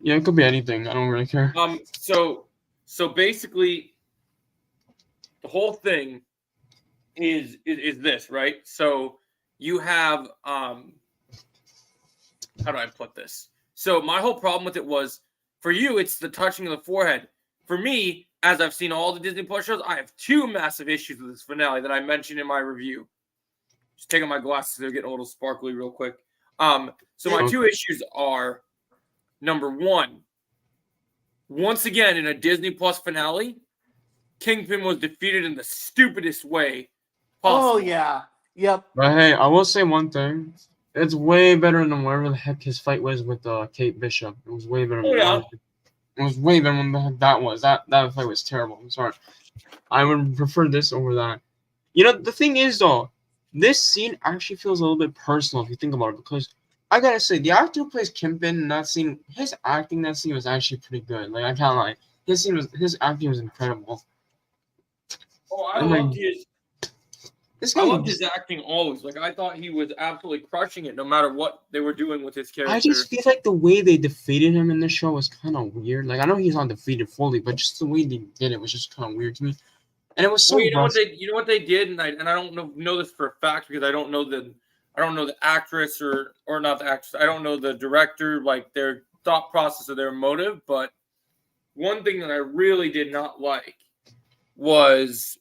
Yeah, it could be anything. I don't really care. So basically, the whole thing is this, right? So you have how do I put this? So my whole problem with it was, for you, it's the touching of the forehead. For me, as I've seen all the Disney Plus shows, I have two massive issues with this finale that I mentioned in my review. Just taking my glasses, they're getting a little sparkly real quick. So my two issues are, number one, once again in a Disney Plus finale, Kingpin was defeated in the stupidest way possible. Oh yeah, yep. But hey, I will say one thing. It's way better than whatever the heck his fight was with Kate Bishop. It was way better. Oh, yeah. It was way better than the heck that was. That fight was terrible. I'm sorry. I would prefer this over that. You know, the thing is though, this scene actually feels a little bit personal if you think about it, because I gotta say, the actor who plays Kingpin in that scene, his acting in that scene was actually pretty good. Like, I can't lie. His acting was incredible. Oh, I loved his acting always. Like, I thought he was absolutely crushing it no matter what they were doing with his character. I just feel like the way they defeated him in this show was kind of weird. Like, I know he's not defeated fully, but just the way they did it was just kind of weird to me. And it was so. Well, you know what they did, and I don't know this for a fact because I don't know the actress or not the actress. I don't know the director, like their thought process or their motive. But one thing that I really did not like was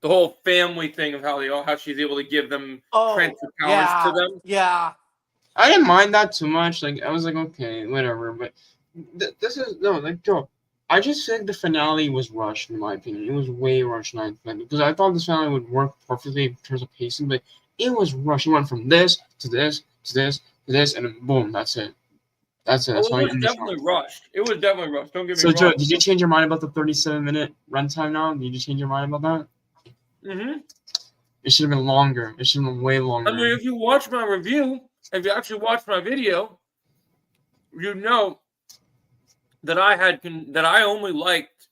the whole family thing of how she's able to give them transfer powers to them. Yeah. I didn't mind that too much. Like, I was like, okay, whatever. But this is Joe. I just think the finale was rushed, in my opinion. It was way rushed, because I thought this finale would work perfectly in terms of pacing, but it was rushed. It went from this to this to this to this, and then boom, that's it. That's it. That's it was definitely rushed. It was definitely rushed. Don't get me wrong. So, Joe, did you change your mind about the 37-minute runtime now? Did you change your mind about that? Mm-hmm. It should have been longer. It should have been way longer. I mean, if you watch my review, if you actually watch my video, you know that I only liked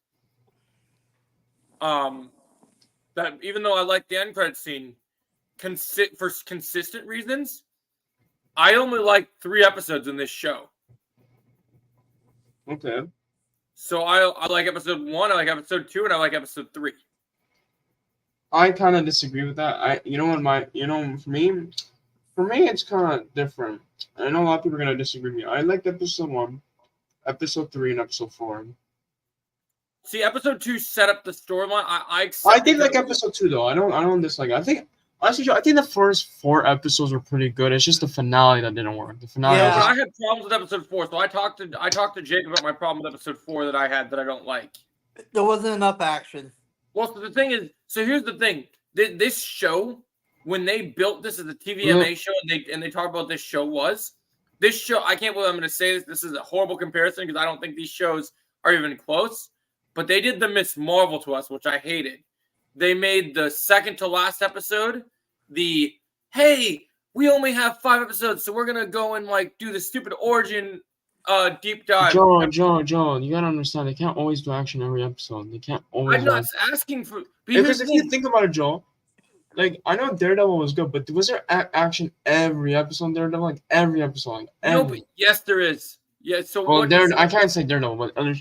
that, even though I liked the end credit scene, for consistent reasons, I only liked 3 episodes in this show. Okay. So I like episode 1, I like episode 2, and I like episode 3. I kind of disagree with that. For me, it's kind of different. I know a lot of people are gonna disagree with me. I liked episode 1, episode 3, and episode 4. See, episode 2 set up the storyline. I did like episode 2 though. I don't dislike it. I think honestly, I think the first 4 episodes were pretty good. It's just the finale that didn't work. The finale. Yeah, I had problems with episode 4, so I talked to Jake about my problem with episode 4 that I had that I don't like. There wasn't enough action. Well, so the thing is, here's the thing. This show, when they built this as a TVMA show, and they talk about this show, I can't believe I'm going to say this. This is a horrible comparison because I don't think these shows are even close. But they did the Miss Marvel to us, which I hated. They made the second to last episode hey, we only have 5 episodes, so we're going to go and do the stupid origin deep dive. Joe, you gotta understand, they can't always do action every episode. They can't always. I'm not asking for. Because if you think about it, Joe, I know Daredevil was good, but was there action every episode in Daredevil? Like every episode? No, but yes, there is. Yeah, so well, I can't say Daredevil, but other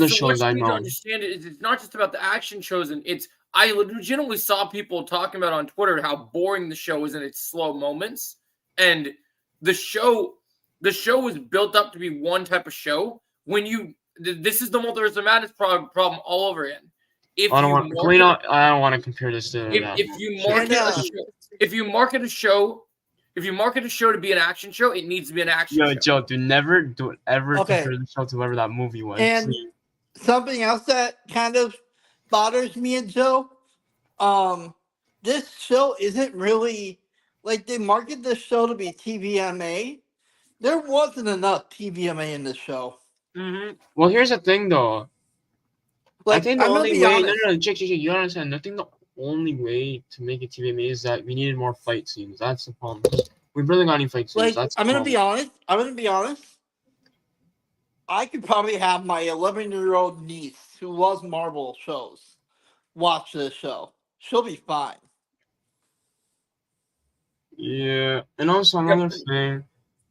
shows I know. What you need to understand is it's not just about the action shows, and I legitimately saw people talking about on Twitter how boring the show is in its slow moments, and the show was built up to be one type of show. This is the Multiverse of Madness problem all over again. I don't want to compare this to. If you market a show to be an action show, it needs to be an action show. Joe, don't ever compare the show to whatever that movie was. And something else that kind of bothers me and Joe, this show isn't really they market this show to be TVMA. There wasn't enough TVMA in this show. Mm-hmm. Well, here's the thing, though. I think the only way... No, Jake, you understand. I think the only way to make it TVMA is that we needed more fight scenes. That's the problem. We really got any fight scenes. I'm going to be honest. I could probably have my 11-year-old niece who loves Marvel shows watch this show. She'll be fine. Yeah. And also another thing...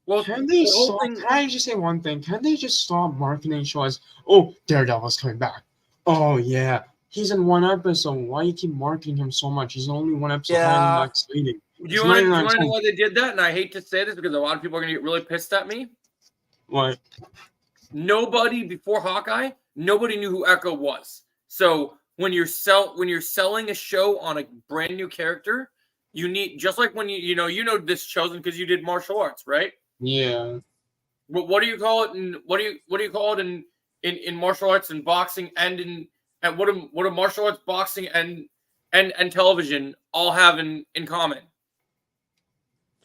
Well, Can they the whole stop? thing. Can I just say one thing? Can they just stop marketing show as, oh, Daredevil's coming back? Oh yeah, he's in one episode. Why you keep marketing him so much? He's only one episode. How is he Yeah. not exciting? Do It's you not want even to that know exciting. why they did that? And I hate to say this because a lot of people are going to get really pissed at me. What? Nobody before Hawkeye, nobody knew who Echo was. So when you're selling a show on a brand new character, you need, just like when you know this Chosen because you did martial arts, right? Yeah. What do you call it? And what do you call it in martial arts and boxing and what do martial arts, boxing and television all have in common?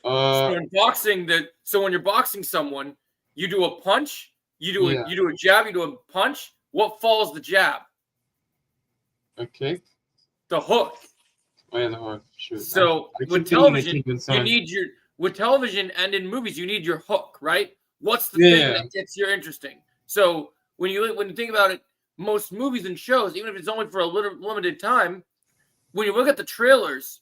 So in boxing, so when you're boxing someone, you do a punch, you do Yeah. a jab, you do a punch. What follows the jab? Okay. The hook. Oh yeah, the hook. Shoot. So I with keep thinking they television, keep you inside. need with television and in movies, you need your hook, right? What's the Yeah. thing that gets you interesting? So when you think about it, most movies and shows, even if it's only for a limited time, when you look at the trailers,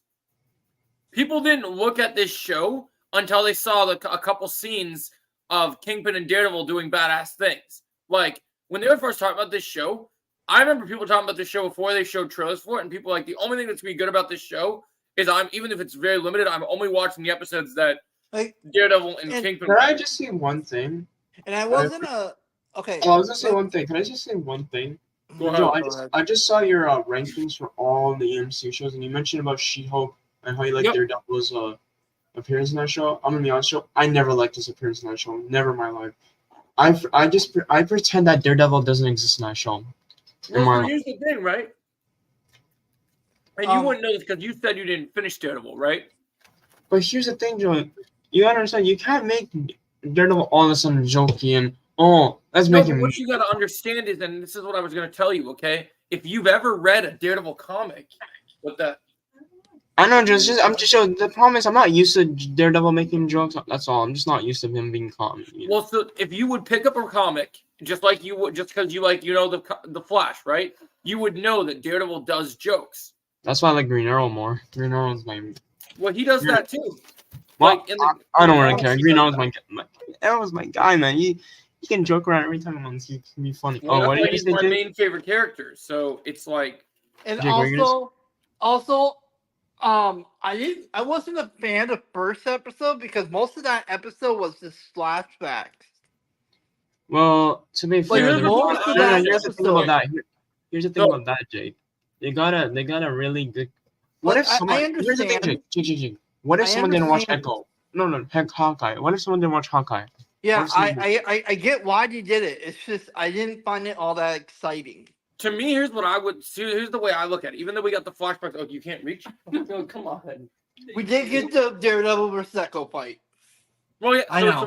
people didn't look at this show until they saw a couple scenes of Kingpin and Daredevil doing badass things. Like when they were first talking about this show, I remember people talking about this show before they showed trailers for it, and people like, the only thing that's gonna be good about this show is even if it's very limited, I'm only watching the episodes that Like, Daredevil and and- Kingpin. Can I just say one thing? and I wasn't okay. Oh, I was gonna say one thing. Can I just say one thing? Go ahead. Joe, Go ahead. I just saw your rankings for all the EMC shows, and you mentioned about She-Hulk and how you like Yep. Daredevil's appearance in that show. I'm gonna be honest, Joe. I never liked his appearance in that show. Never in my life. I pretend that Daredevil doesn't exist in that show. Well, my so life. here's the thing, right? And you wouldn't know this because you said you didn't finish Daredevil, right? But here's the thing, Joe. You gotta understand. You can't make Daredevil all of a sudden jokey and let's No, make but him. what you got to understand is, and this is what I was going to tell you, okay? If you've ever read a Daredevil comic, what that I know, I'm just showing. The problem is I'm not used to Daredevil making jokes. That's all. I'm just not used to him being calm. Well, so if you would pick up a comic, just like you would, just because you like, the Flash, right? You would know that Daredevil does jokes. That's why I like Green Arrow more. Green Arrow's my. Well, he does that too. Well, Like in the, I don't really care. he Green does Arrow's that. my Arrow's my guy, man. He can joke around every time on. He can be funny. Well, Oh, what that's why did you he's say, my Jake? main favorite character. So it's like, And Jake, what you gonna also, I wasn't a fan of first episode because most of that episode was just flashbacks. Well, to be fair, here's the most thing- of no, that here's the thing about episode. that. Here's the thing about that, Jake. They got a really good. What Look, if someone? I Here's the thing, understand. Jake. What if I someone didn't watch understand. Echo? No, heck, Hawkeye. What if someone didn't watch Hawkeye? Yeah, What if someone- I get why you did it. It's just I didn't find it all that exciting. to me, here's what I would see. Here's the way I look at it. Even though we got the flashbacks, oh, you can't reach. Oh, come on. We did get the Daredevil versus Echo fight. Well, yeah. I So, know. so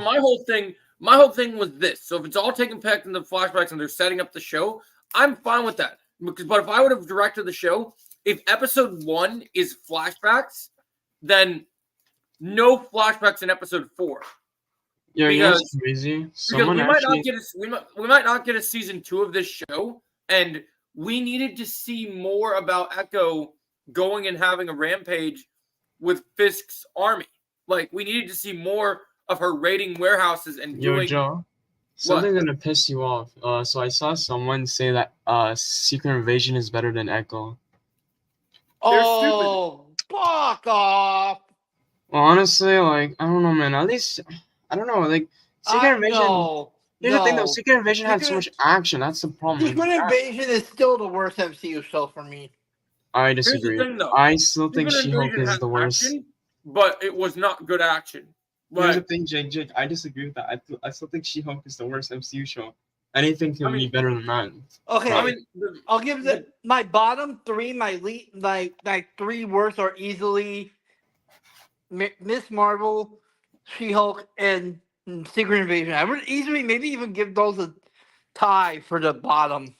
my whole thing was this. So if it's all taking place in the flashbacks and they're setting up the show, I'm fine with that. But if I would have directed the show, if episode 1 is flashbacks, then no flashbacks in episode 4. Yeah, you know Because- what's crazy? Because Someone we might actually. not get we might not get a season 2 of this show, and we needed to see more about Echo going and having a rampage with Fisk's army. Like we needed to see more of her raiding warehouses and Yo, doing. Joe. Something's gonna piss you off. So I saw someone say that Secret Invasion is better than Echo. Oh, fuck off! Well, honestly, like I don't know, man. At least I don't know. Like Secret Invasion. No, Here's the thing, though. no. Secret Invasion had so Secret- much action. That's the problem. Secret Invasion is still the worst MCU show for me. I Here's the disagree. thing, though. I still think Secret She-Hulk Invasion is had the worst. action, but it was not good action. Here's the But thing, Jake. I disagree with that. I still think She-Hulk is the worst MCU show. Anything can I mean- be better than that. Okay, I mean, I'll give my bottom 3, my 3 worst are easily Miss Marvel, She-Hulk, and Secret Invasion. I would easily maybe even give those a tie for the bottom.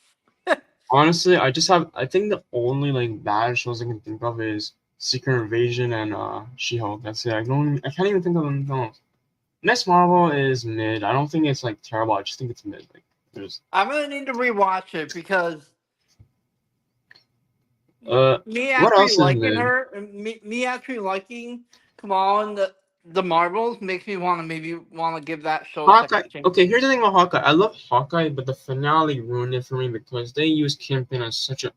Honestly, I think the only like bad shows I can think of is Secret Invasion and She-Hulk. That's it. I can't even think of anything else. Miss Marvel is mid. I don't think it's like terrible. I just think it's mid. Like there's I'm gonna need to rewatch it because me what else actually is liking mid? her, me actually liking Kamala the Marvels makes me want to maybe want to give that show a Hawkeye. second chance. Okay, here's the thing about Hawkeye. I love Hawkeye, but the finale ruined it for me because they used Kingpin as such a.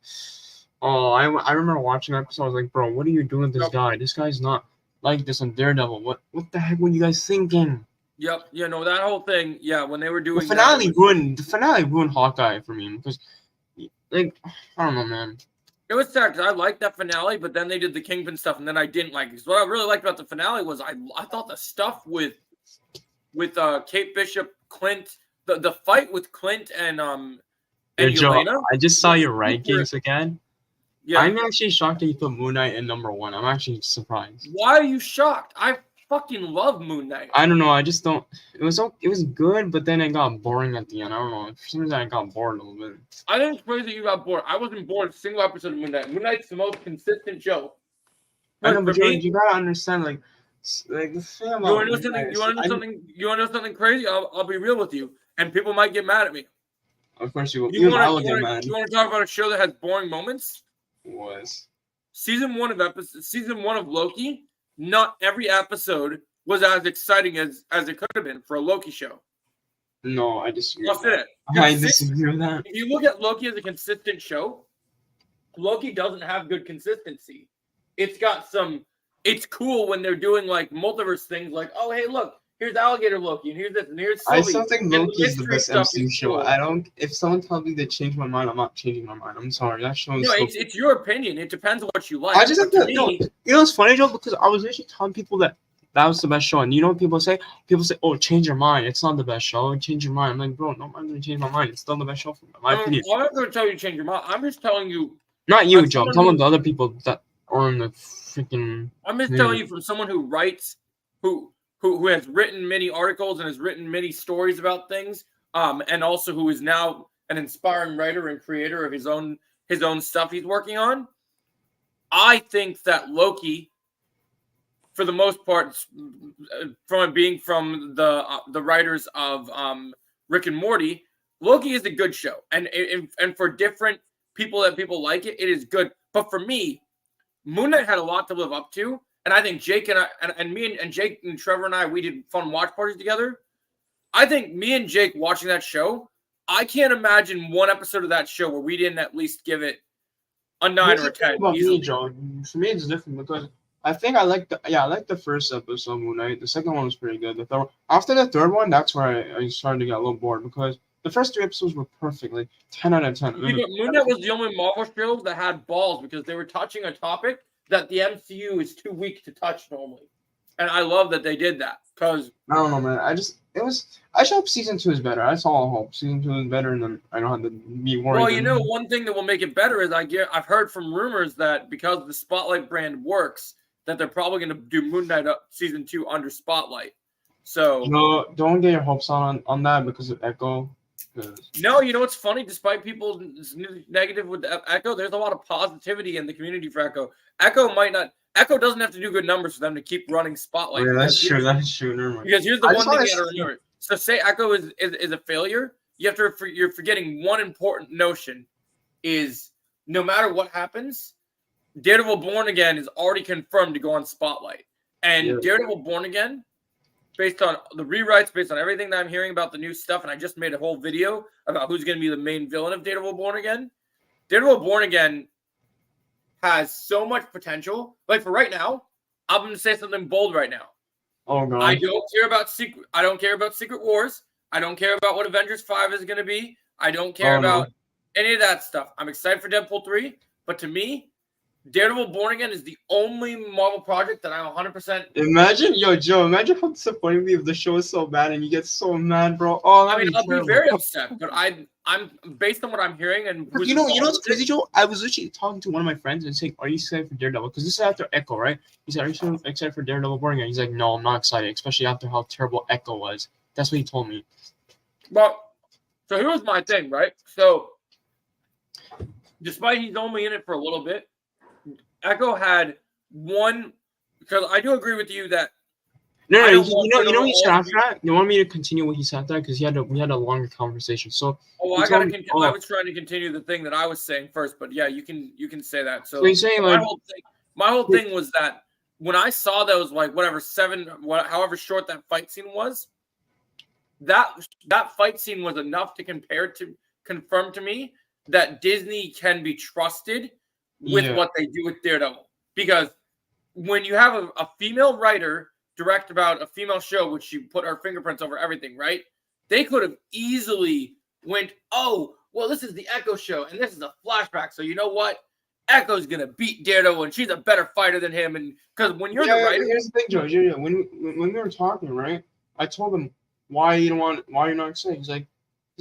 Oh, I remember watching that episode. I was like, bro, what are you doing with this Yep. guy? This guy's not like this on Daredevil. What the heck were you guys thinking? Yep. You know, that whole thing. Yeah, when they were The doing finale that, it was, ruined Hawkeye for me because, like, I don't know, man. it was sad because I liked that finale, but then they did the Kingpin stuff, and then I didn't like it. 'Cause what I really liked about the finale was I thought the stuff with Kate Bishop, Clint, the fight with Clint and Yo, Joe, Yelena. I just saw was your super- rankings again. Yeah. I'm actually shocked that you put Moon Knight in #1. I'm actually surprised. Why are you shocked? I fucking love Moon Knight. I don't know. I just don't. It was good, but then it got boring at the end. I don't know. For some reason, I got bored a little bit. I think it's crazy you got bored. I wasn't bored a single episode of Moon Knight. Moon Knight's the most consistent show. I know, For but Joe, me, you gotta understand, like the thing about you want to know Moon something? Knight You want to know is- something? You want to know something crazy? I'll be real with you, and people might get mad at me. Of course, you will. You Even want I will to get mad. you want to talk about a show that has boring moments? Was Season 1 of Loki. Not every episode was as exciting as it could have been for a Loki show. no, I disagree. I'll With say that. that. I disagree with that. If you look at Loki as a consistent show, Loki doesn't have good consistency. It's got some. It's cool when they're doing like multiverse things, like, oh hey, look, here's Alligator Loki, and here's this, and here's I Sylvie. still think and Loki is the mystery best stuff MCU is show. cool. I don't. If someone tells me they change my mind, I'm not changing my mind. I'm sorry. That show is. No, so it's your opinion. It depends on what you like. I just have But to. No, you know what's funny, Joe? Because I was actually telling people that was the best show, and you know what people say? People say, "Oh, change your mind. It's not the best show. Change your mind." I'm like, bro, no, I'm not gonna change my mind. It's still the best show for my opinion. I'm not going to tell you to change your mind. I'm just telling you. Not you, I'm Joe. I'm someone talking who- about the other people that are in the freaking. I'm just Yeah. telling you from someone who writes, who has written many articles and has written many stories about things, and also who is now an inspiring writer and creator of his own stuff he's working on. I think that Loki, for the most part, from it being from the writers of Rick and Morty, Loki is a good show, and for different people that people like it, it is good. But for me, Moon Knight had a lot to live up to, and I think Jake and I and me and Jake and Trevor and I, we did fun watch parties together. I think me and Jake watching that show, I can't imagine one episode of that show where we didn't at least give it a 9 or a 10. About me, easily. Joe. For me, it's different because I think I like the first episode of Moon Knight. The second one was pretty good. After the third one, that's where I started to get a little bored because the first 3 episodes were perfectly 10 out of 10. See, but Moon Knight was the only Marvel show that had balls because they were touching a topic that the MCU is too weak to touch normally. And I love that they did that because I don't know, man. I just hope season 2 is better. That's all I hope. Season 2 is better, and then I don't have to be worried. well, you know, one thing that will make it better is I've heard from rumors that because the Spotlight brand works, that they're probably going to do Moon Knight up season 2 under Spotlight. So No, don't get your hopes on that because of Echo. 'cause- no, you know what's funny? Despite people's negative with Echo, there's a lot of positivity in the community for Echo. Echo doesn't have to do good numbers for them to keep running Spotlight. yeah, that's Because true. That's true. Never mind. Because here's the I one just thing wanna you got to say- remember. So say Echo is a failure, you're forgetting one important notion is no matter what happens, Daredevil Born Again is already confirmed to go on Spotlight. And Yeah. Daredevil Born Again, based on the rewrites, based on everything that I'm hearing about the new stuff, and I just made a whole video about who's going to be the main villain of Daredevil Born Again. Daredevil Born Again has so much potential. Like for right now, I'm going to say something bold right now. Oh god. I don't care about Secret Wars. I don't care about what Avengers 5 is going to be. I don't care about any of that stuff. I'm excited for Deadpool 3, but to me, Daredevil Born Again is the only Marvel project that I'm 100%. Imagine, Joe. Imagine how disappointing me if the show is so bad and you get so mad, bro. Oh, I mean, I'll be terrible. very upset, but I'm based on what I'm hearing and You know what's crazy, Joe? I was literally talking to one of my friends and saying, "Are you excited for Daredevil?" Because this is after Echo, right? He said, "Are you excited for Daredevil Born Again?" He's like, "No, I'm not excited, especially after how terrible Echo was." That's what he told me. But so here's my thing, right? So despite he's only in it for a little bit, Echo had one. Because I do agree with you that No, I you don't want know Daredevil what he said all after that? You want me to continue what he said after that? Because we had a longer conversation. So Oh, he I told me- I was trying to continue the thing that I was saying first, but yeah, you can say that. So he's saying my like, whole thing was that when I saw those like however short that fight scene was, that fight scene was enough to confirm to me that Disney can be trusted with what they do with Daredevil. Because when you have a female writer direct about a female show, which she put her fingerprints over everything, right? They could have easily went, oh, well, this is the Echo show, and this is a flashback. So you know what? Echo's gonna beat Daredevil, and she's a better fighter than him. And because when you're the writer, here's the thing, George. Yeah, when we were talking, right? I told him why you're not excited. He's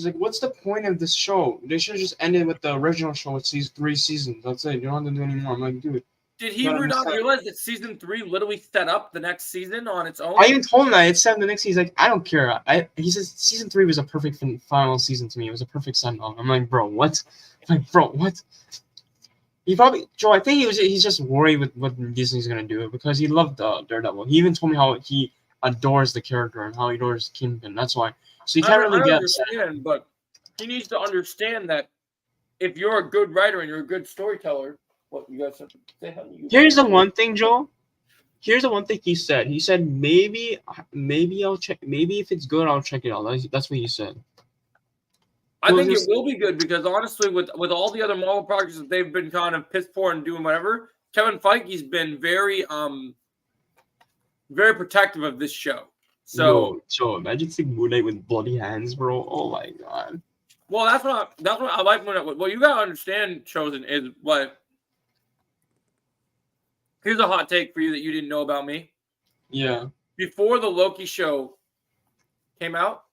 like, what's the point of this show? They should have just ended with the original show with 3 seasons. That's it. You don't have to do any more. I'm like, dude. Did he not realize that season 3 literally set up the next season on its own? I even told him that it's set the next season. He's like, I don't care. He says season 3 was a perfect final season to me. It was a perfect send off. I'm like, bro, what? I'm like, bro, what? He probably, Joe. I think he's just worried with what Disney's gonna do because he loved Daredevil. He even told me how he adores the character and how he adores Kingpin. That's why. So you can't really get understand, but he needs to understand that if you're a good writer and you're a good storyteller, what you guys say? Here's the one thing, Joel. Here's the one thing he said. He said maybe I'll check. Maybe if it's good, I'll check it out. That's what he said. I think it will be good because honestly, with all the other Marvel projects that they've been kind of piss poor and doing whatever, Kevin Feige's been very protective of this show. So, Joe, imagine seeing Moon Knight with bloody hands, bro. Oh my god. Well, that's what I like Moon Knight. What you gotta understand, Chosen, is what. Here's a hot take for you that you didn't know about me. Yeah. Before the Loki show came out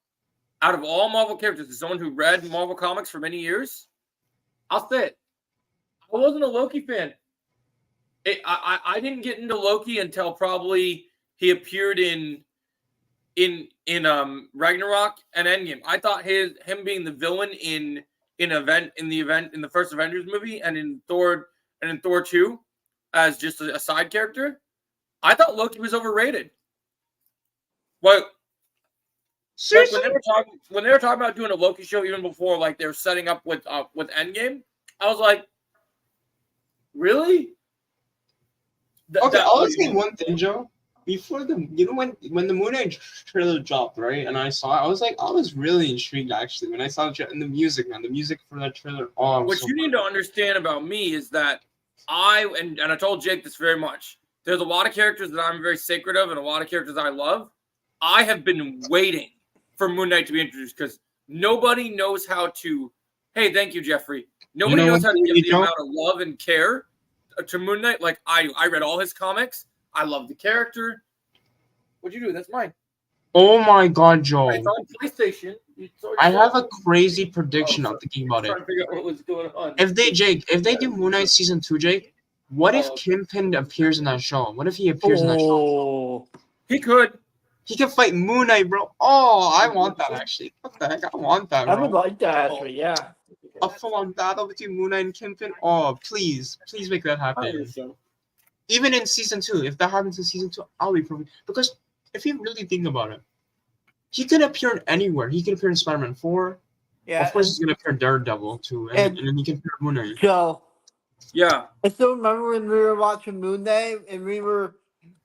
of all Marvel characters, as someone who read Marvel comics for many years, I'll say it. I wasn't a Loki fan. I didn't get into Loki until probably he appeared in Ragnarok and Endgame. I thought him being the villain in the first Avengers movie and in Thor 2 as just a side character, I thought Loki was overrated. Well, seriously, when they were talking about doing a Loki show, even before like they were setting up with Endgame, I was like, really? I'll say one thing, Joe. Before when the Moon Knight trailer dropped, right, and I saw it, I was really intrigued actually when I saw the music, man. The music for that trailer. What you need to understand about me is that I told Jake this very much. There's a lot of characters that I'm very sacred of and a lot of characters I love. I have been waiting for Moon Knight to be introduced because nobody knows how to. Hey, thank you, Jeffrey. Nobody knows how to give the amount of love and care to Moon Knight like I do. I read all his comics. I love the character. What'd you do? That's mine. Oh my god, Joe. It's on PlayStation. I have a crazy prediction. I'm thinking about it. Trying to figure out what was going on. If they do Moon Knight season 2, Jake, what if Kingpin appears in that show? What if he appears in that show? He could. He can fight Moon Knight, bro. Oh, I want that actually. What the heck? I want that, bro. I would like that actually, yeah. A full-on battle between Moon Knight and Kingpin. Oh, please make that happen. Even in season 2, if that happens in season 2, I'll be perfect. Because if you really think about it, he can appear in anywhere. He can appear in Spider-Man 4. Yeah. Of course, he's gonna appear in Daredevil too, and then he can appear in Moon Knight. So, yeah. I still remember when we were watching Moon Knight and we were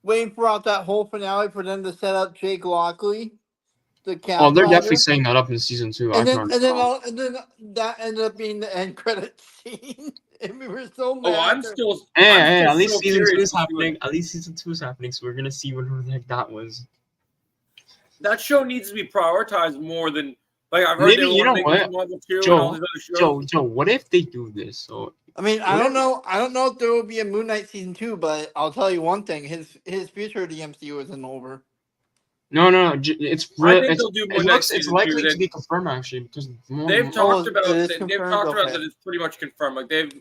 waiting for that whole finale for them to set up Jake Lockley. They're definitely setting that up in season 2. And then that ended up being the end credit scene. And we were so mad. I'm still. Hey, at least season 2 is happening. At least season 2 is happening, so we're gonna see what the heck that was. That show needs to be prioritized more than I've heard. Maybe you know what, Joe. What if they do this? So I mean, I don't know if there will be a Moon Knight season 2, but I'll tell you one thing: his future of the MCU isn't over. No. It's likely to be confirmed actually because they've talked about that it's pretty much confirmed. Like they've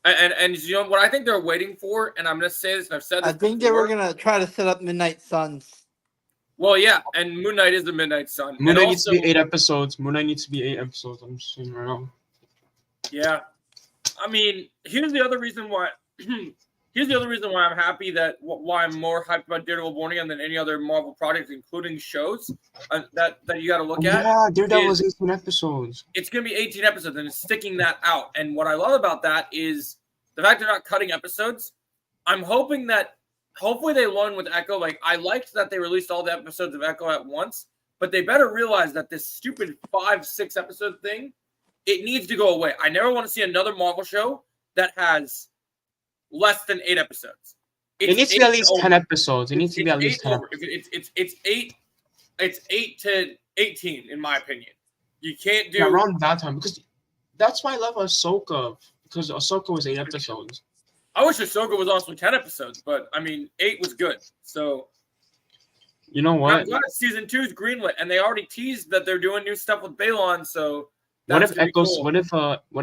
and you know what I think they're waiting for, and I'm gonna say this, and I've said this. I think they were gonna try to set up Midnight Suns. Well, yeah, and Moon Knight is the Midnight Sun. Moon Knight needs to be 8 episodes. I'm just saying right now. Yeah, I mean, here's the other reason why. I'm happy why I'm more hyped about Daredevil Born Again than any other Marvel project, including shows that you got to look at. Yeah, Daredevil was 18 episodes. It's going to be 18 episodes, and it's sticking that out. And what I love about that is the fact they're not cutting episodes. I'm hoping that hopefully they learn with Echo. Like, I liked that they released all the episodes of Echo at once, but they better realize that this stupid 5-6 episode thing, it needs to go away. I never want to see another Marvel show that has less than 8 episodes. It needs to be at least 10 over. episodes. It needs to be at least 10 over. If it's 8, it's 8 to 18 in my opinion. You can't do around that time, because that's why I love Ahsoka, because Ahsoka was 8 episodes. I wish Ahsoka was also 10 episodes, but I mean 8 was good. So you know what? I'm glad season 2 is greenlit, and they already teased that they're doing new stuff with Balon. So what if Echoes? Cool. What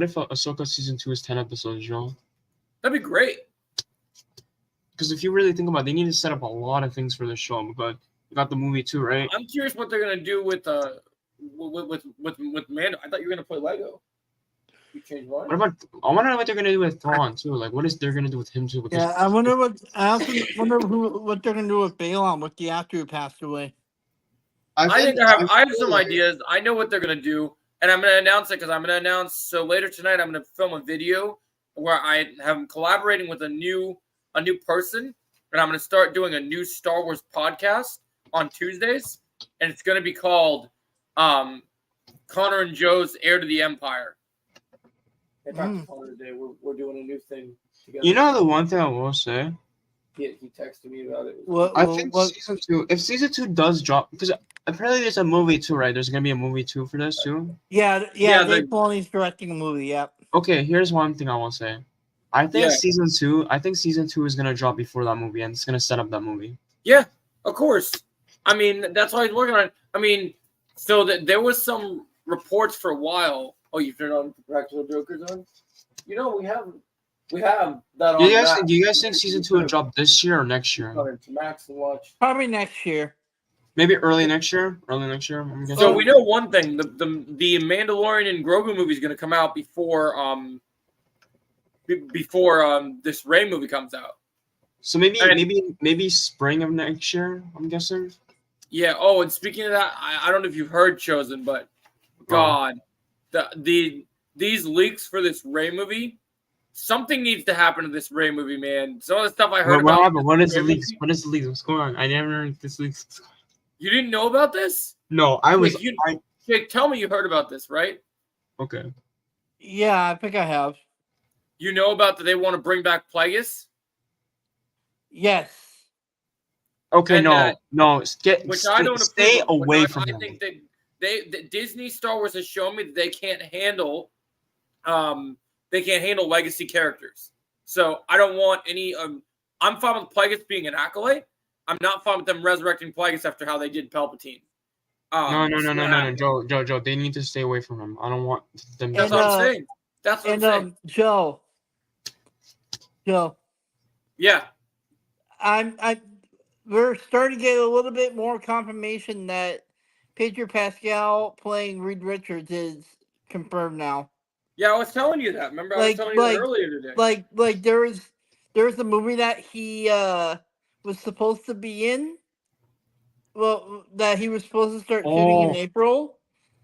if Ahsoka season 2 is 10 episodes? You know, that'd be great. Because if you really think about it, they need to set up a lot of things for the show. But you got the movie too, right? I'm curious what they're gonna do with Mando. I thought you were gonna play Lego. You changed mind. What about? I wonder what they're gonna do with Thrawn too. Like, what is they're gonna do with him too? Because yeah, I wonder what. I also wonder what they're gonna do with Balon, with the actor who passed away. I think I have some ideas. I know what they're gonna do, and I'm gonna announce it because I'm gonna announce. So later tonight, I'm gonna film a video where I am collaborating with a new person, and I'm gonna start doing a new Star Wars podcast on Tuesdays, and it's gonna be called Connor and Joe's Heir to the Empire. I talked to Connor today. We're doing a new thing together. You know, the one thing I will say. He texted me about it. I think season 2. If season 2 does drop, because apparently there's a movie too, right? There's gonna be a movie too for this too. Yeah. Dave Filoni's directing a movie. Yep. Okay, here's one thing I will say. I think season 2. I think season 2 is gonna drop before that movie, and it's gonna set up that movie. Yeah, of course. I mean, that's why he's working on it. I mean, so that there was some reports for a while. Oh, you turned on Practical Jokers on? You know, we have that on. Do you guys think season 2 will drop this year or next year? To Max and watch. Probably next year. Maybe early next year. I'm guessing. So we know one thing: the Mandalorian and Grogu movie is going to come out before this Rey movie comes out. So maybe spring of next year. I'm guessing. Yeah. Oh, and speaking of that, I don't know if you've heard, Chosen, but God, these leaks for this Rey movie. Something needs to happen to this Rey movie, man. Some of the stuff I heard about. What is the leaks? What is the leaks? What's going on? I never heard this leaks. You didn't know about this? No, I was. Jake, tell me you heard about this, right? Okay. Yeah, I think I have. You know about that they want to bring back Plagueis? Yes. Okay, and I don't stay away from them. I think that Disney Star Wars has shown me that they can't handle legacy characters. So I don't want any. I'm fine with Plagueis being an acolyte. I'm not fine with them resurrecting Plagueis after how they did Palpatine. No, Joe. They need to stay away from him. I don't want them. That's what I'm saying. That's what I'm saying. Joe. Yeah. We're starting to get a little bit more confirmation that Pedro Pascal playing Reed Richards is confirmed now. Yeah, I was telling you that. Remember, I was telling you that earlier today. Like there was a movie that he was supposed to be in. Well, that he was supposed to start shooting in April.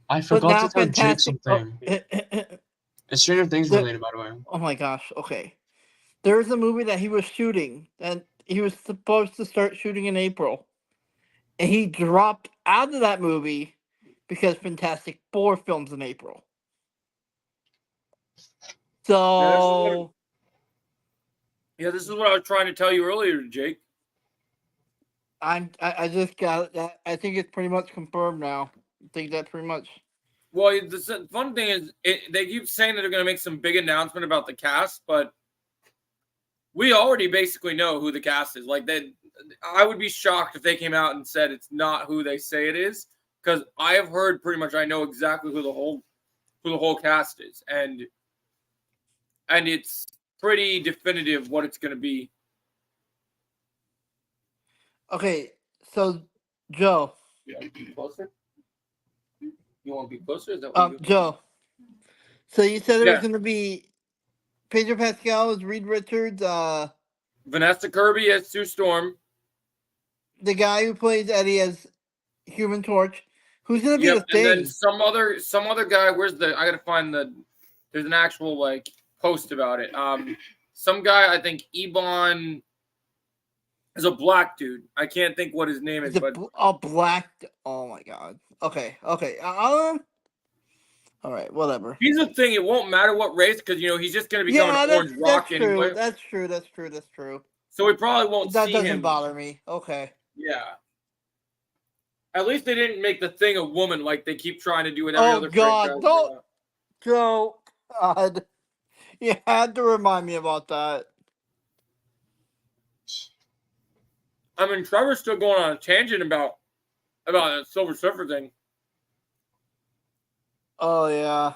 I forgot to tell Jake something. It's Stranger Things related, by the way. Oh my gosh! Okay, there's a movie that he was shooting, and he was supposed to start shooting in April, and he dropped out of that movie because Fantastic Four films in April. So, this is what I was trying to tell you earlier, Jake. I just got that. I think it's pretty much confirmed now. I think that's pretty much. Well, the fun thing is they keep saying that they're going to make some big announcement about the cast, but we already basically know who the cast is. Like I would be shocked if they came out and said it's not who they say it is, because I have heard pretty much. I know exactly who the whole cast is, and it's pretty definitive what it's going to be. Okay, so Joe. Yeah, closer. You want to be closer? Is that Joe. So you said it was going to be Pedro Pascal as Reed Richards. Vanessa Kirby as Sue Storm. The guy who plays Eddie as Human Torch. Who's going to be the Thing? And then some other guy. Where's I got to find there's an actual post about it. Some guy, I think Ebon There's a black dude. I can't think what his name is, but a black. Oh my god. Okay. All right. Whatever. here's the thing: it won't matter what race because he's just going to become Yeah, an orange rock that's anyway. true. That's true. So we probably won't That see doesn't him. bother me. Okay. Yeah. At least they didn't make the thing a woman like they keep trying to do with every other franchise. Don't, Joe. God, you had to remind me about that. I mean, Trevor's still going on a tangent about a Silver Surfer thing. Oh yeah.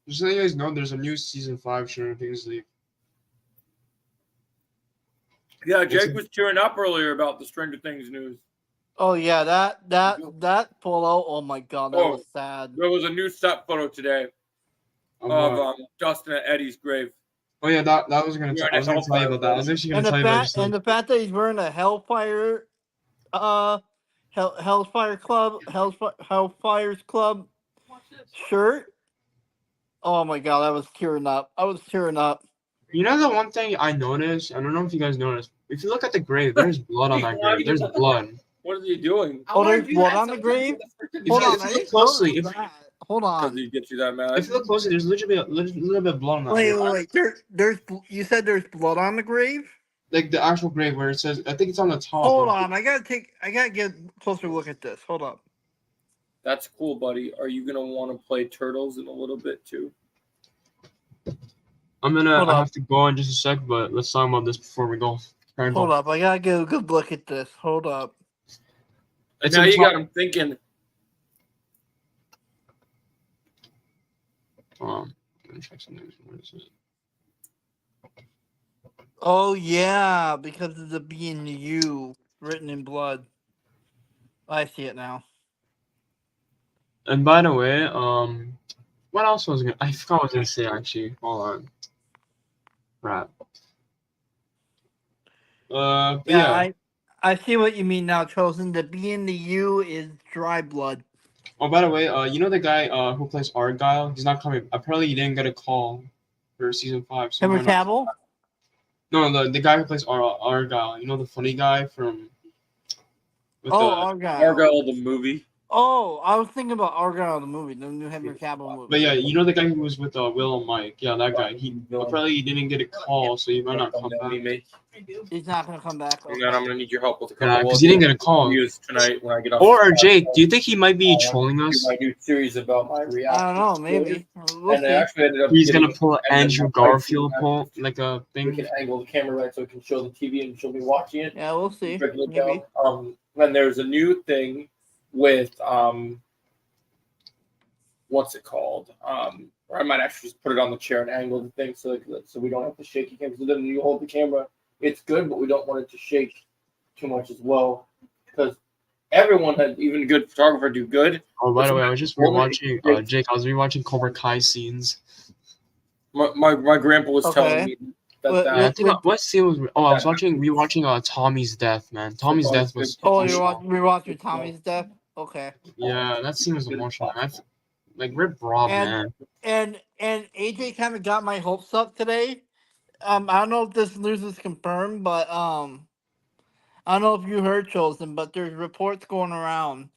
Just so you guys know, there's a new season 5 Stranger Things League. Yeah, Jake was cheering up earlier about the Stranger Things news. Oh yeah, that photo. Oh my god, that was sad. There was a new set photo today of Dustin at Eddie's grave. Oh yeah, that was gonna. I was gonna tell you about that. I was actually gonna tell you about and the fact that he's wearing a Hellfire's Club shirt. Oh my god, I was tearing up. You know the one thing I noticed? I don't know if you guys noticed. If you look at the grave, there's blood on that grave. There's blood. What is he doing? Oh, there's blood on the grave? Hold on, if you look closely, hold on. Does he get you that mad? If you look closely, there's literally a little bit of blood on that grave. Wait. There's you said there's blood on the grave? Like the actual grave where it says, I think it's on the top. Hold on, I gotta get a closer look at this. Hold up. That's cool, buddy. Are you gonna want to play Turtles in a little bit too? I have to go in just a sec, but let's talk about this before we go. Hold up, I gotta get a good look at this. Hold up. Now you got him thinking. I'm gonna check something. Where is it? Oh yeah, because of the B and the U written in blood. I see it now. And by the way, what else was I forgot what I was gonna say actually. Hold on. Right. Yeah. I see what you mean now, Chosen. The B and the U is dry blood. Oh, by the way, you know the guy who plays Argyle? He's not coming. Apparently, he didn't get a call for season 5. So Henry Cavill? No, the guy who plays Argyle. You know the funny guy from. Argyle. Argyle the movie. Oh, I was thinking about Argyle the movie, the new Henry Cavill movie. But yeah, you know the guy who was with Will and Mike. Yeah, that guy. Apparently he didn't get a call, so he might not come back. He's not gonna come back. Okay. I'm gonna need your help with a couple because he didn't get a call. Tonight when I get off. Or Jake, do you think he might be trolling us? My new series about my reaction. I don't know, maybe. And I actually ended up. He's gonna pull an Andrew Garfield pull, like a thing. We can angle the camera right so it can show the TV and she'll be watching it. Yeah, we'll see. Maybe. Then there's a new thing with what's it called? Or I might actually just put it on the chair and angle the thing so we don't have to shake the camera. So then you hold the camera, it's good, but we don't want it to shake too much as well because everyone had even a good photographer do good. Oh, by the way, I was just rewatching Jake. I was rewatching Cobra Kai scenes. My grandpa was telling me that. I think what scene was? Oh, I was rewatching Tommy's death, man. Tommy's death was. Oh, you're rewatching Tommy's death? Okay. Yeah, that scene was emotional. Like Rip Rob, man. And AJ kind of got my hopes up today. I don't know if this news is confirmed, but I don't know if you heard, Chosen, but there's reports going around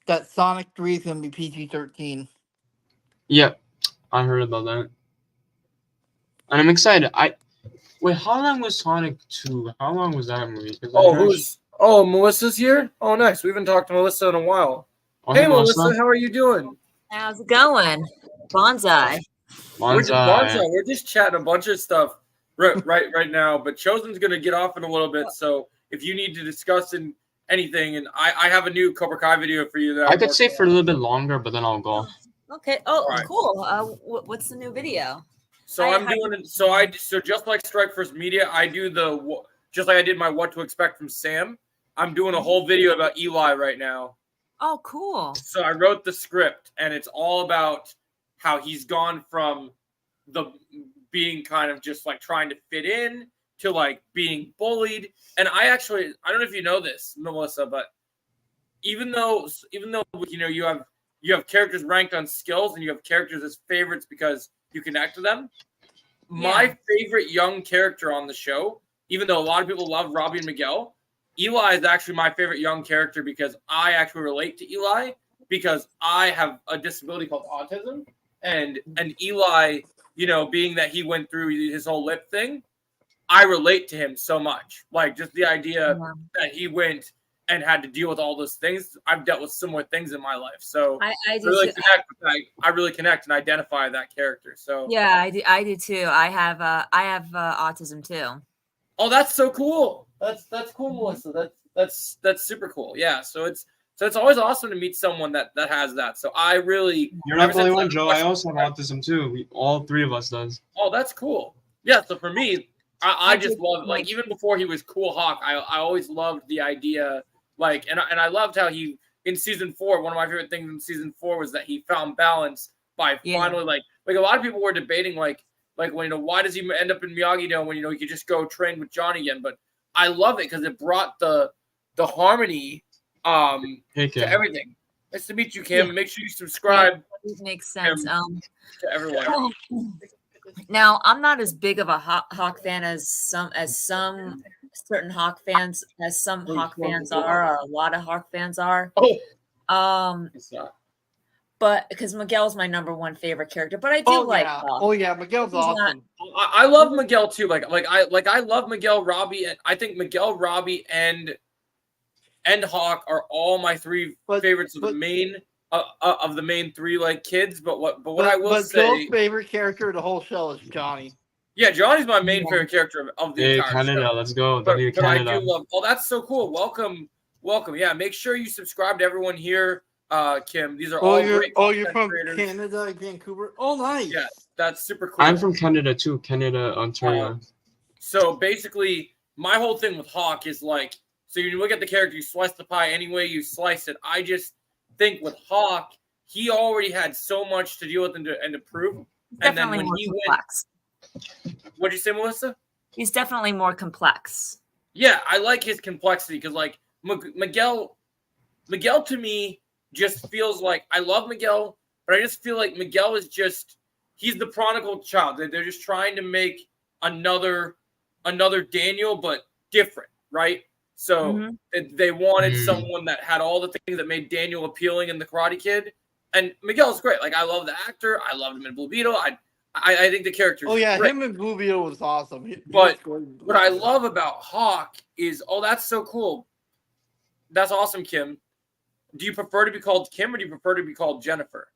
that Sonic 3 is gonna be PG-13. Yep, I heard about that, and I'm excited. Wait, how long was Sonic 2? How long was that movie? Melissa's here. Oh, nice. We haven't talked to Melissa in a while. Oh, hey, Melissa, how are you doing? How's it going? Bonsai. We're just chatting a bunch of stuff right now, but Chosen's going to get off in a little bit. So if you need to discuss anything, and I have a new Cobra Kai video for you. I could stay for a little bit longer, but then I'll go. Okay. Oh, right. Cool. What's the new video? So So just like Strike First Media, I do just like I did my What to Expect from Sam. I'm doing a whole video about Eli right now. Oh, cool. So I wrote the script, and it's all about how he's gone from being kind of just like trying to fit in to like being bullied. And I don't know if you know this, Melissa, but even though you have characters ranked on skills and you have characters as favorites because you connect to them. Yeah. My favorite young character on the show even though a lot of people love Robbie and Miguel, Eli is actually my favorite young character because I actually relate to Eli because I have a disability called autism, and Eli, you know, being that he went through his whole lip thing, I relate to him so much. Like just the idea that he went and had to deal with all those things. I've dealt with similar things in my life, so I do really too. connect. I really connect and identify that character. So Yeah, I do too. I have autism too. oh, that's so cool. That's cool, Melissa. That's super cool. Yeah. So it's always awesome to meet someone that has that. So I really You're not the only one, that Joe. I question also have autism too. All three of us does. Oh, that's cool. Yeah. So for me, I just did, love like even before he was Cool Hawk, I always loved the idea like and I loved how he in season 4. One of my favorite things in season 4 was that he found balance by finally like a lot of people were debating like when why does he end up in Miyagi-Do when he could just go train with Johnny again? But I love it because it brought the harmony to everything. Nice to meet you, Kim. Yeah. Make sure you subscribe. It makes sense. To everyone. Now, I'm not as big of a Hawk fan as some certain Hawk fans, Hawk fans are, or a lot of Hawk fans are. But because Miguel's my #1 favorite character, but I do like. Miguel's awesome. I love Miguel too. I love Miguel, Robbie, and I think Miguel, Robbie, and Hawk are all my three favorites of the main three like kids. But I will say, Joe's favorite character of the whole show is Johnny. Yeah, Johnny's my main favorite character of the entire Canada, show. Let's go. But I do love. Oh, that's so cool. Welcome. Yeah, make sure you subscribe to everyone here. Kim, these are all great. You're from Canada, Vancouver. Oh, nice. Yeah, that's super cool. I'm from Canada too. Canada, Ontario. So basically, my whole thing with Hawk is like, so you look at the character, you slice the pie any way you slice it. I just think with Hawk, he already had so much to deal with and to prove. And then when he complex. What'd you say, Melissa? He's definitely more complex. Yeah, I like his complexity because like Miguel to me just feels like I love Miguel, but I just feel like Miguel is he's the prodigal child. They're just trying to make another Daniel, but different, right? So they wanted someone that had all the things that made Daniel appealing in The Karate Kid, and Miguel's great. Like I love the actor, I loved him in Blue Beetle. I think the character. Oh yeah, great. Him in Blue Beetle was awesome. But what I love about Hawk is, that's so cool. That's awesome, Kim. Do you prefer to be called Kim or do you prefer to be called Jennifer?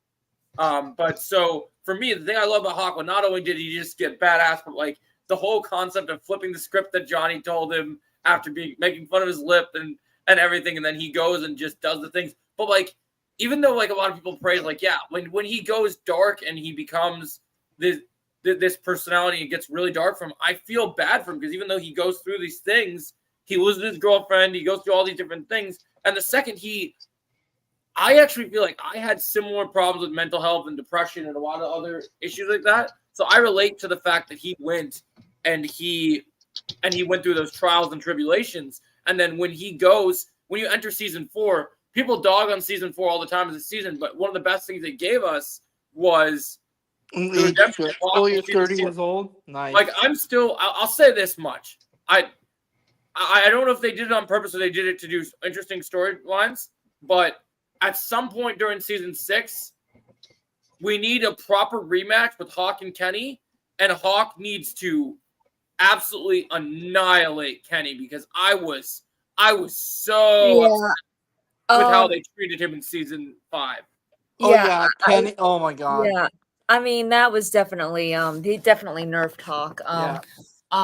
But so for me, the thing I love about Hawk, well, not only did he just get badass, but like the whole concept of flipping the script that Johnny told him after making fun of his lip and everything, and then he goes and just does the things. But like, even though like a lot of people praise, like, yeah, when he goes dark and he becomes this personality and gets really dark from him, I feel bad for him because even though he goes through these things, he loses his girlfriend, he goes through all these different things, and the second I actually feel like I had similar problems with mental health and depression and a lot of other issues like that. So I relate to the fact that he went and he went through those trials and tribulations. And then when you enter season 4, people dog on season 4 all the time as a season, but one of the best things they gave us was you're 30 years old. Nice. Like I'll say this much. I don't know if they did it on purpose or they did it to do interesting storylines, but at some point during season 6, we need a proper rematch with Hawk and Kenny, and Hawk needs to absolutely annihilate Kenny because I was so upset with how they treated him in season 5. Kenny. Oh my god. Yeah, I mean that was definitely they definitely nerfed Hawk.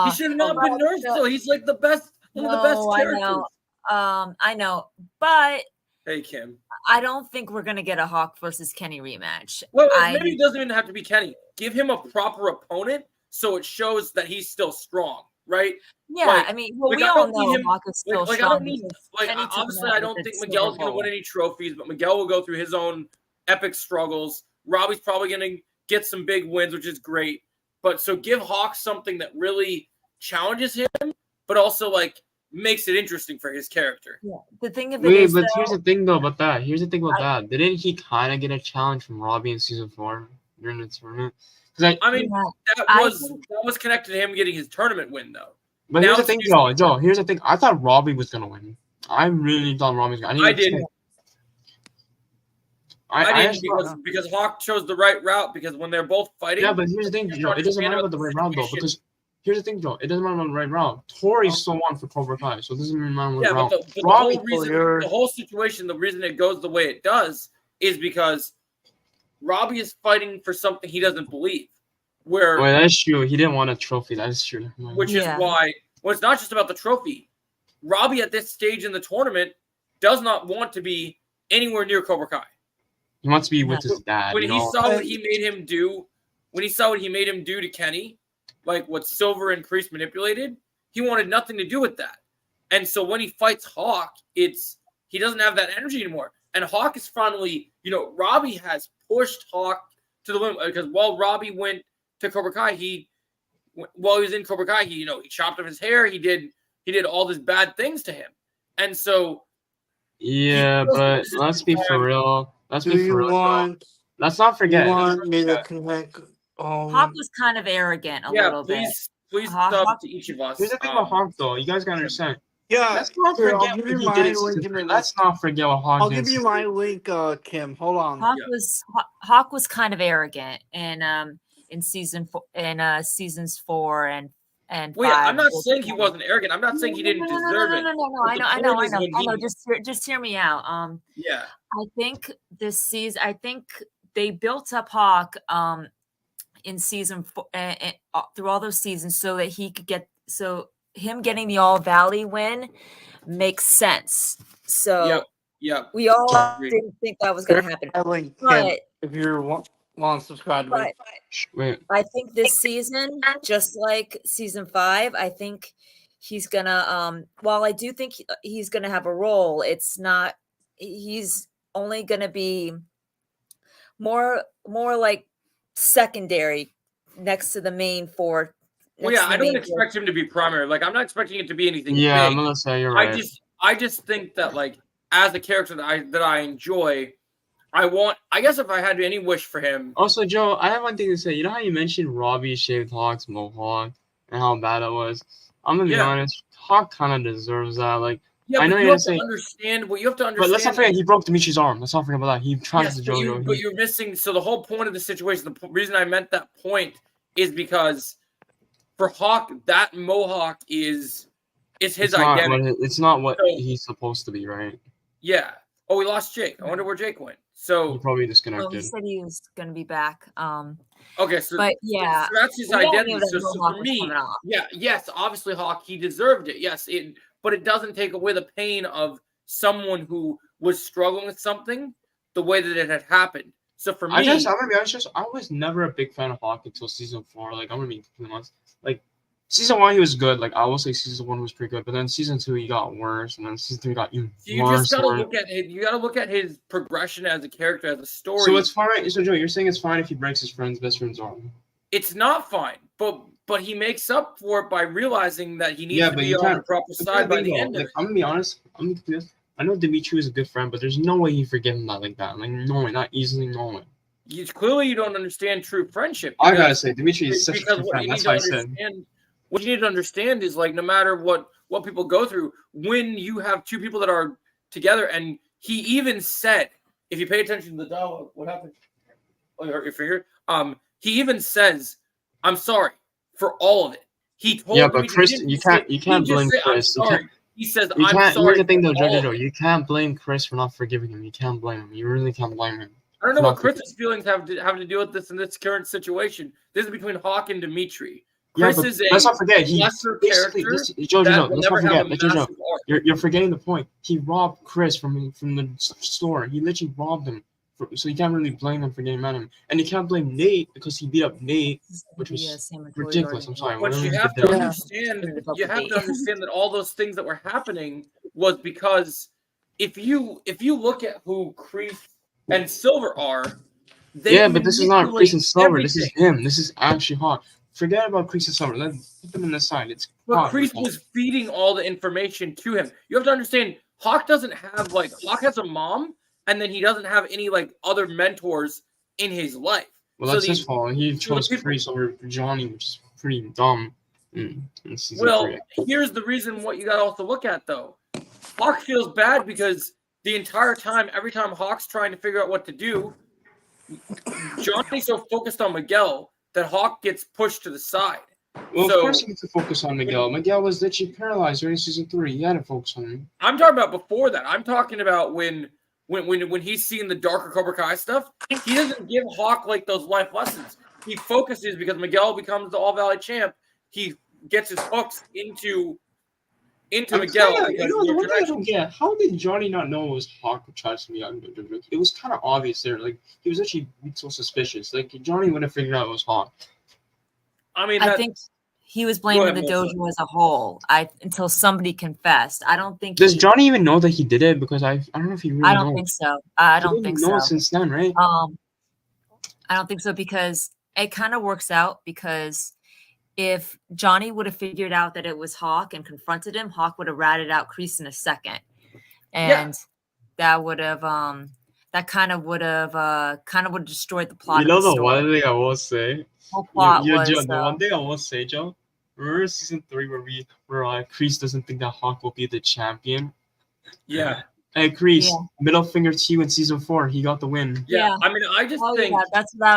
He should not have been nerfed though. He's like the best, one of the best characters. I know, but hey Kim, I don't think we're gonna get a Hawk versus Kenny rematch. Well, maybe it doesn't even have to be Kenny. Give him a proper opponent so it shows that he's still strong, right? Yeah, like, I mean, we all know Hawk is still strong. I don't need, obviously, I don't think Miguel's going to win any trophies, but Miguel will go through his own epic struggles. Robbie's probably going to get some big wins, which is great. But so give Hawk something that really challenges him, but also like makes it interesting for his character. Yeah. The thing of it is, here's the thing about that. Didn't he kind of get a challenge from Robbie in season 4 during the tournament? That was connected to him getting his tournament win, though. But Now here's the it's thing, just- Joe. Here's the thing. I thought Robbie was gonna win. I really thought Robbie was gonna. I didn't. I didn't actually- because Hawk chose the right route because when they're both fighting. Yeah, but here's the thing, Joe. It doesn't matter about the right route though, because here's the thing, Joe. It doesn't matter about the right route. Tori still won for Cobra Kai, so it doesn't even matter what Yeah, route. but the Robbie, whole reason, the whole situation, the reason it goes the way it does is because Robbie is fighting for something he doesn't believe. Where well, that's true. He didn't want a trophy. That is true. which is why well, it's not just about the trophy. Robbie at this stage in the tournament does not want to be anywhere near Cobra Kai. He wants to be with his dad. When you he know? saw what he made him do, to Kenny, like what Silver and Kreese manipulated, he wanted nothing to do with that. And so when he fights Hawk, he doesn't have that energy anymore. And Hawk is finally, Robbie has pushed Hawk to the limit because while Robbie went to Cobra Kai, while he was in Cobra Kai, he chopped off his hair, he did all these bad things to him. And so yeah, but let's be for real. Let's be for real. Let's not forget. You want me to connect? Hawk was kind of arrogant a little bit. Please Hawk- sub to each of us. Here's the thing about Hawk, though. You guys gotta understand. Yeah, Let's not here, forget I'll give what you he my did in link season in a three. minute. Let's not forget what Hawk I'll did. give you my link, Kim. Hold on. Hawk was kind of arrogant in seasons 4 and Wait, 5. I'm not saying he wasn't arrogant. I'm not saying he didn't deserve it. No. I know. Just hear me out. Yeah. I think this season. I think they built up Hawk in season 4 through all those seasons so that he could get him getting the All Valley win makes sense. So yeah, we all didn't think that was going to happen. Link, But if you want to subscribe to me. Wait. I think this season, just like season 5, I think he's gonna. While I do think he's gonna have a role, it's not. He's only gonna be more like secondary next to the main 4. Well, yeah, I don't expect him to be primary. Like, I'm not expecting it to be anything. Yeah, big. I'm gonna say you're right. I just think that like as a character that I enjoy, I guess if I had any wish for him. Also, Joe, I have one thing to say. You know how you mentioned Robbie shaved Hawk's mohawk and how bad it was? I'm gonna be honest. Hawk kind of deserves that. Like, yeah, I know you you're have to saying. understand what you have to understand. But let's not forget, he broke Dimitri's arm. Let's not forget about that. He tried to JoJo. But you're missing. So the whole point of the situation, the reason I meant that point is because for Hawk, that mohawk is his identity. It's not what he's supposed to be, right? Yeah. Oh, we lost Jake. I wonder where Jake went. So he probably disconnected. He said he was going to be back. Okay, so but yeah, so that's his identity. So for me, yes, obviously Hawk, he deserved it. Yes, but it doesn't take away the pain of someone who was struggling with something the way that it had happened. So for me, I'm gonna be honest. I was never a big fan of Hawk until season 4. Like, I'm gonna be honest. Like, season 1 he was good. Like, I will say season 1 was pretty good. But then season 2 he got worse, and then season 3 got even worse. You just gotta look at it. You gotta look at his progression as a character, as a story. So it's fine. So Joe, you're saying it's fine if he breaks his best friend's arm? It's not fine, but he makes up for it by realizing that he needs to be on the proper side by the end. Like, I'm gonna be honest. I know Dimitri is a good friend, but there's no way he forgive him that like that. Like, no way, not easily, no way. Clearly, you don't understand true friendship. I gotta say, Dimitri is such a good friend. That's why I said. What you need to understand is, like, no matter what people go through, when you have two people that are together, and he even said, if you pay attention to the dialogue, what happened? Oh, you hurt your finger. He even says, "I'm sorry for all of it." He told but Dimitri, Chris, you can't blame Chris. He says, "I'm sorry." Here's the thing, though, Jojo. You can't blame Chris for not forgiving him. You can't blame him. You really can't blame him. I don't know what Chris's feelings have to do with this in this current situation. This is between Hawk and Dimitri. Chris is a let's not forget, lesser character. Jojo, let's not forget. Jojo, you're forgetting the point. He robbed Chris from the store. He literally robbed him. So you can't really blame him for getting mad at him. And you can't blame Nate because he beat up Nate, which was ridiculous. I'm sorry. But you have to understand that all those things that were happening was because if you look at who Kreese and Silver are, but this is not Kreese and Silver. This is him. This is actually Hawk. Forget about Kreese and Silver. Let's put them in the side. But Kreese was feeding all the information to him. You have to understand, Hawk doesn't have Hawk has a mom, and then he doesn't have any other mentors in his life. Well, that's his fault. He chose Kreese over Johnny, which is pretty dumb. in season Well, 3. here's the reason what you got to also look at, though. Hawk feels bad because the entire time, every time Hawk's trying to figure out what to do, Johnny's so focused on Miguel that Hawk gets pushed to the side. Well, So- of course he gets to focus on Miguel. Miguel was literally paralyzed during season 3. He had to focus on him. I'm talking about before that. I'm talking about when he's seeing the darker Cobra Kai stuff, he doesn't give Hawk like those life lessons. He focuses because Miguel becomes the All Valley champ. He gets his hooks into Miguel. The one thing I don't get, how did Johnny not know it was Hawk who tried to be? It was kind of obvious there. Like, he was actually so suspicious. Like, Johnny would have figured out it was Hawk. I mean, I think he was blaming ahead, the Melissa. dojo as a whole. Until somebody confessed. I don't think. Does Johnny even know that he did it? Because I don't know if he really I don't knows. think so. I He don't didn't think know so. it since then, right? I don't think so because it kind of works out because if Johnny would have figured out that it was Hawk and confronted him, Hawk would have ratted out Kreese in a second, and that would have that kind of would have destroyed the plot. You know of the the story. one thing I will say. The whole plot was Joe, the one thing I will say, Joe. Remember season 3 where Kreese doesn't think that Hawk will be the champion? Yeah. Hey, Kreese, Yeah. middle finger to you in season 4. He got the win. Yeah. I mean, I just think yeah,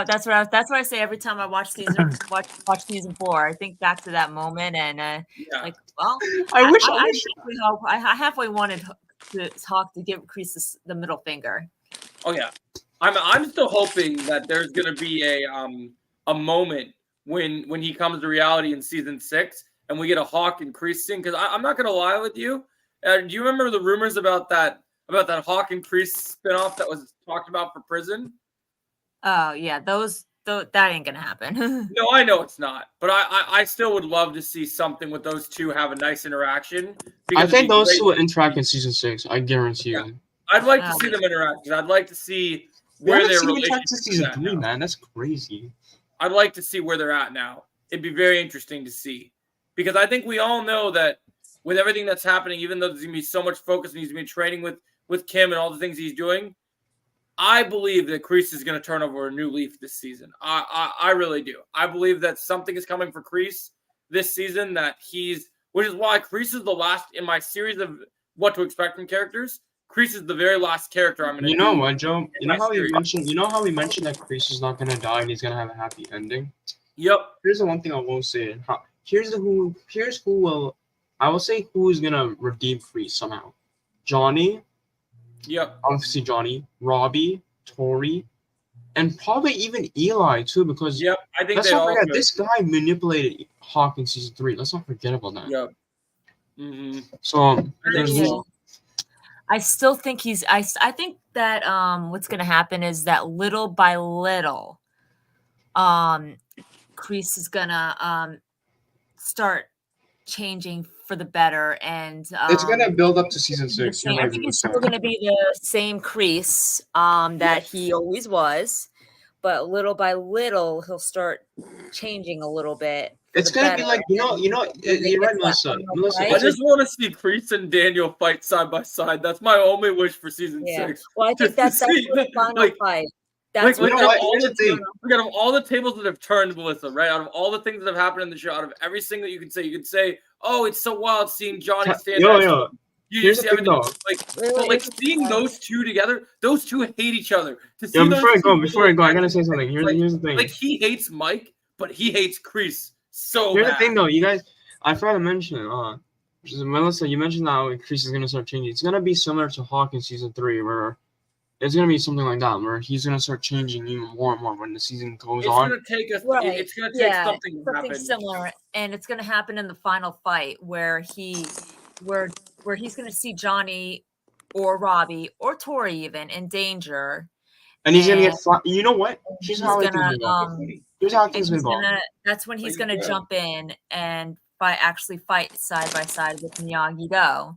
that's what I say every time I watch season watch season 4. I think back to that moment and like, well, I wish. I halfway wanted Hawk to give Kreese the middle finger. Oh yeah, I'm still hoping that there's gonna be a moment when he comes to reality in season 6 and we get a Hawk and Kreese scene. Because I'm not gonna lie with you. Do you remember the rumors about that Hawk and Kreese spinoff that was talked about for prison? Oh yeah, that ain't gonna happen. No, I know it's not, but I still would love to see something with those two have a nice interaction. I think those two will interact in season 6. I guarantee you. Yeah. I'd like to see them interact. I'd like to see where their relationship is season 3, man. That's crazy. I'd like to see where they're at now. It'd be very interesting to see, because I think we all know that with everything that's happening, even though there's gonna be so much focus and he's gonna be training with Kim and all the things he's doing, I believe that Kreese is going to turn over a new leaf this season. I really do. I believe that something is coming for Kreese this season which is why Kreese is the last in my series of what to expect from characters. Kreese is the very last character I'm going to You know what, Joe? You know how we mentioned that Kreese is not going to die and he's going to have a happy ending? Yep. Here's the one thing I will say. Here's who I will say who is going to redeem Kreese somehow. Johnny. Yep. Obviously Johnny, Robbie, Tori, and probably even Eli too, because I think let's not forget this guy manipulated Hawk in season 3. Let's not forget about that. Yep. Mm-hmm. So I still think I think that what's gonna happen is that little by little, Kreese is gonna start changing for the better, and it's gonna build up to season 6. I think it's still gonna be the same Kreese that he always was, but little by little he'll start changing a little bit. It's gonna be like you're right, Melissa. I just want to see Kreese and Daniel fight side by side. That's my only wish for season 6. Well, I think that's the final fight. That's Look what at all the tables that have turned, Melissa, right? Out of all the things that have happened in the show, out of everything that you can say, oh, it's so wild seeing Johnny stand up. Here's the thing, though. Like seeing those two together, those two hate each other. Before I go, I gotta say something. Here's the thing. Like, he hates Mike, but he hates Kreese so Here's bad. the thing, though. You guys, I forgot to mention it. Melissa, you mentioned how Kreese is gonna start changing. It's gonna be similar to Hawk in season 3, where it's gonna be something like that, where he's gonna start changing even more and more when the season goes on. It's gonna take something to happen. Similar, and it's gonna happen in the final fight where he's gonna see Johnny or Robbie or Tori even in danger, and he's gonna get. You know what? Here's how things gonna go. That's when he's gonna jump in and fight side by side with Miyagi-Do.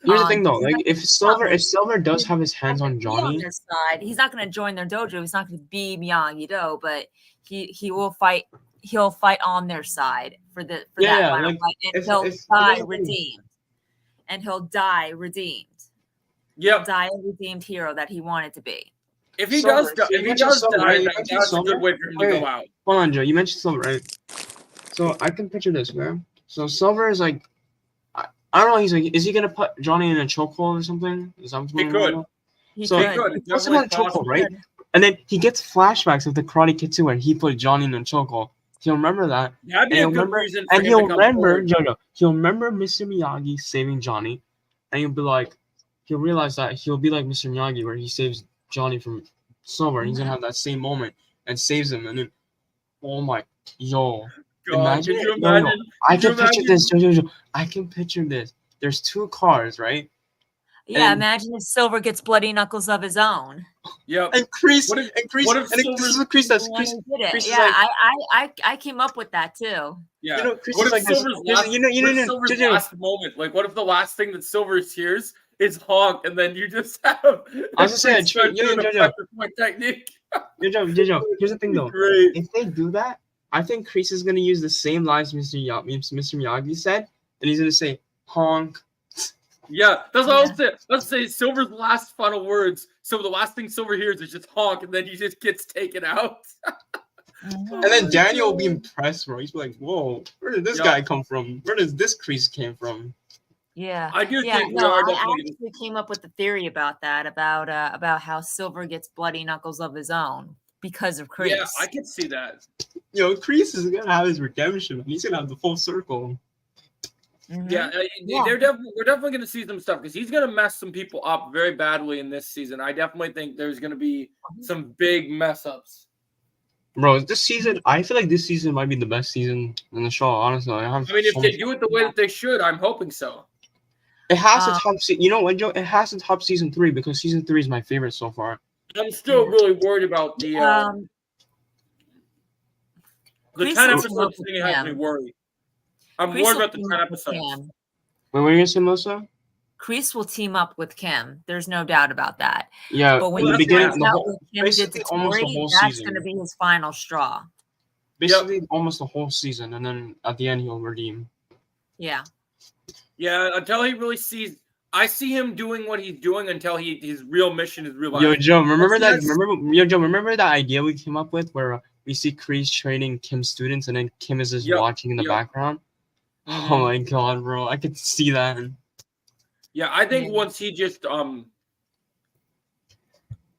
Here's the thing, though. Like, if Silver does have his hands on Johnny, on their side, he's not going to join their dojo. He's not going to be Miyagi-Do, but he will fight. He'll fight on their side for that final fight, and he'll die redeemed. And he'll die redeemed. Yep, die a redeemed hero that he wanted to be. If he does die, that's a good way for him to go out. Hold on, Joe. You mentioned Silver, right? So I can picture this, man. So Silver is like, I don't know. He's like, is he gonna put Johnny in a chokehold or something? Is that what's He going could. on? He So He could. could. he It's puts him in definitely a chokehold, possible. right? And then he gets flashbacks of the Karate Kid 2 where he put Johnny in a chokehold. He'll remember that, That'd be and a he'll good remember, reason for and him he'll to come remember, forward. he'll remember Mr. Miyagi saving Johnny, and he'll be like, he'll realize that he'll be like Mr. Miyagi where he saves Johnny from Silver, and he's gonna have that same moment and saves him, and then, oh my, yo, God, imagine could you it, yo, imagine? I Could you can picture imagine? this, yo, I can picture this. There's 2 cars, right? Yeah, And imagine if Silver gets bloody knuckles of his own. Yep. and Chris, What if and Chris, what if and this is Silver's what Chris says. The one Chris, who did it. Chris is Yeah, like, I came up with that too. yeah? Chris What is if like this. Silver's Here's- last? you know, What if no, Silver's Jojo, last moment? Like, what if the last thing that Silver hears is honk, and then you just have I was just saying, start yo, doing a Jojo, pressure point technique? Jojo. Here's the thing though. Great. If they do that, I think Chris is gonna use the same lines Mr. Miyagi said, and he's gonna say honk. Yeah, that's what I Yeah. was saying. Let's say Silver's last final words. So the last thing Silver hears is just honk, and then he just gets taken out. And then my Daniel will be God. impressed, bro. He's like, whoa, where did this Yup. guy come from? Where does this Chris came from? Yeah. I do Yeah, think we no, are I definitely. actually came up with a theory about that, about how Silver gets bloody knuckles of his own because of Kreese. Yeah, I can see that. Yo, Chris is gonna have his redemption. He's gonna have the full circle. Mhm. Yeah, Yeah. we're definitely going to see some stuff because he's going to mess some people up very badly in this season. I definitely think there's going to be some big mess ups. Bro, this season, I feel like this season might be the best season in the show. Honestly, I mean, if so they much- do it the way that they should, I'm hoping so. it has to Um, top. You know what, Joe? It has to top season 3 because season 3 is my favorite so far. I'm still really worried about the Kreese 10 will episodes team up with thing. It has me Cam. worried. I'm Kreese worried will about the team 10 up with episodes. Cam. Wait, what are you gonna say, Melissa? Kreese will team up with Kim. There's no doubt about that. Yeah, But when in the he beginning, finds the out whole, what Kim did to basically almost the Tori, whole that's season. going to be his final straw. Basically, almost the whole season, and then at the end he'll redeem. Yeah. Yeah, until he really sees. I see him doing what he's doing until his real mission is realized. Yo, Joe, remember that? Yes. Remember that idea we came up with where we see Kreese training Kim's students, and then Kim is just Yep, watching in the yep. background. Mhm. Oh my god, bro! I could see that. Yeah, I think Yeah. once he just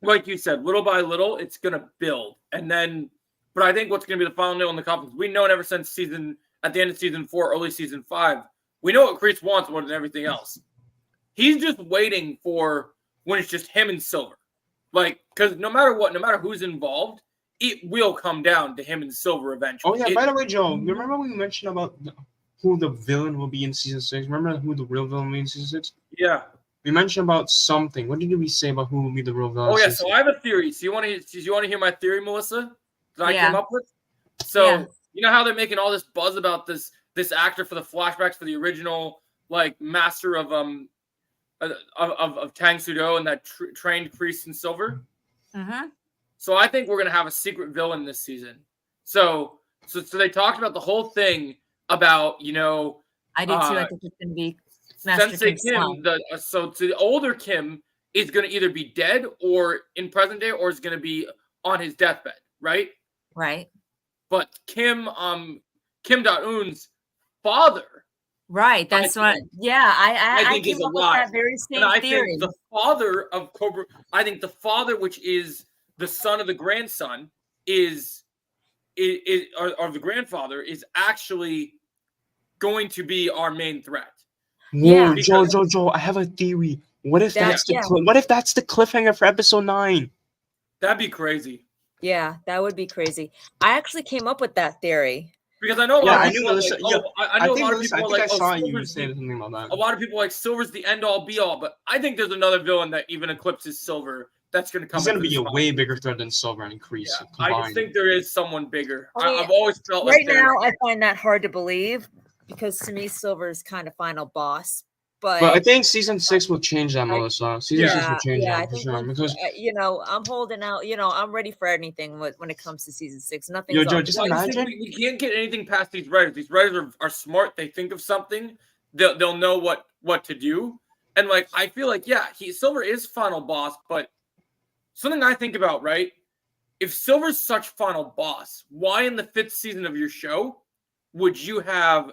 like you said, little by little, it's gonna build, and then. But I think what's gonna be the final nail in the coffin. We know it ever since at the end of season 4, early season 5, we know what Kreese wants more than everything else. He's just waiting for when it's just him and Silver, like because no matter what, no matter who's involved, it will come down to him and Silver eventually. Oh yeah, by the way, Joe, remember we mentioned about who the villain will be in season 6? Remember who the real villain will be in season 6? Yeah. We mentioned about something. What did we say about who will be the real villain? Oh in yeah. season So I have a theory. So you want to hear my theory, Melissa? That I Yeah. came up with. So Yeah. you know how they're making all this buzz about this actor for the flashbacks for the original like master of Tang Sudo and that trained Kreese and Silver. Mm-hmm. So I think we're gonna have a secret villain this season. So they talked about the whole thing about I do too. I think it's going to be Master Sensei Kim's Kim. son. So to the older Kim is gonna either be dead or in present day or is gonna be on his deathbed, right? Right. But Kim Da-eun's father, Right. That's what. Yeah. I think came is up with alive. that very same and I theory. think the father of Cobra, which is the son of the grandson, or the grandfather is actually going to be our main threat. Whoa, Yeah. Joe, I have a theory. What if That- that's the yeah. what if that's the cliffhanger for episode 9? That'd be crazy. Yeah, that would be crazy. I actually came up with that theory. Because I know a Yeah, lot I of knew people are Melissa. like, Yeah, I know a lot of people I are think like, I saw you Silver's say something about that. a lot of people are like Silver's the end all be all, but I think there's another villain that even eclipses Silver that's going to come. He's gonna into be this a fight. way bigger threat than Silver and Kreese Yeah, I combined. just think there is someone bigger. I mean, I've always felt Right like there. now, I find that hard to believe because to me, Silver is kind of final boss. But I think season 6 will change that, Melissa. Season 6 will change I that for think sure. Because I'm holding out. I'm ready for anything when it comes to season 6. Nothing's Yo, Joe, off. just I just think imagine. we can't get anything past these writers. These writers are smart. They think of something. They'll know what to do. And like I feel like Silver is final boss, but something I think about, right? If Silver's such final boss, why in the 5th season of your show would you have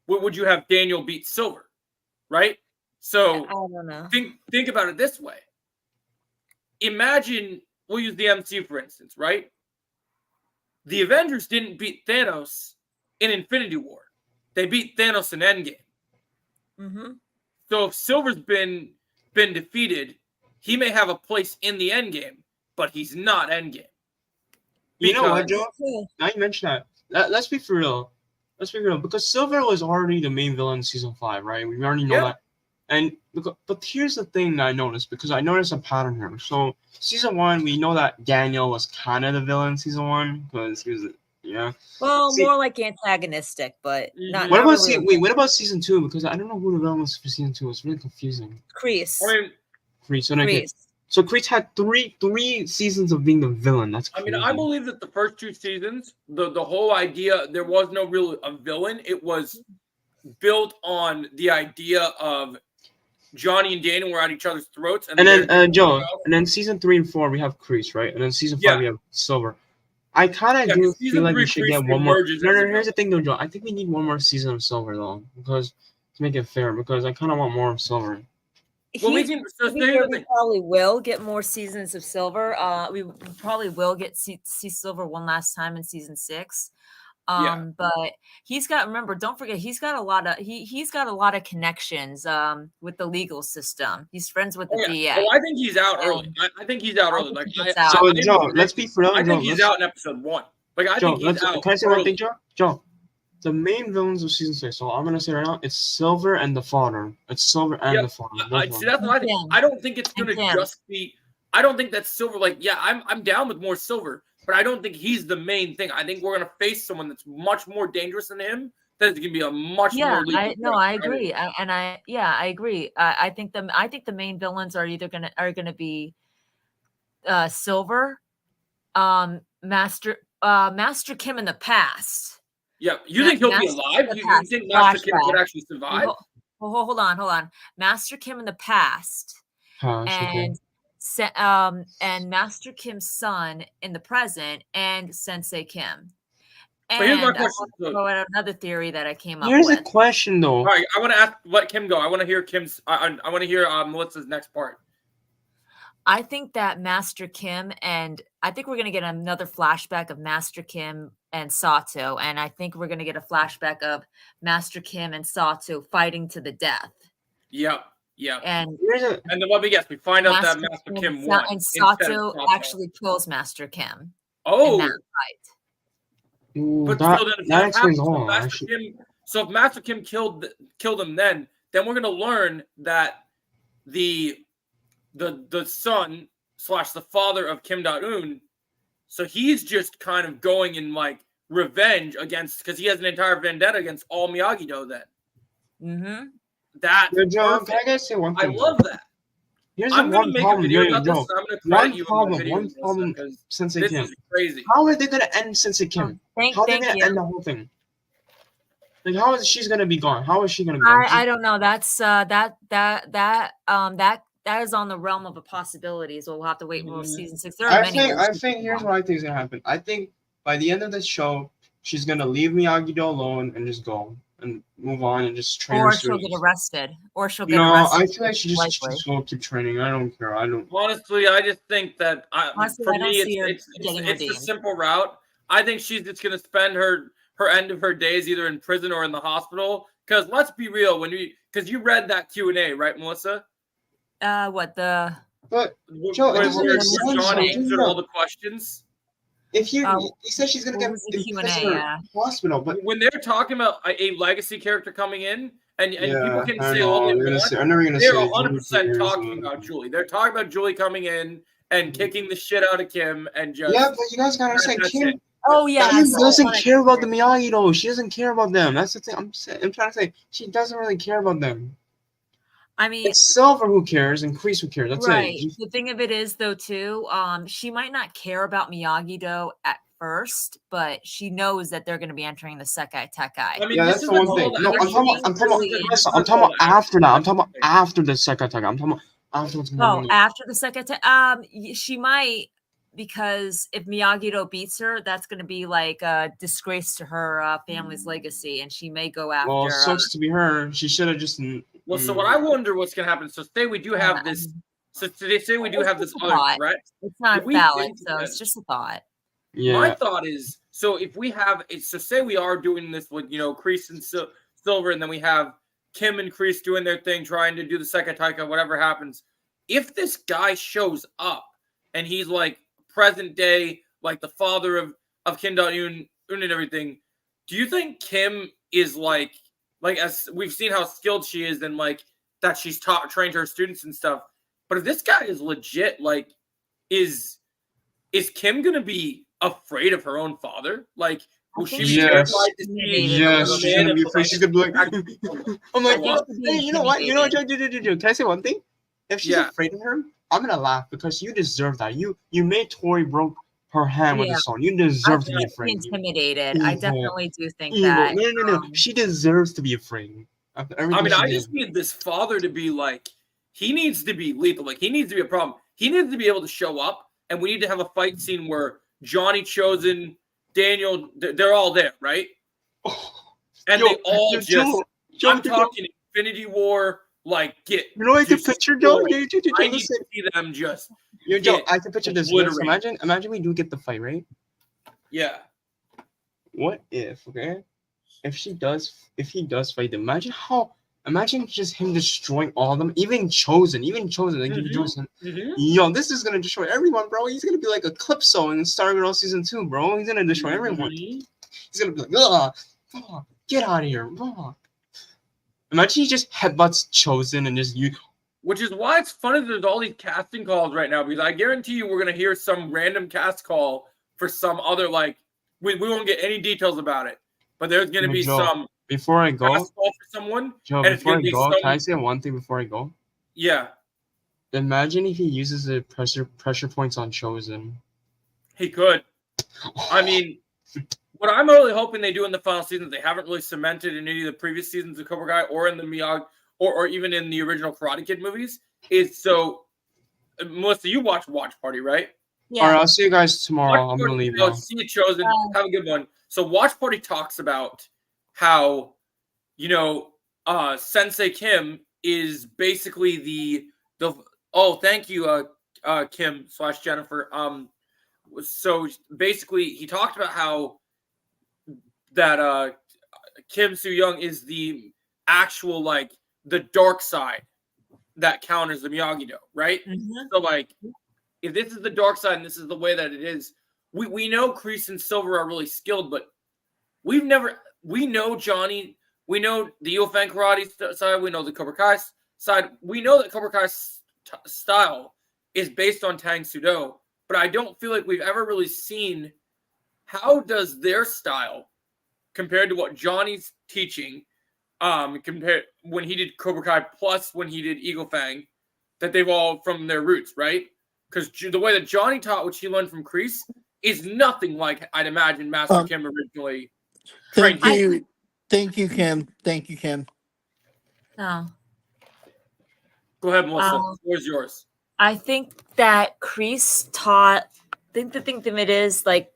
would you have Daniel beat Silver, right? I So don't know. think about it this way. Imagine, we'll use the MCU for instance, right? The Avengers didn't beat Thanos in Infinity War. They beat Thanos in Endgame. Mm-hmm. So if Silver's been defeated, he may have a place in the Endgame, but he's not Endgame. You know what, Because- Joe? Now you mentioned that. Let's be for real. Let's be real. Because Silver was already the main villain in season 5, right? We already know Yeah. that. And but here's the thing that I noticed, because I noticed a pattern here. So season 1, we know that Daniel was kind of the villain in season 1 because he was, yeah. Well, See- more like antagonistic, but not. What not about really what about season 2? Because I don't know who the villain was for season 2. It's really confusing. Kreese. I mean, Kreese. Kreese. So Kreese had three seasons of being the villain. That's I crazy. mean, I believe that the first 2 seasons, the whole idea, there was no real a villain. It was built on the idea of Johnny and Daniel were at each other's throats. And then Joe, and then season 3 and 4 we have Kreese, right? And then season 5 we have Silver. I kind of do feel like we should get one more. No, here's the thing though, Joe. I think we need one more season of Silver though, because to make it fair, because I kind of want more of Silver. Well, we He's can. So we probably will get more seasons of Silver. We probably will get see Silver one last time in season 6. But he's got, remember, don't forget, he's got a lot of connections with the legal system. He's friends with the DA. Well, I think he's out early. I think he's out early. Like, so Joe, let's be for real. I think he's out in episode 1. Like, I think he's out. Can I say one thing, Joe? Joe, the main villains of season 6. So I'm gonna say right now, it's Silver and the father. It's Silver and the father. See, that's what I think. I don't think it's gonna just be. I don't think that's Silver. Like, yeah, I'm down with more Silver, but I don't think he's the main thing. I think we're gonna face someone that's much more dangerous than him. That is gonna be a much more. I agree. I agree. I think the main villains are gonna be Silver, Master Kim in the past. Yeah, you think he'll be alive? You think Master Kim could actually survive? Hold on. Master Kim in the past, and Master Kim's son in the present, and Sensei Kim. And here's my question. Another theory that I came up with. Here's a question, though. All right, I want to let Kim go. I want to hear Kim's. I want to hear Melissa's next part. I think that Master Kim, and I think we're going to get another flashback of Master Kim and Sato, and I think we're going to get a flashback of Master Kim and Sato fighting to the death. Yep. And then let me guess, we find out that Master Kim won. And Sato actually kills Master Kim. Oh. In that fight. Ooh, but that explains all. So if Master Kim killed him, then we're going to learn that the son / the father of Kim Da-eun, so he's just kind of going in like revenge against, because he has an entire vendetta against all Miyagi-Do then. Mm-hmm. That's Joe, can I guys say one thing? I love that. Here's I'm one problem. One problem. Sensei this Kim. is crazy. How are they gonna end Sensei Kim? How are they gonna end the whole thing? Like, how is she gonna be gone? How is she gonna be gone? I don't know. That's that is on the realm of a possibility. So we'll have to wait for season 6. There are I think here's what I think is gonna happen. I think by the end of this show, she's gonna leave Miyagi-Do alone and just go and move on and just train. Or she'll get arrested. Arrested. No, I feel like she just will keep training. I don't care. Honestly, I just think that for me, it's a simple route. I think she's just gonna spend her end of her days either in prison or in the hospital. Because let's be real, because you read that Q&A, right, Melissa? What the? But Joe, where John answered all the questions. If you said she's gonna get the hospital, but when they're talking about a legacy character coming in, and people can say all they want, I'm never gonna they're 100% talking about Julie. They're talking about Julie coming in and kicking the shit out of Kim and just but you guys gotta understand, Kim. Oh yeah, Kim doesn't care about the Miyagi-Do. She doesn't care about them. That's the thing. I'm trying to say she doesn't really care about them. I mean, it's Silver who cares and Kreese who cares. That's right. it. The thing of it is, though, too, she might not care about Miyagi-Do at first, but she knows that they're going to be entering the Sekai Tekai. I mean, that's the one thing. No, I'm talking about after that. I'm talking about after the Sekai Tekai. I'm talking about after what's going on. After the Sekai Tekai, she might because if Miyagi-Do beats her, that's going to be like a disgrace to her family's legacy, and she may go after. Well, sucks to be her. She should have just. Well, so what I wonder what's gonna happen. So say we do have this. So they say we do have this other threat. It's not If we valid, think so that- it's just a thought. Yeah. My thought is, so if we have, so say we are doing this with, Kreese and Silver, and then we have Kim and Kreese doing their thing, trying to do the second Taika, whatever happens. If this guy shows up and he's like present day, like the father of Kim Jong-un and everything, do you think Kim is like as we've seen how skilled she is and like that she's trained her students and stuff? But if this guy is legit, like, is Kim gonna be afraid of her own father? Like, will she be Yes. terrified to see Yes, a she's man gonna be and, afraid. She's gonna be like, I'm like, Well, hey, you know what? You know what, Joe? Can I say one thing? If she's Yeah. afraid of her, I'm gonna laugh because you deserve that. You made Tori broke her hand with Yeah. the stone. You deserve to be afraid. Intimidated. I Evil. definitely do think Evil. that. No. She deserves to be afraid. After everything I mean, she I did. just need this father to be like, he needs to be lethal. Like, he needs to be a problem. He needs to be able to show up, and we need to have a fight scene where Johnny, Chosen, Daniel, they're all there, right? And Yo, they all yo, just, Joe, I'm talking Infinity War, like, get. You know, I can picture Joe. destroyed. Joe, I need listen. to see them just. Yo, Joe, get I can picture this. Yes, obliterated. imagine we do get the fight, right? Yeah. What if, okay? If he does fight them, imagine just him destroying all of them, even Chosen, like Mhm. Chosen. Mm-hmm. Yo, this is gonna destroy everyone, bro. He's gonna be like Eclipso in Stargirl season 2, bro. He's gonna destroy everyone. He's gonna be like, ugh, get out of here, ugh. Imagine he just headbutts Chosen and just you. Which is why it's funny that there's all these casting calls right now, because I guarantee you we're going to hear some random cast call for some other, like, we won't get any details about it, but there's going to be Joe, some Before I go, cast call for someone. Joe, and it's before I gonna be go, some- can I say one thing before I go? Yeah, Imagine if he uses the pressure points on Chosen. he could. I mean, what I'm really hoping they do in the final season, they haven't really cemented in any of the previous seasons of Cobra Kai or in the Miyagi or even in the original Karate Kid movies, is so. Melissa, you watch Party, right? Yeah. All right, I'll see you guys tomorrow. Watch I'm gonna Party, leave now. see you, Chosen. Have a good one. So Watch Party talks about how, Sensei Kim is basically the thank you, Kim / Jennifer. So basically he talked about how that Kim Soo Young is the actual, like, the dark side that counters the Miyagi-Do, right? Mhm. So, like, if this is the dark side and this is the way that it is, we know Kreese and Silver are really skilled, but we know Johnny, we know the Yofang Karate side, we know the Cobra Kai side, we know that Cobra Kai's style is based on Tang Soo Do, but I don't feel like we've ever really seen how does their style compared to what Johnny's teaching, compared when he did Cobra Kai plus when he did Eagle Fang, that they've all from their roots, right? Because the way that Johnny taught, which he learned from Kreese, is nothing like I'd imagine Master Kim originally trained. Thank you, Kim. No. Go ahead, Melissa. Where's yours? I think that Kreese taught. I think the thing of it is, like,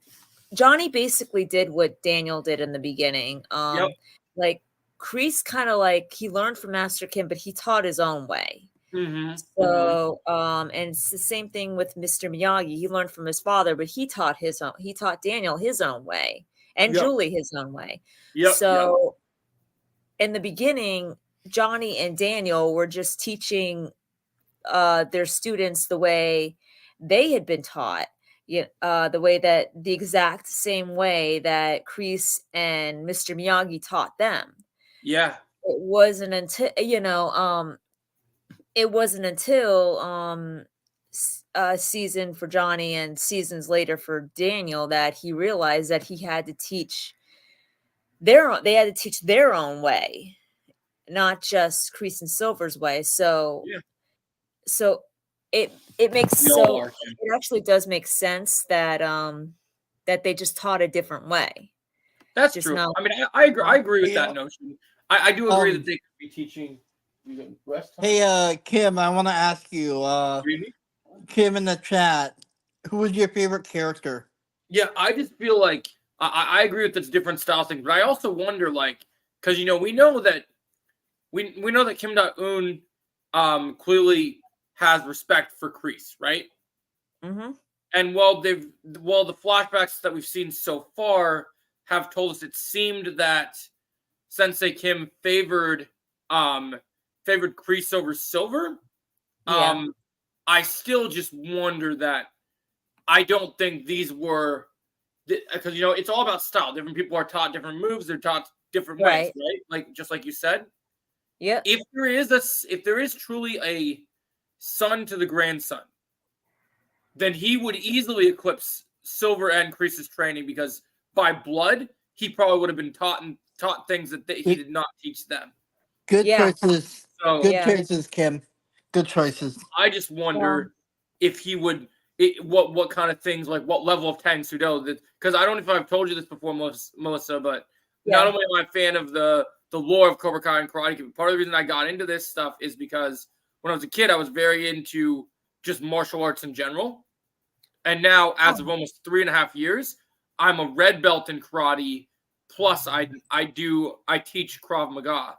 Johnny basically did what Daniel did in the beginning. Yep. Like, Kreese kind of like he learned from Master Kim, but he taught his own way. Mm-hmm. So, and it's the same thing with Mr. Miyagi. He learned from his father, but he taught Daniel his own way, and Yep. Julie his own way. Yep. So, in the beginning, Johnny and Daniel were just teaching their students the way they had been taught. The exact same way that Kreese and Mr. Miyagi taught them. Yeah. It wasn't until season for Johnny and seasons later for Daniel that he realized that he had to teach they had to teach their own way, not just Kreese and Silver's way. So, Yeah. so it makes it actually does make sense that that they just taught a different way. That's Just true. not- I mean, I agree with Yeah. that notion. I do agree that they could be teaching. Hey, Kim, I want to ask you, Kim in the chat, Who was your favorite character? Yeah, I just feel like I agree with this different style thing, but I also wonder, like, because we know that Kim Da-eun clearly has respect for Kreese, right? Mm-hmm. And while the flashbacks that we've seen so far have told us it seemed that Sensei Kim favored Kreese over Silver. Yeah. I still just wonder that I don't think these were, because it's all about style. Different people are taught different moves. They're taught different ways, Right. right? Like just like you said. Yep. If there is truly a son to the grandson, then he would easily eclipse Silver and Kreese's training, because by blood he probably would have been taught things that he did not teach them. Good Yeah. choices. So Good Yeah. choices, Kim. Good choices. I just wonder if he would, what kind of things, like what level of Tang Sudo, because I don't know if I've told you this before, Melissa, but not only am I a fan of the lore of Cobra Kai and Karate Kid, part of the reason I got into this stuff is because when I was a kid, I was very into just martial arts in general. And now, as of almost 3.5 years, I'm a red belt in karate. Plus, I teach Krav Maga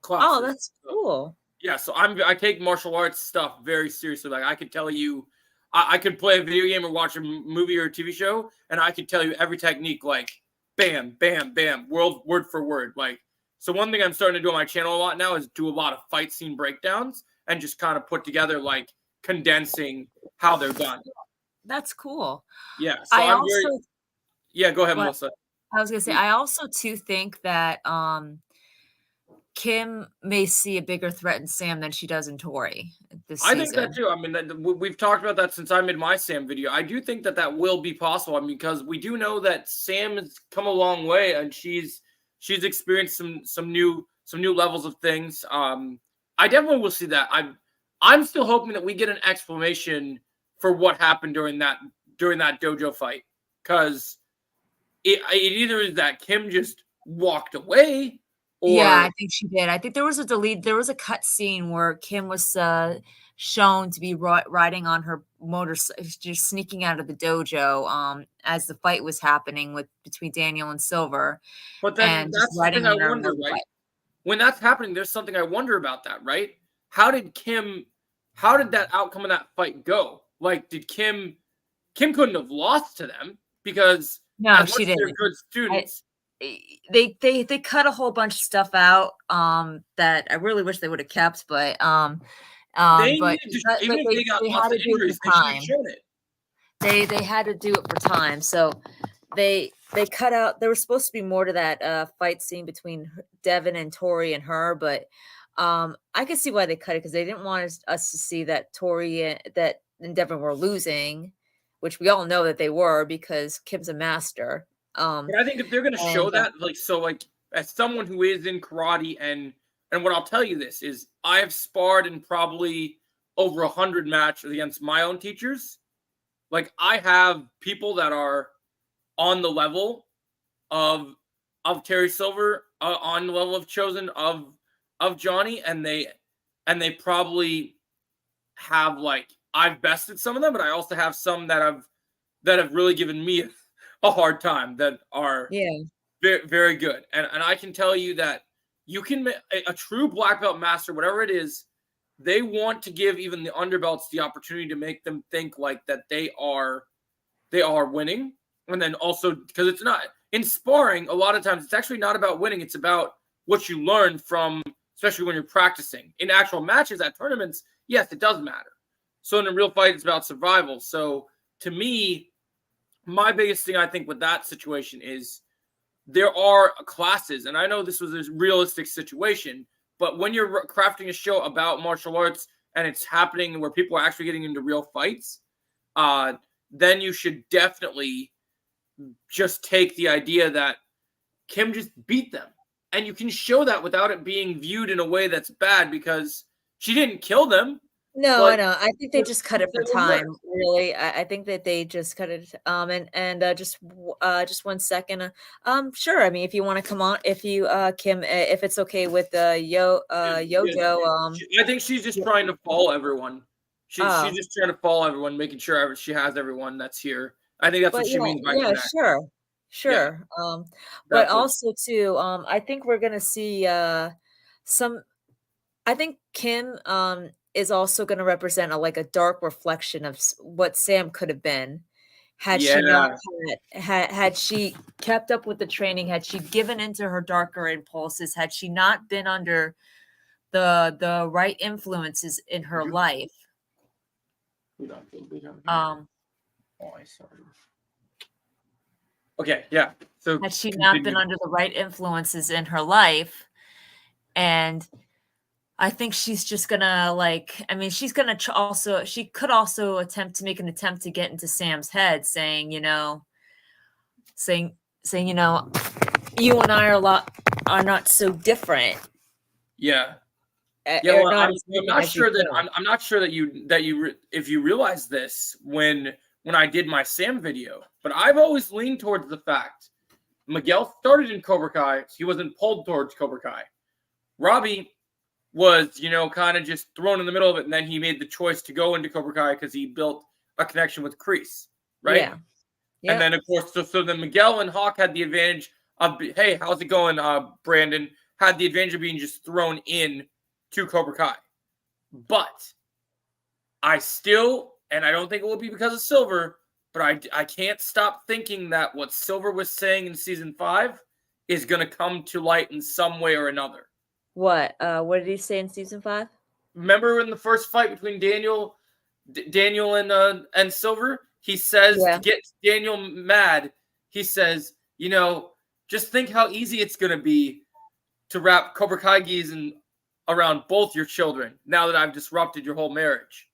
classes. Oh, that's cool. Yeah, so I take martial arts stuff very seriously. Like I could tell you, I could play a video game or watch a movie or a TV show, and I could tell you every technique, like bam, bam, bam, word for word. Like, so one thing I'm starting to do on my channel a lot now is do a lot of fight scene breakdowns and just kind of put together, like, condensing how they're done. That's cool. Yeah. So yeah, go ahead, Melissa. I was gonna say, I also too think that Kim may see a bigger threat in Sam than she does in Tori this season. I think that too. I mean, we've talked about that since I made my Sam video. I do think that will be possible. I mean, because we do know that Sam has come a long way, and she's experienced some new levels of things. I definitely will see that. I'm still hoping that we get an explanation for what happened during that dojo fight, because it either is that Kim just walked away. Yeah, I think she did. I think there was a cut scene where Kim was shown to be riding on her motorcycle, just sneaking out of the dojo as the fight was happening between Daniel and Silver. But then that's something I wonder, right? When that's happening, there's something I wonder about that, right? How did that outcome of that fight go? Like, did Kim couldn't have lost to them, because no, she didn't. They're good students. They cut a whole bunch of stuff out that I really wish they would have kept, but even if they got lots of injuries, they should have shown it. They had to do it for time, so they cut out. There was supposed to be more to that fight scene between Devin and Tori and her, but I could see why they cut it, because they didn't want us to see that Tori and Devin were losing, which we all know that they were, because Kim's a master. But I think if they're going to show that, like as someone who is in karate, and what I'll tell you this is, I have sparred in probably over 100 matches against my own teachers. Like, I have people that are on the level of Terry Silver, on the level of Chosen, of Johnny, and they probably have, like, I've bested some of them, but I also have some that have really given me a hard time, that are very, very good. And I can tell you that you can a true black belt master, whatever it is, they want to give even the underbelts the opportunity to make them think like that they are winning. And then also, because it's not in sparring, a lot of times it's actually not about winning, it's about what you learn from, especially when you're practicing. In actual matches at tournaments, yes, it does matter. So in a real fight, it's about survival. So to me, my biggest thing, I think, with that situation is there are classes, and I know this was a realistic situation, but when you're crafting a show about martial arts and it's happening where people are actually getting into real fights, then you should definitely just take the idea that Kim just beat them. And you can show that without it being viewed in a way that's bad, because she didn't kill them. No, I know. I think they just cut it for time. Really, I think that they just cut it. Just 1 second. Sure. I mean, if you want to come on, if you Kim, if it's okay with Yojo. I think she's just trying to follow everyone. She's just trying to follow everyone, making sure she has everyone that's here. I think that's But what she means by yeah, connect. sure. But That's what. also too, I think we're gonna see some. I think Kim is also gonna represent a dark reflection of what Sam could have been had she not Yeah, had she kept up with the training, had she given into her darker impulses, had she not been under the right influences in her life. Oh, I sorry. Okay, yeah. So Had she not been continue. under the right influences in her life, and I think she's just gonna I mean, she's gonna she could also attempt to make an attempt to get into Sam's head, saying, saying, you and I are not so different. Yeah. Yeah, You're well, not I'm as different not as you sure that think. I'm not sure that if you realize this when I did my Sam video, but I've always leaned towards the fact Miguel started in Cobra Kai, he wasn't pulled towards Cobra Kai. Robbie was, kind of just thrown in the middle of it, and then he made the choice to go into Cobra Kai because he built a connection with Kreese, right? Yeah. And then of course, so then Miguel and Hawk had the advantage of, hey, how's it going, Brandon? Had the advantage of being just thrown in to Cobra Kai. But I still, and I don't think it will be because of Silver, but I can't stop thinking that what Silver was saying in season 5 is going to come to light in some way or another. What did he say in season 5? Remember in the first fight between Daniel and Silver, he says to get Daniel mad, he says, just think how easy it's going to be to wrap Cobra Kai gis around both your children now that I've disrupted your whole marriage.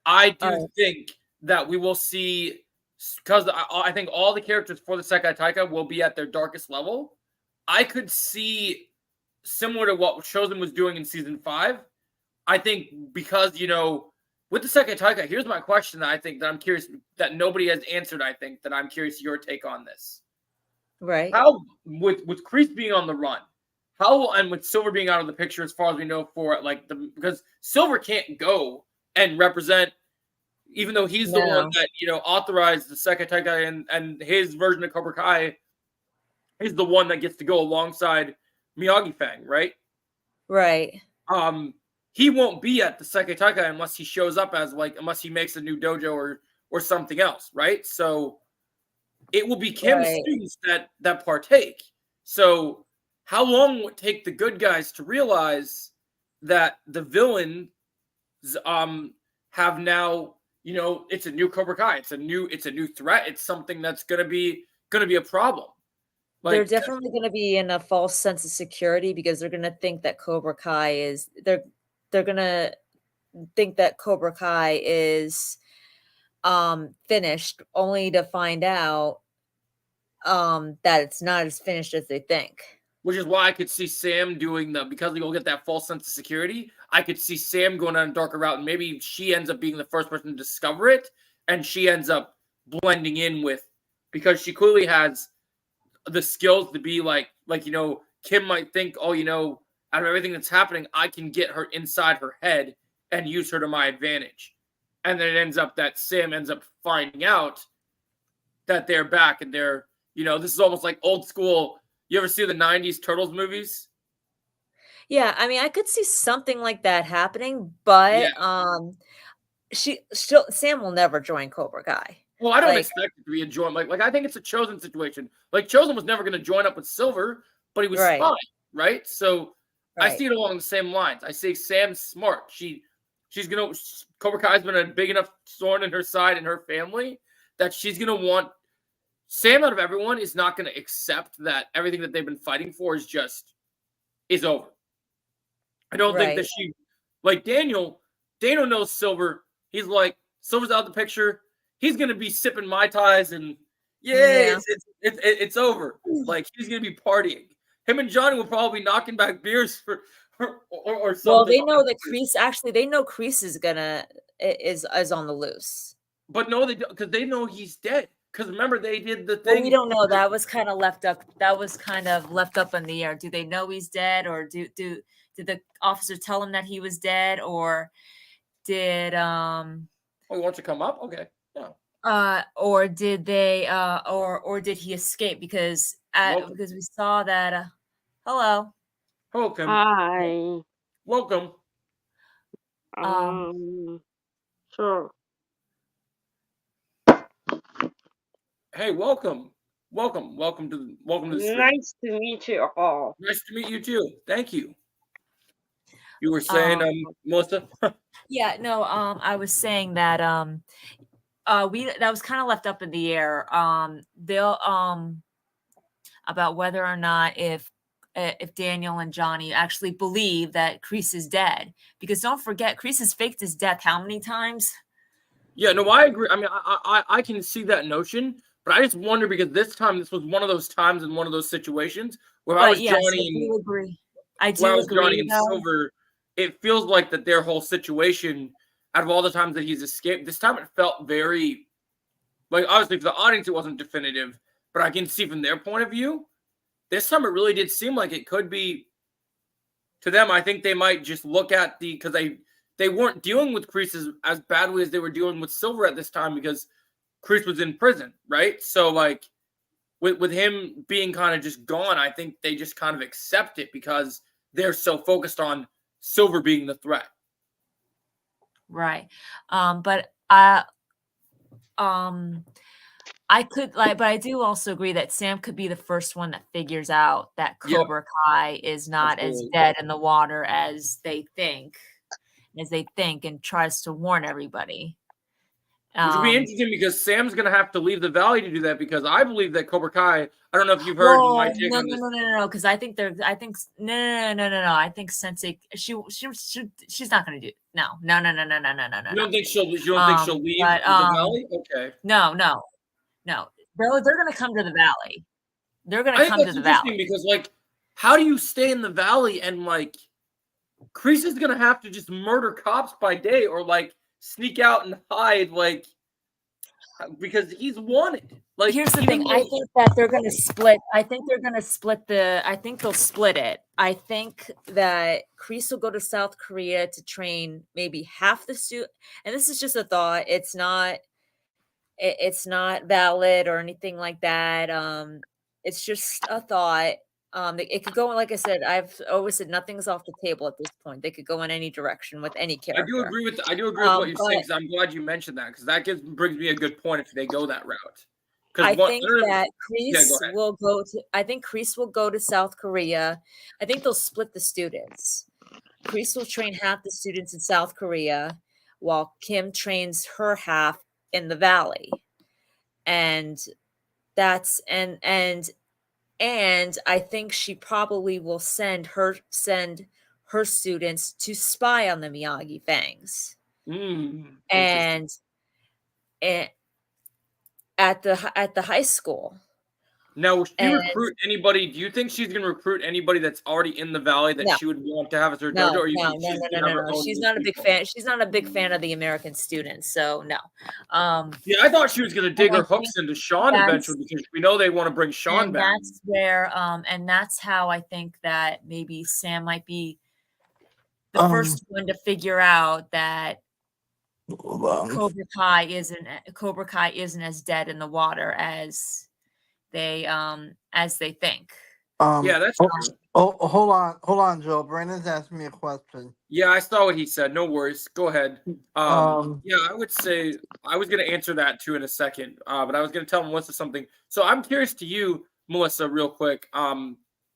I do think that we will see, because I think all the characters for the Sekai Taika will be at their darkest level. I could see, similar to what Chosen was doing in season 5, I think because, with the Sekai Taika, here's my question that I think that I'm curious, that nobody has answered, I think, that I'm curious your take on this. Right. How, with Kreese being on the run, and with Silver being out of the picture as far as we know for, because Silver can't go and represent, even though he's the one that, authorized the Sekai Taika and his version of Cobra Kai is the one that gets to go alongside Miyagi Fang, right? Right. He won't be at the Sekai Taika unless he shows up as unless he makes a new dojo or something else, right? So it will be Kim's students that partake. So how long would it take the good guys to realize that the villains have now, it's a new Cobra Kai, it's a new threat, it's something that's gonna be a problem. They're definitely going to be in a false sense of security because they're going to think that Cobra Kai is they're going to think that Cobra Kai is finished, only to find out that it's not as finished as they think. Which is why I could see Sam doing because they'll get that false sense of security. I could see Sam going on a darker route, and maybe she ends up being the first person to discover it, and she ends up blending in with, because she clearly has the skills to be Kim might think, oh, out of everything that's happening, I can get her inside her head and use her to my advantage. And then it ends up that Sam ends up finding out that they're back and they're, this is almost like old school. You ever see the 90s Turtles movies? Yeah, I mean, I could see something like that happening, but Sam will never join Cobra Kai. Well, I don't expect it to be a join. I think it's a Chosen situation. Chosen was never going to join up with Silver, but he was fine, right? So I see it along the same lines. I say Sam's smart. She's gonna, Cobra Kai's been a big enough thorn in her side and her family that she's gonna want Sam out of everyone is not gonna accept that everything that they've been fighting for is over. I don't think that she, Daniel knows Silver. He's Silver's out of the picture. He's gonna be sipping Mai Tais and it's over. He's gonna be partying. Him and Johnny will probably be knocking back beers or something. Well, they know that Kreese is on the loose. But no, they don't, because they know he's dead. Because remember, they did the thing. Well, we don't know. That was kind of left up. That was kind of left up in the air. Do they know he's dead, or did the officer tell him that he was dead, or did Oh, he wants to come up? Okay. Yeah. or did they or did he escape because Welcome. because we saw that hello. Hello, Kim. Hi. Welcome. Sure. Hey, welcome. Welcome to the stream. Nice to meet you all. Nice to meet you too. Thank you. You were saying, Melissa? Yeah, no, I was saying that we that was kind of left up in the air. They'll about whether or not if Daniel and Johnny actually believe that Kreese is dead, because don't forget Kreese has faked his death how many times? Yeah, no, I agree. I mean, I can see that notion, but I just wonder because this was one of those times in one of those situations where I was Yes, Johnny I do agree. I when I do was Johnny agree, and though. Silver. It feels like that their whole situation, out of all the times that he's escaped, this time it felt very, like, obviously for the audience it wasn't definitive, but I can see from their point of view, this time it really did seem like it could be. To them, I think they might just look at because they weren't dealing with Kreese as badly as they were dealing with Silver at this time because Kreese was in prison, right? So like with him being kind of just gone, I think they just kind of accept it because they're so focused on Silver being the threat. Right. But but I do also agree that Sam could be the first one that figures out that Cobra Kai is not as dead in the water as they think, and tries to warn everybody. Which would be interesting because Sam's going to have to leave the valley to do that because I believe that Cobra Kai. I don't know if you've heard my take on this. No. Because I think I think she's not going to do. No. You don't think she'll leave the valley? Okay. No. They're going to come to the valley. They're going to come to the valley because, like, how do you stay in the valley and like Kreese is going to have to just murder cops by day or like sneak out and hide, like, because he's wanted. Like, here's the thing. I think that they're going to split. I think they'll split it. I think that Kreese will go to South Korea to train maybe half the student. And this is just a thought. It's not valid or anything like that. It's just a thought. It could go, like I said, I've always said nothing's off the table at this point. They could go in any direction with any character. I do agree with what you're saying because I'm glad you mentioned that because that brings me a good point if they go that route. I think that Kreese will go to. I think Kreese will go to South Korea. I think they'll split the students. Kreese will train half the students in South Korea, while Kim trains her half in the valley, and that's and I think she probably will send her students to spy on the Miyagi Fangs. And at the high school. Now, will she recruit anybody? Do you think she's going to recruit anybody that's already in the valley that she would want to have as her dojo? Or you think no. She's not a big fan. She's not a big fan of the American students, so no. Yeah, I thought she was going to dig her hooks into Sean eventually because we know they want to bring Sean back. That's where, and that's how I think that maybe Sam might be the first one to figure out that Cobra Kai isn't as dead in the water as they think. Yeah, that's true. Hold on, Joe. Brandon's asking me a question. Yeah, I saw what he said. No worries. Go ahead. Yeah, I would say I was going to answer that too in a second, but I was going to tell Melissa something. So I'm curious to you, Melissa, real quick.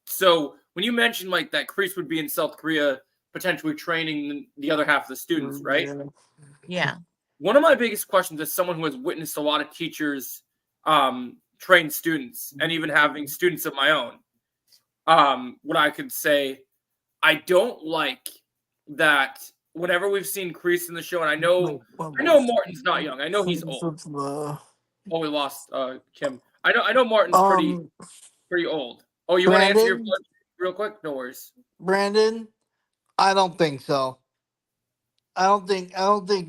So when you mentioned like that Kreese would be in South Korea potentially training the other half of the students, right? Yeah. One of my biggest questions as someone who has witnessed a lot of teachers train students and even having students of my own, what I could say, I don't like that whenever we've seen Kreese in the show, and I know Martin's not young. I know he's old. Oh, we lost Kim. I know Martin's pretty old. Oh, you want to answer your question real quick? No worries. Brandon, I don't think so. I don't think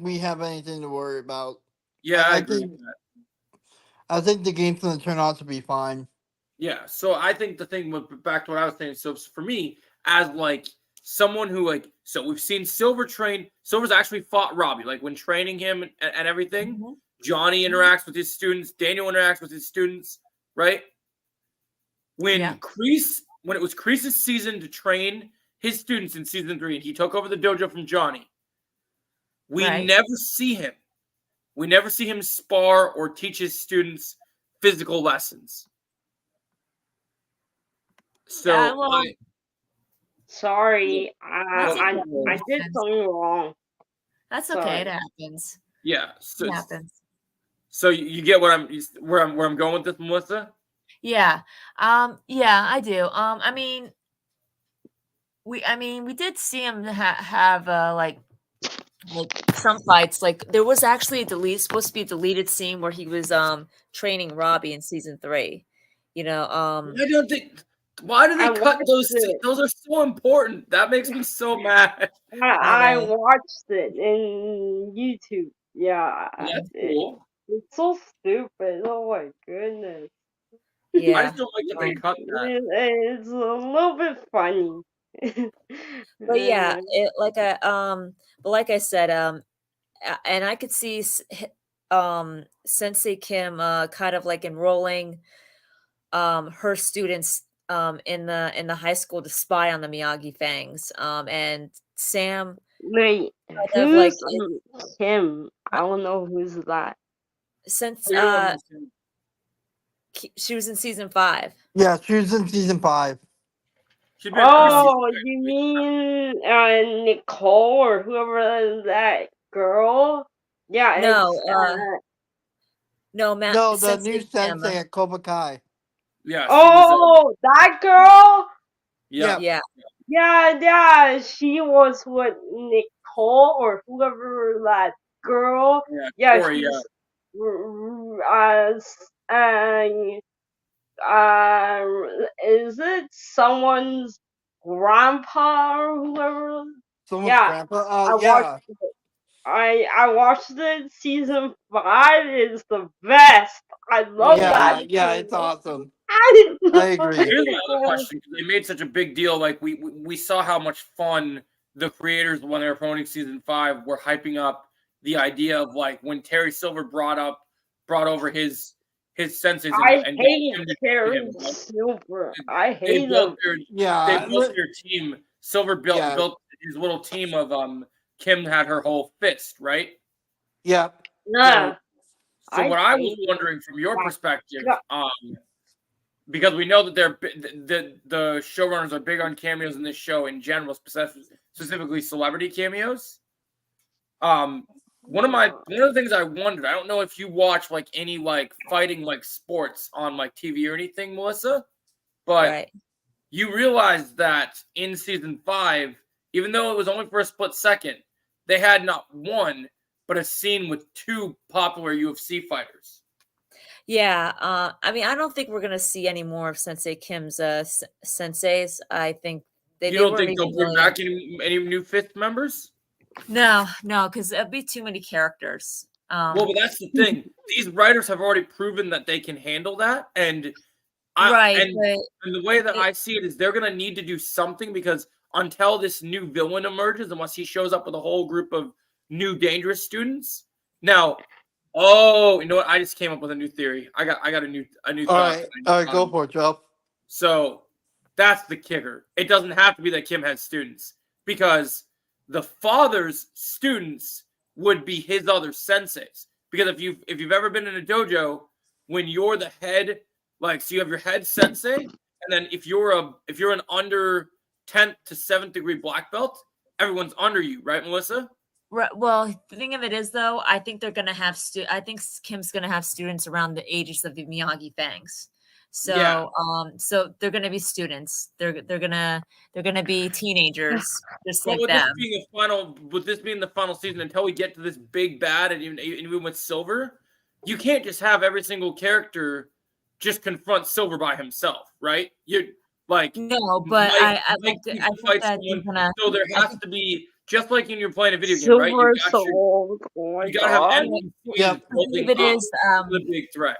we have anything to worry about. Yeah, I agree with that. I think the game's going to turn out to be fine. Yeah, so I think the thing back to what I was saying. So for me, as like someone who like, so we've seen Silver train. Silver's actually fought Robbie, like when training him and everything. Mhm. Johnny interacts with his students. Daniel interacts with his students, right? When Yeah. when it was Kreese's season to train his students in season 3, and he took over the dojo from Johnny, we Right. never see him. We never see him spar or teach his students physical lessons. So Yeah, well, Sorry, that's I okay. I It did happens. something wrong. That's okay. Sorry. It happens. yeah, It happens. so you get what I'm going with this, Melissa? Yeah. Yeah, I do. I mean, we did see him have like some fights. Like there was actually supposed to be a deleted scene where he was training Robbie in season 3. You know, I don't think. Why do they I cut watched those? it. Those are so important. That makes me so mad. I know. watched it in YouTube. Yeah, That's cool. it's so stupid. Oh my goodness. I Yeah. just don't like that they cut that. It's a little bit funny. But yeah, Uh, but like I said, and I could see Sensei Kim kind of like enrolling her students in the high school to spy on the Miyagi Fangs. And Sam Wait, kind of like who's Kim? I don't know who's that. since Oh, you're the one who said- she was in season 5. Yeah, she was in season 5. She'd be a first season Oh, player. you mean Nicole or whoever that girl? Yeah, No, it's no, Matt. No, the Sensei new Kim. sensei at Cobra Kai. Yeah, she was. oh, that girl. Yeah. Yeah, Yeah, she was with Nicole or whoever that girl. Yeah, Yeah, Corey, yeah. she's uh, is it someone's grandpa or whoever? Someone's Yeah, grandpa. I watched Yeah. it. I watched it. Season 5 is the best. I love Yeah, that. yeah, it's awesome. I I agree. Here's my other question. They made such a big deal. Like we saw how much fun the creators, when they were promoting season 5, were hyping up the idea of like when Terry Silver brought over his senses I and hate him to Terry him. Silver. I They hate him. built Yeah. their team. Silver Yeah. built his little team of Kim had her whole fist, right? Yeah. Nah. So what I was hate wondering from your Yeah. perspective, Yeah. because we know that the showrunners are big on cameos in this show in general, specifically celebrity cameos. One of the things I wondered, I don't know if you watch like any like fighting like sports on like TV or anything, Melissa, but right. you realize that in season 5, even though it was only for a split second, they had not one but a scene with 2 popular UFC fighters. Yeah, I mean, I don't think we're gonna see any more of Sensei Kim's senseis. I think You they don't weren't think they'll even bring really back any new 5th members? No, because it'd be too many characters. Well, but that's the thing. These writers have already proven that they can handle that, and right, and but the way that I see it is they're gonna need to do something, because until this new villain emerges, unless he shows up with a whole group of new dangerous students. Now, you know what? I just came up with a new theory. I got a new All thought. right. All right. Go for it, Joe. So that's the kicker. It doesn't have to be that Kim has students, because the father's students would be his other senseis. Because if you've ever been in a dojo, when you're the head, like, so you have your head sensei, and then if you're an under 10th to 7th degree black belt, everyone's under you, right, Melissa? right, well, the thing of it is, though, I think they're gonna have I think Kim's gonna have students around the ages of the Miyagi Fangs. So, Yeah. So they're gonna be students. They're gonna be teenagers, just But like with them. this being the final season, until we get to this big bad, and even with Silver, you can't just have every single character just confront Silver by himself, right? You like No, but Mike I needs think to fight that they're someone, gonna. so there I has think- to be, just like when you're playing a video game, right? Silver You got Soul. Oh my you gotta have god. enemies Yep. The thing of it building is, up to the big threat.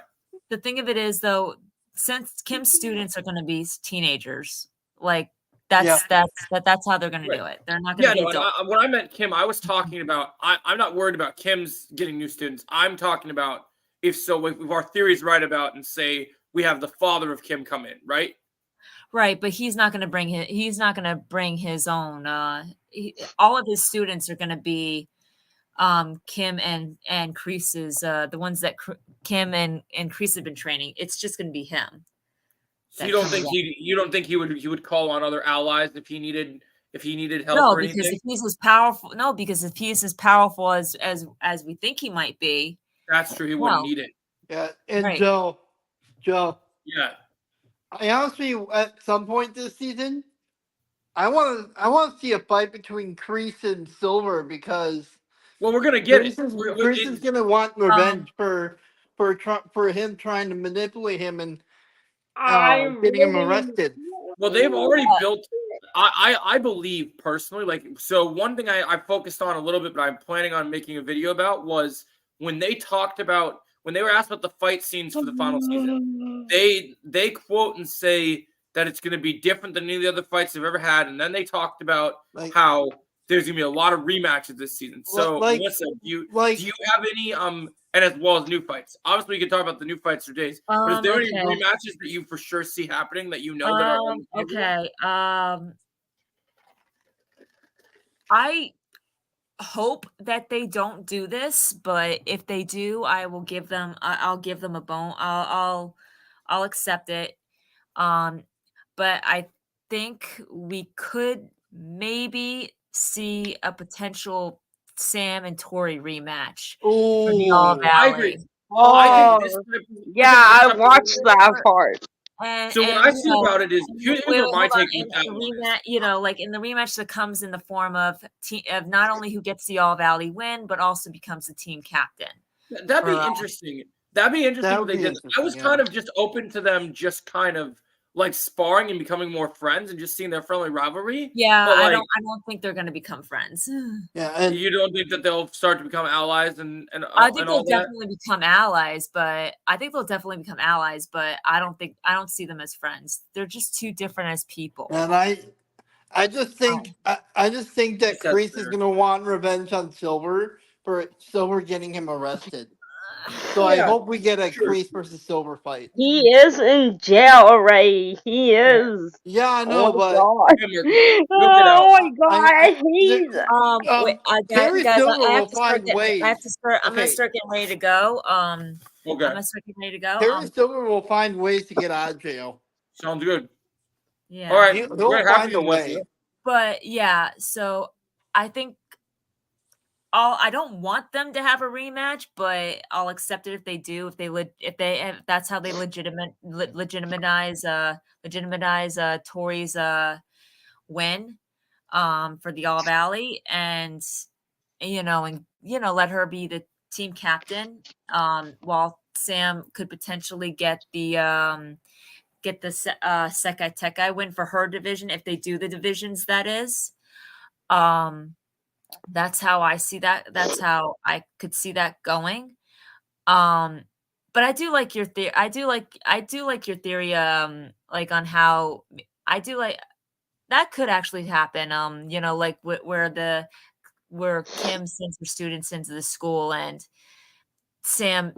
though, since Kim's students are going to be teenagers, like That's how they're going to do it. They're not going to be adult. When I meant Kim, I was talking about. I'm not worried about Kim's getting new students. I'm talking about if our theory is right about, and say we have the father of Kim come in, right? Right, but he's not going to bring his. He's not going to bring his own. All of his students are going to be Kim and Crease's. The ones that Kim and Crease have been training. It's just going to be him. So you don't think he would call on other allies if he needed help or anything? No, because if he's as powerful. No, because if he's as powerful as we think he might be, that's true. He wouldn't need it. Yeah, and Right. Joe. Yeah. I honestly, at some point this season, I want to see a fight between Crease and Silver because we're gonna get Crease is gonna want revenge for him trying to manipulate him and getting him arrested. Well, they've already built. I believe personally, so one thing I focused on a little bit, but I'm planning on making a video about was when they were asked about the fight scenes for the final season, they quote and say that it's going to be different than any of the other fights they've ever had, and then they talked about how there's going to be a lot of rematches this season. So, Melissa, do you have any and as well as new fights? Obviously, we can talk about the new fights for days. But is there any rematches that you for sure see happening that that are okay? I hope that they don't do this, but if they do, I will give them. I'll give them a bone. I'll accept it. But I think we could maybe see a potential Sam and Tori rematch for the All Valley. I agree. Oh, I watched that part. So what I see about it is here's my take with that rematch, like in the rematch that comes in the form of not only who gets the All Valley win, but also becomes the team captain. That'd be interesting. That'd be interesting what they did. I was kind of just open to them just kind of like sparring and becoming more friends and just seeing their friendly rivalry. Yeah, but I don't think they're going to become friends. Yeah, and you don't think that they'll start to become allies and I think they'll definitely become allies, but I don't see them as friends. They're just too different as people. And I just think that Crease is gonna want revenge on Silver for Silver getting him arrested. So I hope we get a Crease versus Silver fight. He is in jail already. He is. Yeah, I know, but oh my god, I hate wait, Terry guys, Silver will find ways. I'm gonna start getting ready to go. I'm gonna start getting ready to go. Terry Silver will find ways to get out of jail. Sounds good. Yeah. All right. He'll find a way. But yeah, so I think I don't want them to have a rematch, but I'll accept it if they do. If that's how they legitimize Tori's win for the All Valley, and let her be the team captain, while Sam could potentially get the Sekai Tekai win for her division if they do the divisions. That is. That's how I see that. That's how I could see that going. But I do like your theory. I do like your theory. Like on how I do like that could actually happen. Like where Kim sends her students into the school and Sam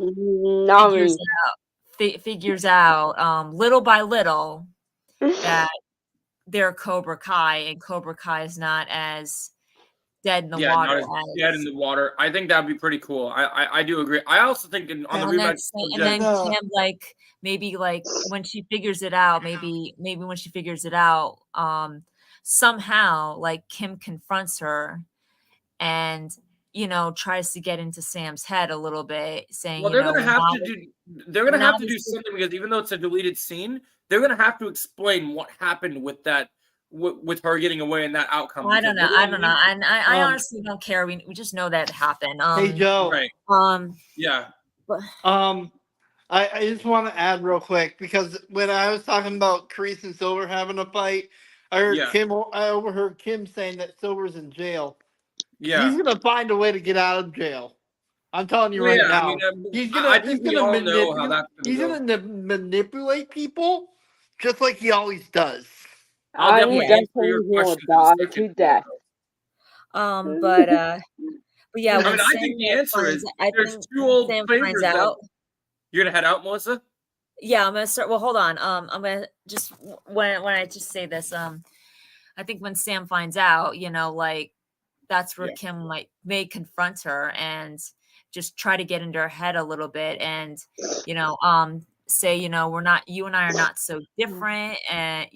figures out little by little that they're Cobra Kai and Cobra Kai is not as dead in the water. Not dead in the water. I think that'd be pretty cool. I do agree. I also think on the rematch, then Kim, maybe when she figures it out, maybe when she figures it out, somehow Kim confronts her and tries to get into Sam's head a little bit, saying, they're gonna have to do something because even though it's a deleted scene, they're gonna have to explain what happened with that. With her getting away and that outcome. I don't know. I honestly don't care. We just know that happened. Hey Joe. Right. Yeah. I just want to add real quick because when I was talking about Crease and Silver having a fight, I overheard Kim saying that Silver's in jail. Yeah. He's gonna find a way to get out of jail. I'm telling you right now. I mean, he's gonna manipulate people just like he always does. I'll I'm definitely Yeah. answer your guessing he'll question in a die second. to death. But yeah, I when mean, I Sam think the answer finds, is I there's think two when old Sam finds favors that out. you're gonna head out, Melissa. Yeah, I'm gonna start. Well, hold on. I'm gonna just when I just say this. I think when Sam finds out, like that's where Yeah. Kim may confront her and just try to get into her head a little bit and say, we're not, you and I are not so different, and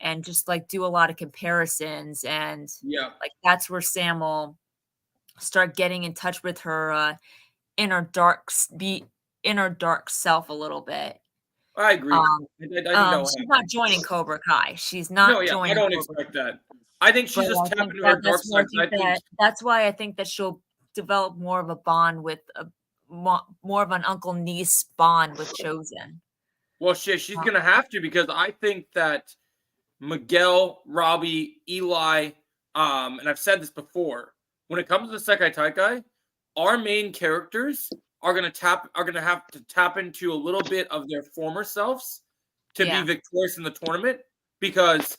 and just like do a lot of comparisons, and Yeah, like that's where Sam will start getting in touch with her inner dark be inner dark self a little bit. I agree. Um, I think that will she's happen. not joining Cobra Kai. She's No, not yeah, I joining don't Cobra expect that. I think But she's just I think tapping into her that dark side. that's why I think that she'll develop more of a bond with more of an uncle niece bond with Chosen. Well, shit, she's Uh, gonna have to because I think that Miguel, Robbie, Eli, and I've said this before. When it comes to the Sekai Taikai, our main characters are gonna have to tap into a little bit of their former selves to be Yeah. victorious in the tournament. Because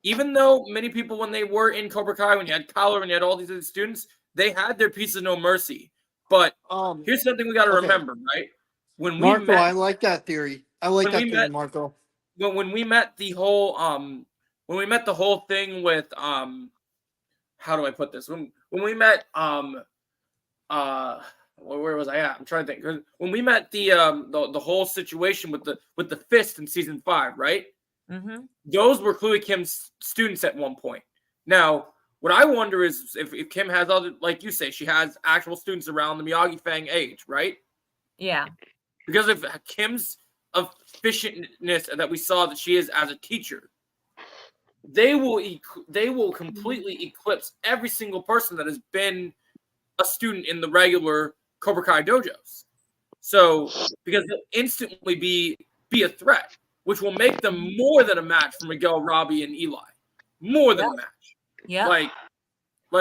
even though many people, when they were in Cobra Kai, when you had Kyler, when you had all these other students, they had their piece of no mercy. But here's something we got to Okay. remember, right? When we Marco, met, I like that theory. I like when that we theory, met, Marco. when we met the whole thing with how do I put this? When we met where was I at? I'm trying to think. When we met the whole situation with the fist in season 5, right? Mm-hmm. Those were clearly Kim's students at one point. Now, what I wonder is if Kim has other, like you say, she has actual students around the Miyagi Fang age, right? Yeah. Because of Kim's efficientness that we saw that she is as a teacher, they will completely eclipse every single person that has been a student in the regular Cobra Kai dojos. So, because they'll instantly be a threat, which will make them more than a match for Miguel, Robbie, and Eli. More than a match. Yeah.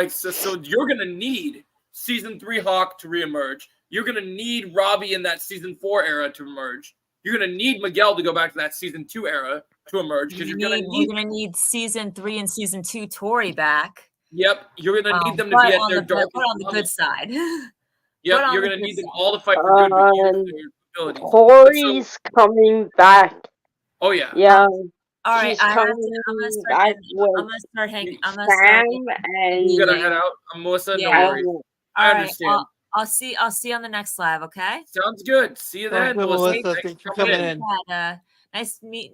So you're gonna need season 3 Hawk to reemerge. You're gonna need Robbie in that season 4 era to emerge. You're gonna need Miguel to go back to that season 2 era to emerge because you're gonna We're need. gonna need season 3 and season 2 Tori back. Yep, you're gonna need them to But be at on their the darkest but on the level. good side. Yep, But on you're the gonna good need them side. all to fight for good, but use their abilities. But Tori's coming back. oh yeah, Yeah, All right, she's I'm coming gonna start back getting, with I'm gonna start hanging. I'm gonna start Sam getting you gotta and head out. Melissa, no Yeah. worries. and I All right. understand. I'll see you on the next live, okay? Sounds good. See you Sounds then, good, Melissa. Melissa. Thanks for coming in.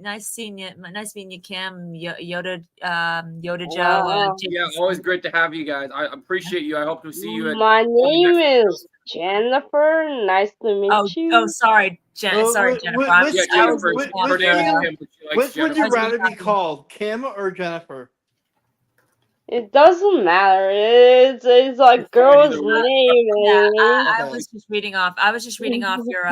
Nice seeing you. Nice meeting you, Kim. Yoda Joe. Yeah, always great to have you guys. I appreciate you. I hope to see you at my on the name next is Jennifer. Nice to meet you. Sorry, sorry, Jennifer. I was Yeah, just, I was Jennifer. reading Her off name is your, Kim, but she likes Which would Jennifer. you rather be called, Kim or Jennifer? It doesn't matter. It's a It's fine girl's either way. name. yeah. I Okay. was just reading off. I was just reading off your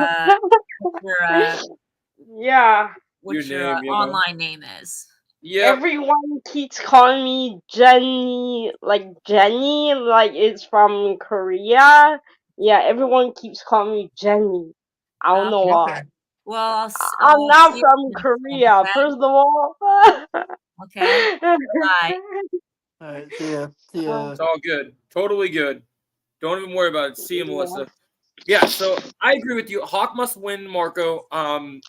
Yeah. what Your your name, yeah. online name is. Yep. Everyone keeps calling me Jenny, like it's from Korea. Yeah, everyone keeps calling me Jenny. I don't know why. Okay. Well, I'm not see you from next time, Korea, okay? first of all. Okay. Bye. All right. See ya. See ya. It's all good. Totally good. Don't even worry about it. See you, Melissa. Yeah, so I agree with you. Hawk must win, Marco. And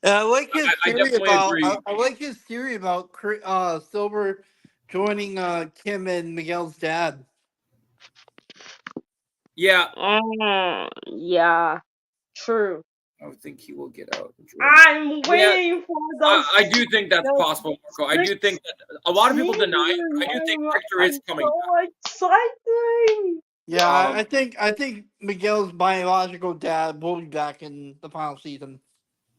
I like his I theory definitely about. agree. I like his theory about Silver joining Kim and Miguel's dad. Yeah. Yeah, true. I would think he will get out. I'm waiting for those. I do think that's possible, Marco. I do think that a lot of people deny it. I do think Victor is coming back. So exciting! Yeah, I think Miguel's biological dad will be back in the final season.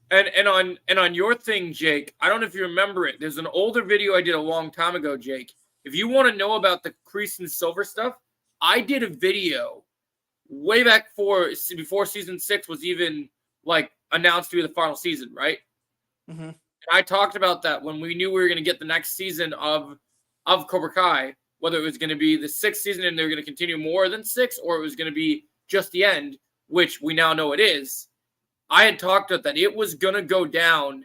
And on your thing, Jake, I don't know if you remember it. There's an older video I did a long time ago, Jake. If you want to know about the Kreese and Silver stuff, I did a video way back before season 6 was even like announced to be the final season, right? Mm-hmm. And I talked about that when we knew we were going to get the next season of Cobra Kai, whether it was going to be the 6th season and they're going to continue more than 6, or it was going to be just the end, which we now know it is. I had talked about that it was going to go down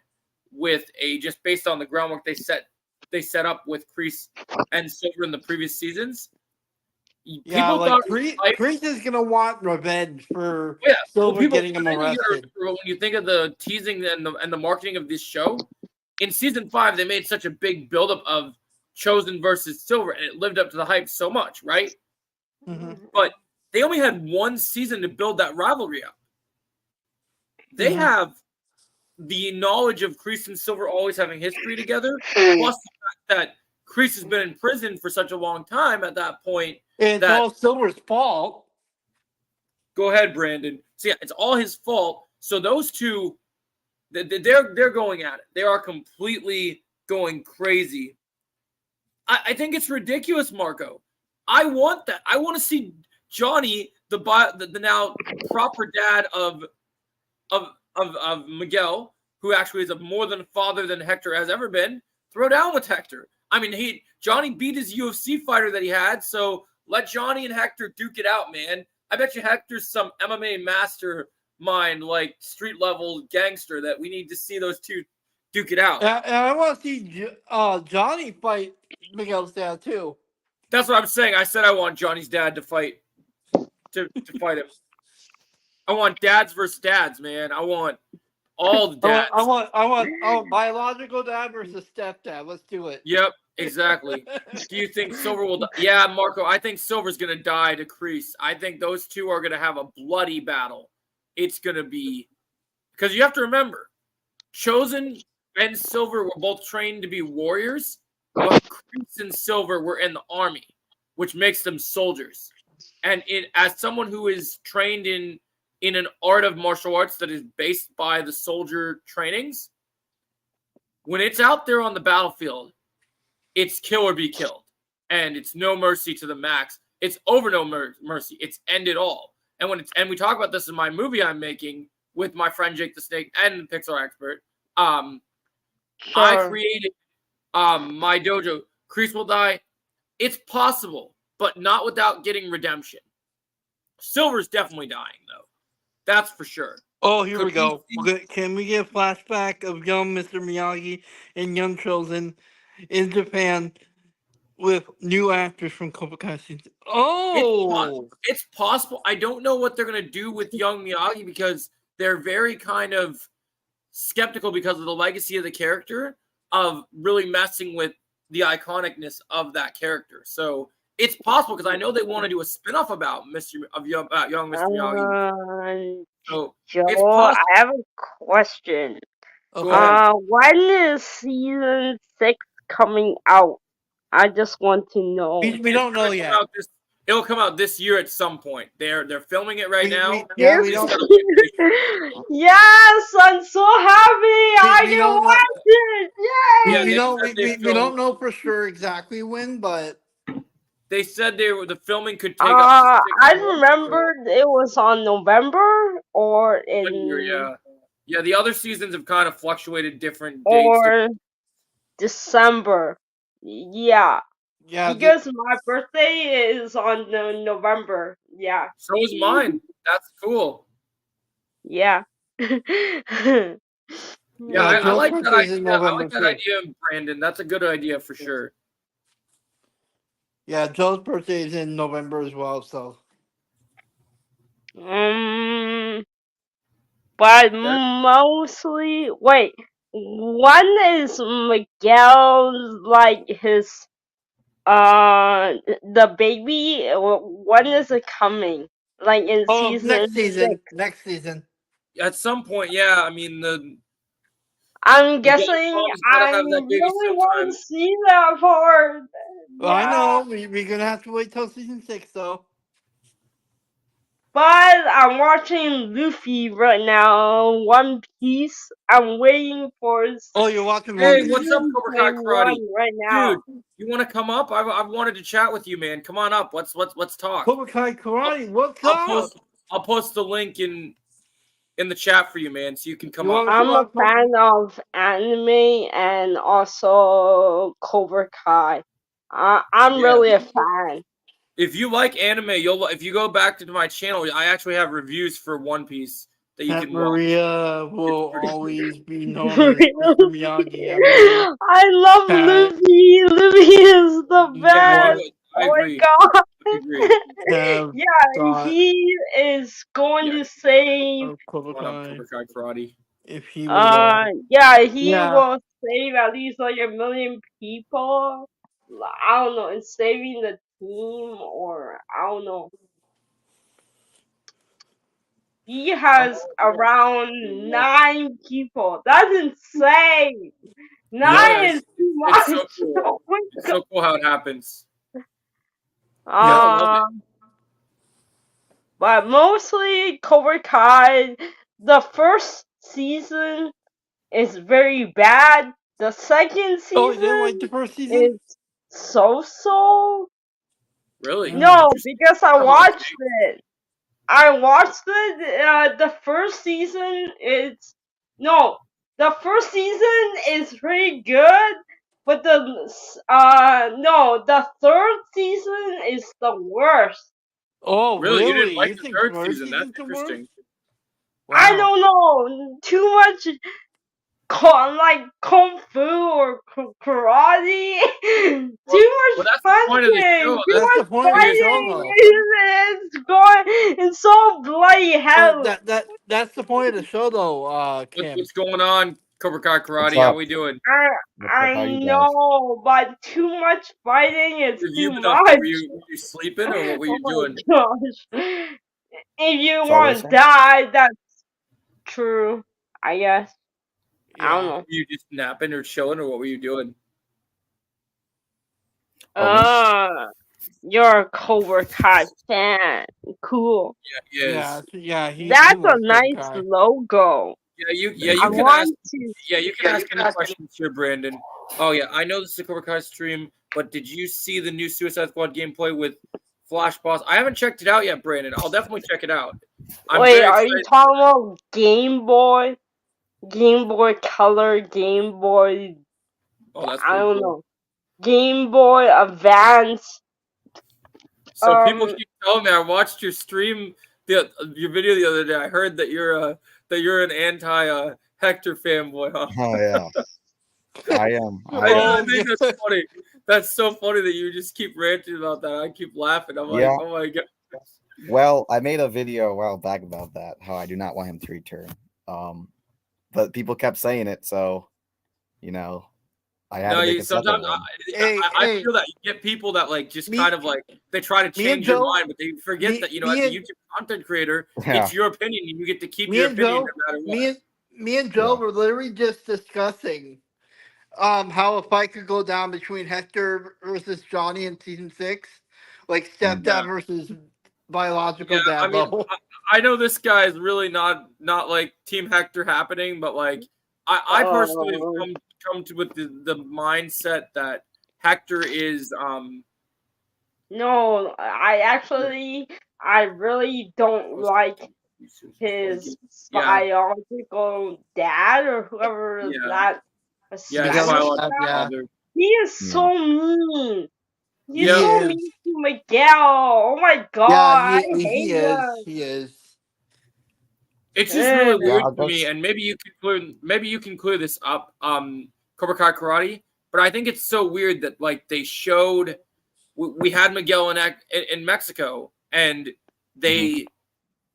with just based on the groundwork they set they set up with Kreese and Silver in the previous seasons. Yeah, People like thought it was hype. Kreese is gonna want revenge for Yeah, well, Silver people. getting him I think you gotta arrested. remember when you think of the teasing and the marketing of this show, in season 5 they made such a big buildup of Chosen versus Silver, and it lived up to the hype so much, right? Mhm. But they only had one season to build that rivalry up. They Mhm. have the knowledge of Kreese and Silver always having history together, plus the fact that Kreese has been in prison for such a long time at that point. It's that all Silver's fault. Go ahead, Brandon. So yeah, it's all his fault. So those two, they're going at it. They are completely going crazy. I think it's ridiculous, Marco. I want that. I want to see Johnny, the now proper dad of Miguel, who actually is a more than father than Hector has ever been, throw down with Hector. I mean, Johnny beat his UFC fighter that he had, so let Johnny and Hector duke it out, man. I bet you Hector's some MMA mastermind, like street level gangster that we need to see those two duke it out. And I want to see Johnny fight Miguel's dad too. That's what I'm saying. I said I want Johnny's dad to fight to fight him. I want dads versus dads, man. I want all the dads. I want biological dad versus stepdad. Let's do it. Yep, exactly. Do you think Silver will die? Yeah, Marco, I think Silver's going to die to Kreese. I think those two are going to have a bloody battle. It's going to be... Because you have to remember, Chosen and Silver were both trained to be warriors, but Kreese and Silver were in the army, which makes them soldiers. And as someone who is trained in an art of martial arts that is based by the soldier trainings, when it's out there on the battlefield, it's kill or be killed. And it's no mercy to the max. It's over no mercy. It's end it all. And we talk about this in my movie I'm making with my friend Jake the Snake and the Pixar expert. I created my dojo. Kreese will die. It's possible, but not without getting redemption. Silver's definitely dying, though. That's for sure. Oh, here we go. Can we get a flashback of young Mr. Miyagi and young Chosen in Japan with new actors from Cobra Kai season? Oh! It's possible. I don't know what they're going to do with young Miyagi because they're very kind of skeptical because of the legacy of the character of really messing with the iconicness of that character. So it's possible because I know they want to do a spinoff about young Mr. Miyagi. So Joe, it's possible. I have a question. Okay. When is season 6 coming out? I just want to know. We don't know yet. It'll come out this year at some point. They're filming it right now. We don't. Yes, I'm so happy. I can watch it. Yay! We don't know for sure exactly when, but they said the filming could take up to 6 I months. remember it was on November or in yeah. The other seasons have kind of fluctuated different dates. Or December. Yeah. Because my birthday is on November. Yeah. So is mine. That's cool. Yeah. Yeah, I like that idea. I like that idea, Brandon. That's a good idea for sure. Yeah, Joe's birthday is in November as well, so. But mostly, wait, when is Miguel's like his the baby? When is it coming? Like in next season. 6? Next season. At some point, yeah. I mean I'm guessing I really want to see that part. Well, I know we're gonna have to wait till season 6, though. But I'm watching Luffy right now. One Piece. I'm waiting for. Oh, you're watching One Piece? Hey, what's up, Cobra Kai Karate? Right now. Dude, you want to come up? I've wanted to chat with you, man. Come on up. Let's talk. Cobra Kai Karate. What's up? I'll post the link in the chat for you, man, so you can come up. I'm a fan of anime and also Cobra Kai. I'm really a fan. If you like anime, if you go back to my channel, I actually have reviews for One Piece that you can Maria watch. will always be known as Mr. Miyagi. I love Luffy. the Yeah, best. I Oh my agree. god. I agree. Have Yeah, thought he is going Yeah. to save. of Cobra What up, Kai Cobra Kai Karate? if he would. Yeah, he Yeah. will save at least like 1 million people. I don't know, and saving the team, or I don't know. He has around 9 people. That's insane. Yeah, 9 is too it's much. so cool. Oh my It's so cool how it happens. Yeah. I love it. But mostly Cobra Kai. The first season is very bad. The second Oh, you didn't like the season first season? is so. Really? No, Interesting. because I Come on, watched Jake. it. I watched it. The first season is no. The first season is pretty good, but the third season is the worst. Oh, Really? You didn't really? like You the think third first season? That's season's the worst? interesting. I Wow. don't know, too much like kung fu or karate. Too Well, much that's the point of the show. punching, too That's the much point of the Here's the show, fighting. thing. though. It's going. It's so bloody hell. That's the point of the show, though, Kim. What's going on, Cobra Kai What's Karate? How up? we doing? What's up? How I you guys? know, but too much fighting is Have you too been up? much. Were you sleeping or what were Oh you my doing? gosh. If you Sorry, what want was to that? die, that's true. I guess. I don't Yeah. know. Were you just napping or chilling or what were you doing? Oh, me? You're a Cobra Kai fan. Cool. Yeah, he is. Yeah, he That's a loves Cobra nice Kai. logo. Yeah, Thank I you you. can ask. want to. Yeah, you can ask any questions here, Brandon. Oh yeah, I know this is a Cobra Kai stream, but did you see the new Suicide Squad gameplay with Flash Boss? I haven't checked it out yet, Brandon. I'll definitely check it out. I'm Wait, very are you excited. talking about Game Boy? Game Boy Color, Game Boy. Oh, that's I pretty don't cool. know. Game Boy Advance. So people keep telling me I watched your stream, your video the other day. I heard that you're an anti Hector fanboy, huh? Oh yeah, I am. I think that's funny. That's so funny that you just keep ranting about that. I keep laughing. I'm like, Yeah. oh my god. Well, I made a video a while back about that. How I do not want him to return. But people kept saying it, so you know, I had to make a sometimes separate one. I feel that you get people that like just kind of like they try to change your mind, but they forget that as a YouTube content creator, it's your opinion and you get to keep your opinion no matter what. Me and Joe were literally just discussing how a fight could go down between Hector versus Johnny in season 6, like stepdad versus biological dad. I mean, I know this guy is really not like Team Hector happening, but like I personally have come to with the mindset that Hector is No, I really don't like his biological dad or whoever that. His biological father. He is so mean. He's so mean to Miguel. Oh my god, I hate him. He is. It's just really weird to me, and maybe you can clear this up, Cobra Kai Karate. But I think it's so weird that like they showed we had Miguel in Mexico, and the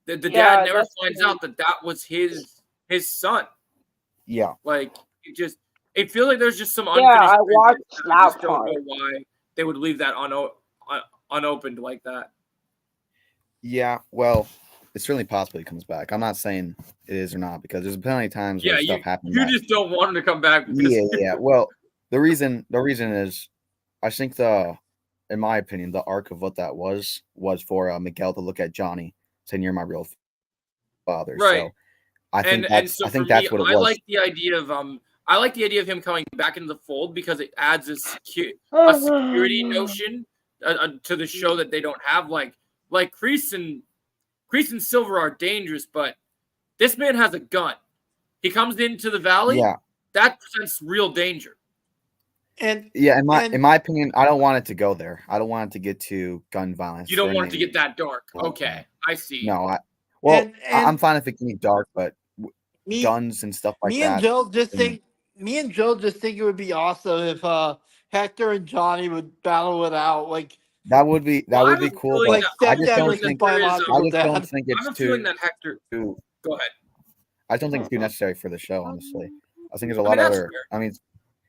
dad never finds out that was his son. Yeah, like it feels like there's just some unfinished. I watched that that I just don't part. know why they would leave that unopened like that. Yeah, well, it's certainly possible he comes back. I'm not saying it is or not because there's plenty of times where stuff happens. You just don't want him to come back. Yeah. Well, the reason is, I think in my opinion, the arc of what that was for Miguel to look at Johnny saying, "You're my real father." Right. So I think that's what it was. I like the idea of him coming back into the fold because it adds a security notion to the show that they don't have. Like Kreese and Silver are dangerous, but this man has a gun. He comes into the valley. Yeah. That presents real danger. And in my opinion, I don't want it to go there. I don't want it to get to gun violence. You don't want it to get that dark. Okay, I see. No, I'm fine if it can be dark, but guns and stuff like that. Me and Joe just think me and Joe just think it would be awesome if Hector and Johnny would battle it out, That would be Well, I have a cool, feeling but like that I just stepdad don't versus think there is, I biological just don't dad. think I it's have a feeling too. that Hector. Go ahead. I just don't think it's too necessary for the show. Honestly, I think there's a I lot mean, of that's other. fair. I mean,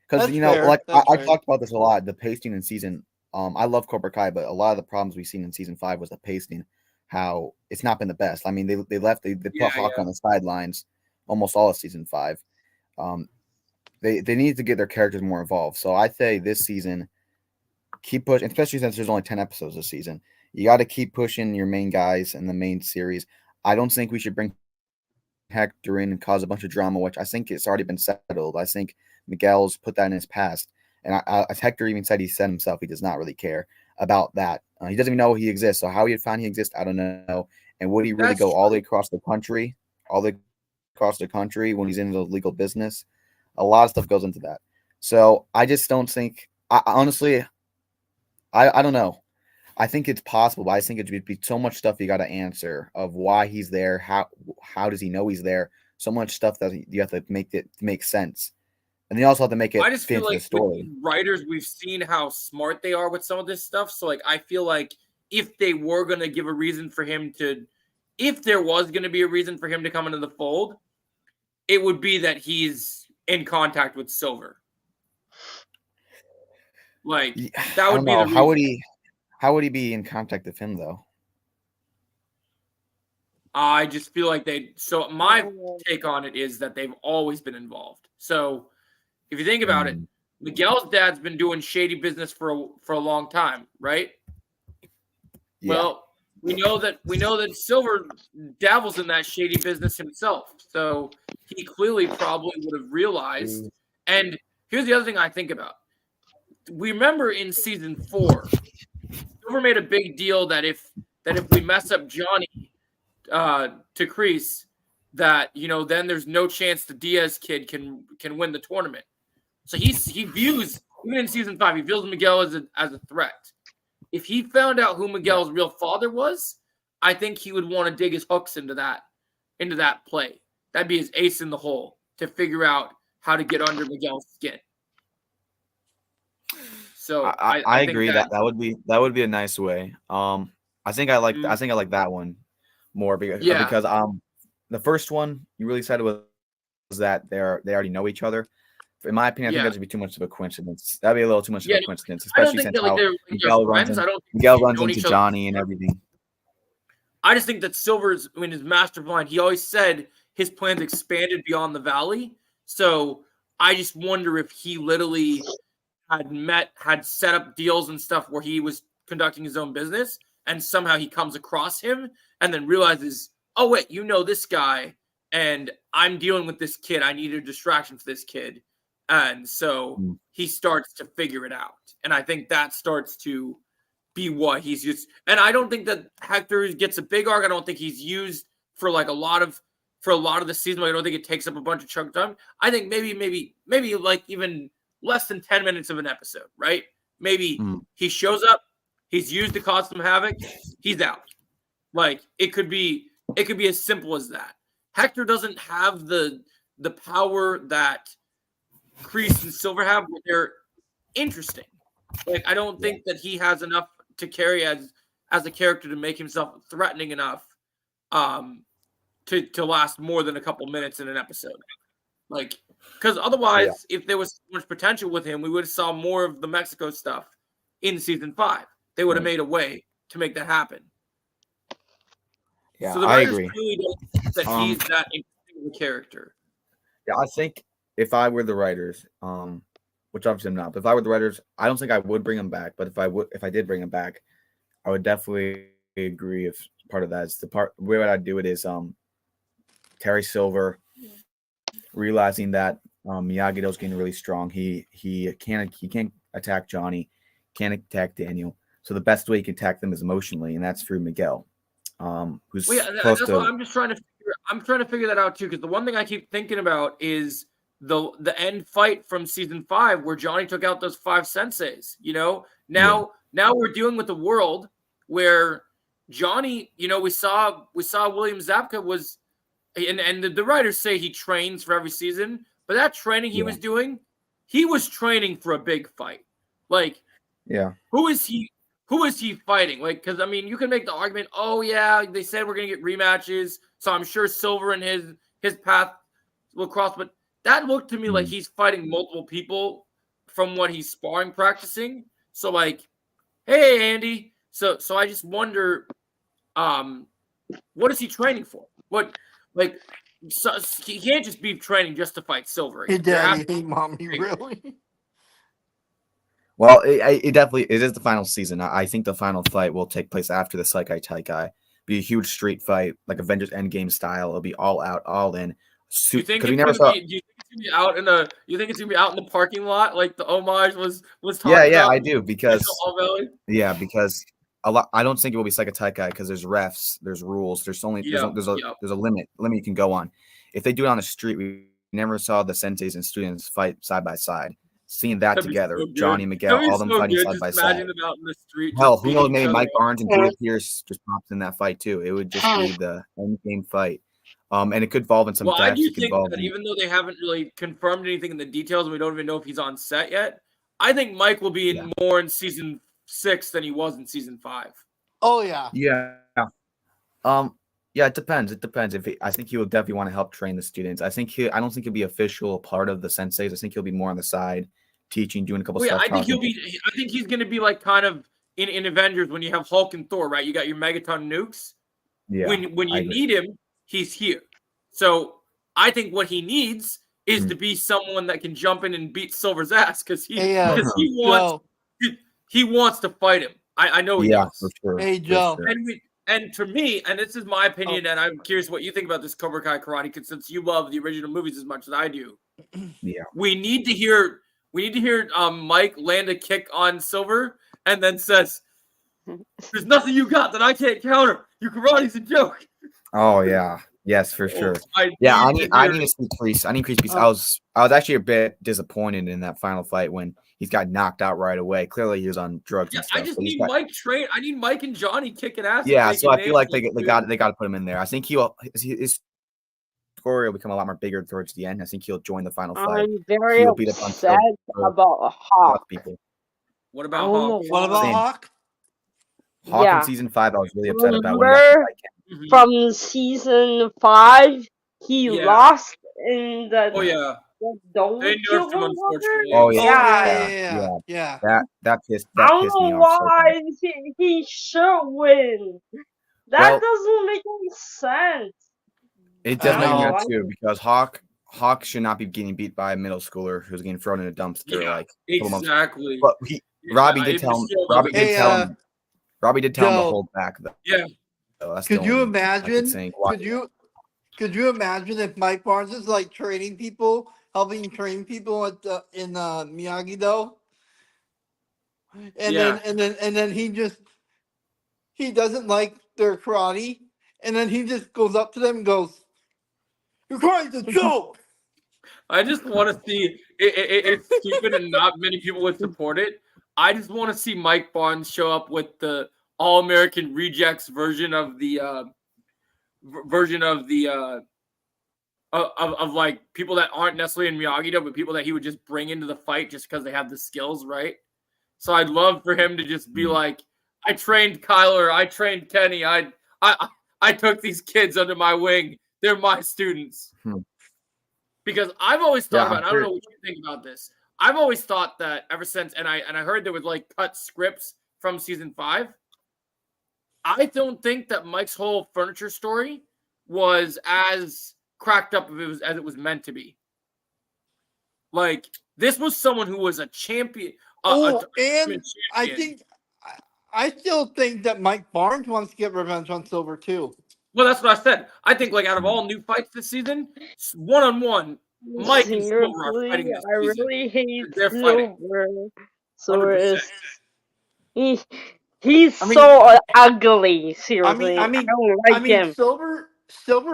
because That's fair. like That's I fair. talked about this a lot. The pacing in season. I love Cobra Kai, but a lot of the problems we've seen in season 5 was the pacing. How it's not been the best. I mean, they put Yeah, Hawk on the sidelines almost all of season 5. They need to get their characters more involved. So I say this season, keep pushing, especially since there's only 10 episodes this season. You got to keep pushing your main guys in the main series. I don't think we should bring Hector in and cause a bunch of drama, which I think it's already been settled. I think Miguel's put that in his past. And as Hector even said, he said himself, he does not really care about that. He doesn't even know he exists. So how he'd find he exists, I don't know. And would he really That's go all the way true. across the country, when he's in the legal business? A lot of stuff goes into that. So I just don't think. Honestly, I don't know. I think it's possible, but I think it'd be so much stuff you got to answer of why he's there. How does he know he's there? So much stuff that you have to make it make sense, and you also have to make I it just fit feel into the like with story. writers, we've seen how smart they are with some of this stuff. So, like, I feel like if they were going to give a reason for him to, if there was going to be a reason for him to come into the fold, it would be that he's in contact with Silver. Like, that I would don't be know. the reason. How would he be in contact with him though? I just feel like they. So my take on it is that they've always been involved. So if you think about it, Miguel's dad's been doing shady business for a long time, right? Yeah. Well, we know that Silver dabbles in that shady business himself. So he clearly probably would have realized. And here's the other thing I think about. We remember in season 4, Silver made a big deal that if we mess up Johnny to Kreese, that then there's no chance the Diaz kid can win the tournament. So he views, even in season 5, he views Miguel as a threat. If he found out who Miguel's real father was, I think he would want to dig his hooks into that play. That'd be his ace in the hole to figure out how to get under Miguel's skin. So I agree that would be a nice way. I think I like that one more because the first one you really said was that they already know each other. In my opinion, I think that would be too much of a coincidence. That'd be a little too much of a coincidence, especially since how Miguel runs into Johnny and everything. I just think that Silver's, his master plan, he always said his plans expanded beyond the valley. So I just wonder if he literally had set up deals and stuff where he was conducting his own business, and somehow he comes across him and then realizes, oh wait, this guy, and I'm dealing with this kid. I need a distraction for this kid. And so he starts to figure it out. And I think that starts to be what he's used. And I don't think that Hector gets a big arc. I don't think he's used for a lot of the season. I don't think it takes up a bunch of chunk time. I think maybe like even less than 10 minutes of an episode, right? Maybe he shows up, he's used to cause some havoc, he's out. Like it could be as simple as that. Hector doesn't have the power that Kreese and Silver have, but they're interesting. Like I don't think that he has enough to carry as a character to make himself threatening enough to last more than a couple minutes in an episode. Like because otherwise, if there was so much potential with him, we would have saw more of the Mexico stuff in season 5. They would have made a way to make that happen. Yeah, so the I writers agree. really don't think that he's that interesting of a character. Yeah, I think if I were the writers, which obviously I'm not, but if I were the writers, I don't think I would bring him back. But if I did bring him back, I would definitely agree. If part of that is the way I'd do it is Terry Silver realizing that Miyagi-Do's getting really strong. He can't attack Johnny, can't attack Daniel. So the best way he can attack them is emotionally, and that's through Miguel. Who's close to. I'm just trying to figure. I'm trying to figure that out too, because the one thing I keep thinking about is the end fight from season 5 where Johnny took out those 5 senseis. Now we're dealing with a world where Johnny, we saw William Zabka was, and the writers say he trains for every season. but that training he was doing, he was training for a big fight. Like, who is he fighting? Like, because I mean, you can make the argument, oh yeah, they said we're gonna get rematches, so I'm sure Silver and his path will cross. But that looked to me like he's fighting multiple people from what he's sparring practicing. So like, hey Andy, so I just wonder, what is he training for? What, like, so he can't just be training just to fight Silver. Hey, Daddy, hey, Mommy, really? Well, it definitely it is the final season. I think the final fight will take place after the Saikai Taikai. Be a huge street fight, like Avengers Endgame style. It'll be all out, all in. Do you think it's gonna be out in the? You think it's gonna be out in the parking lot, like the homage was talking about? Yeah, I do because because a lot. I don't think it will be Saikai Taikai because there's refs, there's rules, there's a limit you can go on. If they do it on the street, we never saw the senseis and students fight side by side. Seeing that together, so Johnny, Miguel, all them fighting side by side. Hell, who knows? Maybe Mike Barnes and Julia Pierce just pops in that fight too. It would just be the end game fight. And it could involve in some deaths. I do think that even though they haven't really confirmed anything in the details, and we don't even know if he's on set yet, I think Mike will be in more in season 6 than he was in season 5. Oh yeah. Yeah. It depends. It depends. I think he will definitely want to help train the students. I don't think he'll be official part of the senseis. I think he'll be more on the side, teaching, doing a couple stuff. I think he's going to be like kind of in Avengers when you have Hulk and Thor, right? You got your megaton nukes. Yeah. When you need him, he's here. So I think what he needs is to be someone that can jump in and beat Silver's ass because he wants to fight him. I know he does. For sure. Hey Joe. For sure. And to me, and this is my opinion, and I'm curious what you think about this Cobra Kai karate, because since you love the original movies as much as I do, we need to hear Mike land a kick on Silver and then says, "There's nothing you got that I can't counter. Your karate's a joke." Oh yeah, yes, for sure. I need to see Kreese. I need Kreese. I was actually a bit disappointed in that final fight when he's got knocked out right away. Clearly, he was on drugs. Yeah, and stuff, I just need Mike train. I need Mike and Johnny kicking ass. Yeah, so I feel like they got to put him in there. I think his story will become a lot more bigger towards the end. I think he'll join the final fight. I'm very upset about Hawk. What about Hawk? What about Hawk? Hawk in season 5, I was really upset about. From season 5, he lost in the. Oh yeah. They nerfed him, unfortunately. Oh yeah. That pissed me off. I don't know why he should win. That doesn't make any sense. It doesn't make sense too because Hawk should not be getting beat by a middle schooler who's getting thrown in a dumpster exactly. But Robbie did tell him. Robbie did tell him to hold back though. Yeah. So could you imagine? Could you imagine if Mike Barnes is like training people, helping train people in Miyagi-Do, and then he doesn't like their karate, and then he just goes up to them and goes, "Your karate's a joke." I just want to see it's stupid and not many people would support it. I just want to see Mike Barnes show up with the All-American Rejects version of the of like people that aren't necessarily in Miyagi-Do, but people that he would just bring into the fight just because they have the skills, right? So I'd love for him to just be like, I trained Kyler, I trained Kenny, I took these kids under my wing. They're my students. Because I've always thought about, I don't know what you think about this. I've always thought that ever since, and I heard there was like cut scripts from season 5. I don't think that Mike's whole furniture story was as cracked up as it was meant to be. Like, this was someone who was a champion. And I still think that Mike Barnes wants to get revenge on Silver too. Well, that's what I said. I think, like, out of all new fights this season, one-on-one, Mike and Silver are fighting this season. I really hate Silver. Silver is so ugly. Seriously, I don't like him. Silver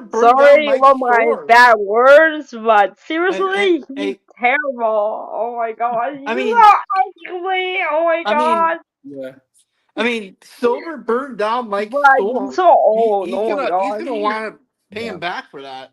burned Sorry down for my bad words, but seriously, he's terrible. Oh my god, he's so ugly. Oh my god. Silver burned down Mike's store. He's so old. He's gonna want to pay him back for that.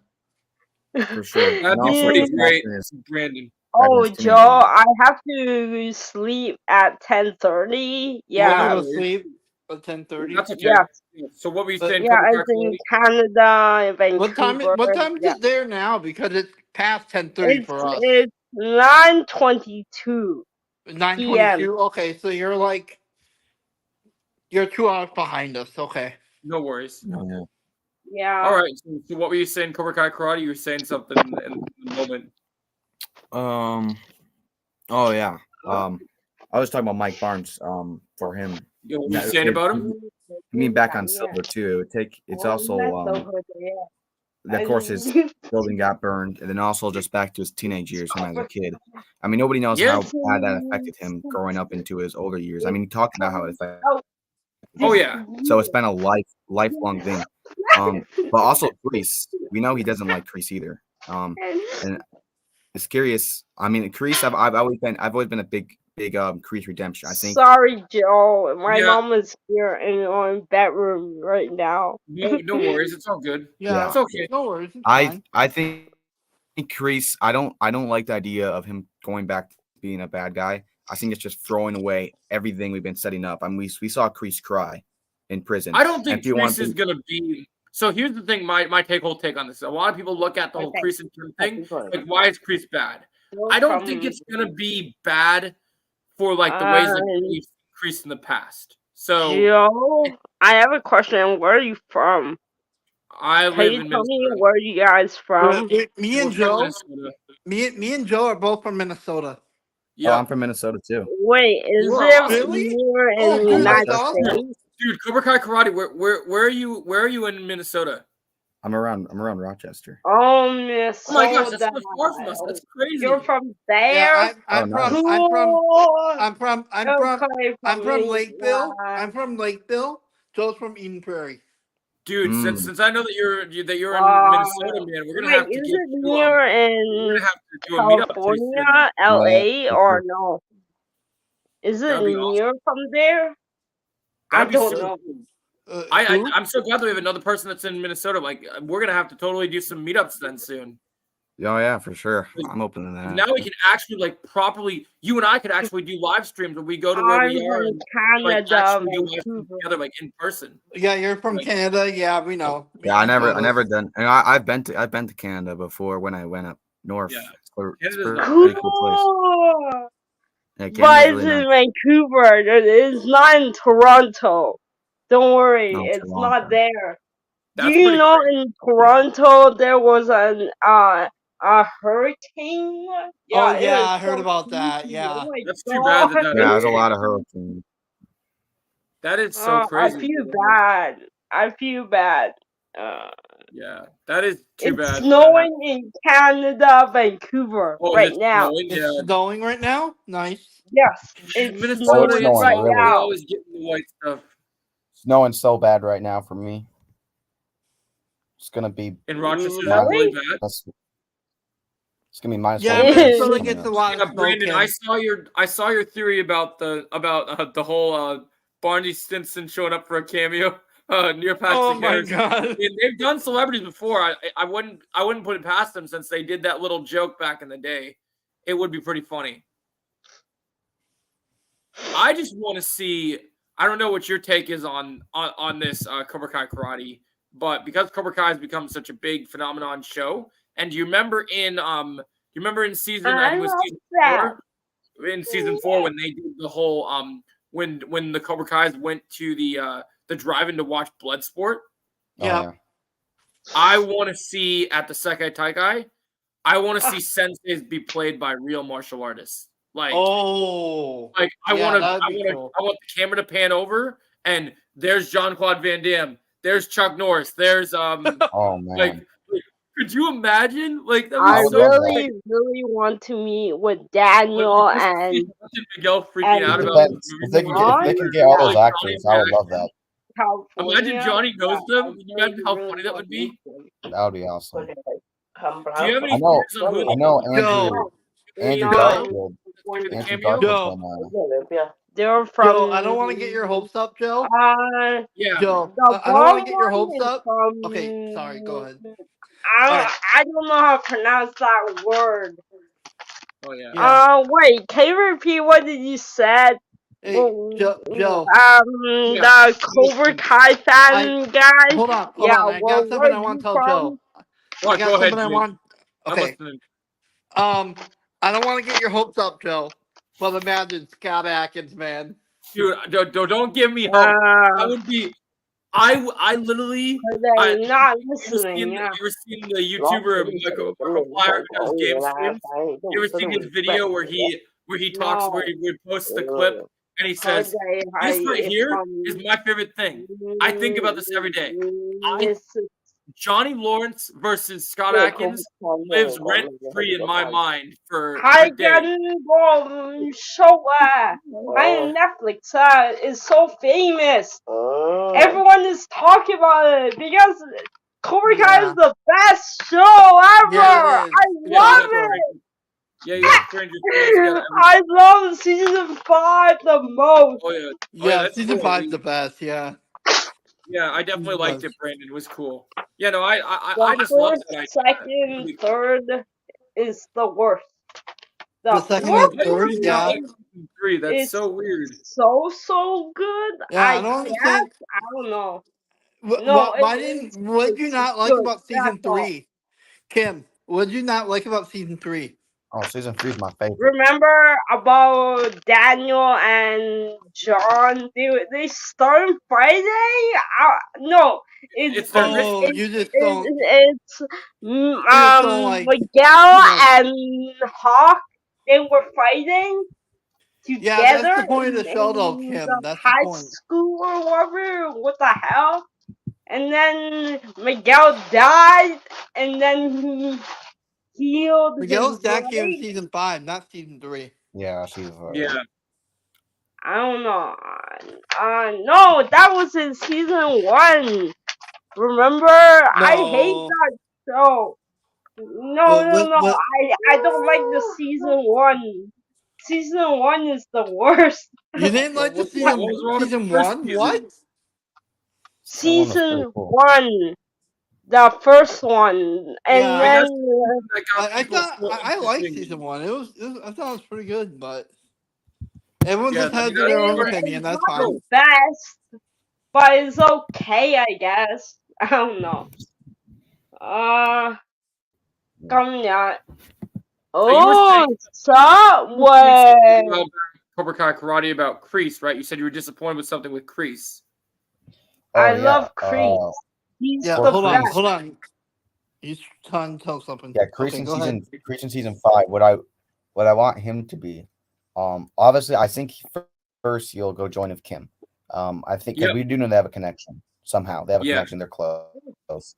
for sure. That'd And be also, pretty he's great, back in his Brandon. Oh, teenage Joe, years. I have to sleep at 10:30. You gotta no go Yeah, to worries. sleep at 10:30. That's okay. yeah, So what were you But- saying, yeah. Cobra Kai It's in Karate? Canada, in What Vancouver. time is Yeah, it there now? Because it's past 10:30 for us. it's 9:22 p.m. 9:22. Okay, so you're 2 hours behind us. Okay. No worries. Oh, yeah. Yeah. All right. So what were you saying, Cobra Kai Karate? You were saying something in the moment. Oh yeah. I was talking about Mike Barnes. For him. You know what were you saying about him? I mean, back on Silver too. It would take. It's also of course his building got burned, and then also just back to his teenage years, him as a kid. I mean, nobody knows Yeah. how bad that affected him growing up into his older years. I mean, he talked about how it affected. Oh yeah. So it's been a lifelong thing. But also Kreese, we know he doesn't like Kreese either. And it's curious. I mean, Kreese, I've always been a big Kreese redemption. I think. Sorry, Joe. My Yeah. mom is here in my bedroom right now. No worries. It's all good. Yeah. It's okay. No worries. It's fine. I think Kreese. I don't like the idea of him going back to being a bad guy. I think it's just throwing away everything we've been setting up. I mean, we saw Kreese cry in prison. I don't think if you want Kreese is gonna be. So here's the thing. My whole take on this. A lot of people look at the whole Okay. Kreese and Kim thing. Like, why is Kreese bad? I don't think it's gonna be bad for like the ways that we've Kreese in the past. So Joe, I have a question. Where are you from? I Can live you in tell me Minnesota. where you guys from? Me We're and from Joe. Minnesota. Me and Joe are both from Minnesota. Oh, Yeah, I'm from Minnesota too. Wait, is You are it awesome. Really? near in Oh, the dude, United that's awesome. States? dude. Cobra Kai Karate. Where are you? Where are you in Minnesota? I'm around Rochester. Oh, Oh my gosh, that's Minnesota. so far from us. That's crazy. You're from there? Yeah, I'm nice. from Lakeville. I'm from Lakeville. Joe's from Eden Prairie. Dude, Mm. since I know that you're in Minnesota, man, we're gonna Wait, have to is get it you, near we're in gonna have to do a meetup pretty soon. California, LA, for or sure. no? Is it That'd be near from there? That'd be don't super know. cool. Who? I'm so glad that we have another person that's in Minnesota. Like, we're gonna have to totally do some meetups then soon. Oh yeah, for sure. I'm open to that. Now we can actually like properly. You and I could actually do live streams where we go to where I'm we are from and like Canada, actually do live streams Vancouver. together, like in person. Yeah, you're from Canada. Yeah, we know. Yeah, I never done. And I've been to Canada before when I went up north. Yeah. It's Canada's a not pretty cool place. Cool. Yeah, But Canada's it's really in nice. Vancouver. It's not in Toronto. Don't worry, No, it's Toronto. not there. That's Do you pretty know great. in Toronto there was a hurricane? Oh it yeah, was I heard so about that. creepy. Yeah. Oh my That's too bad that God. Yeah, there's a lot of hurricanes. That is so I crazy. feel bad. I feel bad. Yeah, that is too It's bad. snowing in Canada, Vancouver Oh, right it's now. snowing. It's Yeah. snowing right now. Nice. Yes, In it's Minnesota, Oh, it's snowing snowing, right really. we now. always get the white stuff. Snowing so bad right now for me. It's gonna be In Rochester, Really? really bad. it's gonna be minus Yeah, 1 degree Minnesota coming gets a up. lot Yeah, of snow. Brandon, Kim. I saw your theory about the whole Barney Stinson showing up for a cameo near Patrick Oh my Harris. god. And they've done celebrities before. I wouldn't put it past them since they did that little joke back in the day. It would be pretty funny. I just want to see. I don't know what your take is on this Cobra Kai Karate, but because Cobra Kai has become such a big phenomenon show, and do you remember in season I think it was love season that. 4? In season 4 when they did the whole when the Cobra Kai's went to the drive-in to watch Bloodsport. Oh, Yeah. yeah. I want to see at the Sekai Taikai. I want to see senseis be played by real martial artists. Like, Oh. like I Yeah, want that'd be cool. I want the camera to pan over, and there's Jean-Claude Van Damme, there's Chuck Norris, there's Oh man. like, could you imagine? Like, that I was so really, really want to meet with Daniel and Miguel freaking and out If about that- the if they movie. can, if they can get all those Like, actors, I would love that. California. Imagine Johnny knows Yeah, them. I Can you imagine how really funny that would be? That would be awesome. Do you have any I know- theories on who I know Yo. Andrew Yo. Garfield. Give me the Andrew cameo? Garfield's Yo. They're from. Joe, I don't want to get your hopes up, Joe. Yeah. Joe, The I don't want bottom to get your one hopes is up. from. Okay, sorry. Go ahead. I don't know how to pronounce that word. Oh yeah. Yeah. Wait, can you repeat what did you said? Hey, Joe. The Cobra Kai fan guy. Hold on. I got something where I want you to tell from? Joe. Go ahead, Jake. I'm Okay. listening. I don't want to get your hopes up, Joe. But imagine Scott Atkins, man. Dude, don't give me hope. That would be. I literally. They're not You listening. ever seen the YouTuber Markiplier who does game streams? You ever seen his video where he talks where he posts the clip and he says, "This right here is my favorite thing. I think about this every day. Johnny Lawrence versus Scott Atkins lives rent free in my mind for days." Show on Netflix is so famous. Everyone is talking about it because Cobra Kai is the best show ever. Yeah, it is. I love it. Yeah, Stranger Things. I love season 5 the most. Oh Yeah, that's season cool. 5's the best. Yeah. Yeah, I definitely liked it. Brandon, it was cool. Yeah, no, The I just love that first, idea. second, third is the worst. The second and third, yeah. Three, that's so weird. So good. Yeah, I don't understand. I don't know. What did you not like good. about season That's all. 3? Kim, what did you not like about season 3? Oh, season 3 is my favorite. Remember about Daniel and John? They started Friday? No, It's their mission. You just don't. it's don't like. Miguel and Hawk. They were fighting together. Yeah, that's the point of the show, though, Kim. That's the high point. school or whatever. What the hell? And then Miguel died, and then he healed. Miguel's back here in season 5, not season 3. Yeah, season 5. Yeah. I don't know. No, that was in season 1. Remember? I hate that show. No. I don't like the season 1. Season 1 is the worst. You didn't like the season 1? What? Season 1. The first one. And then I liked season 1. I thought it was pretty good, but everyone just has their own opinion. That's fine. Not the best, but it's okay, I guess. I don't know. Coming out. Oh, Subway. Cobra Kai Karate about Kreese, right? You said you were disappointed with something with Kreese. I love Kreese. Hold on. He's trying to tell something. Yeah, Kreese in season 5. What I want him to be. Obviously, I think first he'll go join with Kim. I think we do know they have a connection somehow. They have a connection. They're close.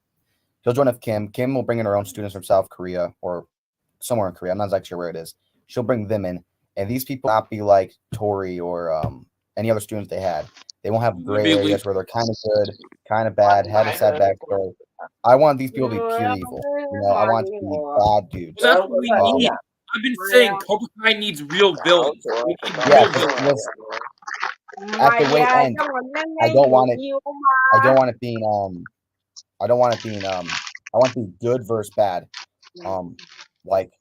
He'll join with Kim. Kim will bring in her own students from South Korea or somewhere in Korea. I'm not exactly sure where it is. She'll bring them in, and these people will not be like Tori or any other students they had. They won't have gray areas where they're kind of good, kind of bad, had a sad backstory. I want these people to be pure evil. I want it to be bad dudes. That's what we need. I've been saying Cobra Kai needs real villains. We need real villains. At the way end, I don't want it being I want it being I want it to be good versus bad. Like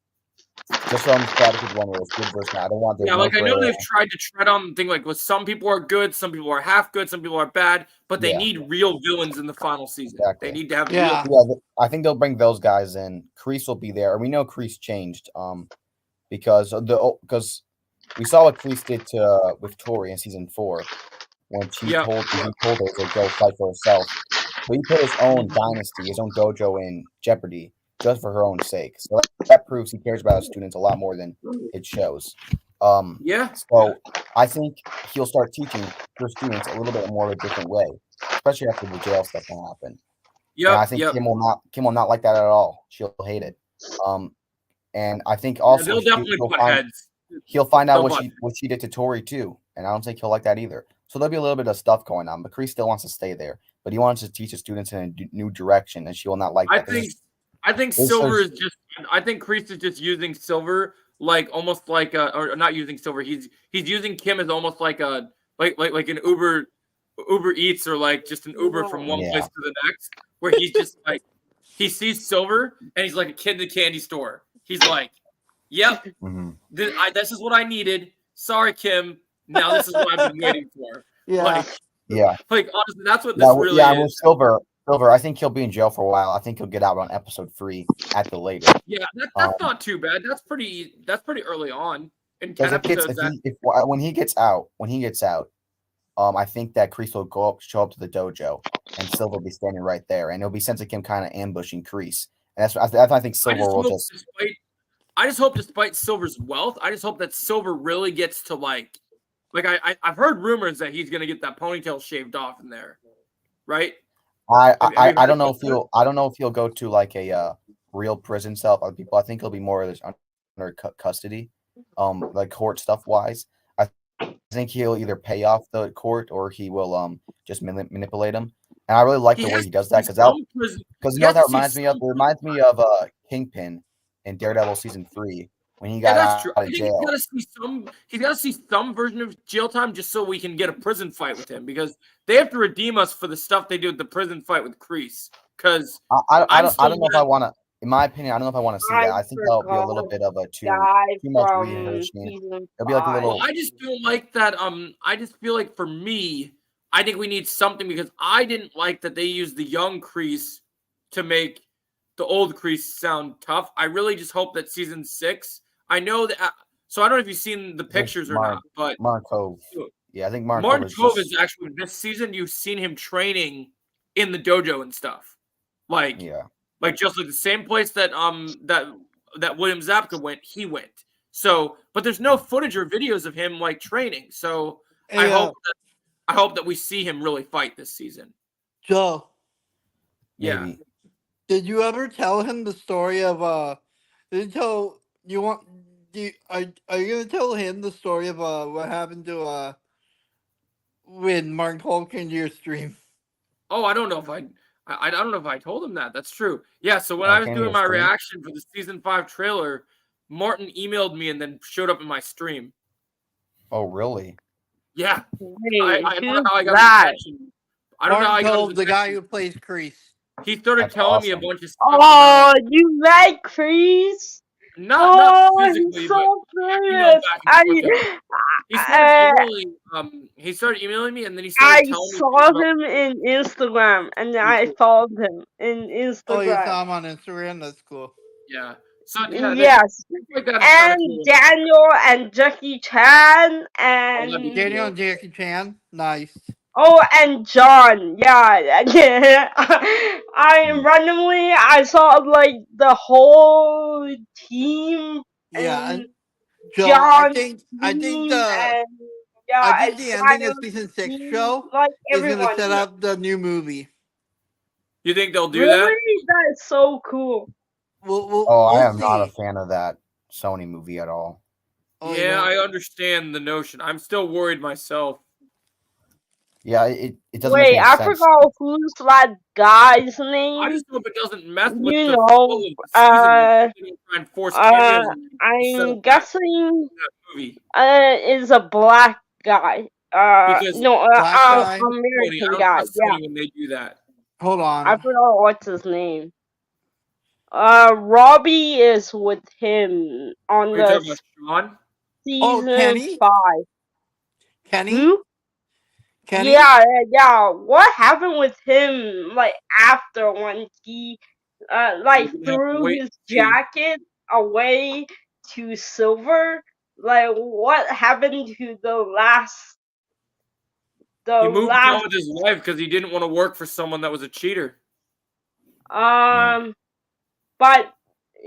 just on strategy one where it's good versus bad. I don't want I know they've tried to tread on the thing like with some people are good, some people are half good, some people are bad, but they need real villains in the final season. Exactly. They need to have real I think they'll bring those guys in. Kreese will be there. We know Kreese changed because we saw what Kreese did with Tori in season 4 when he told her to go fight for herself. But he put his own dynasty, his own dojo in jeopardy just for her own sake. So that proves he cares about his students a lot more than it shows. So I think he'll start teaching her students a little bit more of a different way, especially after the jail stuff will happen. And I think Kim will not like that at all. She'll hate it. And I think also he'll find out what she did to Tori too. And I don't think he'll like that either. So there'll be a little bit of stuff going on. But Kreese still wants to stay there. But he wants to teach his students in a new direction, and she will not like that. I think Silver is just. I think Kreese is just using Silver like almost like or not using Silver. He's using Kim as almost like a like an Uber Eats or like just an Uber from one place to the next, where he's just like he sees Silver and he's like a kid in the candy store. He's like, "Yep, this is what I needed. Sorry, Kim. Now this is what I've been waiting for." Yeah. Like honestly, that's what this really is. With Silver, I think he'll be in jail for a while. I think he'll get out on episode 3 at the latest. Yeah, that's not too bad. That's pretty early on. In 10 episodes, when he gets out, I think that Kreese will show up to the dojo, and Silver will be standing right there, and it'll be Sensei Kim kind of ambushing Kreese. And that's I think Silver will just. I just hope, despite Silver's wealth, I just hope that Silver really gets to like I've heard rumors that he's gonna get that ponytail shaved off in there, right? I don't know if he'll go to like a real prison cell with other people. I think he'll be more under custody, like court stuff wise. I think he'll either pay off the court or he will just manipulate them. And I really like the way he does that because you know what that reminds me of? It reminds me of Kingpin in Daredevil season 3 when he got out of jail. He's got to see some version of jail time just so we can get a prison fight with him, because they have to redeem us for the stuff they do with the prison fight with Kreese. Because I don't know if I want to. In my opinion, I don't know if I want to see that. I think that'll be a little bit of a too much rehashing. It'll be like a little. I just feel like that. I just feel like for me, I think we need something, because I didn't like that they used the young Kreese to make the old Kreese sound tough. I really just hope that season 6. I know that. So I don't know if you've seen the pictures or not, but Markov. Yeah, I think Martin Cove is actually this season. You've seen him training in the dojo and stuff, like just like the same place that that William Zabka went. He went. So, but there's no footage or videos of him like training. So I hope that we see him really fight this season. Joe. Yeah. Maybe. Did you ever tell him the story of are you gonna tell him the story of what happened to when Martin Cole came to your stream? Oh, I don't know if I don't know if I told him that. That's true. Yeah, so when I was doing my reaction for the season 5 trailer, Martin emailed me and then showed up in my stream. Oh, really? Yeah. Wait, I don't know how I got that. I don't know how I got Cole, the guy who plays Kreese. He started telling me a bunch of stuff. Oh, you met Kreese? Not physically, so but he started emailing me, and then he started telling me. I saw him in Instagram, and I followed him in Instagram. Oh, you saw him on Instagram? That's cool. Yeah. So yes, and Daniel and Jackie Chan and Daniel and Jackie Chan, nice. Oh, and John, yeah. I saw like the whole team. Yeah, and Joe, John I think the ending of season 6 show is gonna set up the new movie. You think they'll do that? That's so cool. I am not a fan of that Sony movie at all. Yeah, I understand the notion. I'm still worried myself. Yeah, it doesn't Wait, make any I sense. forgot who's that guy's name. I just hope it doesn't mess with you the know, I'm guessing movie. Is a black guy. American guy. Yeah. When they do that. Hold on. I forgot what's his name. Robbie is with him on the season Kenny? 5. Kenny? Who? Kenny? Yeah. What happened with him? Like after when he, threw his jacket away to Silver? Like what happened to the last? He moved on with his wife because he didn't want to work for someone that was a cheater. But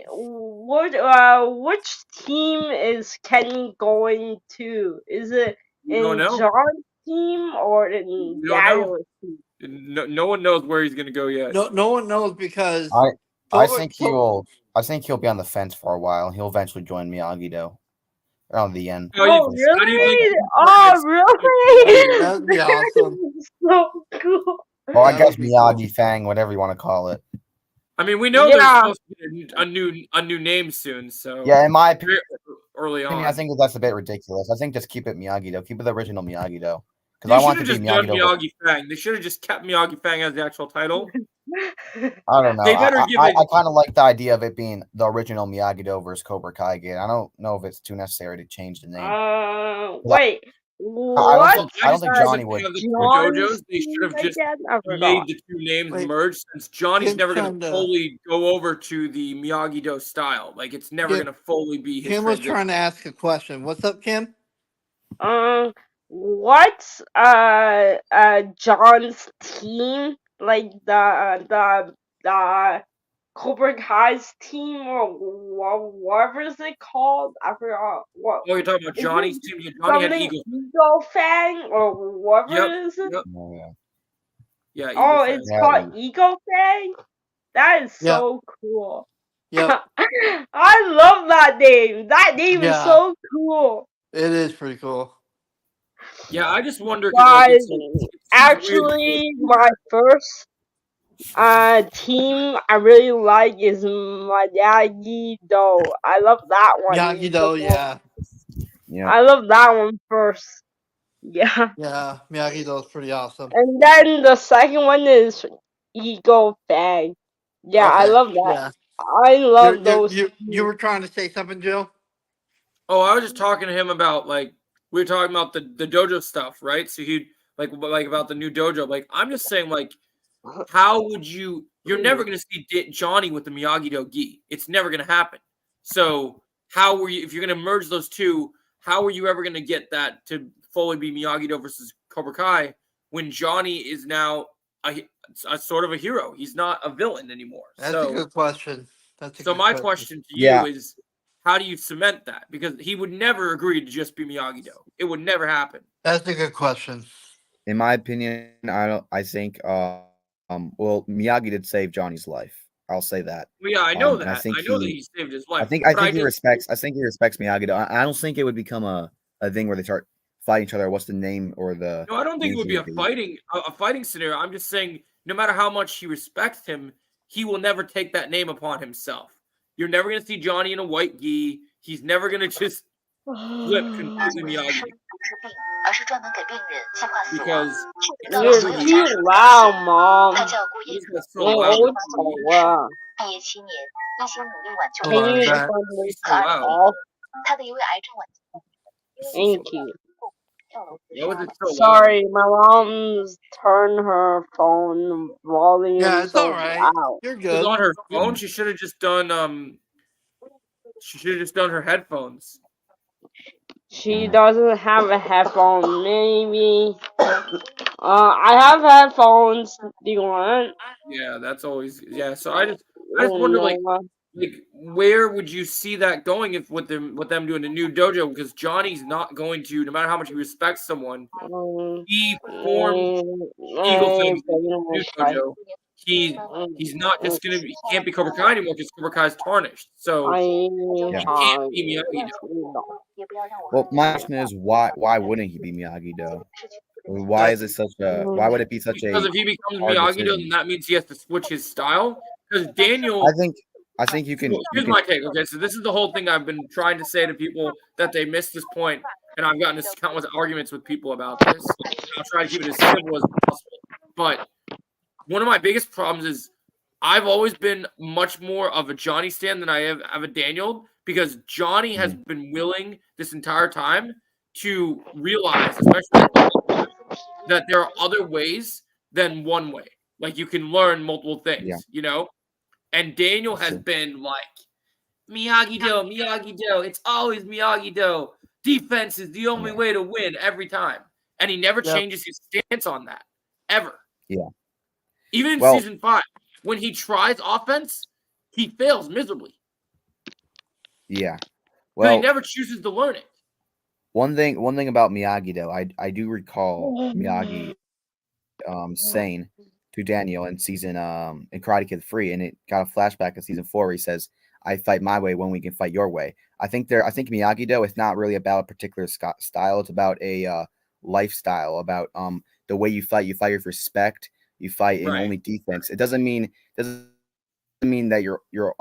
which team is Kenny going to? Is it in John's team or in Daniel's team? No one knows where he's going to go yet. No one knows because I think he'll be on the fence for a while. He'll eventually join Miyagi-Do around the end. Oh, really? Oh, really? That'd be awesome. So cool. Well, I guess Miyagi, Fang, whatever you want to call it. I mean, we know there's supposed to be a new name soon. So yeah, in my opinion, early on. I think that's a bit ridiculous. I think just keep it Miyagi-Do. Keep it the original Miyagi-Do. Because They I should want have it to just be done Miyagi-Do. Miyagi Fang. They should have just kept Miyagi Fang as the actual title. I don't know. They better give I it. kind of like the idea of it being the original Miyagi-Do versus Cobra Kai again. I don't know if it's too necessary to change the name. Wait. I don't What? think Johnny would. Have the two John's dojos. They should have just again? I forgot. made the two names Wait, merge, since Johnny's Kim's never going trying to to- fully go over to the Miyagi-Do style. Like, it's never Kim- going to fully be his Kim was transition. trying to ask a question. What's up, Kim? What's John's team, like the Cobra Kai's team, or whatever is it called? I forgot what. Oh, you're talking about Is Johnny's it team? Yeah, Johnny had something Eagle. Eagle Fang or whatever Yep. is it? Yep. Oh, yeah. Yeah. Eagle Oh, Fang. it's called Eagle Fang. That is Yep. so cool. Yep, I love that name. That name is Yeah. so cool. it is pretty cool. Yeah, I just wonder. 'Cause, like, But it's weird. actually, my first team I really like is Miyagi-Do. I love that one. Miyagi-Do, the most. yeah. Yeah. I love that one first. Yeah. Yeah, Miyagi-Do is pretty awesome. And then the second one is Eagle Fang. Yeah, I Okay, love that. Yeah. I love those. You were trying to say something, Joe? Oh, I was just talking to him about, like, we were talking about the dojo stuff, right? So he'd like about the new dojo. Like, I'm just saying, like, how would you? You're never going to see Johnny with the Miyagi-Do gi. It's never going to happen. So how were you? If you're going to merge those two, how were you ever going to get that to fully be Miyagi-Do versus Cobra Kai when Johnny is now a sort of a hero? He's not a villain anymore. That's a good question. So my question to you is, how do you cement that? Because he would never agree to just be Miyagi-Do. It would never happen. That's a good question. In my opinion, I think well, Miyagi did save Johnny's life. I'll say that. Well, yeah, I know And that. I know that he saved his life. I think he respects Miyagi-Do. I don't think it would become a thing where they start fighting each other. What's the name or the? No, I don't think it would be a fighting scenario. I'm just saying, no matter how much he respects him, he will never take that name upon himself. You're never going to see Johnny in a white gi. He's never going to just flip completely Miyagi. Because you're too loud, Mom. So loud. Can you turn this off? Thank you. Why was it so Sorry, my mom's turned her phone volume Yeah, it's so all right. loud. You're It was good. on her phone. She should have just done She should have just done her headphones. She doesn't have a headphone. Maybe. I have headphones. Do you want? Yeah, that's always So I just wonder, like where would you see that going if with them doing a new dojo? Because Johnny's not going to, no matter how much he respects someone, he formed Eagle Fang's new dojo. He's not just gonna be, he can't be Cobra Kai anymore because Cobra Kai's tarnished. So he can't be Miyagi-Do. Well, my question is why wouldn't he be Miyagi-Do? Why is it such a? Why would it be such Because a? if he becomes hard Miyagi-Do, decision? then that means he has to switch his style. Because Daniel, I think you can. Here's my take. Okay, so this is the whole thing I've been trying to say to people that they missed this point, and I've gotten into countless arguments with people about this. I'll try to keep it as simple as possible. But one of my biggest problems is I've always been much more of a Johnny stan than I have a Daniel, because Johnny has been willing this entire time to realize, especially that there are other ways than one way. Like, you can learn multiple things, you know? And Daniel has been like, Miyagi-Do. It's always Miyagi-Do. Defense is the only way to win every time. And he never changes his stance on that. Ever. Yeah. Even in season 5, when he tries offense, he fails miserably. Yeah. Well, he never chooses to learn it. One thing about Miyagi-Do, I do recall Miyagi saying to Daniel in season in Karate Kid 3, and it got a flashback in season 4 where he says, "I fight my way when we can fight your way." I think Miyagi-Do is not really about a particular style. It's about a lifestyle, about the way you fight. You fight with respect. You fight in only defense. It doesn't mean that you're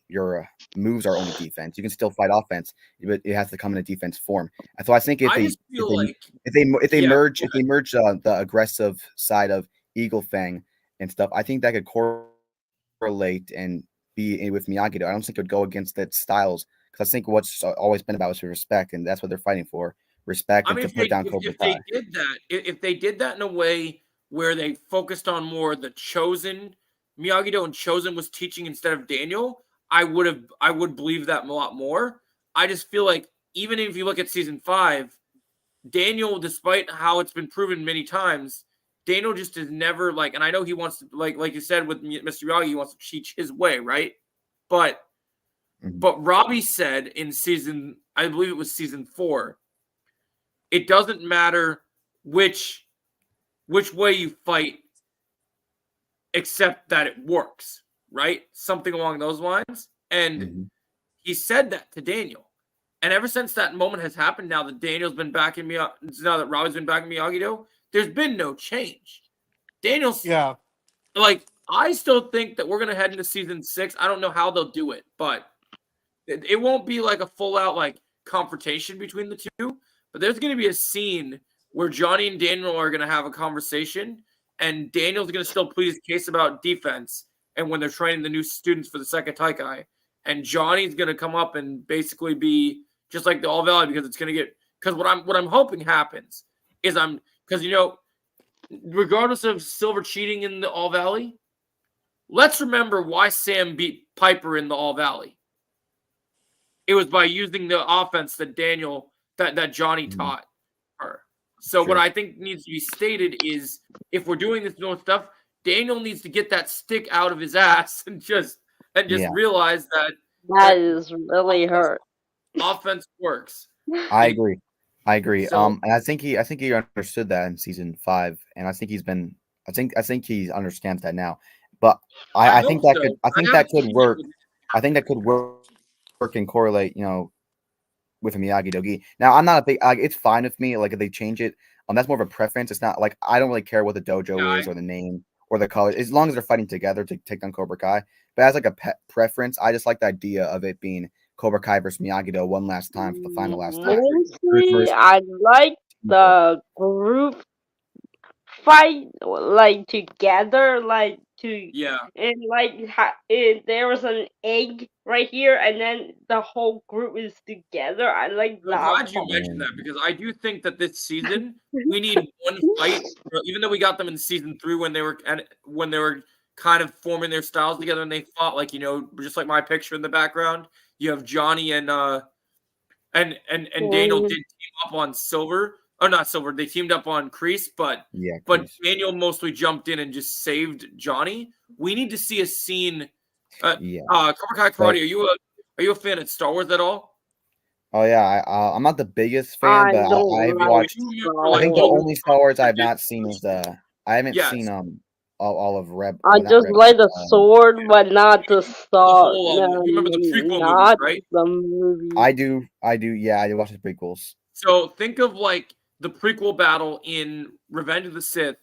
your moves are only defense. You can still fight offense, but it has to come in a defense form. And so I think I just feel like if they yeah, merge the aggressive side of Eagle Fang and stuff, I think that could correlate and be with Miyagi-Do. I don't think it would go against its styles because I think what's always been about is respect, and that's what they're fighting for. Respect I and mean, to put down Cobra Kai. if they did that in a way where they focused on more the Chosen Miyagi-Do and Chosen was teaching instead of Daniel, I would believe that a lot more. I just feel like even if you look at season 5, Daniel, despite how it's been proven many times, Daniel just is never like, and I know he wants to like you said with Mr. Miyagi, he wants to teach his way, right? But Robbie said in I believe it was season 4, it doesn't matter which way you fight, except that it works, right? Something along those lines. And he said that to Daniel. And ever since that moment has happened, now that Daniel's been backing me up, now that Robbie's been backing Miyagi-Do, there's been no change. Daniel's like, I still think that we're gonna head into season 6. I don't know how they'll do it, but it won't be like a full out like confrontation between the two. But there's gonna be a scene where Johnny and Daniel are gonna have a conversation, and Daniel's gonna still plead his case about defense, and when they're training the new students for the second Taikai, and Johnny's gonna come up and basically be just like the All Valley because it's gonna get because what I'm hoping happens is because regardless of Silver cheating in the All Valley, let's remember why Sam beat Piper in the All Valley. It was by using the offense that that Johnny taught her. So what I think needs to be stated is if we're doing this new stuff, Daniel needs to get that stick out of his ass and just realize that is really hurt. Offense works. I agree. And I think he understood that in season 5, and I think I think he understands that now. But I think that could work. I think that could work and correlate, with a Miyagi-Do. Now, I'm not a big. It's fine with me. Like if they change it, that's more of a preference. It's not like I don't really care what the dojo is or the name or the color, as long as they're fighting together to take down Cobra Kai. But as like a preference, I just like the idea of it being Cobra Kai versus Miyagi-Do one last time for the final last time. Mostly, I like the group fight, like together, and there was an egg right here, and then the whole group is together. I like that. I'm glad you mentioned that because I do think that this season we need one fight. Even though we got them in season 3 when they were kind of forming their styles together and they fought just like my picture in the background. You have Johnny and Daniel did team up on Silver. Oh, not Silver. They teamed up on Kreese, but Daniel mostly jumped in and just saved Johnny. We need to see a scene. Cobra Kai Karate. Are you a fan of Star Wars at all? Oh yeah, I'm not the biggest fan, but I've watched. I think the only Star Wars I've not seen is I haven't seen all of Rebels. I just like the sword, but not the star. You remember the prequel movies, right? The movie. I do. Yeah, I watch the prequels. So think of like the prequel battle in Revenge of the Sith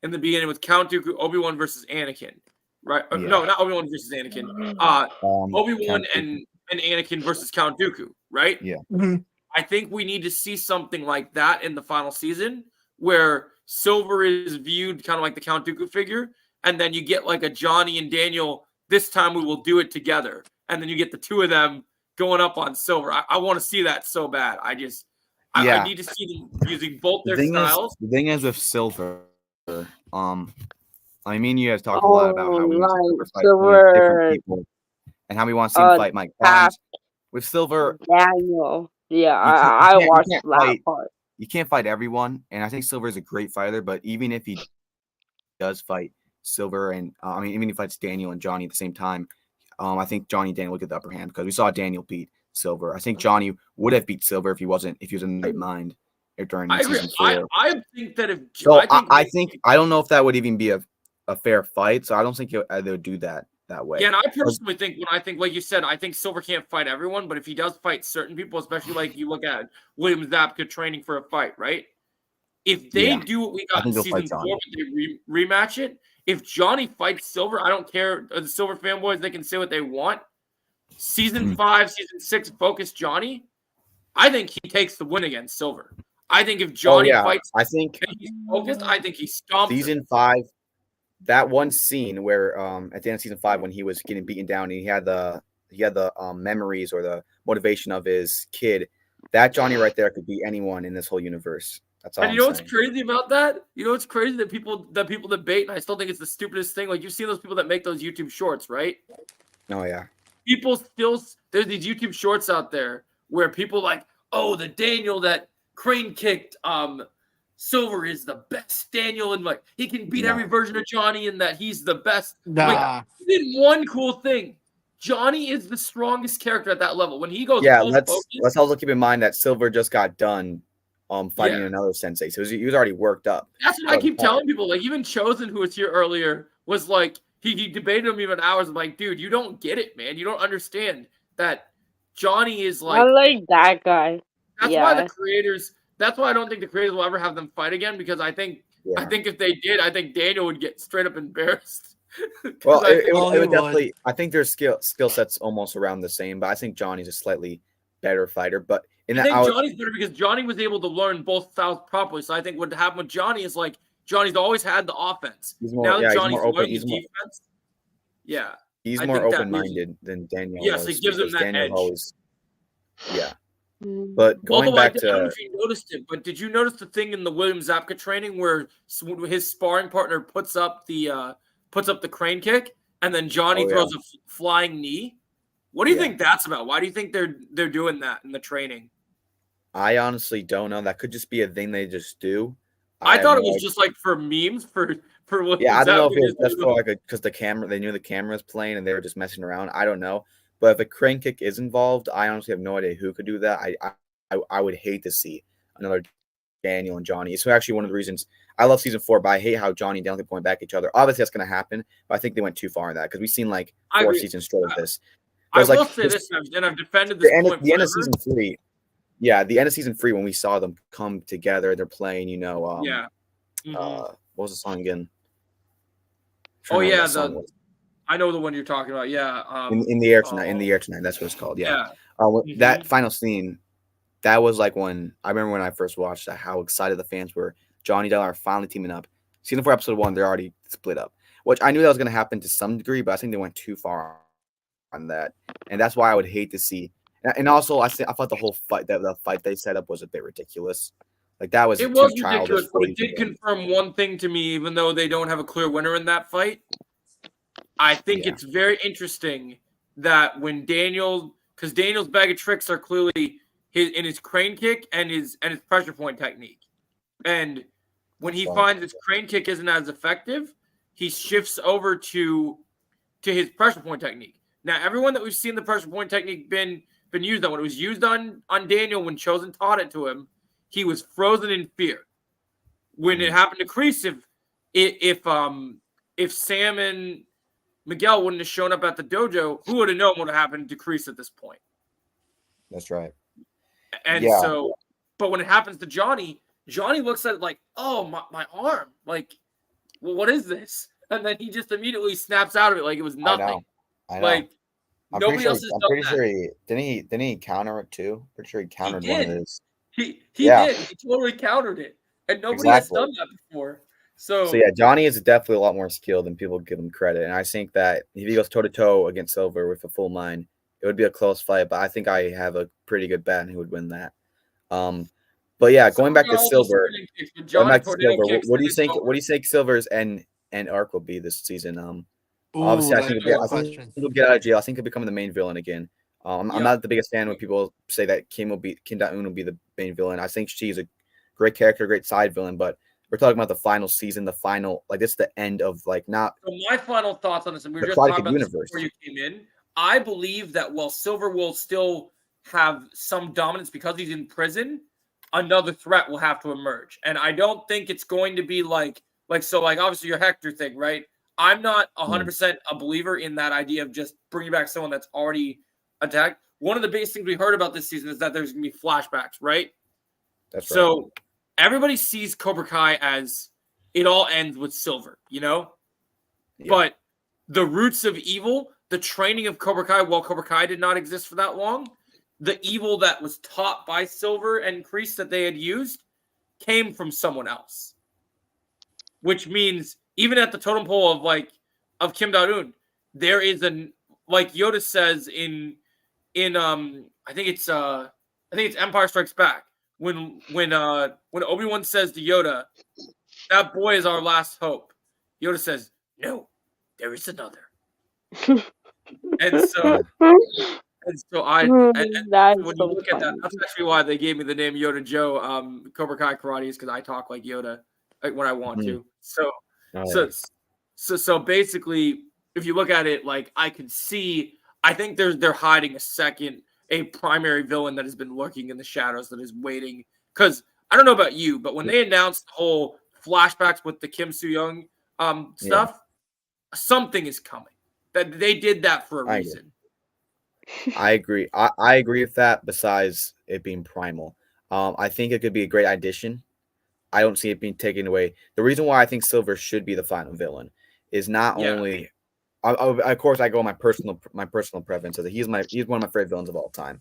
in the beginning with Count Dooku, Obi-Wan versus Anakin, right? Yeah. No, not Obi-Wan versus Anakin. Obi-Wan and Anakin versus Count Dooku, right? Yeah. Mm-hmm. I think we need to see something like that in the final season where Silver is viewed kind of like the Count Dooku figure, and then you get like a Johnny and Daniel, this time we will do it together. And then you get the two of them going up on Silver. I want to see that so bad. I need to see them using both their styles. The thing is with Silver, I mean, you guys talked a lot about how we need to fight different people and how we want to see him fight Mike Barnes. With Silver, Daniel. Yeah, I watched that part. You can't fight everyone, and I think Silver is a great fighter. But even if he does fight Silver, and even if he fights Daniel and Johnny at the same time, I think Johnny and Daniel will get the upper hand because we saw Daniel beat Silver. I think Johnny would have beat Silver if he was in the right mind during season 4. I think that if I don't know if that would even be a fair fight. So I don't think they would do that way. Yeah, and I personally think like you said, I think Silver can't fight everyone, but if he does fight certain people, especially like you look at William Zabka training for a fight, right? If they do what we got in season 4, but they rematch it, if Johnny fights Silver, I don't care. The Silver fanboys, they can say what they want. Season 5, season 6, focus Johnny. I think he takes the win against Silver. I think if Johnny fights, I think and he's focused, I think he stomps season him. 5. That one scene where at the end of season 5 when he was getting beaten down and he had the memories or the motivation of his kid, that Johnny right there could be anyone in this whole universe. That's all. And you know what's crazy about that? You know what's crazy that people debate, and I still think it's the stupidest thing. Like, you've seen those people that make those YouTube shorts, right? Oh yeah. People still, there's these YouTube shorts out there where people like, oh, the Daniel that crane kicked Silver is the best Daniel, and like he can beat every version of Johnny, and that he's the best. Nah. Like, he did one cool thing. Johnny is the strongest character at that level. When he goes, let's also keep in mind that Silver just got done fighting another sensei, so he was already worked up. That's what I keep telling people. Like, even Chosen, who was here earlier, was like, he debated him even hours. I'm like, dude, you don't get it, man. You don't understand that Johnny is like. I like that guy. That's why the creators. That's why I don't think the creators will ever have them fight again, because I think if they did, I think Daniel would get straight up embarrassed. Well, it would definitely. I think their skill sets almost around the same, but I think Johnny's a slightly better fighter. But I think Johnny's better because Johnny was able to learn both styles properly. So I think what happened with Johnny is like Johnny's always had the offense. Now that Johnny's learned the defense, he's more open-minded than Daniel. Yes, it gives him that edge. But going back to, I don't know if you noticed it, but did you notice the thing in the William Zabka training where his sparring partner puts up the crane kick and then Johnny throws a flying knee? What do you think that's about? Why do you think they're doing that in the training? I honestly don't know. That could just be a thing they just do. I thought it was just like for memes for what. Yeah, I don't know if it was just for like because they knew the camera was playing and they were just messing around. I don't know. But if a crane kick is involved, I honestly have no idea who could do that. I would hate to see another Daniel and Johnny. It's actually one of the reasons I love season 4, but I hate how Johnny and Daniel point back at each other. Obviously, that's going to happen, but I think they went too far in that because we've seen like 4 seasons straight of this. I will say this, and I've defended this point. The end of season 3. Yeah, the end of season 3 when we saw them come together, they're playing. What was the song again? Oh yeah, I know the one you're talking about. Yeah. In the air tonight. In the air tonight. That's what it's called. Yeah. That final scene, that was like when I remember when I first watched that, how excited the fans were. Johnny and Daniel are finally teaming up. Season 4, episode 1, they're already split up, which I knew that was going to happen to some degree, but I think they went too far on that, and that's why I would hate to see. And also, I thought the whole fight, the fight they set up was a bit ridiculous. Like that was ridiculous, but it did confirm one thing to me, even though they don't have a clear winner in that fight. I think it's very interesting that when because Daniel's bag of tricks are clearly his crane kick and his pressure point technique. And when he finds his crane kick isn't as effective, he shifts over to his pressure point technique. Now, everyone that we've seen the pressure point technique been used on, when it was used on Daniel, when Chosen taught it to him, he was frozen in fear. When it happened to Kreese, if Sam and Miguel wouldn't have shown up at the dojo, who would have known what happened to Kreese at this point? That's right. And so, but when it happens to Johnny looks at it like, oh, my arm. Like, well, what is this? And then he just immediately snaps out of it like it was nothing. I know. Like, nobody else has done that. I'm pretty sure didn't he counter it too? Pretty sure he countered one of his. He did. He totally countered it. And nobody has done that before. So yeah, Johnny is definitely a lot more skilled than people give him credit. And I think that if he goes toe-to-toe against Silver with a full mind, it would be a close fight. But I think I have a pretty good bet on who would win that. But yeah, going back to Silver. What do you think? What do you think Silver's and arc will be this season? Obviously, I think he'll get out of jail. I think he'll become the main villain again. I'm not the biggest fan when people say that Kim Da-eun will be the main villain. I think she's a great character, great side villain, but we're talking about the final season, this is the end of not. So my final thoughts on this, and we were just talking about this before you came in. I believe that while Silver will still have some dominance because he's in prison, another threat will have to emerge, and I don't think it's going to be like obviously your Hector thing, right? I'm not 100% a believer in that idea of just bringing back someone that's already attacked. One of the biggest things we heard about this season is that there's going to be flashbacks, right? That's right. So everybody sees Cobra Kai as it all ends with Silver, you know? Yeah. But the roots of evil, the training of Cobra Kai, while Cobra Kai did not exist for that long, the evil that was taught by Silver and Kreese that they had used came from someone else. Which means even at the totem pole of Kim Da-eun, there is like Yoda says in I think it's Empire Strikes Back when Obi-Wan says to Yoda, "That boy is our last hope." Yoda says, "No, there is another." And so That's when you so look at that, funny. that's actually why they gave me the name Yoda Joe. Cobra Kai karate is because I talk like Yoda when I want to. So so basically, if you look at it, like I can see, I think they're hiding a primary villain that has been lurking in the shadows that is waiting. Because I don't know about you, but when they announced the whole flashbacks with the Kim Soo Young stuff, something is coming. That they did that for a reason. I agree. I agree with that. Besides it being primal, I think it could be a great addition. I don't see it being taken away. The reason why I think Silver should be the final villain is not only, of course, I go my personal preference. He's one of my favorite villains of all time.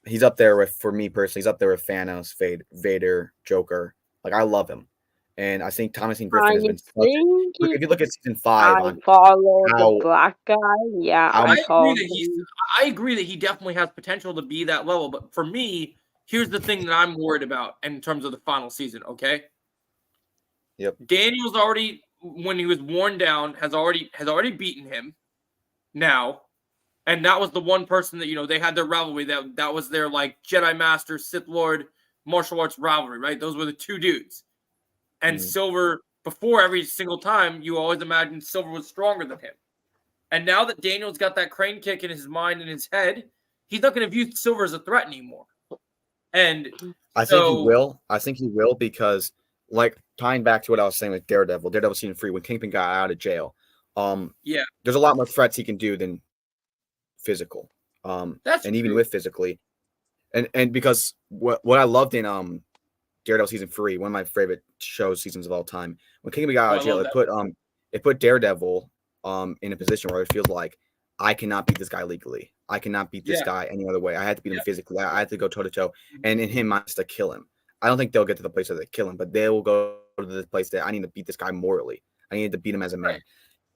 He's up there with, for me personally, he's up there with Thanos, Vader, Joker. Like I love him, and I think Thomas Ian Griffin has been. If you look at season 5, I follow the black guy. Yeah, I agree that he definitely has potential to be that level. But for me, here's the thing that I'm worried about in terms of the final season. Okay. Yep. Daniel's already, when he was worn down, has already beaten him. Now, and that was the one person that they had their rivalry. That was their like Jedi Master, Sith Lord, martial arts rivalry, right? Those were the two dudes. And Silver, before every single time, you always imagined Silver was stronger than him. And now that Daniel's got that crane kick in his mind and his head, he's not going to view Silver as a threat anymore. And I think he will. I think he will because, like, tying back to what I was saying with Daredevil season 3, when Kingpin got out of jail, there's a lot more threats he can do than physical. That's and even true. with physically, and because what I loved in Daredevil season 3, one of my favorite seasons of all time, when Kingpin got out of jail, it put Daredevil in a position where it feels like I cannot beat this guy legally. I cannot beat this guy any other way. I had to beat him physically. I had to go toe to toe, and in him, I have to kill him. I don't think they'll get to the place where they kill him, but they will go to the place that I need to beat this guy morally. I need to beat him as a man. Right.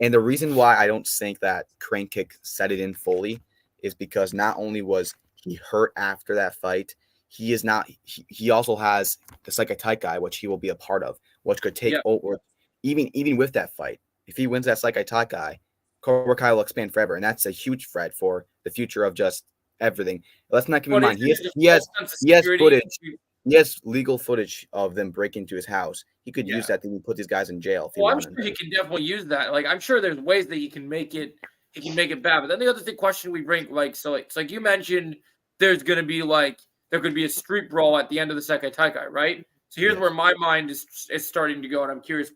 And the reason why I don't think that crane kick set it in fully is because not only was he hurt after that fight, he is not. He also has the Psychic guy, which he will be a part of, which could take over. Even with that fight, if he wins that Psychic guy, Cobra Kai will expand forever, and that's a huge threat for the future of just everything. Let's not keep in mind he has footage. He has legal footage of them breaking into his house. He could use that to put these guys in jail. Well, I'm sure he can definitely use that. Like, I'm sure there's ways that he can make it bad. But then the other question we bring, like you mentioned, there could be a street brawl at the end of the Sekai Taikai, right? So here's where my mind is starting to go, and I'm curious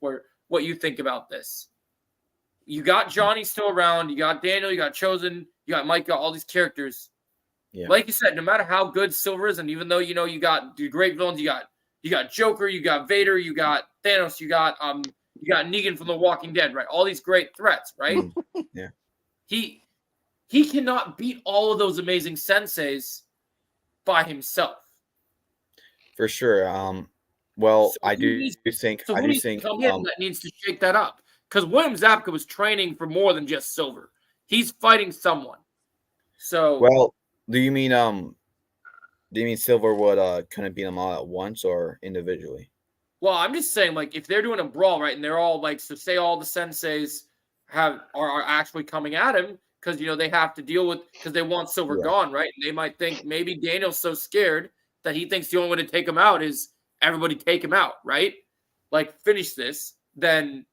what you think about this. You got Johnny still around, you got Daniel, you got Chosen, you got Mike, you got all these characters. Yeah. Like you said, no matter how good Silver is, and even though you got the great villains, you got Joker, you got Vader, you got Thanos, you got Negan from The Walking Dead, right? All these great threats, right? Yeah. He cannot beat all of those amazing senseis by himself. For sure. I do think that needs to shake that up. Because William Zabka was training for more than just Silver. He's fighting someone. So do you mean Silver would kind of beat them all at once or individually? Well, I'm just saying, like, if they're doing a brawl, right, and they're all like, so say all the senseis are actually coming at him because they have to deal with because they want Silver gone, right? And they might think maybe Daniel's so scared that he thinks the only way to take him out is everybody take him out, right? Like, finish this, then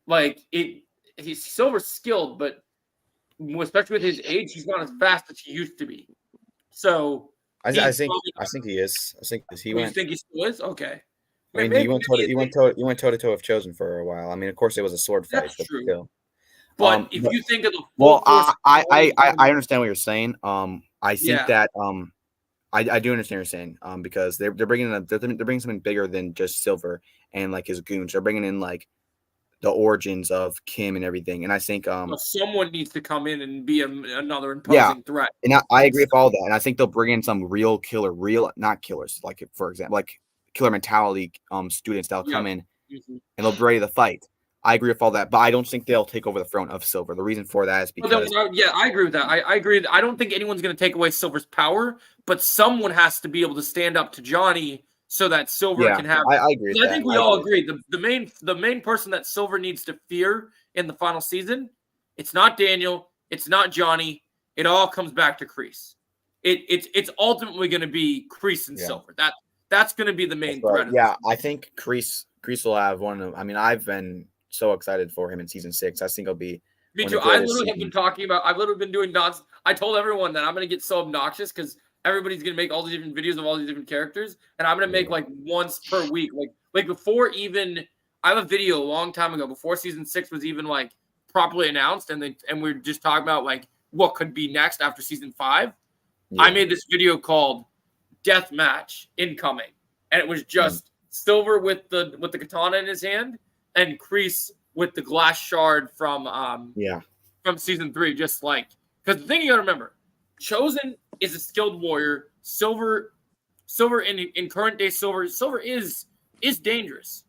like he's Silver's skilled, but especially with his age, he's not as fast as he used to be. So I think he is. You think he still is? Okay. I mean, he went toe to toe with Chosen for a while. I mean, of course, it was a sword fight, but still. But if you think of the I understand what you're saying. I think that I do understand what you're saying. Because they're bringing something bigger than just Silver and like his goons. They're bringing in like the origins of Kim and everything. And I think well, someone needs to come in and be another imposing threat. And I agree with all that. And I think they'll bring in some real not killers, like for example, like killer mentality students that'll come in and they'll be ready to fight. I agree with all that, but I don't think they'll take over the throne of Silver. The reason for that is because I agree with that. I agree. I don't think anyone's going to take away Silver's power, but someone has to be able to stand up to Johnny so that Silver can have. I agree. I think we all agree. The main person that Silver needs to fear in the final season, it's not Daniel, it's not Johnny. It all comes back to Kreese. It's ultimately going to be Kreese and Silver. That's going to be the main threat. Yeah, I think Kreese will have one of. I mean, I've been so excited for him in season 6. I think he'll be. Me too. I literally have been talking about. I've literally been doing nonsense. I told everyone that I'm going to get so obnoxious because everybody's going to make all these different videos of all these different characters, and I'm going to make like once per week, like before even. I have a video a long time ago before season 6 was even like properly announced, and we're just talking about like what could be next after season 5. Yeah. I made this video called "Death Match Incoming," and it was just Silver with the katana in his hand and Kreese with the glass shard from season 3. Just like because the thing you got to remember, Chosen is a skilled warrior. Silver in current day Silver is dangerous.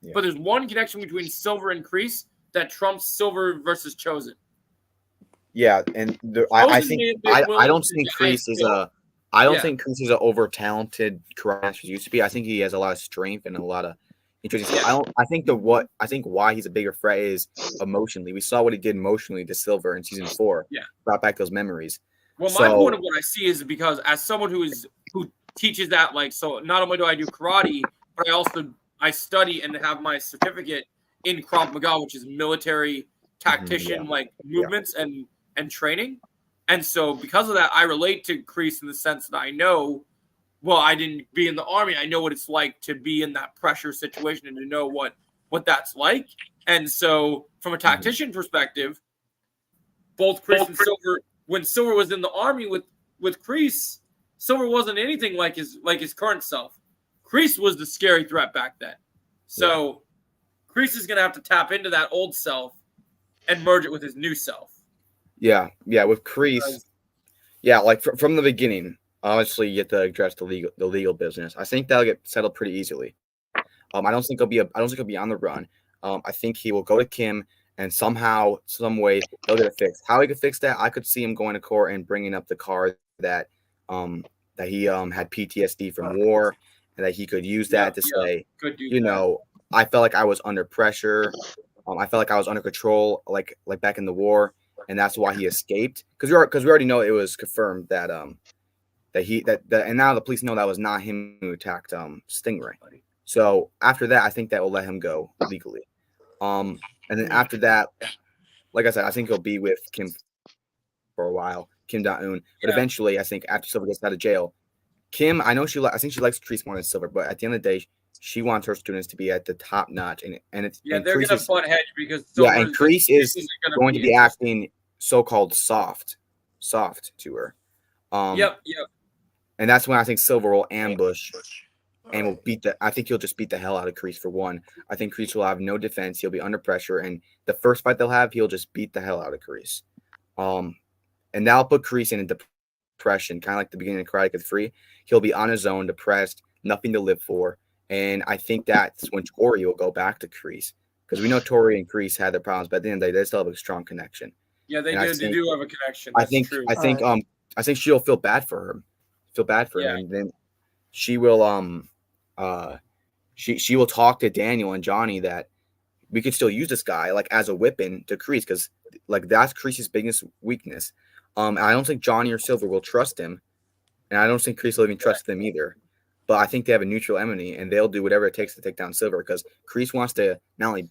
Yeah. But there's one connection between Silver and Kreese that trumps Silver versus Chosen. Yeah, and I think I don't think Kreese is think Kreese is an over talented karate as he used to be. I think he has a lot of strength and a lot of interesting stuff. I think why he's a bigger threat is emotionally. We saw what he did emotionally to Silver in season 4. Yeah, brought back those memories. Well, my point of what I see is because as someone who teaches that, like, so not only do I do karate, but I study and have my certificate in Krav Maga, which is military tactician movements and training. And so because of that, I relate to Kreese in the sense that I know, well, I didn't be in the army. I know what it's like to be in that pressure situation and to know what that's like. And so from a tactician perspective, both Kreese and Silver, when Silver was in the army with Kreese, Silver wasn't anything like his current self. Kreese was the scary threat back then. So Kreese is going to have to tap into that old self and merge it with his new self. Yeah, with Kreese, like from the beginning, obviously you get to address the legal business. I think that'll get settled pretty easily. I don't think he'll be on the run. I think he will go to Kim and somehow, some way, they'll get it fixed. How he could fix that, I could see him going to court and bringing up the card that he had PTSD from war, and that he could use that to say, I felt like I was under pressure. I felt like I was under control, like back in the war, and that's why he escaped. Because we already know it was confirmed that and now the police know that was not him who attacked Stingray. So after that, I think that will let him go legally. And then after that, like I said, I think he'll be with Kim for a while, Kim Da-eun. But eventually, I think after Silver gets out of jail, Kim, I think she likes Kreese more than Silver, but at the end of the day, she wants her students to be at the top notch, and they're going to butt heads because and Kreese is going to be acting so-called soft to her. And that's when I think Silver will ambush and will I think he'll just beat the hell out of Kreese for one. I think Kreese will have no defense. He'll be under pressure, and the first fight they'll have, he'll just beat the hell out of Kreese. And that'll put Kreese in a depression, kind of like the beginning of Karate Kid 3. He'll be on his own, depressed, nothing to live for. And I think that's when Tori will go back to Kreese, because we know Tori and Kreese had their problems, but at the end of the day, they still have a strong connection. Yeah, they do have a connection. I think she'll feel bad for him, and then she will she will talk to Daniel and Johnny that we could still use this guy like as a weapon to Kreese, because like that's Kreese's biggest weakness. I don't think Johnny or Silver will trust him, and I don't think Kreese will even trust them either. But I think they have a neutral enemy, and they'll do whatever it takes to take down Silver, because Kreese wants to not only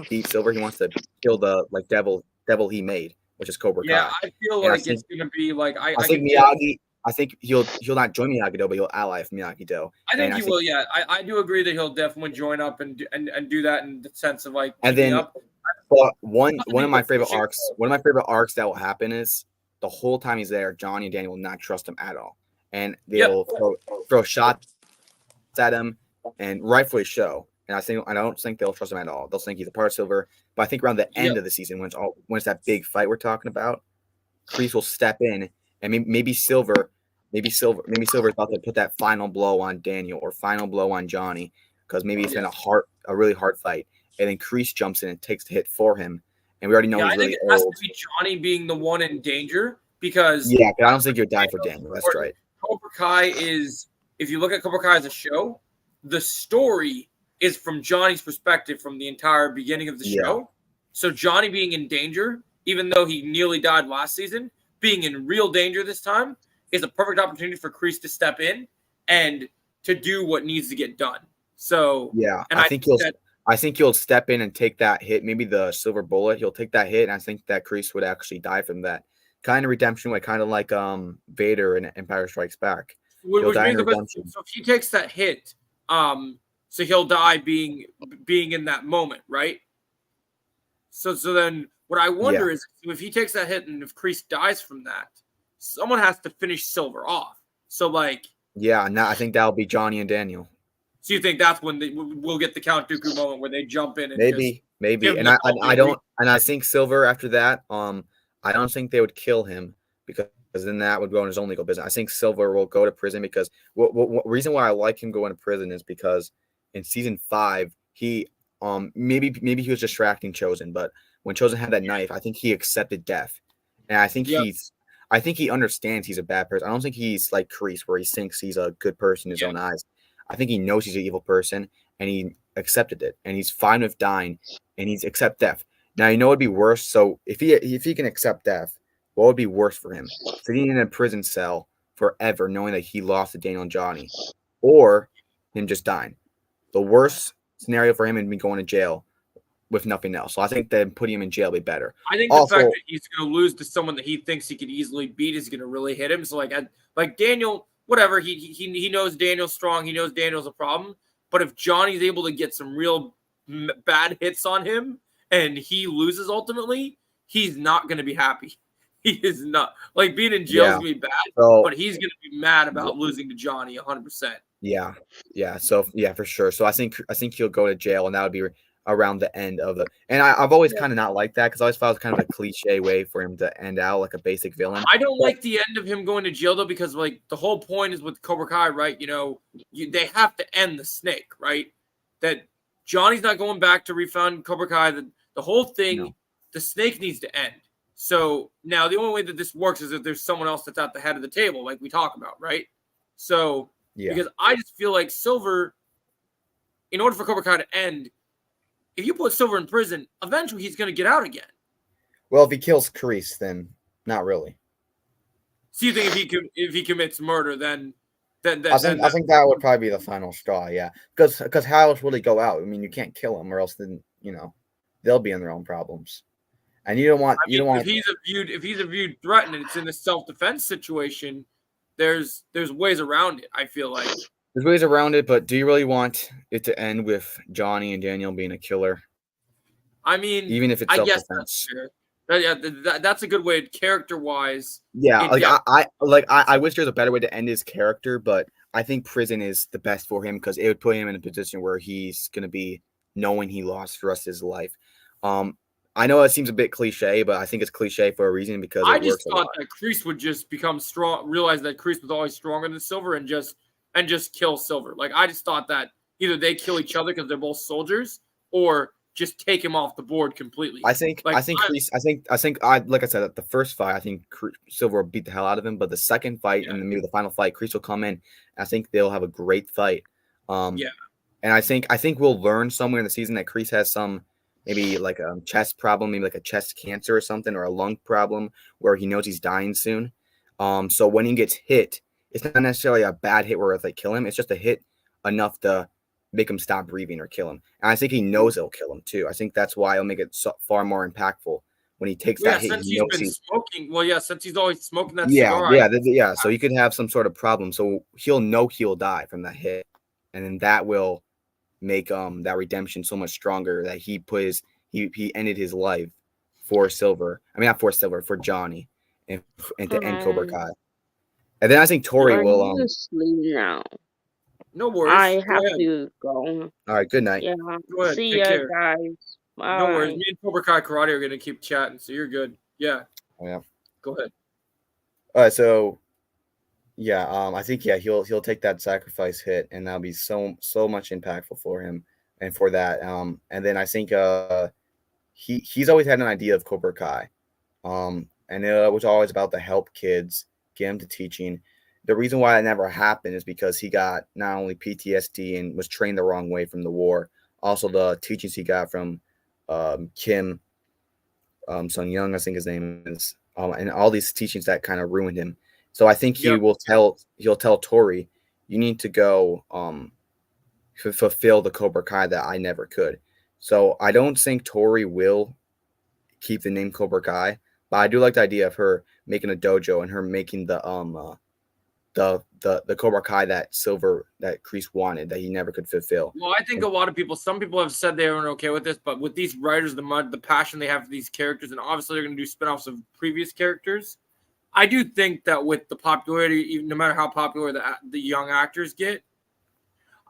beat Silver, he wants to kill the devil he made, which is Cobra Kai. Yeah, I feel like it's gonna be like I think Miyagi. I think he'll not join Miyagi-Do, but he'll ally with Miyagi-Do. I think he will. Yeah, I do agree that he'll definitely join up and do that in the sense of like. And then, but one of my favorite arcs that will happen is the whole time he's there, Johnny and Danny will not trust him at all, and they'll throw shots at him, and rightfully so. and I don't think they'll trust him at all. They'll think he's a part of Silver. But I think around the end of the season, when it's that big fight we're talking about, Kreese will step in, and maybe Silver is about to put that final blow on Daniel or final blow on Johnny, because maybe it's been a really hard fight, and then Kreese jumps in and takes the hit for him, and we already know he's really old. I think it has to be Johnny being the one in danger, because but I don't think you'd die for Daniel. That's right. Cobra Kai is, if you look at Cobra Kai as a show, the story is from Johnny's perspective from the entire beginning of the show. So Johnny being in danger, even though he nearly died last season, being in real danger this time is a perfect opportunity for Kreese to step in and to do what needs to get done. So and I think he'll step in and take that hit, maybe the silver bullet. He'll take that hit, and I think that Kreese would actually die from that kind of redemption way, kind of like Vader in Empire Strikes Back. He'll die in redemption. So if he takes that hit, so he'll die being in that moment, right? So then what I wonder is if he takes that hit and if Kreese dies from that, someone has to finish Silver off. So I think that'll be Johnny and Daniel. So you think that's when we'll get the Count Dooku moment where they jump in and maybe, and I think Silver after that, I don't think they would kill him because then that would go in his own legal business. I think Silver will go to prison because what reason why I like him going to prison is because in season 5 he maybe he was distracting Chosen, but when Chosen had that knife, I think he accepted death, and I think he understands he's a bad person. I don't think he's like Kreese where he thinks he's a good person in his own eyes. I think he knows he's an evil person, and he accepted it, and he's fine with dying, and he's accept death. Now, it'd be worse. So if he can accept death, what would be worse for him? Sitting in a prison cell forever, knowing that he lost to Daniel and Johnny, or him just dying. The worst scenario for him would be going to jail with nothing else. So I think that putting him in jail would be better. I think the fact that he's going to lose to someone that he thinks he could easily beat is going to really hit him. So like Daniel. Whatever, he knows Daniel's strong. He knows Daniel's a problem. But if Johnny's able to get some real bad hits on him and he loses ultimately, he's not going to be happy. He is not. Like, being in jail is going to be bad, but he's going to be mad about losing to Johnny 100%. Yeah. So, for sure. So I think he'll go to jail, and that would be around the end of the. And I've always kind of not liked that because I always thought it was kind of a cliche way for him to end out like a basic villain. I don't like the end of him going to jail though, because the whole point is with Cobra Kai, right? They have to end the snake, right? That Johnny's not going back to refound Cobra Kai. The whole thing, the snake needs to end. So now the only way that this works is if there's someone else that's at the head of the table, like we talk about, right? So because I just feel like Silver, in order for Cobra Kai to end, if you put Silver in prison, eventually he's going to get out again. Well, if he kills Kreese, then not really. So you think if he commits murder, then I think that would probably be the final straw, yeah. Because how else will he go out? I mean, you can't kill him, or else then they'll be in their own problems, and you don't want. If he's a viewed threat and it's in a self-defense situation, there's ways around it. I feel like. There's ways around it, but do you really want it to end with Johnny and Daniel being a killer? I mean, even if it's self-defense. I guess that's a good way, character-wise. Yeah, I wish there's a better way to end his character, but I think prison is the best for him because it would put him in a position where he's going to be knowing he lost the rest of his life. I know it seems a bit cliche, but I think it's cliche for a reason because I just thought that Kreese would just become strong, realize that Kreese was always stronger than Silver, and just kill Silver. Like, I just thought that either they kill each other because they're both soldiers, or just take him off the board completely. I think Kreese, like I said, at the first fight, I think Silver will beat the hell out of him, but the second fight and maybe the final fight, Kreese will come in. I think they'll have a great fight. And I think we'll learn somewhere in the season that Kreese has some maybe like a chest problem, maybe like a chest cancer or something, or a lung problem where he knows he's dying soon. So when he gets hit, it's not necessarily a bad hit where it's kill him. It's just a hit enough to make him stop breathing or kill him. And I think he knows it'll kill him too. I think that's why it'll make it far more impactful when he takes that hit. Since he's been smoking. Since he's always smoking that cigar. So he could have some sort of problem. So he'll know he'll die from that hit, and then that will make that redemption so much stronger that he ended his life for Silver. I mean, not for Silver, for Johnny, and to end Cobra Kai. And then I think Tori will sleep now. No worries. I Go have ahead. to go. All right, good night. Yeah. Go ahead. See Take ya, care. guys. No worries. Bye. Me and Cobra Kai Karate are gonna keep chatting, so you're good. Yeah. Oh, yeah. Go ahead. All right, so yeah, I think he'll take that sacrifice hit, and that'll be so much impactful for him and for that. And then I think he's always had an idea of Cobra Kai, and it was always about to help kids, get him to teaching. The reason why it never happened is because he got not only PTSD and was trained the wrong way from the war, also the teachings he got from Kim Sung Young, I think his name is, and all these teachings that kind of ruined him. So I think Yep. he'll tell Tori, you need to go fulfill the Cobra Kai that I never could. So I don't think Tori will keep the name Cobra Kai, but I do like the idea of her making a dojo and her making the Cobra Kai that Kreese wanted that he never could fulfill. Well, I think a lot of people, some people have said they weren't okay with this, but with these writers, the passion they have for these characters, and obviously they're going to do spinoffs of previous characters. I do think that with the popularity, even no matter how popular the young actors get,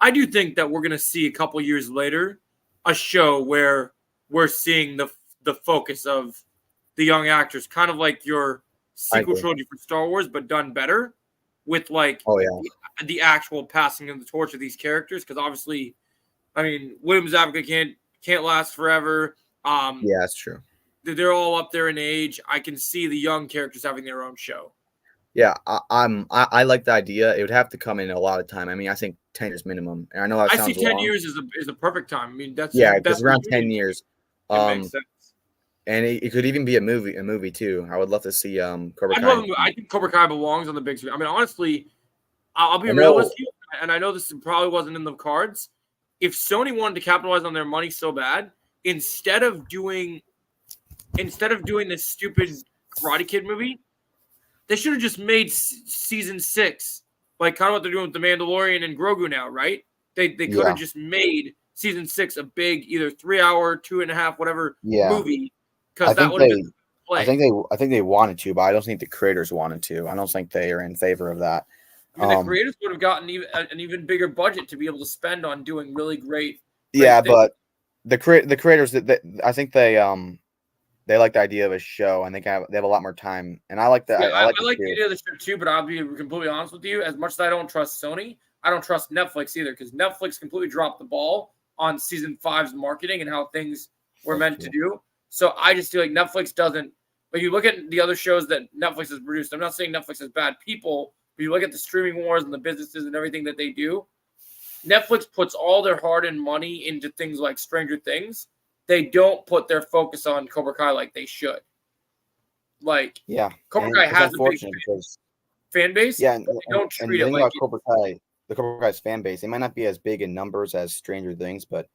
I do think that we're going to see a couple years later a show where we're seeing the focus of the young actors, kind of like your sequel trilogy for Star Wars, but done better with like the actual passing of the torch of these characters. Because obviously, I mean, William Zabka can't last forever. Yeah, that's true. They're all up there in age. I can see the young characters having their own show. Yeah, I like the idea. It would have to come in a lot of time. I mean, I think 10 years minimum. And I know that sounds see 10 long. years is a perfect time. I mean, that's because around 10 years. It makes sense. And it could even be a movie too. I would love to see Cobra Kai. I think Cobra Kai belongs on the big screen. I mean, honestly, I'll be realistic, and I know this probably wasn't in the cards. If Sony wanted to capitalize on their money so bad, instead of doing this stupid Karate Kid movie, they should have just made season 6, like kind of what they're doing with the Mandalorian and Grogu now, right? They could have just made season 6 a big either 3-hour, 2.5, whatever movie. Because that would have been I think they wanted to, but I don't think the creators wanted to. I don't think they are in favor of that. I mean, the creators would have gotten an even bigger budget to be able to spend on doing really great. But the creators, I think they like the idea of a show, and they have a lot more time. And I like that. I like the idea of the show too, but I'll be completely honest with you. As much as I don't trust Sony, I don't trust Netflix either, because Netflix completely dropped the ball on season 5's marketing and how things were meant to do. So I just feel like Netflix doesn't. But you look at the other shows that Netflix has produced. I'm not saying Netflix is bad people, but you look at the streaming wars and the businesses and everything that they do. Netflix puts all their hard-earned money into things like Stranger Things. They don't put their focus on Cobra Kai like they should. Like, Cobra Kai has a big fan base. Yeah, and they don't treat it like Cobra Kai. The Cobra Kai's fan base, they might not be as big in numbers as Stranger Things, but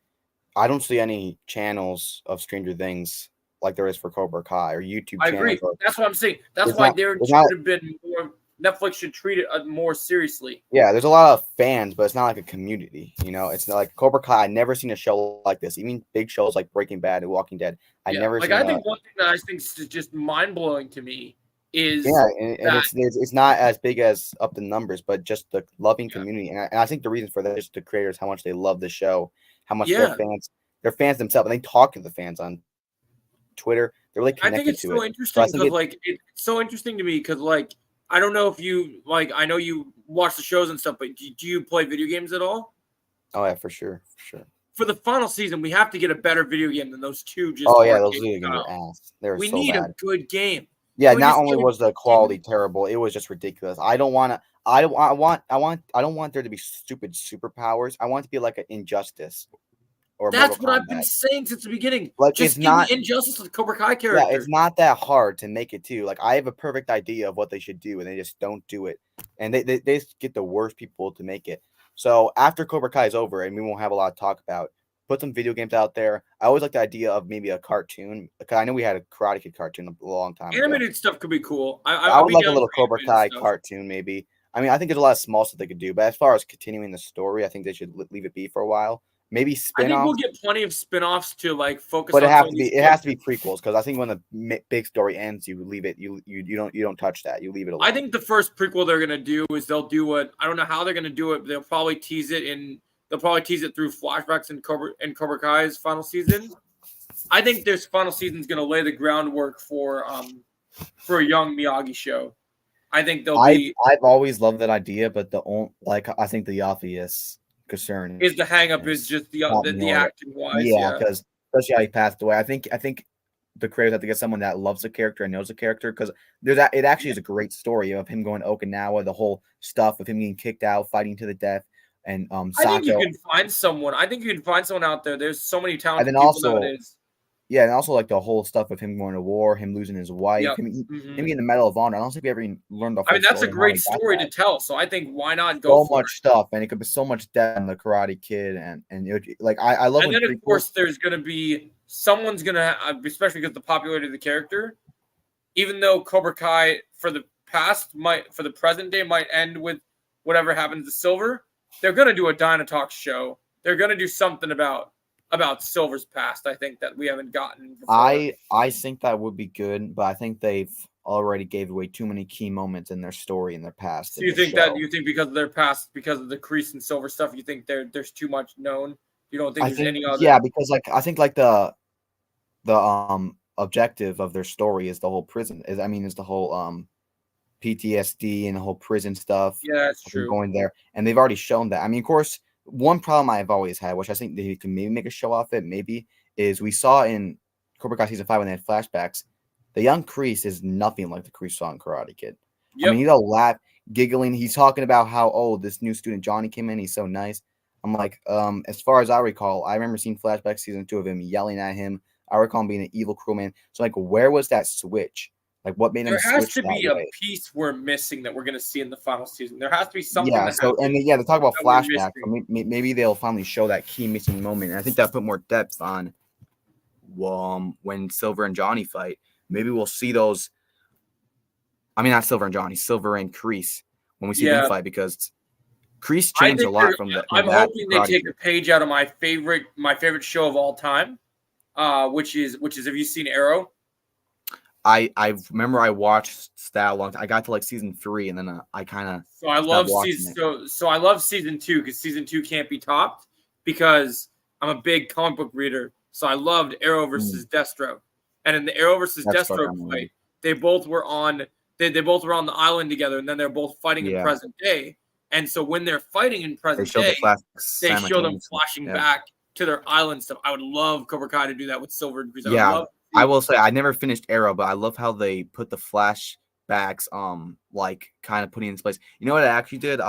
I don't see any channels of Stranger Things like there is for Cobra Kai or YouTube channels. I agree. That's what I'm saying. That's why there should have been more. Netflix should treat it more seriously. Yeah, there's a lot of fans, but it's not like a community. You know, it's not like Cobra Kai. I've never seen a show like this. Even big shows like Breaking Bad and Walking Dead. I think one thing that I think is just mind blowing to me is and it's not as big as up the numbers, but just the loving community. And I think the reason for that is the creators, how much they love the show, how much they're fans themselves, and they talk to the fans on Twitter. They're really connected. I think it's so interesting because it's so interesting to me because I don't know if you I know you watch the shows and stuff, but do you play video games at all? Oh yeah, for sure. For the final season, we have to get a better video game than those two. Those are gonna ass. We need a good game. Yeah, not only was the quality terrible, it was just ridiculous. I don't want there to be stupid superpowers. I want it to be like an Injustice. That's what I've been saying since the beginning. Just give me Injustice with Cobra Kai character. Yeah, it's not that hard to make it too. I have a perfect idea of what they should do, and they just don't do it. And they just get the worst people to make it. So after Cobra Kai is over, and we won't have a lot to talk about, put some video games out there. I always like the idea of maybe a cartoon. I know we had a Karate Kid cartoon a long time ago. Animated stuff could be cool. I would like a little Cobra Kai cartoon, maybe. I mean, I think there's a lot of small stuff they could do, but as far as continuing the story, I think they should leave it be for a while. maybe I think we'll spin-offs. get plenty of spin-offs to like focus But on some of these it has to be prequels because I think when the big story ends, you leave it. You don't touch that. You leave it alone. I think the first prequel they're gonna do is they'll do what I don't know how they're gonna do it. But they'll probably tease it through flashbacks in Cobra Kai's final season. I think this final season is gonna lay the groundwork for a young Miyagi show. I think I've always loved that idea, but I think the obvious concern is the hang up is just the acting wise. Yeah, because especially how he passed away. I think the creators have to get someone that loves the character and knows the character because it actually is a great story of him going to Okinawa, the whole stuff of him getting kicked out, fighting to the death, and I think you can find someone. I think you can find someone out there. There's so many talented people nowadays. Yeah, and also like the whole stuff of him going to war, him losing his wife, him getting the Medal of Honor. I don't think we ever even learned the whole that's a great story to tell. So I think why not go so much stuff, and it could be so much depth in the Karate Kid, and I love. And then of course there's gonna be someone's gonna, especially because the popularity of the character. Even though Cobra Kai for the present day might end with whatever happens to Silver, they're gonna do a Dynatalk show. They're gonna do something about Silver's past. I think that we haven't gotten before. I think that would be good, but I think they've already gave away too many key moments in their story in their past. So you think because of their past, because of the Kreese and Silver stuff, you think there's too much known? You don't think any other? Yeah, because I think the objective of their story is the whole prison. Is the whole PTSD and the whole prison stuff. Yeah, that's true. Going there, and they've already shown that. I mean, of course. One problem I've always had, which I think they can maybe make a show off it, is we saw in Cobra Kai season 5 when they had flashbacks, the young Kreese is nothing like the Kreese saw in Karate Kid. Yep. I mean, he's all giggling. He's talking about how this new student Johnny came in. He's so nice. I'm like, as far as I recall, I remember seeing flashbacks season 2 of him yelling at him. I recall him being an evil cruel man. So like, where was that switch? Like, what made him switch? There has to be a piece we're missing that we're going to see in the final season. There has to be something. Yeah. So they talk about flashbacks. So maybe they'll finally show that key missing moment. And I think that put more depth on when Silver and Johnny fight. Maybe we'll see those. I mean, not Silver and Johnny, Silver and Kreese when we see them fight because Kreese changed a lot from that. I'm hoping they take a page out of my favorite show of all time, which is have you seen Arrow? I remember I watched that a long time. I got to like season 3 and then I kind of I love season 2 because season 2 can't be topped because I'm a big comic book reader. So I loved Arrow versus Destro, and in the Arrow versus Destro fight, they both were on the island together, and then they're both fighting in present day. And so when they're fighting in present day, they show them flashing back to their island stuff. I would love Cobra Kai to do that with Silver and Kreese. Yeah. I will say I never finished Arrow, but I love how they put the flashbacks, like kind of putting in place. You know what I actually did?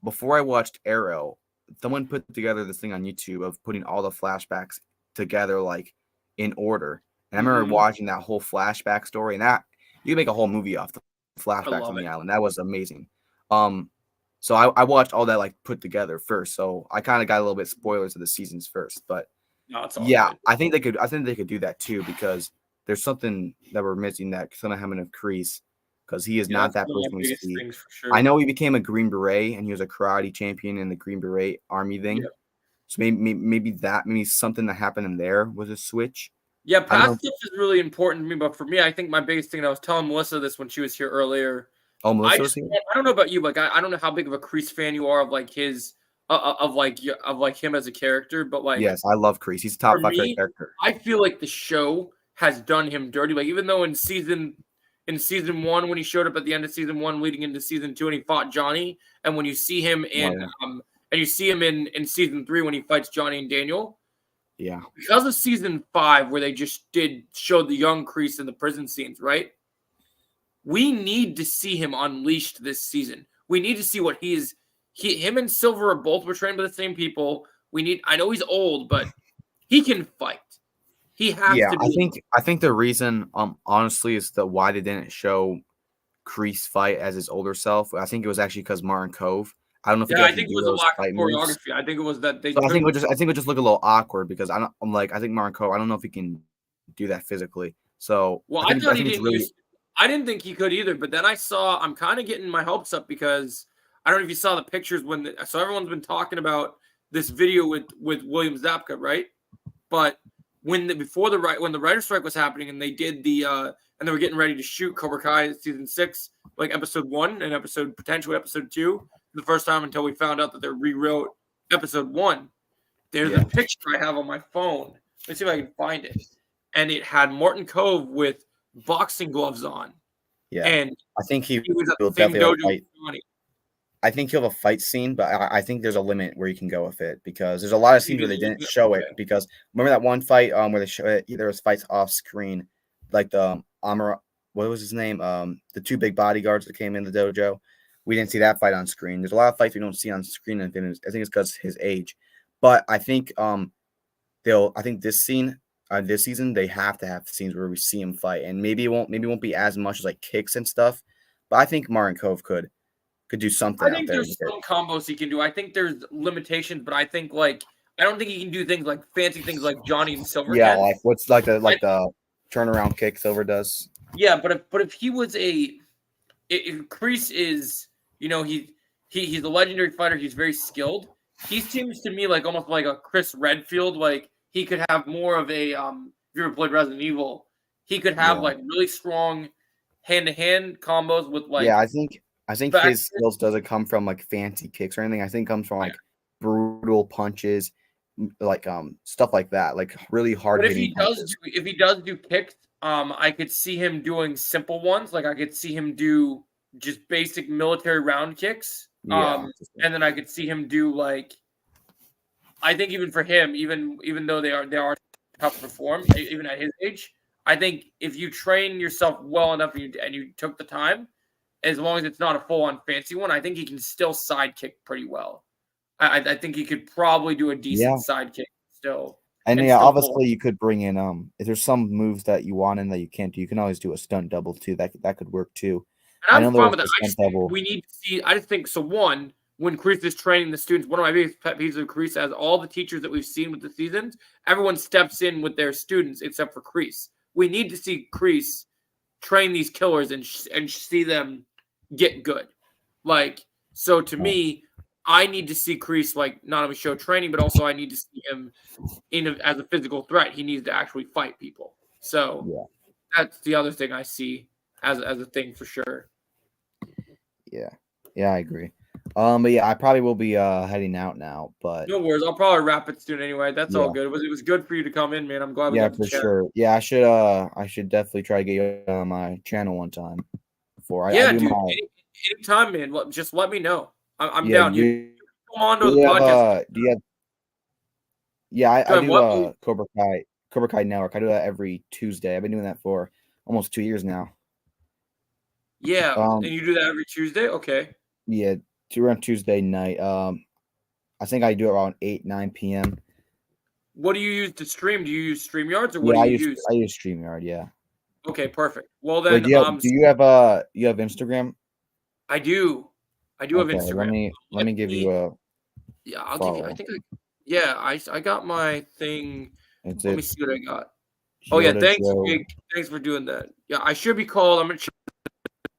Before I watched Arrow, someone put together this thing on YouTube of putting all the flashbacks together, like in order. And I remember watching that whole flashback story, and that you can make a whole movie off the flashbacks on the island. That was amazing. So I watched all that like put together first. So I kind of got a little bit spoilers of the seasons first, but. No, good. I think they could do that too because there's something that we're missing that something happened to Kreese because he is not that person we see. Sure. I know he became a Green Beret and he was a karate champion in the Green Beret army thing. Yep. So maybe something that happened in there was a switch. Yeah, past stuff is really important to me, but for me, I think my biggest thing, and I was telling Melissa this when she was here earlier. Oh, Melissa was here? I don't know about you, but I don't know how big of a Kreese fan you are of like his. Of him as a character, but like yes, I love Kreese. He's a top 5 character. I feel like the show has done him dirty. Like even though in season 1 when he showed up at the end of season 1, leading into season 2, and he fought Johnny, and when you see him in in season 3 when he fights Johnny and Daniel, because of season 5 where they just show the young Kreese in the prison scenes, right? We need to see him unleashed this season. We need to see what he is. Him and Silver are both trained by the same people. I know he's old, but he can fight. He has to be. I think the reason, honestly, is why they didn't show Kreese fight as his older self. I think it was actually because Martin Cove. I don't know if I think it was a lack of choreography. I think it was that they. I think it would just look a little awkward because I think Martin Cove. I don't know if he can do that physically. So I thought he didn't. I didn't think he could either. But then I'm kind of getting my hopes up because. I don't know if you saw the pictures so everyone's been talking about this video with William Zabka, right? But when the writer's strike was happening and they did and they were getting ready to shoot Cobra Kai season 6, like episode 1 and potentially episode 2, the first time until we found out that they rewrote episode 1. There's a picture I have on my phone. Let's see if I can find it. And it had Morton Cove with boxing gloves on. Yeah, and I think he was at will the same definitely have a dojo fight. with Johnny. I think he'll have a fight scene, but I think there's a limit where you can go with it because there's a lot of scenes where they didn't show it. Because remember that one fight where they show it, there was fights off screen, like the Amara, what was his name? The 2 big bodyguards that came in the dojo. We didn't see that fight on screen. There's a lot of fights we don't see on screen, and I think it's because his age. But I think I think this season they have to have scenes where we see him fight, and maybe it won't be as much as like kicks and stuff. But I think Martin Cove could do something. I think there's some combos he can do. I think there's limitations, but I think I don't think he can do things like fancy things like Johnny and Silver. Yeah, like what's like the turnaround kick Silver does. Yeah, but if he was if Kreese is, he's a legendary fighter. He's very skilled. He seems to me like almost like a Chris Redfield. Like he could have more of a if you ever played Resident Evil, he could have like really strong hand-to-hand combos with like. Yeah, I think his skills doesn't come from like fancy kicks or anything. I think it comes from like brutal punches, like stuff like that, like really hard. But if he does do kicks, I could see him doing simple ones. Like I could see him do just basic military round kicks. And then I could see him do like, I think even for him, even though they are tough to perform, even at his age, I think if you train yourself well enough and you took the time, as long as it's not a full-on fancy one, I think he can still sidekick pretty well. I think he could probably do a decent sidekick still. And obviously you could bring in if there's some moves that you want in that you can't do, you can always do a stunt double too. That could work too. And I'm fine with that. I just think we need to see. I just think so. One, when Kreese is training the students, one of my biggest pet peeves of Kreese, as all the teachers that we've seen with the seasons, everyone steps in with their students except for Kreese. We need to see Kreese train these killers and see them get good. Like, so to me, I need to see Kreese not only show training, but also I need to see him as a physical threat. He needs to actually fight people. So that's the other thing I see as a thing for sure. Yeah, I agree. But yeah, I probably will be heading out now. But no worries, I'll probably wrap it soon anyway. That's all good. It was good for you to come in, man. I'm glad we got to chat. Sure. Yeah, I should definitely try to get you on my channel one time. Anytime, man. Just let me know. I'm down. You come on to the podcast. I do Cobra Kai Network. I do that every Tuesday. I've been doing that for almost 2 years now. Yeah, and you do that every Tuesday? Okay. Yeah, around Tuesday night. I think I do it around 8-9 p.m. What do you use to stream? Do you use StreamYards or what do you use? I use StreamYard, yeah. Okay, perfect. Well then, wait, do you have Instagram? I do. I do have Instagram. Let me give you a. Yeah, I'll give you. I got my thing. Let me see what I got. Oh yeah, thanks for doing that. Yeah, I should be called. I'm gonna check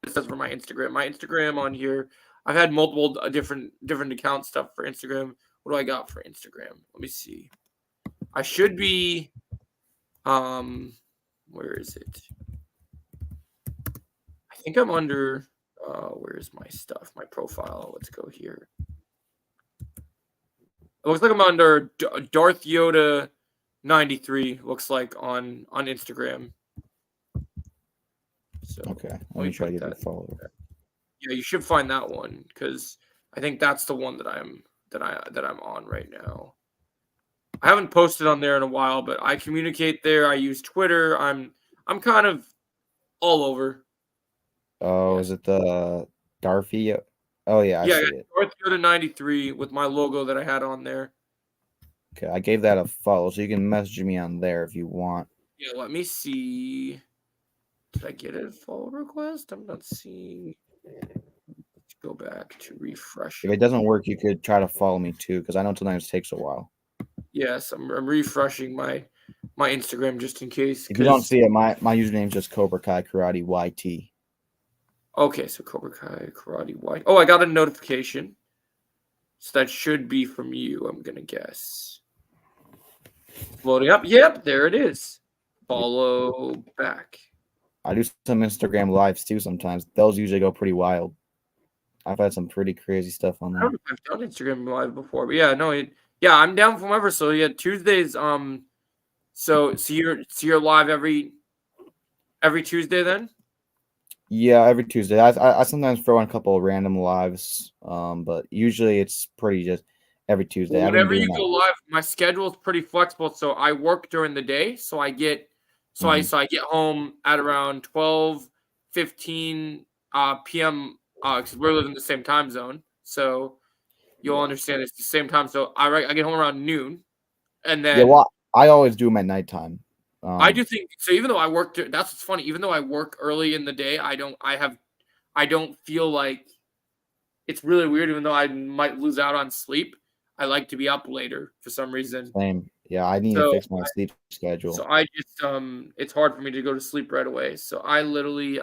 this for my Instagram. My Instagram on here. I've had multiple different account stuff for Instagram. What do I got for Instagram? Let me see. I should be. Where is it? I think I'm under. Where's my stuff? My profile. Let's go here. It looks like I'm under Darth Yoda 93. Looks like on Instagram. So okay, let me try to get that follow. Yeah, you should find that one because I think that's the one that I'm on right now. I haven't posted on there in a while, but I communicate there. I use Twitter. I'm kind of all over. Oh, is it the Darfy? Oh yeah, I see it. Darth Yoda 93 with my logo that I had on there. Okay, I gave that a follow, so you can message me on there if you want. Yeah, let me see. Did I get a follow request? I'm not seeing. Let's go back to refresh. If it doesn't work, you could try to follow me too, because I know sometimes it takes a while. Yes, I'm refreshing my Instagram just in case. If you don't see it, my username is just Cobra Kai Karate YT. Okay, so Cobra Kai Karate YT. Oh, I got a notification. So that should be from you, I'm going to guess. Loading up. Yep, there it is. Follow back. I do some Instagram lives too sometimes. Those usually go pretty wild. I've had some pretty crazy stuff on I there. don't know if I've done Instagram live before, but yeah, no, yeah, I'm down for whenever. So yeah, Tuesdays. So you're live every Tuesday then? Yeah, every Tuesday. I sometimes throw in a couple of random lives, but usually it's pretty just every Tuesday. I've been Whenever doing you go that. live, my schedule is pretty flexible. So I work during the day, so I get I get home at around 12:15 p.m. Because we're living in the same time zone, so you'll understand it's the same time. So I get home around noon, and then well, I always do them at nighttime. I do think so. Even though I work, that's what's funny. Even though I work early in the day, I don't feel like it's really weird. Even though I might lose out on sleep, I like to be up later for some reason. Same. Yeah, I need to fix my sleep schedule. So I just it's hard for me to go to sleep right away. So I literally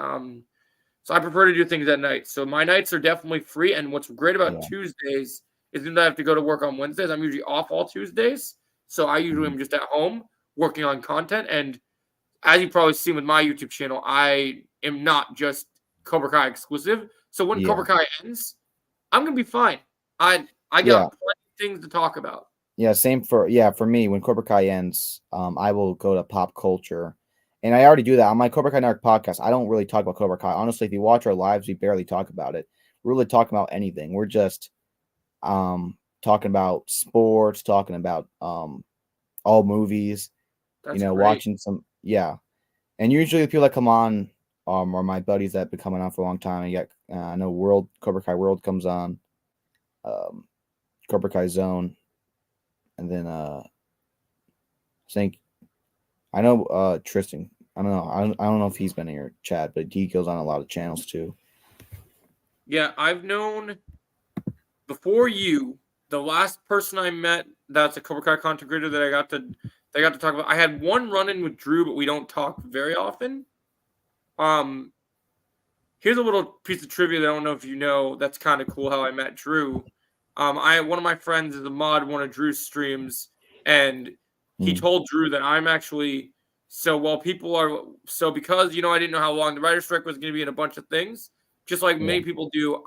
so I prefer to do things at night. So my nights are definitely free. And what's great about Tuesdays is that I have to go to work on Wednesdays. I'm usually off all Tuesdays. So I usually am just at home working on content. And as you've probably seen with my YouTube channel, I am not just Cobra Kai exclusive. So when Cobra Kai ends, I'm gonna be fine. I got plenty of things to talk about. Yeah, same for me. When Cobra Kai ends, I will go to pop culture, and I already do that on my Cobra Kai Network podcast. I don't really talk about Cobra Kai. Honestly, if you watch our lives, we barely talk about it. We're really talking about anything. We're just talking about sports, talking about all movies. That's great. Watching some and usually the people that come on are my buddies that have been coming on for a long time. And yet I know Cobra Kai World comes on, Cobra Kai Zone. And then I know Tristan. I don't know. I don't know if he's been in your chat, but he goes on a lot of channels too. Yeah, I've known before you, the last person I met that's a Cobra Kai content creator that I got to talk about. I had one run-in with Drew, but we don't talk very often. Here's a little piece of trivia that I don't know if you know. That's kind of cool how I met Drew. One of my friends is a mod one of Drew's streams, and he told Drew that I'm actually because I didn't know how long the writer's strike was going to be and a bunch of things, just like many people do.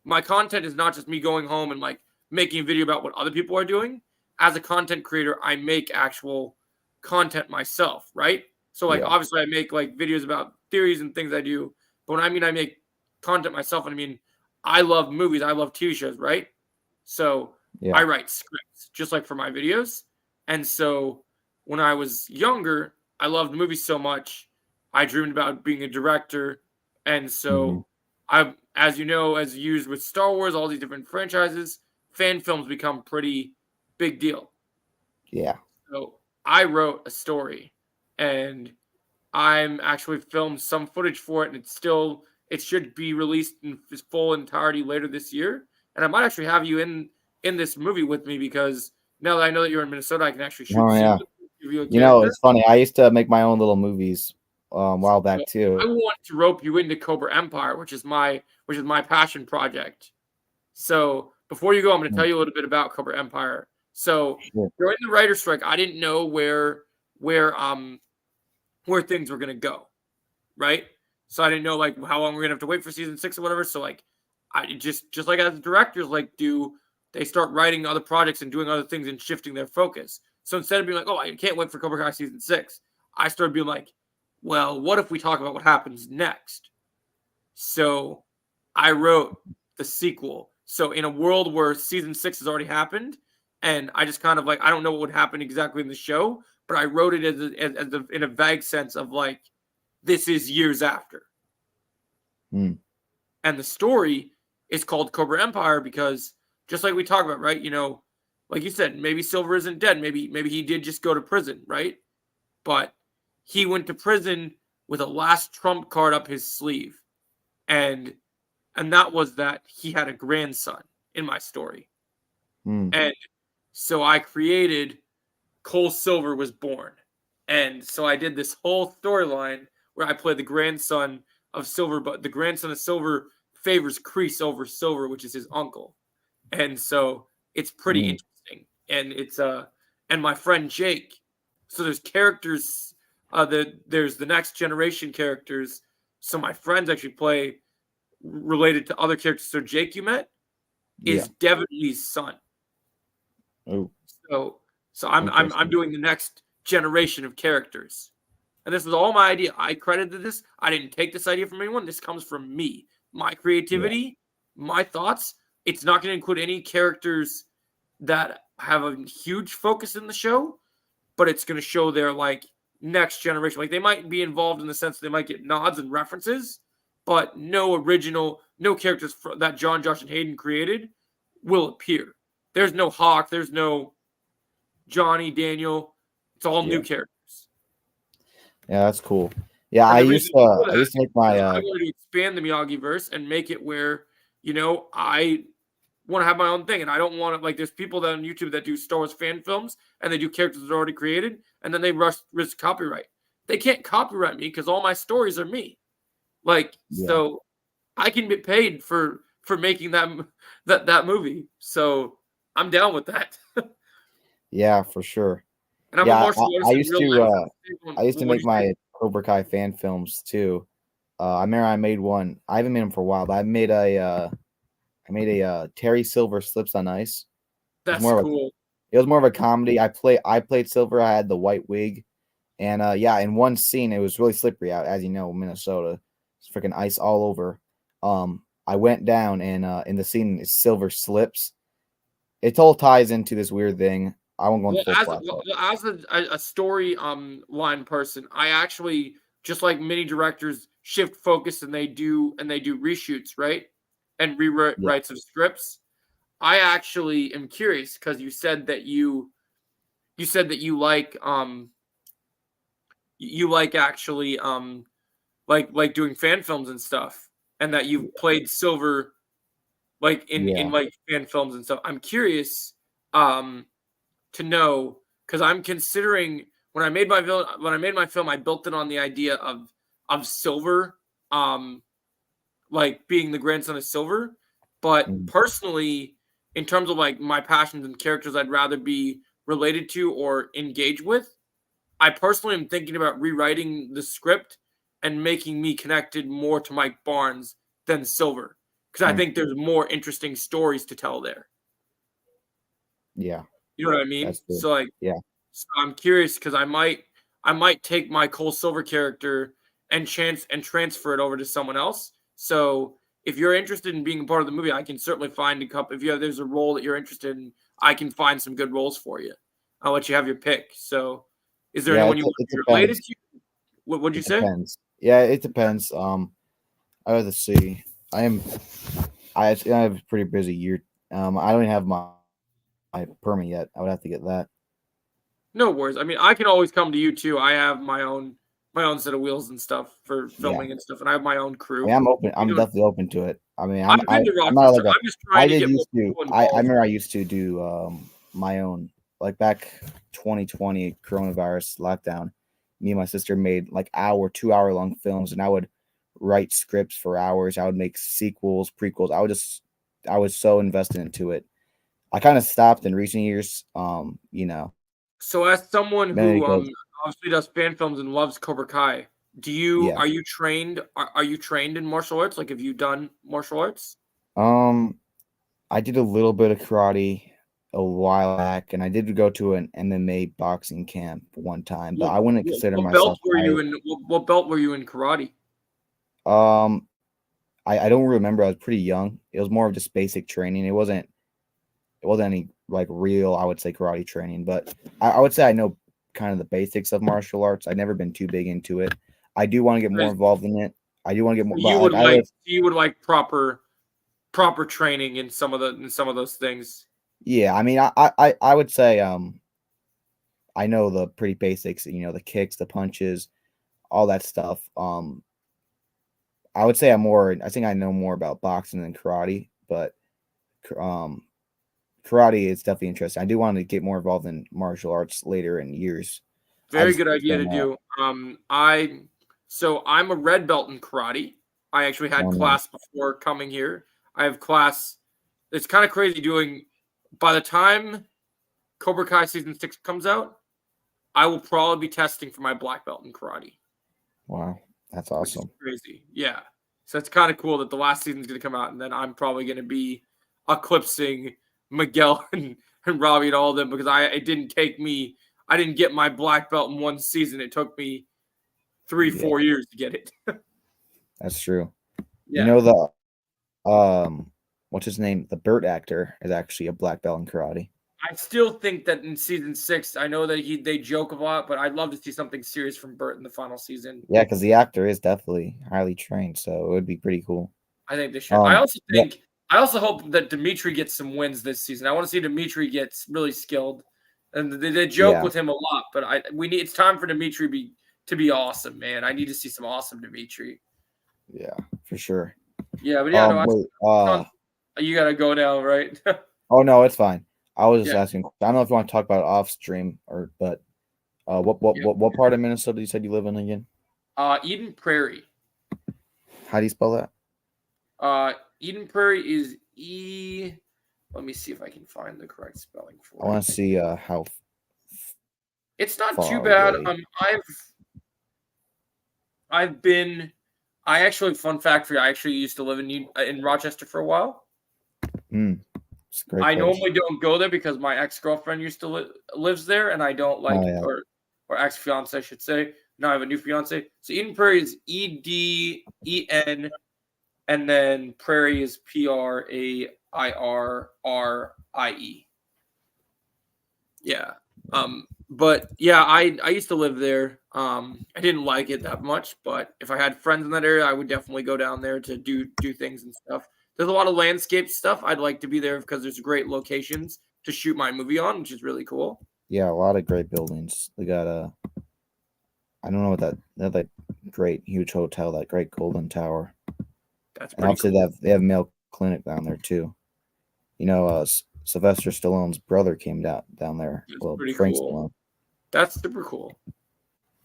My content is not just me going home and like making a video about what other people are doing. As a content creator, I make actual content myself, right? So like obviously I make like videos about theories and things I do, but when I mean I make content myself, and I mean I love movies, I love TV shows, right? So I write scripts just like for my videos. And so when I was younger, I loved movies so much. I dreamed about being a director. And so as you know, as used with Star Wars, all these different franchises, fan films become pretty big deal. Yeah. So I wrote a story, and I'm actually filmed some footage for it, and it should be released in its full entirety later this year. And I might actually have you in this movie with me, because now that I know that you're in Minnesota, I can actually shoot you. It's funny. I used to make my own little movies a while back too. I want to rope you into Cobra Empire, which is my passion project. So before you go, I'm going to tell you a little bit about Cobra Empire. So during the writer's strike, I didn't know where things were going to go, right? So I didn't know like how long we're going to have to wait for season 6 or whatever. So like I just like as directors they start writing other projects and doing other things and shifting their focus. So instead of being like, oh, I can't wait for Cobra Kai season 6, I started being like, well, what if we talk about what happens next? So I wrote the sequel. So in a world where season 6 has already happened, and I just kind of like, I don't know what would happen exactly in the show, but I wrote it in a vague sense of like, this is years after. And the story is called Cobra Empire because just like we talk about, right? You know, like you said, maybe Silver isn't dead. Maybe he did just go to prison, right? But he went to prison with a last trump card up his sleeve. And that was that he had a grandson in my story. And so I created Cole Silver was born. And so I did this whole storyline where I play the grandson of Silver, but the grandson of Silver favors Kreese over Silver, which is his uncle. and so it's pretty interesting. And it's and my friend Jake. So there's characters. There's the next generation characters. So my friends actually play related to other characters. So Jake you met is Devin Lee's son. Oh. So I'm doing the next generation of characters. And this is all my idea. I credited this. I didn't take this idea from anyone. This comes from me. My creativity, my thoughts. It's not going to include any characters that have a huge focus in the show, but it's going to show their like next generation. Like they might be involved in the sense they might get nods and references, but no characters that John, Josh, and Hayden created will appear. There's no Hawk. There's no Johnny, Daniel. It's all new characters. Yeah, that's cool. Yeah, I used to make my. I wanted to expand the Miyagi verse and make it where I want to have my own thing, and I don't want to like. There's people that on YouTube that do Star Wars fan films, and they do characters that are already created, and then they risk copyright. They can't copyright me because all my stories are me. So I can get paid for making that movie. So I'm down with that. Yeah, for sure. And I'm a martial artist. I used to make my Cobra Kai fan films too. I remember I made one. I haven't made them for a while, but I made a Terry Silver Slips on Ice. That's cool. It was more of a comedy. I played Silver. I had the white wig, and in one scene it was really slippery out, as you know, Minnesota. It's freaking ice all over. I went down, and in the scene Silver slips. It all ties into this weird thing. I won't go into as a story line person, I actually, just like many directors, shift focus and they do reshoots, right? And rewrites of scripts. I actually am curious because you said that you like actually like doing fan films and stuff, and that you've played Silver like in like fan films and stuff. I'm curious to know, because I'm considering when I made my film, I built it on the idea of Silver, like being the grandson of Silver. But personally, in terms of like my passions and characters I'd rather be related to or engage with, I personally am thinking about rewriting the script and making me connected more to Mike Barnes than Silver, because I think there's more interesting stories to tell there. Yeah. You know what I mean? So so I'm curious because I might take my Cole Silver character and transfer it over to someone else. So if you're interested in being a part of the movie, I can certainly find a couple. If there's a role that you're interested in, I can find some good roles for you. I'll let you have your pick. So is there anyone you want to be related to? What'd you say? Depends. Yeah, it depends. I have to see. I have a pretty busy year. I don't even have my permit yet. I would have to get that. No worries. I mean, I can always come to you too. I have my own set of wheels and stuff for filming and stuff, and I have my own crew. I'm open. I'm definitely open to it. I mean, I'm not like I'm just trying to get more people involved. I remember I used to do my own, like back 2020 coronavirus lockdown. Me and my sister made like 2-hour long films, and I would write scripts for hours. I would make sequels, prequels. I was so invested into it. I kind of stopped in recent years. So as someone who obviously does fan films and loves Cobra Kai, are you trained? Are you trained in martial arts? Like, have you done martial arts? I did a little bit of karate a while back, and I did go to an MMA boxing camp one time, but I wouldn't consider myself. What belt were you in karate? I don't remember. I was pretty young. It was more of just basic training. It wasn't any like real, I would say, karate training, but I would say I know kind of the basics of martial arts. I've never been too big into it. I do want to get more involved in it. I do want to get more. You would like proper training in some of those things. Yeah, I mean, I would say I know the pretty basics. The kicks, the punches, all that stuff. I would say I think I know more about boxing than karate, but karate is definitely interesting. I do want to get more involved in martial arts later in years. Very good idea to do. I'm a red belt in karate. I actually had class before coming here. I have class it's kind of crazy doing. By the time Cobra Kai season 6 comes out, I will probably be testing for my black belt in karate. Wow, that's awesome. Crazy, yeah. So it's kind of cool that the last season's going to come out, and then I'm probably going to be eclipsing Miguel and Robbie and all of them because it didn't take me. I didn't get my black belt in one season. It took me 3-4 years to get it. That's true. Yeah. You know what's his name? The Burt actor is actually a black belt in karate. I still think that in season 6, I know that they joke a lot, but I'd love to see something serious from Burt in the final season. Yeah, because the actor is definitely highly trained, so it would be pretty cool. I think they should. I also hope that Dimitri gets some wins this season. I want to see Dimitri gets really skilled, and they joke with him a lot. But it's time for Dimitri to be awesome, man. I need to see some awesome Dimitri. Yeah, for sure. Yeah, but you gotta go now, right? Oh no, it's fine. I was just asking. I don't know if you want to talk about it off stream but what part of Minnesota you said you live in again? Eden Prairie. How do you spell that? Eden Prairie is E. Let me see if I can find the correct spelling for it. I want to see how. It's not too bad. I've been. I actually, fun fact for you, I actually used to live in Rochester for a while. It's a great I place. normally don't go there because my ex-girlfriend used to lives there, and I don't like or ex-fiance, I should say. Now I have a new fiance. So Eden Prairie is EDEN, and then Prairie is PRAIRRIE. Yeah. But yeah, I used to live there. I didn't like it that much, but if I had friends in that area, I would definitely go down there to do things and stuff. There's a lot of landscape stuff. I'd like to be there because there's great locations to shoot my movie on, which is really cool. Yeah, a lot of great buildings. They got I don't know what that great huge hotel, that great Golden Tower. That's pretty cool. They have Mayo Clinic down there too. You know, Sylvester Stallone's brother came down there. That's pretty cool. Stallone. That's super cool.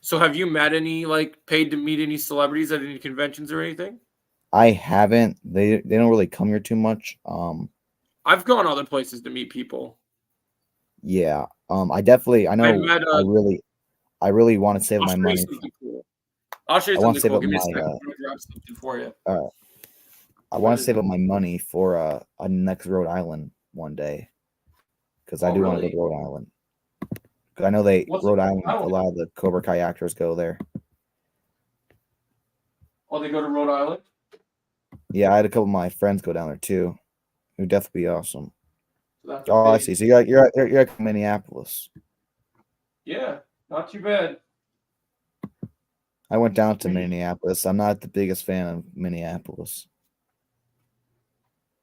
So have you met paid to meet any celebrities at any conventions or anything? I haven't. They don't really come here too much. I've gone other places to meet people. Yeah. I really want to save my money. Cool. I'll show you something cool. Give me a second. I'm gonna grab something for you. I want to save up my money for a next Rhode Island one day, because I do want to go to Rhode Island. Because I know Rhode Island, a lot of the Cobra Kai actors go there. Oh, they go to Rhode Island? Yeah, I had a couple of my friends go down there too. It would definitely be awesome. I see. So you're at Minneapolis. Yeah, not too bad. I went down to Minneapolis. I'm not the biggest fan of Minneapolis.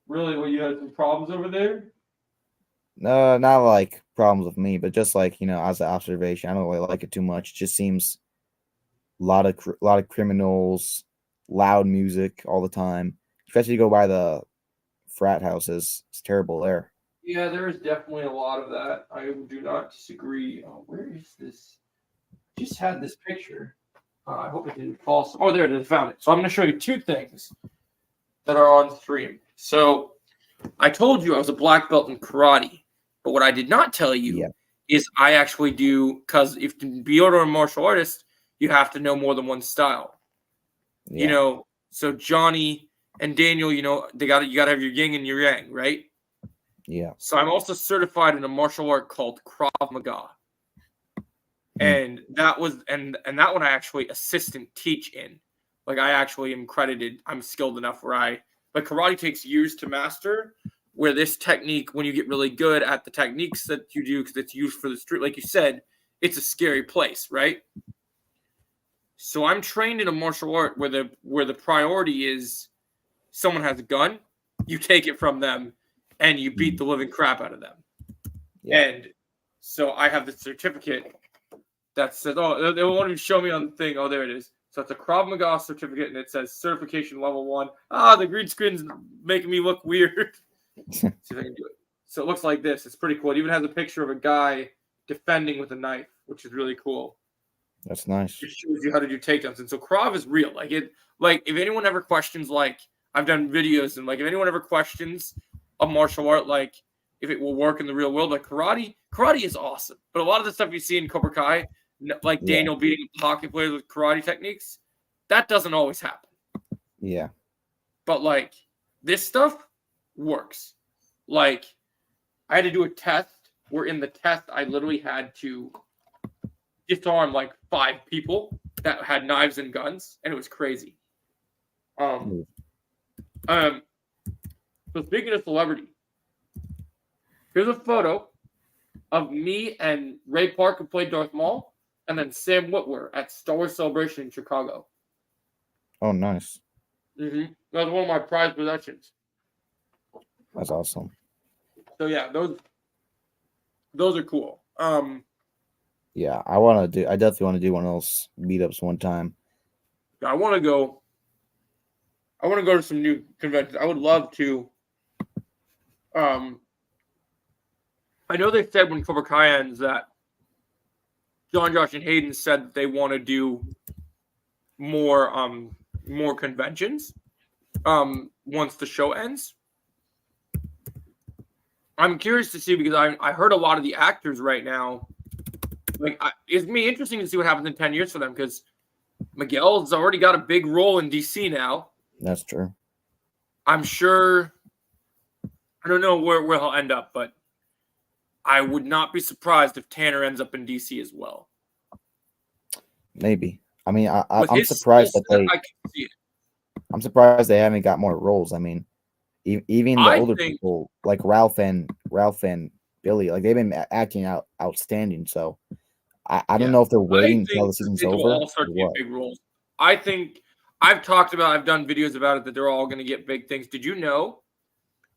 Really? Well, you had some problems over there? No, not like problems with me, but just as an observation, I don't really like it too much. It just seems a lot of criminals, loud music all the time. Especially you go by the frat houses. It's terrible there. Yeah, there is definitely a lot of that. I do not disagree. Oh, where is this? Just had this picture. I hope it didn't fall. Oh, there it is. I found it. So I'm going to show you two things that are on stream. So I told you I was a black belt in karate, but what I did not tell you is I actually do, because if to be a martial artist, you have to know more than one style. Yeah. So Johnny and Daniel, you got to have your yin and your yang, right? Yeah. So I'm also certified in a martial art called Krav Maga. And that was and that one I actually assistant teach in. I actually am credited. I'm skilled enough where karate takes years to master, where this technique, when you get really good at the techniques that you do, because it's used for the street, like you said, it's a scary place, right? So I'm trained in a martial art where the priority is someone has a gun, you take it from them, and you beat the living crap out of them. Yeah. And so I have the certificate that says, they won't even show me on the thing. Oh, there it is. So it's a Krav Maga certificate, and it says certification level 1. The green screen's making me look weird. See if I can do it. So it looks like this. It's pretty cool. It even has a picture of a guy defending with a knife, which is really cool. That's nice. It shows you how to do takedowns. And so Krav is real. If anyone ever questions, I've done videos, and if anyone ever questions a martial art, like if it will work in the real world. Like karate is awesome, but a lot of the stuff you see in Cobra Kai, like Daniel beating hockey players with karate techniques, that doesn't always happen. Yeah. But like this stuff works. Like I had to do a test where in the test I literally had to disarm like 5 people that had knives and guns, and it was crazy. So speaking of celebrity, here's a photo of me and Ray Park, who played Darth Maul, and then Sam Witwer at Star Wars Celebration in Chicago. Oh, nice. That was one of my prized possessions. That's awesome. So yeah, those are cool. Yeah, I definitely want to do one of those meetups one time. I want to go to some new conventions. I would love to. I know they said when Cobra Kai ends that John, Josh, and Hayden said that they want to do more conventions once the show ends. I'm curious to see because I heard a lot of the actors right now. Like, it's me interesting to see what happens in 10 years for them because Miguel's already got a big role in DC now. That's true. I'm sure. I don't know where he'll end up, but I would not be surprised if Tanner ends up in DC as well. Maybe. I mean, I'm surprised that they. I can see it. I'm surprised they haven't got more roles. I mean, even the older people like Ralph and Billy, like they've been acting outstanding. So I don't know if they're waiting until the season's over. All start to get big roles. I think I've done videos about it that they're all going to get big things. Did you know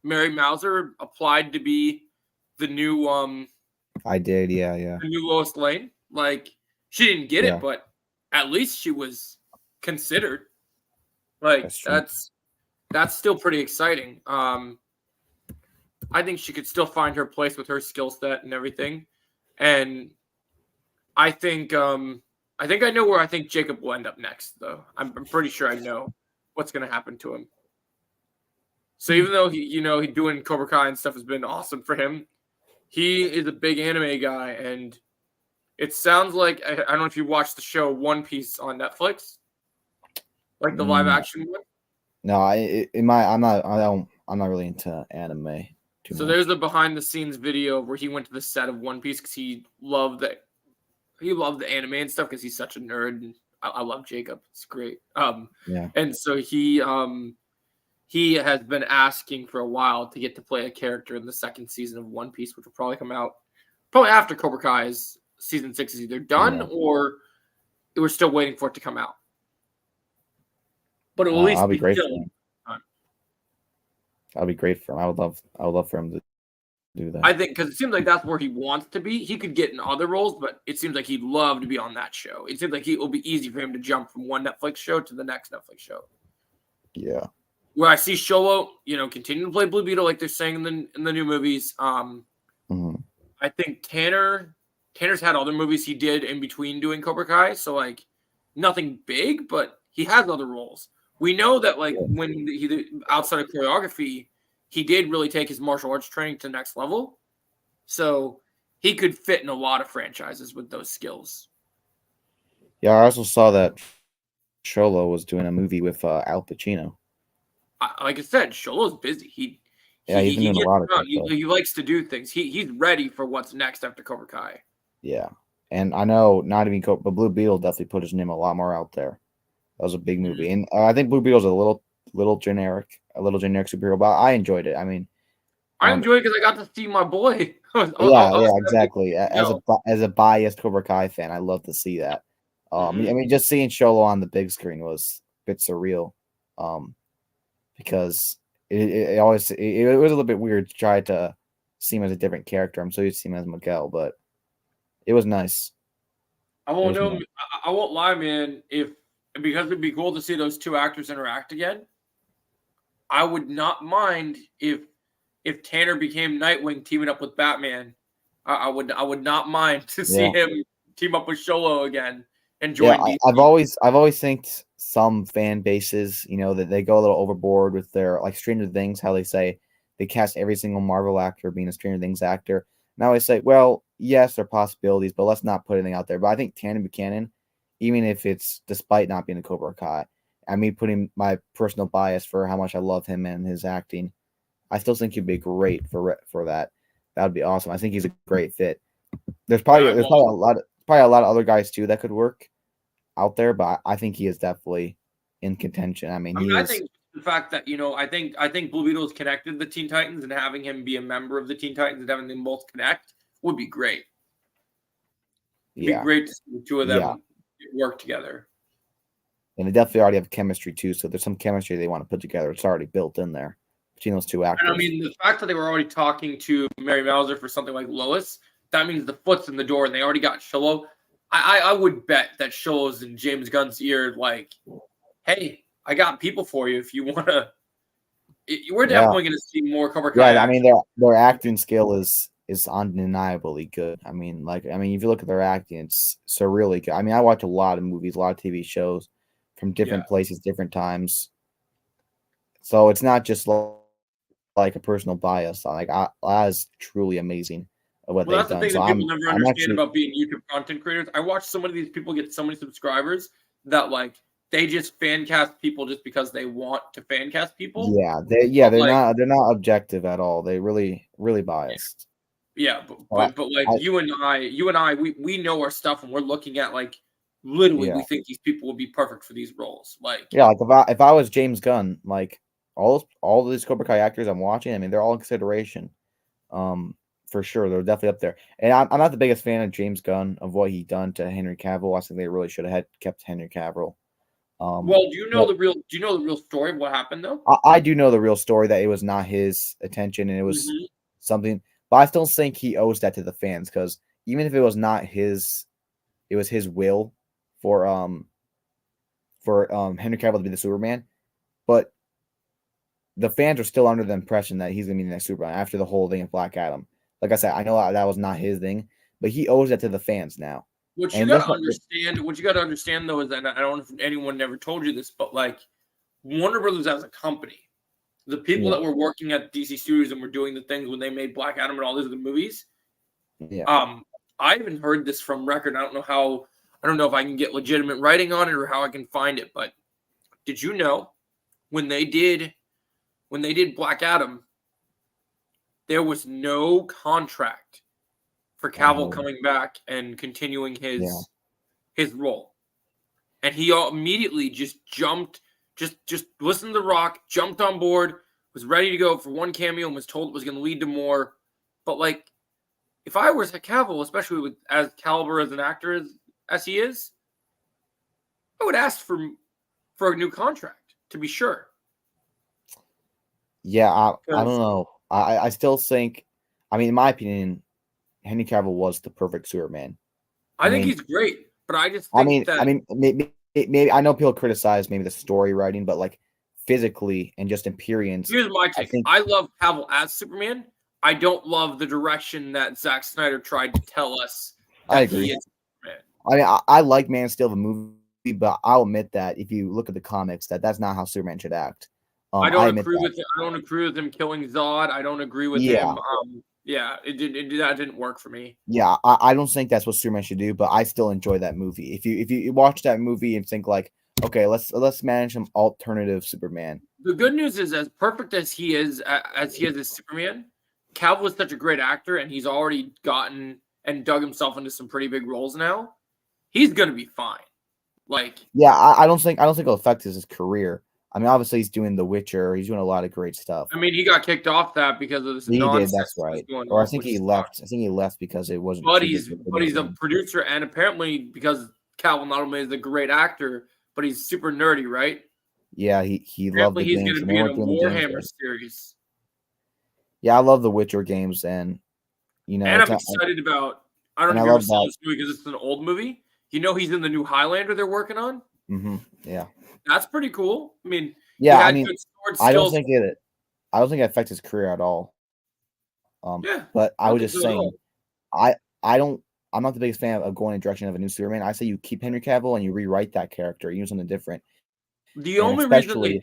Mary Mauser applied to be the new I did, yeah. The new Lois Lane. Like she didn't get it, but at least she was considered. Like that's still pretty exciting. I think she could still find her place with her skill set and everything. And I think I know where I think Jacob will end up next, though. I'm pretty sure I know what's going to happen to him. So even though he doing Cobra Kai and stuff has been awesome for him, he is a big anime guy, and it sounds like I don't know if you watched the show One Piece on Netflix, like the live action one. No, I'm not really into anime too much. There's the behind the scenes video where he went to the set of One Piece because he loved the anime and stuff because he's such a nerd. And I love Jacob; it's great. And so he has been asking for a while to get to play a character in the second season of One Piece, which will probably come out after Cobra Kai's season 6 is either done or we're still waiting for it to come out. But at least I'll be great for him. I'll be great for him. I would love for him to do that. I think because it seems like that's where he wants to be. He could get in other roles, but it seems like he'd love to be on that show. It seems like it will be easy for him to jump from one Netflix show to the next Netflix show. Yeah. Where I see Sholo, continue to play Blue Beetle like they're saying in the new movies. I think Tanner's had other movies he did in between doing Cobra Kai, so like nothing big, but he has other roles. We know that like when he outside of choreography, he did really take his martial arts training to the next level. So he could fit in a lot of franchises with those skills. Yeah, I also saw that Sholo was doing a movie with Al Pacino. Like I said, Sholo's busy. He's been doing a lot of stuff. He likes to do things. He's ready for what's next after Cobra Kai. Yeah, and I know not even but Blue Beetle definitely put his name a lot more out there. That was a big movie, and I think Blue Beetle's a little generic superhero, but I enjoyed it. I mean, I enjoyed it because I got to see my boy. Exactly. As a biased Cobra Kai fan, I love to see that. I mean, just seeing Sholo on the big screen was a bit surreal, because it was a little bit weird to try to see him as a different character. I'm so used to seeing him as Miguel, but it was nice. I won't lie, man. Because it'd be cool to see those two actors interact again. I would not mind if Tanner became Nightwing teaming up with Batman. I would not mind to see him team up with Sholo again and join. Yeah, I've always think some fan bases, that they go a little overboard with their like Stranger Things, how they say they cast every single Marvel actor being a Stranger Things actor. Now I say, well, yes, there are possibilities, but let's not put anything out there. But I think Tannen Buchanan, even if it's despite not being a Cobra Kai, I mean, putting my personal bias for how much I love him and his acting, I still think he'd be great for that. That would be awesome. I think he's a great fit. There's probably a lot of other guys too that could work out there, but I think he is definitely in contention. I mean, I think the fact that I think Blue Beetle is connected to the Teen Titans, and having him be a member of the Teen Titans and having them both connect would be great. It'd be great to see the two of them work together. And they definitely already have chemistry too, so there's some chemistry they want to put together. It's already built in there between those two actors. And I mean, the fact that they were already talking to Mary Mauser for something like Lois, that means the foot's in the door, and they already got Shiloh. I would bet that Shiloh's in James Gunn's ear, like, hey, I got people for you if you want to. We're definitely going to see more Cobra Kai. Yeah, I mean, their acting skill is undeniably good. I mean, if you look at their acting, it's so really good. I mean, I watch a lot of movies, a lot of TV shows from different places, different times. So it's not just like a personal bias. Like, Oz truly amazing at what they've done. That's the thing that people never understand about being YouTube content creators. I watch so many of these people get so many subscribers that like they just fan cast people just because they want to fan cast people. Yeah, they're not objective at all. They really biased. Yeah, but like you and I, we know our stuff, and we're looking at like literally we think these people would be perfect for these roles. Like like if I was James Gunn, like all of these Cobra Kai actors I'm watching, I mean they're all in consideration. For sure, they're definitely up there. And I'm not the biggest fan of James Gunn of what he done to Henry Cavill. I think they really should have kept Henry Cavill. Well, do you know the real story of what happened though? I do know the real story that it was not his attention and it was something, but I still think he owes that to the fans because even if it was not his, it was his will for Henry Cavill to be the Superman, but the fans are still under the impression that he's gonna be the next Superman after the whole thing of Black Adam. Like I said, I know that was not his thing, but he owes that to the fans now. What you got to understand though is that I don't know if anyone ever told you this, but like Warner Brothers as a company, the people that were working at DC Studios and were doing the things when they made Black Adam and all these other movies. Yeah. I even heard this from record. I don't know if I can get legitimate writing on it or how I can find it, but did you know when they did Black Adam, there was no contract for Cavill coming back and continuing his role. And he immediately just jumped, just listened to The Rock, jumped on board, was ready to go for one cameo and was told it was going to lead to more. But like, if I was a Cavill, especially with as caliber as an actor as he is, I would ask for a new contract to be sure. Yeah, I don't know. I still think, I mean, in my opinion, Henry Cavill was the perfect Superman. I think he's great, but I just think maybe I know people criticize maybe the story writing, but like physically and just appearance. Here's my take. I love Cavill as Superman. I don't love the direction that Zack Snyder tried to tell us. I agree. I mean, I like Man of Steel the movie, but I'll admit that if you look at the comics, that's not how Superman should act. I don't agree with him killing Zod. I don't agree with him. That didn't work for me. Yeah, I don't think that's what Superman should do, but I still enjoy that movie. If you watch that movie and think like, okay, let's manage some alternative Superman. The good news is, as perfect as he is as Superman, Cavill is such a great actor, and he's already gotten and dug himself into some pretty big roles now. He's gonna be fine. Like, yeah, I don't think it'll affect his career. I mean, obviously he's doing The Witcher. He's doing a lot of great stuff. I mean, he got kicked off that because of this. He did. That's right. Or I think he left. I think he left because it wasn't. But he's a producer, and apparently because Cavill not only is a great actor, but he's super nerdy, right? Yeah, he loved the games. He's going to be in a Warhammer series. Yeah, I love the Witcher games, and and I'm excited about. I don't know if you've ever seen this movie because it's an old movie. You know, he's in the new Highlander they're working on. Mm-hmm. Yeah. That's pretty cool. I mean, I don't think it affects his career at all. But I was just saying, I'm not the biggest fan of going in the direction of a new Superman. I say you keep Henry Cavill and you rewrite that character, you do something different. The only reason they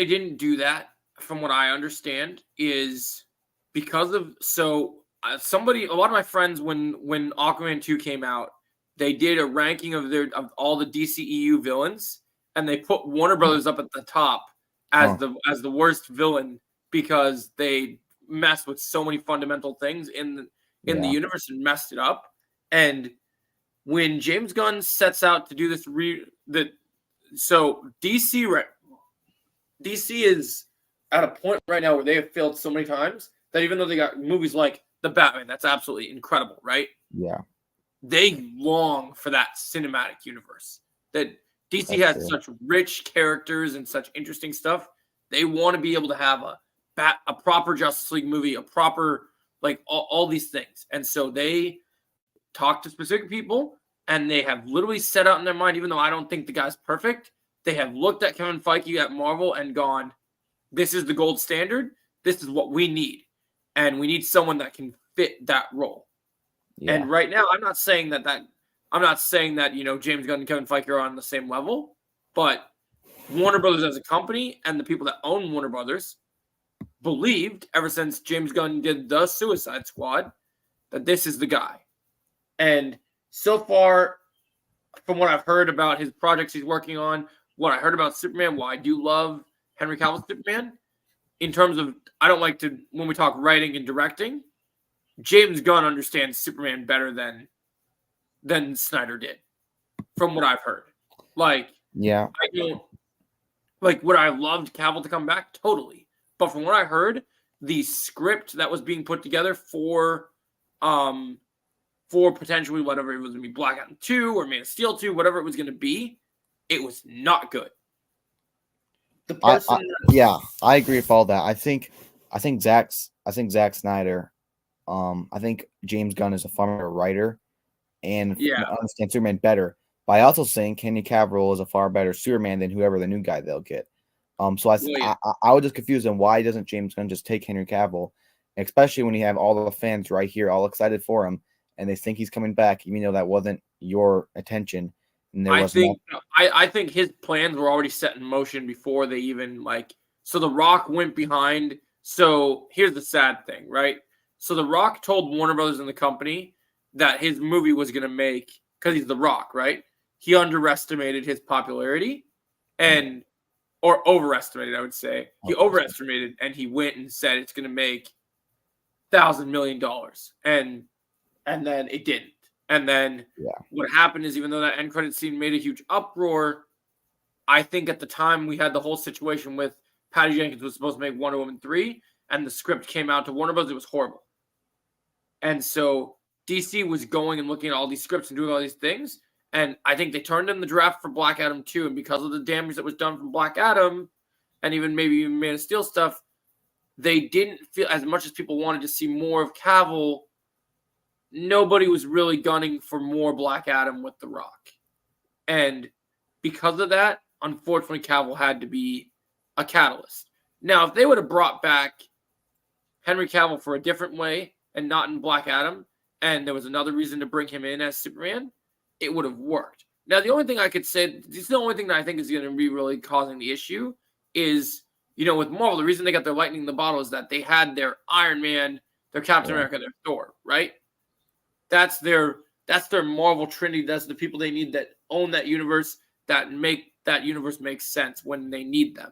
didn't do that from what I understand, is because of a lot of my friends when Aquaman 2 came out, they did a ranking of all the DCEU villains, and they put Warner Brothers up at the top as the worst villain because they messed with so many fundamental things in the universe and messed it up. And when James Gunn sets out to do this, DC is at a point right now where they have failed so many times that even though they got movies like The Batman, that's absolutely incredible, right? Yeah. They long for that cinematic universe. That DC has such rich characters and such interesting stuff. They want to be able to have a proper Justice League movie, a proper, like, all these things. And so they talk to specific people, and they have literally set out in their mind, even though I don't think the guy's perfect, they have looked at Kevin Feige at Marvel and gone, this is the gold standard. This is what we need. And we need someone that can fit that role. Yeah. And right now, I'm not saying that James Gunn and Kevin Feige are on the same level, but Warner Brothers as a company and the people that own Warner Brothers believed ever since James Gunn did the Suicide Squad that this is the guy. And so far, from what I've heard about his projects he's working on, what I heard about Superman, I do love Henry Cavill's Superman. In terms of, I don't like to, when we talk writing and directing, James Gunn understands Superman better than Snyder did, from what I've heard. Like, yeah, I don't, like, would I have loved Cavill to come back? Totally. But from what I heard, the script that was being put together for potentially whatever it was going to be, Black Adam 2 or Man of Steel 2, whatever it was going to be, it was not good. The person, I agree with all that. I think Zack Snyder, I think James Gunn is a far better writer and understands Superman better. But I also think Henry Cavill is a far better Superman than whoever the new guy they'll get. So I would just confuse them. Why doesn't James Gunn just take Henry Cavill, especially when you have all the fans right here, all excited for him, and they think he's coming back, even though that wasn't your attention. And I think his plans were already set in motion before they even So The Rock went behind. So here's the sad thing, right? So The Rock told Warner Brothers and the company that his movie was going to make, because he's The Rock, right? He underestimated his popularity or overestimated, I would say. He overestimated, and he went and said it's going to make $1,000 million. And then it didn't. And then what happened is, even though that end credit scene made a huge uproar, I think at the time we had the whole situation with Patty Jenkins was supposed to make Wonder Woman 3, and the script came out to Warner Bros. It was horrible. And so DC was going and looking at all these scripts and doing all these things. And I think they turned in the draft for Black Adam 2. And because of the damage that was done from Black Adam, and even maybe Man of Steel stuff, they didn't feel, as much as people wanted to see more of Cavill, nobody was really gunning for more Black Adam with The Rock. And because of that, unfortunately, Cavill had to be a catalyst. Now, if they would have brought back Henry Cavill for a different way and not in Black Adam, and there was another reason to bring him in as Superman, it would have worked. Now, the only thing I could say, this is the only thing that I think is going to be really causing the issue is, with Marvel, the reason they got their lightning in the bottle is that they had their Iron Man, their Captain America, their Thor, right? That's their Marvel Trinity. That's the people they need that own that universe, that make that universe make sense when they need them.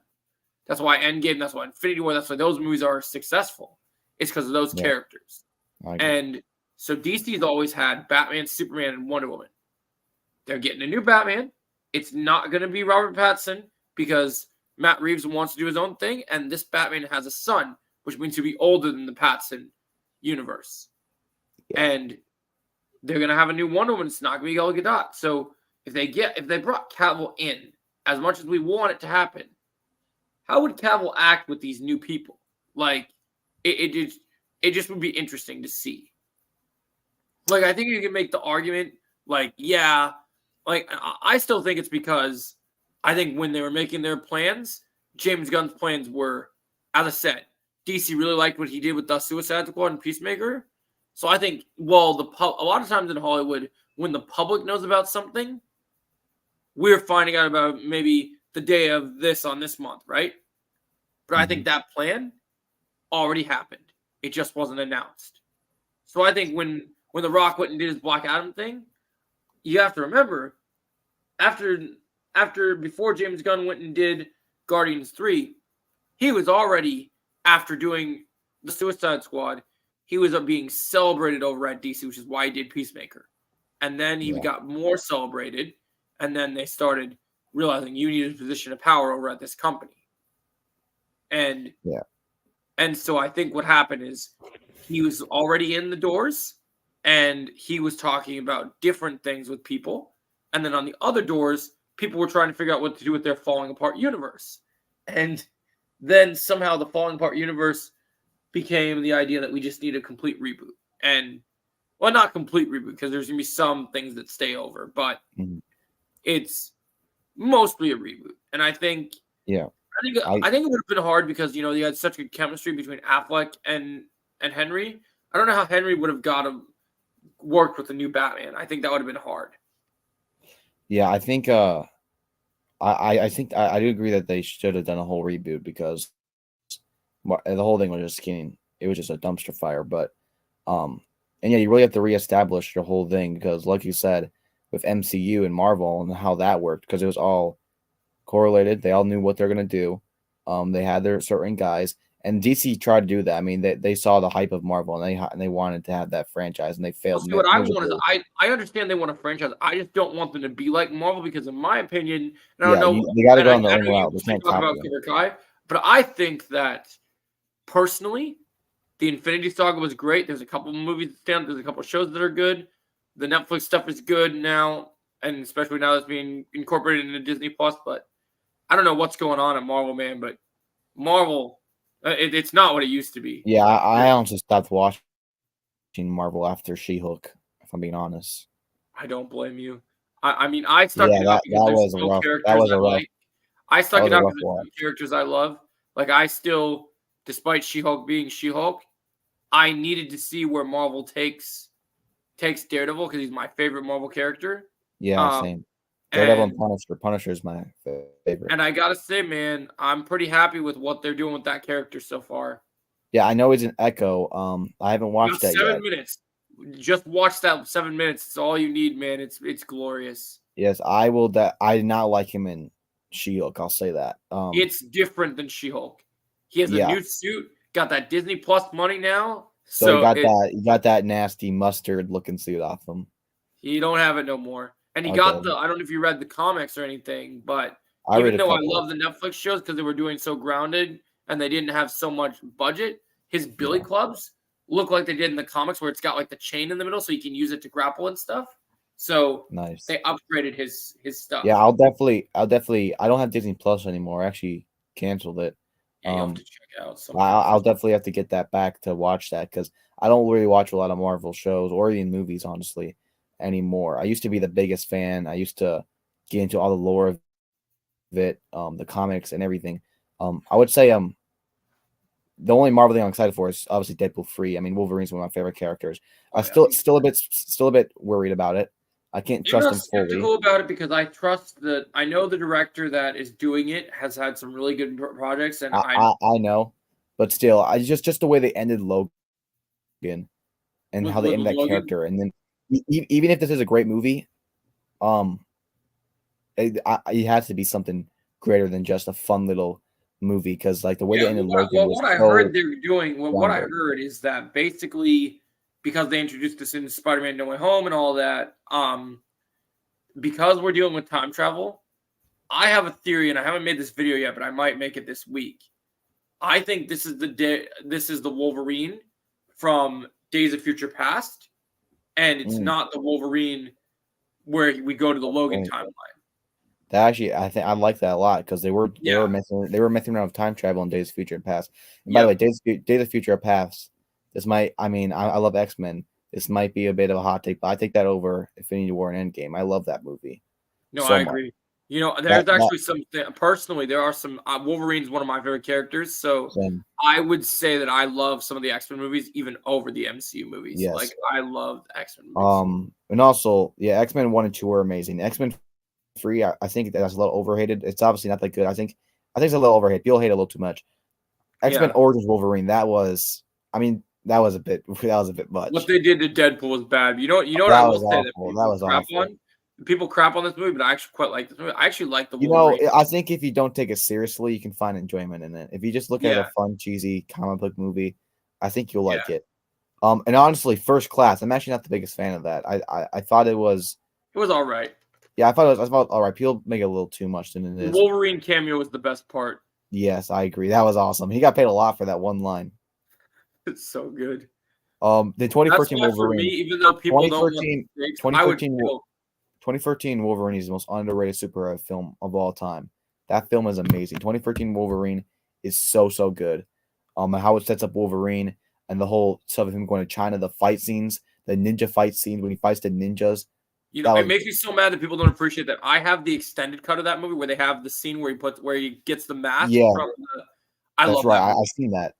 That's why Endgame, that's why Infinity War, that's why those movies are successful. It's because of those characters. And so DC's always had Batman, Superman, and Wonder Woman. They're getting a new Batman. It's not going to be Robert Pattinson because Matt Reeves wants to do his own thing, and this Batman has a son, which means he'll be older than the Pattinson universe. And they're going to have a new Wonder Woman. It's not going to be Gal Gadot. So if they brought Cavill in, as much as we want it to happen, how would Cavill act with these new people? It just would be interesting to see. I think you can make the argument, I still think it's because I think when they were making their plans, James Gunn's plans were, as I said, DC really liked what he did with the Suicide Squad and Peacemaker. So I think, a lot of times in Hollywood, when the public knows about something, we're finding out about maybe the day of this on this month, right? But I think that plan already happened. It just wasn't announced. So I think when The Rock went and did his Black Adam thing, you have to remember before James Gunn went and did Guardians 3, he was already, after doing the Suicide Squad, he was being celebrated over at DC, which is why he did Peacemaker. And then he got more celebrated, and then they started realizing you needed a position of power over at this company. And so I think what happened is he was already in the doors, and he was talking about different things with people. And then on the other doors, people were trying to figure out what to do with their falling apart universe. And then somehow the falling apart universe became the idea that we just need a complete reboot. And, well, not complete reboot, because there's going to be some things that stay over, but it's mostly a reboot. And I think I think it would have been hard because, you know, you had such good chemistry between Affleck and Henry. I don't know how Henry would have worked with the new Batman. I think that would have been hard. Yeah, I think I think I do agree that they should have done a whole reboot because the whole thing was just it was just a dumpster fire. But and yeah, you really have to reestablish your whole thing because, like you said, with MCU and Marvel and how that worked, because it was all correlated. They all knew what they're gonna do. They had their certain guys, and DC tried to do that. I mean, they saw the hype of Marvel and they wanted to have that franchise, and they failed. What I want is I understand they want a franchise. I just don't want them to be like Marvel because, in my opinion, and I don't know, they got to go on their own route. They can't talk about Cobra Kai, but I think that personally, the Infinity Saga was great. There's a couple of movies that stand. There's a couple of shows that are good. The Netflix stuff is good now, and especially now that's being incorporated into Disney Plus. But I don't know what's going on at Marvel, man. But Marvel, it's not what it used to be. Yeah, I honestly stopped watching Marvel after She-Hulk, if I'm being honest. I don't blame you. I mean, I stuck it out because there's no characters I like. I stuck it out because there's no characters I love. Like, I still, despite She-Hulk being She-Hulk, I needed to see where Marvel takes Daredevil because he's my favorite Marvel character. Yeah, same. Daredevil and Punisher. Punisher is my favorite. And I gotta say, man, I'm pretty happy with what they're doing with that character so far. Yeah, I know he's an Echo. I haven't watched that 7 minutes. Just watch that 7 minutes. It's all you need, man. It's glorious. Yes, I will. I did not like him in She-Hulk. I'll say that. It's different than She-Hulk. He has a new suit. Got that Disney Plus money now. So he got that nasty mustard looking suit off him. He don't have it no more. And he got I don't know if you read the comics or anything, but even though I love the Netflix shows because they were doing so grounded and they didn't have so much budget, his billy clubs look like they did in the comics where it's got like the chain in the middle so you can use it to grapple and stuff. So nice. They upgraded his stuff. Yeah, I'll definitely I don't have Disney Plus anymore. I actually canceled it. Yeah, you'll have to check out I'll definitely have to get that back to watch that because I don't really watch a lot of Marvel shows or even movies, honestly, anymore. I used to be the biggest fan. I used to get into all the lore of it, the comics and everything. I would say the only Marvel thing I'm excited for is obviously Deadpool 3. I mean, Wolverine's one of my favorite characters. I'm still a bit worried about it. I can't trust him fully. I'm skeptical about it because I know the director that is doing it has had some really good projects, and I know, but still, I just the way they ended Logan and how they ended that character, and then even if this is a great movie, it has to be something greater than just a fun little movie because like the way they ended Logan. What I heard they're doing, what I heard is that basically, because they introduced this in Spider-Man No Way Home and all that, because we're dealing with time travel, I have a theory, and I haven't made this video yet, but I might make it this week. I think this is the Wolverine from Days of Future Past, and it's not the Wolverine where we go to the Logan timeline. That actually, I think I like that a lot because they were messing around with time travel in Days of Future Past. And by the way, Days of Future Past. I love X-Men. This might be a bit of a hot take, but I take that over Infinity War and Endgame. I love that movie. No, I agree. You know, there's actually some personally, there are some Wolverine's one of my favorite characters. So I would say that I love some of the X-Men movies even over the MCU movies. Yes. Like I love the X-Men movies. And also, X-Men 1 and 2 are amazing. X-Men 3, I think that's a little overrated. It's obviously not that good. I think it's a little overrated. People hate it a little too much. X-Men Origins Wolverine. That was a bit much. What they did to Deadpool was bad. You know what That I will was say that awful. people That was crap awful. on? People crap on this movie, but I actually quite like this movie. I actually like the You Wolverine. know, I think if you don't take it seriously, you can find enjoyment in it. If you just look at a fun, cheesy comic book movie, I think you'll like it. And honestly, First Class, I'm actually not the biggest fan of that. I thought it was all right. Yeah, I thought all right. People make it a little too much than it is. The Wolverine cameo was the best part. Yes, I agree. That was awesome. He got paid a lot for that one line. It's so good. The 2013 Wolverine. For me, even though people 2013, don't love 2013, 2013 Wolverine is the most underrated superhero film of all time. That film is amazing. 2013 Wolverine is so good. How it sets up Wolverine and the whole stuff of him going to China, the fight scenes, the ninja fight scenes when he fights the ninjas. You know, it makes me so mad that people don't appreciate that. I have the extended cut of that movie where they have the scene where he gets the mask. Yeah, I love right. that. I've seen that.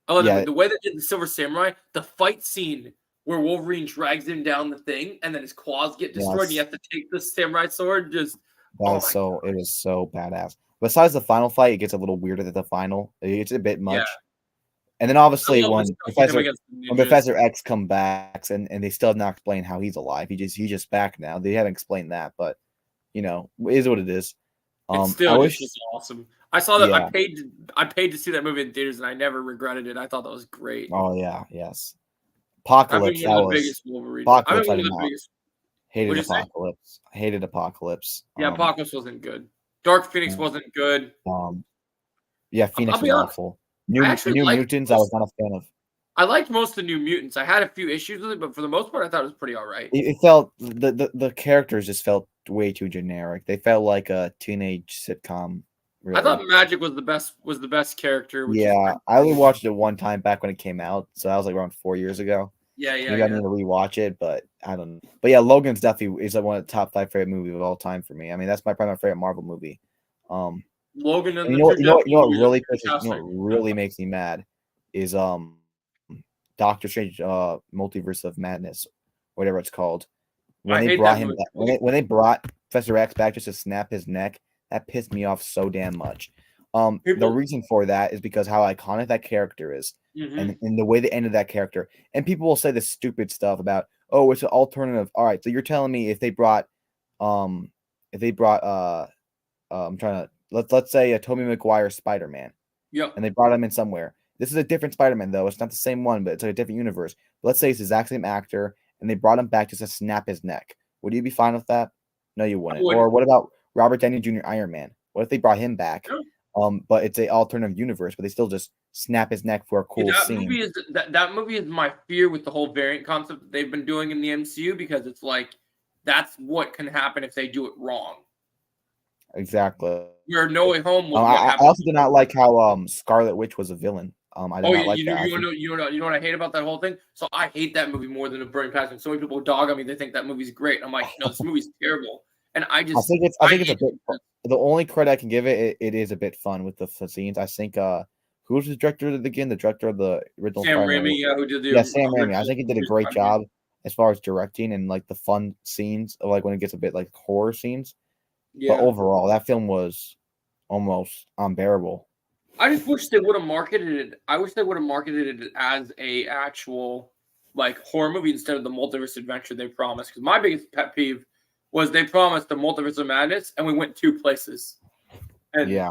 I love the way they did the Silver Samurai, the fight scene where Wolverine drags him down the thing and then his claws get destroyed. And you have to take the samurai sword. It was so badass. Besides the final fight, it gets a little weirder at the final. It's a bit much. Yeah. And then obviously when Professor X comes back and they still have not explained how he's alive. He's just back now. They haven't explained that, but it is what it is. It's still just awesome. I saw that. Yeah. I paid to see that movie in theaters, and I never regretted it. I thought that was great. Oh yeah, yes. Apocalypse. That was biggest Wolverine. Apocalypse. Hated Apocalypse. Hated Apocalypse. Yeah, Apocalypse wasn't good. Dark Phoenix wasn't good. Yeah, Phoenix was awful. New Mutants, I was not a fan of. I liked most of the New Mutants. I had a few issues with it, but for the most part, I thought it was pretty all right. It felt the characters just felt way too generic. They felt like a teenage sitcom. Really. I thought Magic was the best character. I only watched it one time back when it came out, so that was like around 4 years ago. Yeah. Maybe I need to rewatch it, but I don't know. But yeah, Logan's definitely is like one of the top 5 favorite movies of all time for me. I mean, that's my primary favorite Marvel movie. Logan and you know what really makes me mad is Doctor Strange Multiverse of Madness, whatever it's called. When they brought him back, when they brought Professor X back just to snap his neck, that pissed me off so damn much. The reason for that is because how iconic that character is, and the way they ended that character. And people will say this stupid stuff about, oh, it's an alternative. All right, so you're telling me if they brought let's say a Tobey Maguire Spider-Man. Yep. And they brought him in somewhere. This is a different Spider-Man, though. It's not the same one, but it's like a different universe. But let's say it's the exact same actor, and they brought him back just to snap his neck. Would you be fine with that? No, you wouldn't. Or what about Robert Downey Jr. Iron Man? What if they brought him back? Yeah. But it's an alternative universe, but they still just snap his neck for a cool scene. That movie is my fear with the whole variant concept that they've been doing in the MCU, because it's like that's what can happen if they do it wrong. Exactly. Where No Way Home was I also did not like how Scarlet Witch was a villain. I did not like that. You know what I hate about that whole thing? So I hate that movie more than A Burning Passion. So many people dog on me. They think that movie's great. I'm like, no, this movie's terrible. And I think it's a bit. The only credit I can give it is a bit fun with the scenes. I think who's the director again? The director of the original Sam Raimi, who did Sam Raimi. I think he did a great job as far as directing and like the fun scenes, like when it gets a bit like horror scenes. Yeah. But overall, that film was almost unbearable. I just wish they would have marketed it. I wish they would have marketed it as a actual like horror movie instead of the multiverse adventure they promised. Because my biggest pet peeve was they promised the multiverse of madness, and we went 2 places. And, yeah.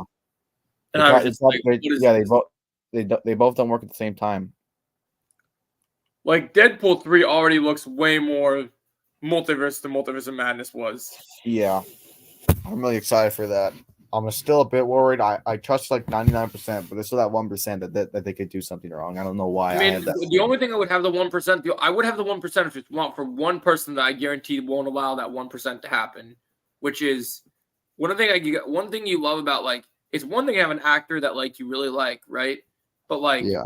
And I was just like, they both don't work at the same time. Like Deadpool 3 already looks way more multiverse than Multiverse of Madness was. Yeah. I'm really excited for that. I'm still a bit worried. I trust like 99%, but there's still that 1% that they could do something wrong. I don't know why. I mean, the only thing I would have the 1%, I would have the 1% if it's for one person that I guarantee won't allow that 1% to happen, which is one thing you love about, like, it's one thing to have an actor that like you really like, right? But like, you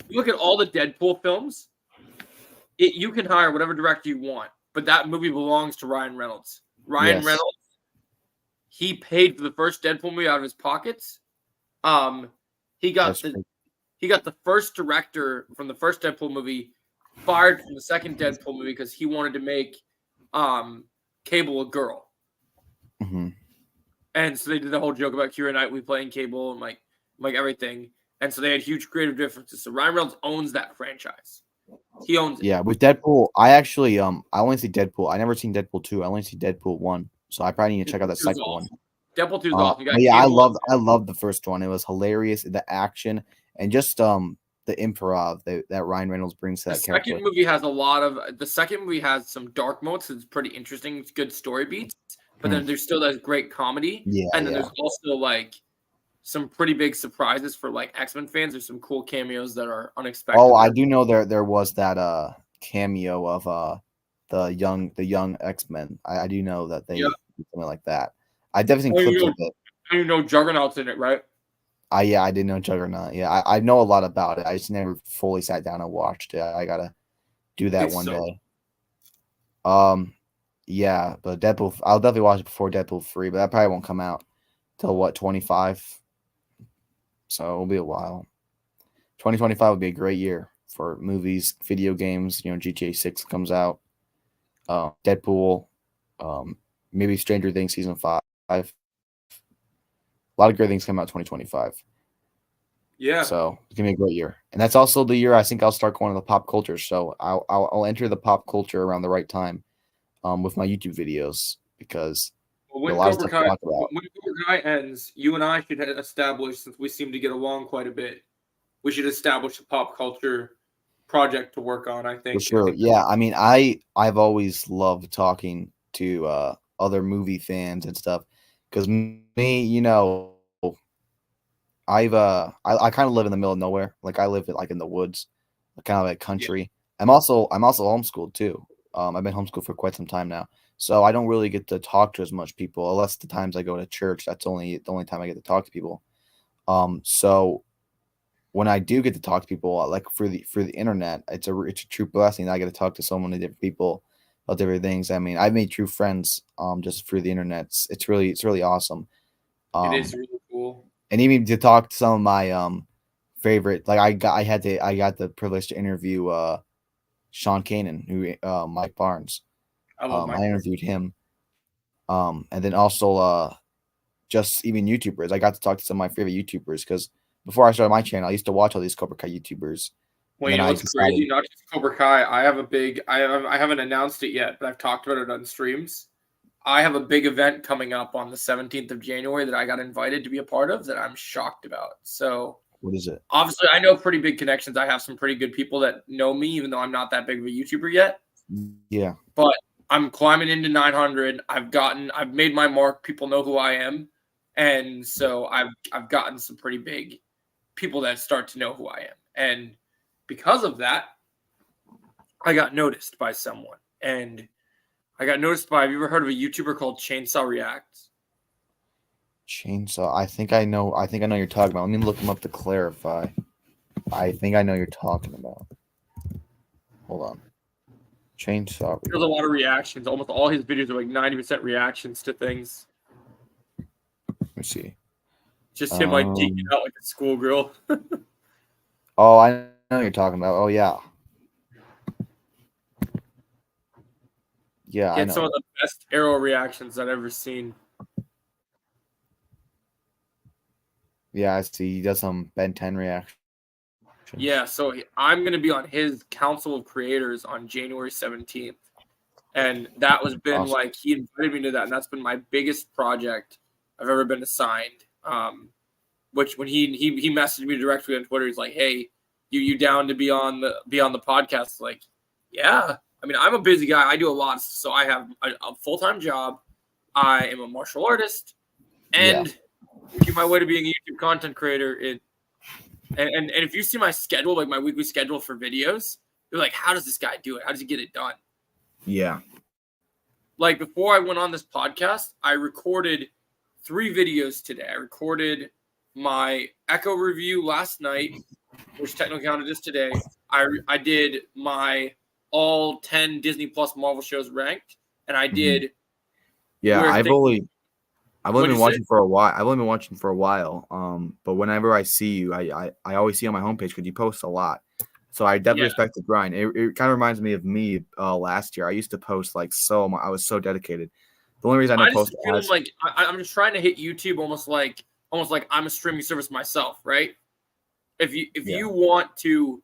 look at all the Deadpool films, you can hire whatever director you want, but that movie belongs to Ryan Reynolds. Ryan Reynolds. He paid for the first Deadpool movie out of his pockets. He got the first director from the first Deadpool movie fired from the second Deadpool movie because he wanted to make Cable a girl. Mm-hmm. And so they did the whole joke about Keira Knightley playing Cable and like everything. And so they had huge creative differences. So Ryan Reynolds owns that franchise. He owns it. Yeah, with Deadpool, I actually I only see Deadpool. I never seen Deadpool 2. I only see Deadpool 1. So I probably need to check out that second one. Deadpool 2 is awesome. But yeah, I love the first one. It was hilarious, the action and just the improv that Ryan Reynolds brings to that character. The second movie has some dark moments. It's pretty interesting. It's good story beats, but then there's still that great comedy. Yeah, and then there's also like some pretty big surprises for like X-Men fans. There's some cool cameos that are unexpected. Oh, I do know there was that cameo of the young X-Men. I do know that they did something like that. I definitely seen clips of it. You know Juggernaut's in it, right? Yeah, I didn't know Juggernaut. Yeah, I know a lot about it. I just never fully sat down and watched it. I gotta do that one day. Yeah, but Deadpool, I'll definitely watch it before Deadpool 3, but that probably won't come out till what, 25? So it'll be a while. 2025 will be a great year for movies, video games. You know, GTA 6 comes out. Deadpool, maybe Stranger Things season 5. A lot of great things come out 2025. Yeah. So it's gonna be a great year, and that's also the year I think I'll start going to the pop culture. So I'll enter the pop culture around the right time, with my YouTube videos because when Cobra Kai ends, you and I should establish, since we seem to get along quite a bit, we should establish a pop culture project to work on. I think. For sure. Yeah, I mean, I've always loved talking to other movie fans and stuff because me, you know, I kind of live in the middle of nowhere. Like I live in the woods, kind of like country. Yeah. I'm also homeschooled too. I've been homeschooled for quite some time now, so I don't really get to talk to as much people unless the times I go to church. That's the only time I get to talk to people. So when I do get to talk to people, like through the internet, it's a true blessing. I get to talk to so many different people about different things. I mean, I've made true friends just through the internet. It's really awesome. It is really cool. And even to talk to some of my favorite, like I got the privilege to interview Sean Kanan, who Mike Barnes. I interviewed him. And then also just even YouTubers. I got to talk to some of my favorite YouTubers because before I started my channel, I used to watch all these Cobra Kai YouTubers. Well, you know what's crazy? Not just Cobra Kai. I haven't announced it yet, but I've talked about it on streams. I have a big event coming up on the 17th of January that I got invited to be a part of that I'm shocked about. So what is it? Obviously, I know pretty big connections. I have some pretty good people that know me, even though I'm not that big of a YouTuber yet. Yeah. But I'm climbing into 900. I've made my mark. People know who I am. And so I've gotten some pretty big people that start to know who I am. And because of that, I got noticed by someone. And I got noticed by, have you ever heard of a YouTuber called Chainsaw Reacts? Chainsaw. I think I know you're talking about. Let me look him up to clarify. I think I know you're talking about. Hold on. Chainsaw. There's a lot of reactions. Almost all his videos are like 90% reactions to things. Let me see. Just him like geeking out like a schoolgirl. Oh, I know what you're talking about. Oh yeah. Yeah, I know. Some of the best arrow reactions I've ever seen. Yeah, I see. He does some Ben 10 reactions. Yeah, so I'm going to be on his Council of Creators on January 17th. And that was been awesome. Like, he invited me to that, and that's been my biggest project I've ever been assigned. Which when he messaged me directly on Twitter, he's like, "Hey, you down to be on the podcast?" Like, yeah. I mean, I'm a busy guy. I do a lot. So I have a full-time job. I am a martial artist, and making my way to being a YouTube content creator. And if you see my schedule, like my weekly schedule for videos, you're like, how does this guy do it? How does he get it done? Yeah. Like before I went on this podcast, I recorded 3 videos today. I recorded my Echo review last night, which technically counted as today. I did my all 10 Disney Plus Marvel shows ranked, and I did. Yeah, I've only been watching for a while. I've only been watching for a while. But whenever I see you, I always see on my homepage because you post a lot. So I definitely respect the grind. It kind of reminds me of me last year. I used to post like so much. I was so dedicated. The only reason I don't post ads, like I'm just trying to hit YouTube almost like I'm a streaming service myself, right? If you want to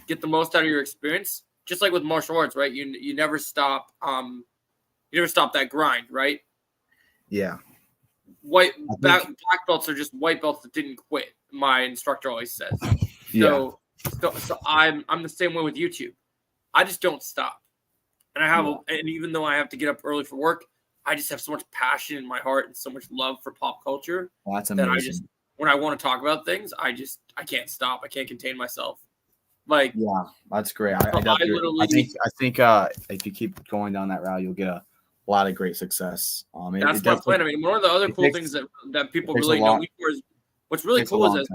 get the most out of your experience, just like with martial arts, right? You never stop that grind, right? Yeah. Black belts are just white belts that didn't quit. My instructor always says. So I'm the same way with YouTube. I just don't stop. And and even though I have to get up early for work, I just have so much passion in my heart and so much love for pop culture. Well, that's amazing. When I want to talk about things, I can't stop. I can't contain myself. Like, yeah, that's great. I think if you keep going down that route, you'll get a lot of great success. That's my plan. I mean, one of the other cool things that people really know me for is what's really cool is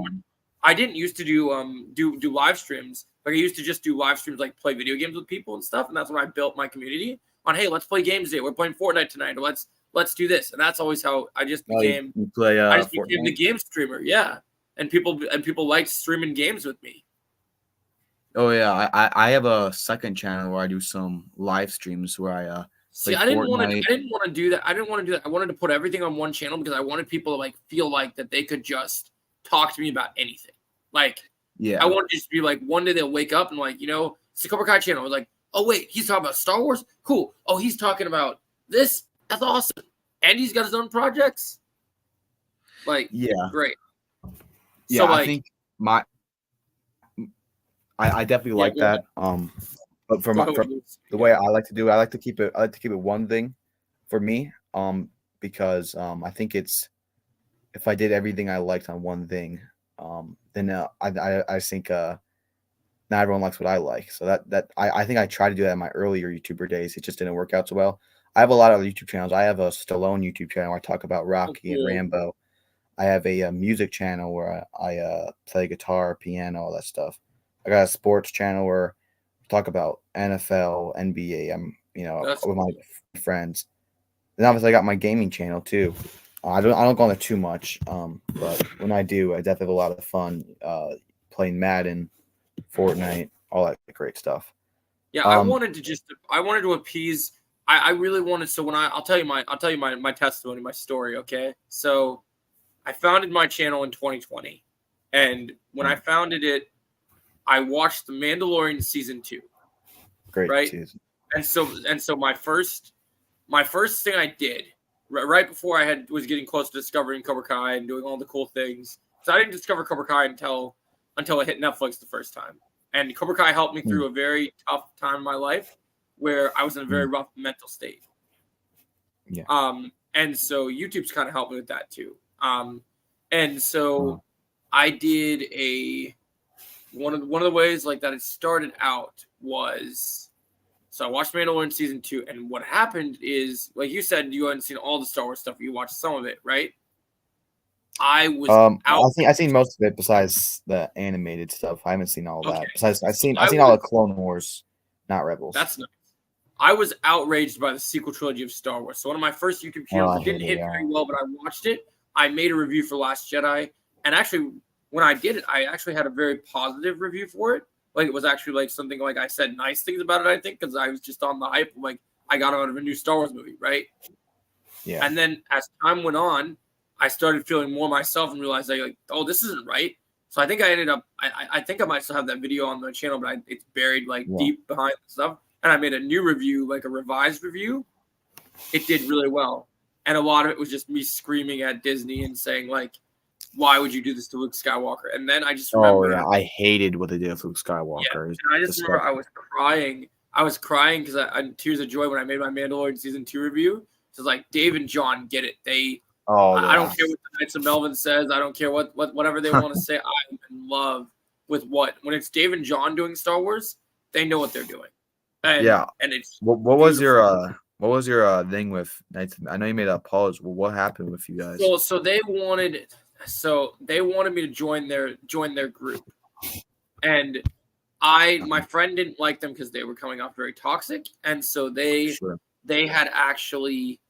I didn't used to do live streams. Like I used to just do live streams, like play video games with people and stuff. And that's when I built my community on, hey, let's play games today. We're playing Fortnite tonight. Or let's do this. And that's always how I just became. Became the game streamer. Yeah, and people liked streaming games with me. Oh yeah, I have a second channel where I do some live streams where I I didn't want to do that. I didn't want to do that. I wanted to put everything on one channel because I wanted people to like feel like that they could just talk to me about anything. Like, I want to just be like, one day they'll wake up and like, it's the Cobra Kai channel. I was like, oh wait, he's talking about Star Wars? Cool. Oh, he's talking about this? That's awesome. And he's got his own projects? Like, great. Yeah, so, I think I definitely like that. But for the way I like to do it, I like to keep it one thing for me. Because I think it's if I did everything I liked on one thing, then I think not everyone likes what I like. So that I think I tried to do that in my earlier YouTuber days. It just didn't work out so well. I have a lot of YouTube channels. I have a Stallone YouTube channel where I talk about Rocky and Rambo. I have a music channel where I play guitar, piano, all that stuff. I got a sports channel where I talk about NFL, NBA. I'm with my friends. And obviously I got my gaming channel too. I don't go on there too much, but when I do, I definitely have a lot of fun playing Madden, Fortnite, all that great stuff. Yeah, I wanted to appease. I really wanted. So I'll tell you my testimony, my story. Okay, so I founded my channel in 2020, and when I founded it, I watched The Mandalorian season 2. Great season. And so my first thing I did right before I was getting close to discovering Cobra Kai and doing all the cool things. So I didn't discover Cobra Kai until I hit Netflix the first time. And Cobra Kai helped me through a very tough time in my life where I was in a very rough mental state. Yeah. And so YouTube's kind of helped me with that too. And so I did one of the ways like that it started out was. So I watched Mandalorian season 2, and what happened is, like you said, you hadn't seen all the Star Wars stuff. You watched some of it, right? I was I've seen most of it besides the animated stuff. I haven't seen all that. Besides, I've seen all the Clone Wars, not Rebels. That's nice. I was outraged by the sequel trilogy of Star Wars. So one of my first YouTube channels didn't hit very well, but I watched it. I made a review for Last Jedi, and actually, when I did it, I actually had a very positive review for it. Like, it was actually, like, something, like, I said nice things about it, I think, because I was just on the hype. Like, I got out of a new Star Wars movie, right? Yeah. And then as time went on, I started feeling more myself and realized, like, oh, this isn't right. So I think I ended up, I think I might still have that video on the channel, but it's buried, like, deep behind the stuff. And I made a new review, like a revised review. It did really well. And a lot of it was just me screaming at Disney and saying, like, why would you do this to Luke Skywalker? And then I just remember. Oh, yeah. I hated what they did with Luke Skywalker. Yeah, and I just remember I was crying. I was crying because I tears of joy when I made my Mandalorian season 2 review. So it's like, Dave and John get it. I don't care what the Knights of Melvin says. I don't care whatever they want to say. I'm in love with when it's Dave and John doing Star Wars, they know what they're doing. And it's what was your thing with Knights? I know you made that pause. Well, what happened with you guys? So they wanted me to join their group, and my friend didn't like them because they were coming off very toxic, and so they had actually.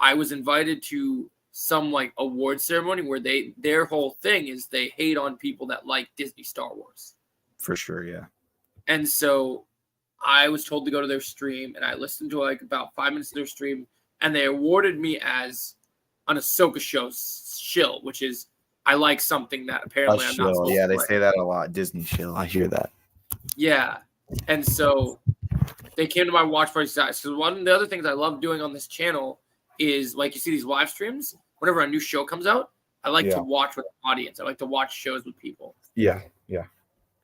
I was invited to some like award ceremony where their whole thing is they hate on people that like Disney Star Wars. For sure, yeah. And so I was told to go to their stream, and I listened to like about 5 minutes of their stream, and they awarded me as an Ahsoka show shill, which is I like something that apparently I'm not supposed Yeah, to they like. say that a lot. Disney shill. I hear that. Yeah. And so they came to my watch party site. So one of the other things I love doing on this channel is, like, you see these live streams. Whenever a new show comes out, I like to watch with the audience. I like to watch shows with people. Yeah.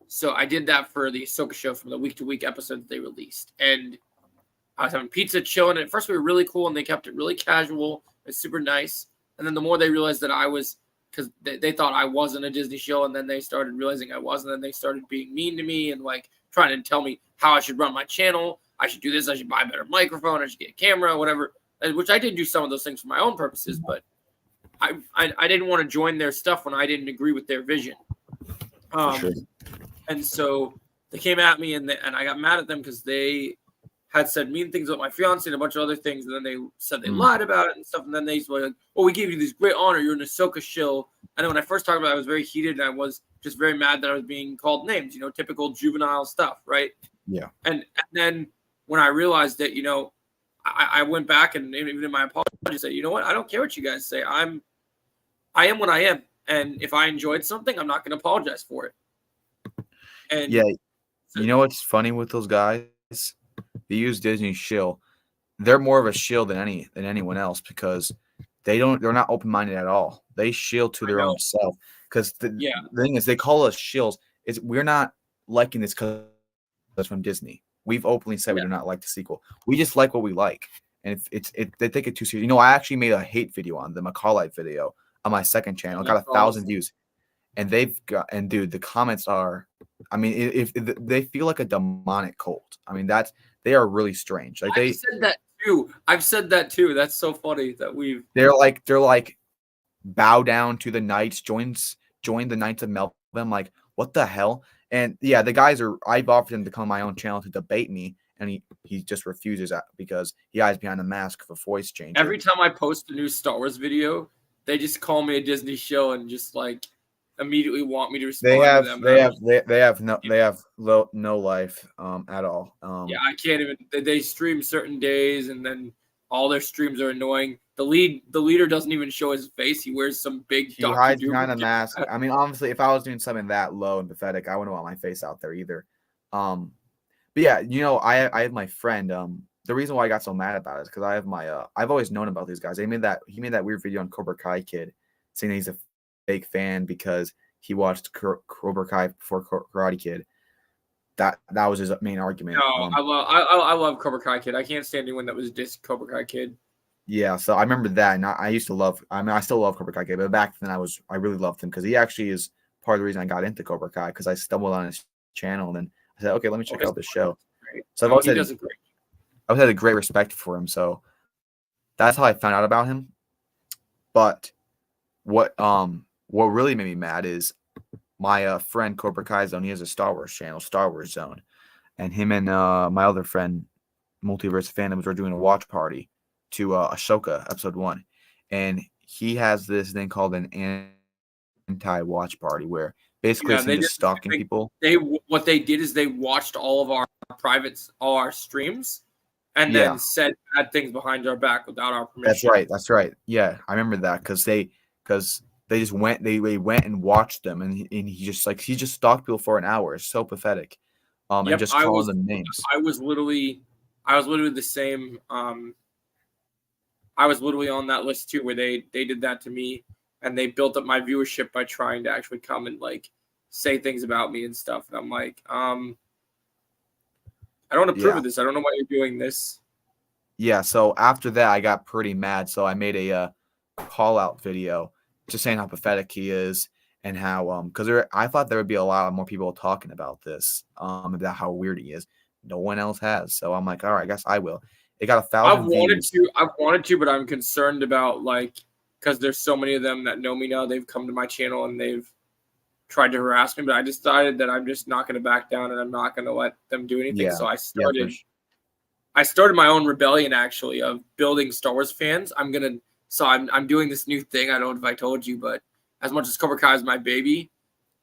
So I did that for the Ahsoka show from the week-to-week episode that they released. And I was having pizza, chilling. At first, we were really cool, and they kept it really casual. It's super nice. And then the more they realized that I was, because they thought I wasn't a Disney show, and then they started realizing I wasn't, and they started being mean to me and, like, trying to tell me how I should run my channel. I should do this. I should buy a better microphone. I should get a camera, whatever. Which I did do some of those things for my own purposes, but I didn't want to join their stuff when I didn't agree with their vision. Sure. And so they came at me, and I got mad at them because they had said mean things about my fiance and a bunch of other things, and then they said they lied about it and stuff. And then they were like, "Oh, we gave you this great honor. You're an Ahsoka shill." And then when I first talked about it, I was very heated, and I was just very mad that I was being called names. Typical juvenile stuff, right? Yeah. And then when I realized that, I went back and even in my apology said, you know what? I don't care what you guys say. I am what I am, and if I enjoyed something, I'm not going to apologize for it. And yeah, you know what's funny with those guys? They use Disney shill. They're more of a shill than anyone else because they're not open-minded at all. They shill to their own self because the thing is they call us shills. We're not liking this because it's from Disney. We've openly said we do not like the sequel. We just like what we like, and they take it too serious. I actually made a hate video on them, a call-out video on my second channel. It got 1,000 views, and dude, the comments are. If they feel like a demonic cult. They are really strange. Like I've said that too. I've said that too. That's so funny that they're like bow down to the knights, join the Knights of Melvin. Like, what the hell? And yeah, the guys I've offered him to come on my own channel to debate me, and he just refuses that because he hides behind the mask of a voice changer. Every time I post a new Star Wars video, they just call me a Disney show and just like immediately want me to respond to them. They have no life at all. I can't even. They stream certain days, and then all their streams are annoying. The leader doesn't even show his face. He wears some big. He hides behind a mask. Honestly, if I was doing something that low and pathetic, I wouldn't want my face out there either. But yeah, I have my friend. The reason why I got so mad about it is because I have my. I've always known about these guys. He made that weird video on Cobra Kai Kid, saying that he's a fake fan because he watched Cobra Kai before Karate Kid. That was his main argument. No, I love Cobra Kai Kid. I can't stand anyone that was diss Cobra Kai Kid. Yeah, so I remember that, and I used to love. I still love Cobra Kai Kid, but back then I really loved him because he actually is part of the reason I got into Cobra Kai because I stumbled on his channel and then I said, okay, let me check out this show. So I've always had a great respect for him. So that's how I found out about him. But what really made me mad is my friend Cobra Kai Zone. He has a Star Wars channel, Star Wars Zone, and him and my other friend, Multiverse Fandoms, were doing a watch party to Ahsoka episode 1, and he has this thing called an anti-watch party where basically it's just stalking people. What they did is they watched all of our all our streams, and then said bad things behind our back without our permission. That's right. Yeah, I remember that because they just went and watched them, and he just stalked people for an hour. It's so pathetic. And just calling them names. I was literally the same. I was literally on that list too, where they did that to me, and they built up my viewership by trying to actually come and like say things about me and stuff. And I'm like, I don't approve of this. I don't know why you're doing this. Yeah. So after that, I got pretty mad. So I made a call out video just saying how pathetic he is and how because I thought there would be a lot more people talking about this about how weird he is. No one else has. So I'm like, all right, I guess I will. It got 1,000 views. I've wanted to, but I'm concerned about because there's so many of them that know me now. They've come to my channel and they've tried to harass me, but I decided that I'm just not going to back down and I'm not going to let them do anything. So I started my own rebellion actually of building Star Wars fans. I'm doing this new thing. I don't know if I told you, but as much as Cobra Kai is my baby,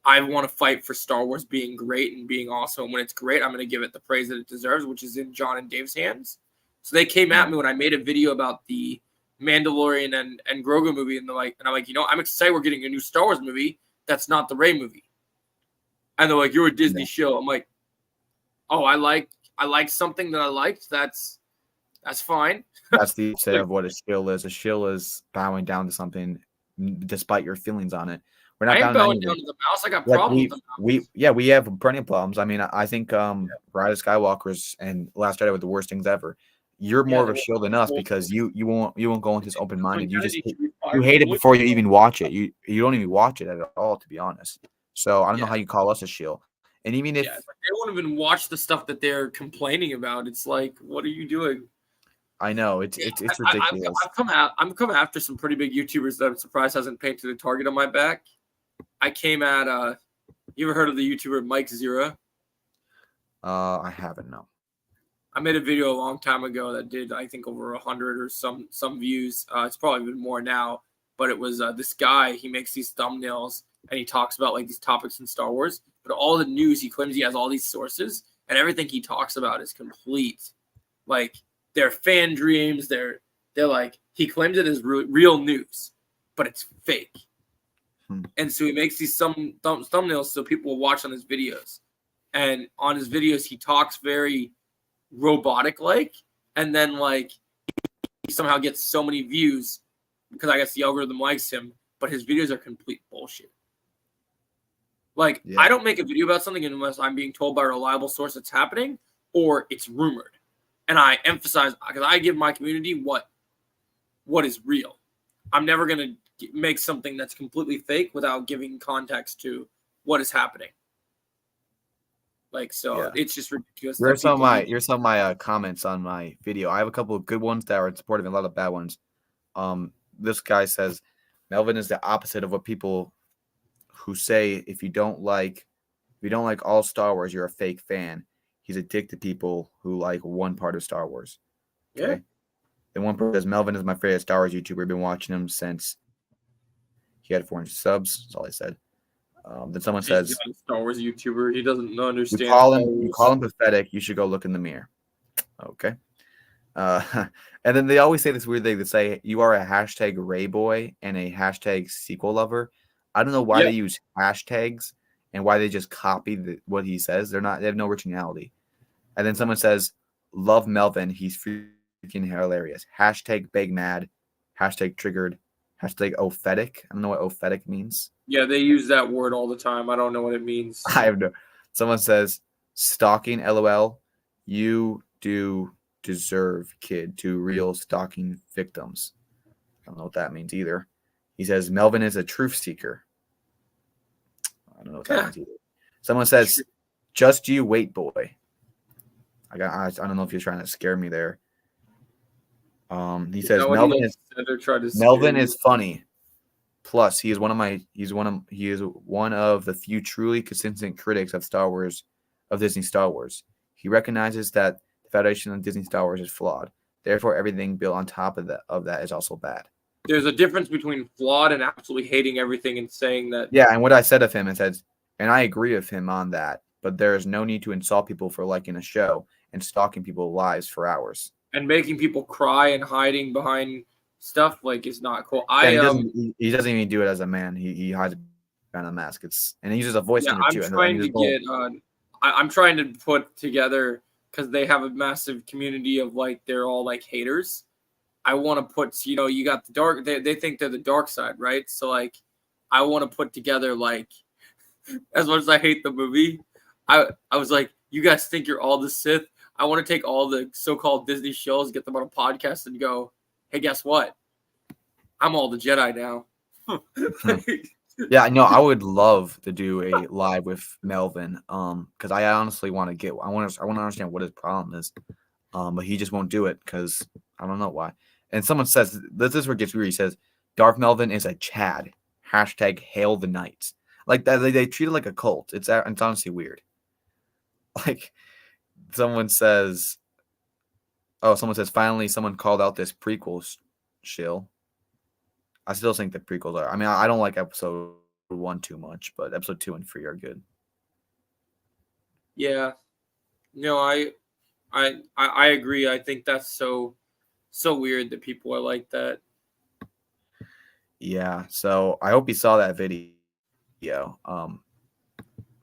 I want to fight for Star Wars being great and being awesome. And when it's great, I'm going to give it the praise that it deserves, which is in John and Dave's hands. So they came at me when I made a video about the Mandalorian and Grogu movie, and I'm like, I'm excited we're getting a new Star Wars movie that's not the Rey movie. And they're like, you're a Disney shill. I'm like, oh, I like something that I liked. That's fine. That's the opposite of what a shill is. A shill is bowing down to something despite your feelings on it. We're not I ain't bowing down to the mouse. I got like problems with the mouse. we have plenty of problems. I mean, I think Rise of Skywalker's and Last Jedi were the worst things ever. You're more of a shill than us because you won't go into this open minded. You just you hate it before you even watch it. You don't even watch it at all, to be honest. So I don't know how you call us a shill. And even if they won't even watch the stuff that they're complaining about, it's like, what are you doing? I know it's ridiculous. I'm coming after some pretty big YouTubers that I'm surprised hasn't painted a target on my back. I came at you ever heard of the YouTuber Mike Zera? I haven't, no. I made a video a long time ago that did, I think, over 100 or some views. It's probably been more now, but it was this guy. He makes these thumbnails and he talks about like these topics in Star Wars. But all the news, he claims he has all these sources, and everything he talks about is complete. Like, they're fan dreams. They're like, he claims it as real news, but it's fake. And so he makes these thumbnails so people will watch on his videos. And on his videos, he talks very robotic-like, and then like he somehow gets so many views because I guess the algorithm likes him, but his videos are complete bullshit. Like, I don't make a video about something unless I'm being told by a reliable source it's happening or it's rumored. And I emphasize, because I give my community what is real. I'm never going to make something that's completely fake without giving context to what is happening. Like, so it's just ridiculous. Here's some of my comments on my video. I have a couple of good ones that are supportive and a lot of bad ones. This guy says Melvin is the opposite of what people who say if you don't like all Star Wars, you're a fake fan. He's a dick to people who like one part of Star Wars. Okay. Yeah. Then one person says Melvin is my favorite Star Wars YouTuber. I've been watching him since he had 400 subs. That's all I said. Then someone says a Star Wars YouTuber. He doesn't understand. You call him pathetic. You should go look in the mirror. Okay. And then they always say this weird thing. They say you are a hashtag Ray boy and a hashtag sequel lover. I don't know why they use hashtags and why they just copy what he says. They have no originality. And then someone says, love Melvin. He's freaking hilarious. Hashtag big mad. Hashtag triggered. Hashtag ophetic. I don't know what ophetic means. Yeah, they use that word all the time. I don't know what it means. I have no. Someone says, stalking, LOL. You do deserve, kid, to real stalking victims. I don't know what that means either. He says, Melvin is a truth seeker. I don't know what that means either. Someone says, just you wait, boy. I don't know if he's trying to scare me there. He says Melvin is funny. Plus, he is one of the few truly consistent critics of Star Wars, of Disney Star Wars. He recognizes that the foundation of Disney Star Wars is flawed. Therefore, everything built on top of that is also bad. There's a difference between flawed and absolutely hating everything and saying that. Yeah, and what I said of him, and I agree with him on that, but there is no need to insult people for liking a show and stalking people's lives for hours. And making people cry and hiding behind stuff like is not cool. He doesn't even do it as a man. He hides behind a mask. And he uses a voice changer too. I'm trying to put together, because they have a massive community of like they're all like haters. I want to put, you got the dark. They think they're the dark side, right? So like, I want to put together like, as much as I hate the movie, I was like, you guys think you're all the Sith? I want to take all the so-called Disney shows, get them on a podcast, and go, hey, guess what? I'm all the Jedi now. Yeah, no, I would love to do a live with Melvin, because I honestly want to understand what his problem is, but he just won't do it because I don't know why. And someone says, this is where it gets weird. He says, Darth Melvin is a Chad. Hashtag hail the knights. Like that, they treat it like a cult. It's honestly weird. Like someone says, finally someone called out this prequel shill. I still think the prequels are. I mean, I don't like episode 1 too much, but episode 2 and 3 are good. Yeah. No, I agree. I think that's so weird that people are like that. Yeah. So I hope you saw that video.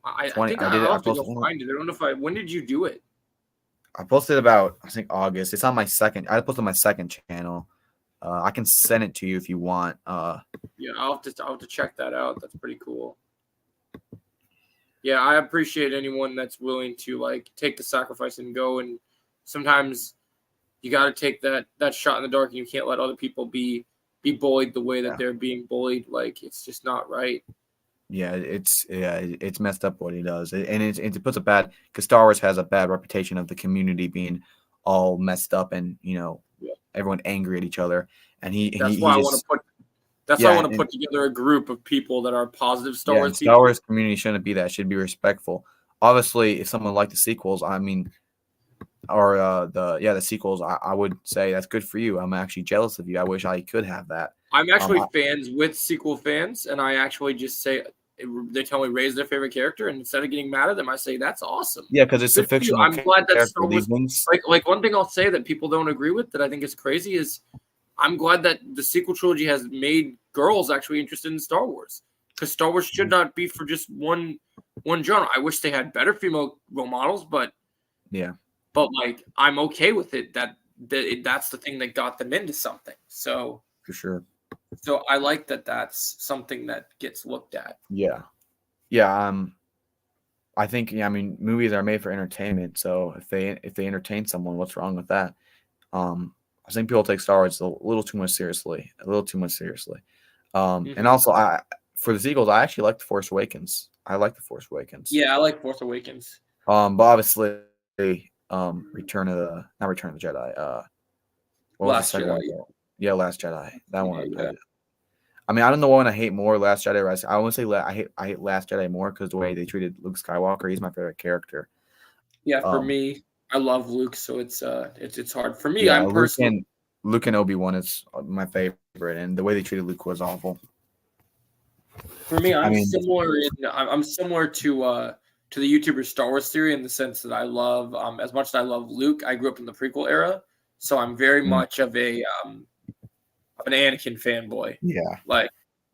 I 20. think I did I'll it. have to go find it. I don't know if I. When did you do it? I posted about, I think, August. It's on my second. I posted on my second channel. I can send it to you if you want. Yeah, I'll have to check that out. That's pretty cool. Yeah, I appreciate anyone that's willing to like take the sacrifice and go. And sometimes you got to take that shot in the dark, and you can't let other people be bullied the way that they're being bullied. Like it's just not right. Yeah, it's messed up what he does, and it puts a bad, because Star Wars has a bad reputation of the community being all messed up and everyone angry at each other, and That's he why I want just to put. That's why I want to put together a group of people that are positive Star Wars and people. Star Wars community shouldn't be that. It should be respectful. Obviously, if someone liked the sequels, I mean, or the sequels, I would say that's good for you. I'm actually jealous of you. I wish I could have that. I'm actually fans with sequel fans, and I actually just say they tell me raise their favorite character, and instead of getting mad at them, I say that's awesome. Yeah, because it's a fictional I'm glad that Star character. Wars, like one thing I'll say that people don't agree with that I think is crazy is I'm glad that the sequel trilogy has made girls actually interested in Star Wars, because Star Wars should not be for just one genre. I wish they had better female role models, but like I'm okay with it. That's the thing that got them into something. So for sure. So I like that. That's something that gets looked at. Yeah. I think I mean movies are made for entertainment. So if they entertain someone, what's wrong with that? I think people take Star Wars a little too much seriously. And also for the sequels, I actually like The Force Awakens. I like The Force Awakens. Yeah, I like Force Awakens. But obviously, Return of the Jedi. What was the second one? Yeah, Last Jedi. That one. I mean, I don't know what I hate more, Last Jedi or I wouldn't say I hate Last Jedi more because the way they treated Luke Skywalker. He's my favorite character. Yeah, for me, I love Luke, so it's hard for me. I'm personally Luke and Obi-Wan is my favorite, and the way they treated Luke was awful. For me, I'm similar to the YouTuber Star Wars theory in the sense that I love as much as I love Luke. I grew up in the prequel era, so I'm very much of an Anakin fanboy. Yeah, like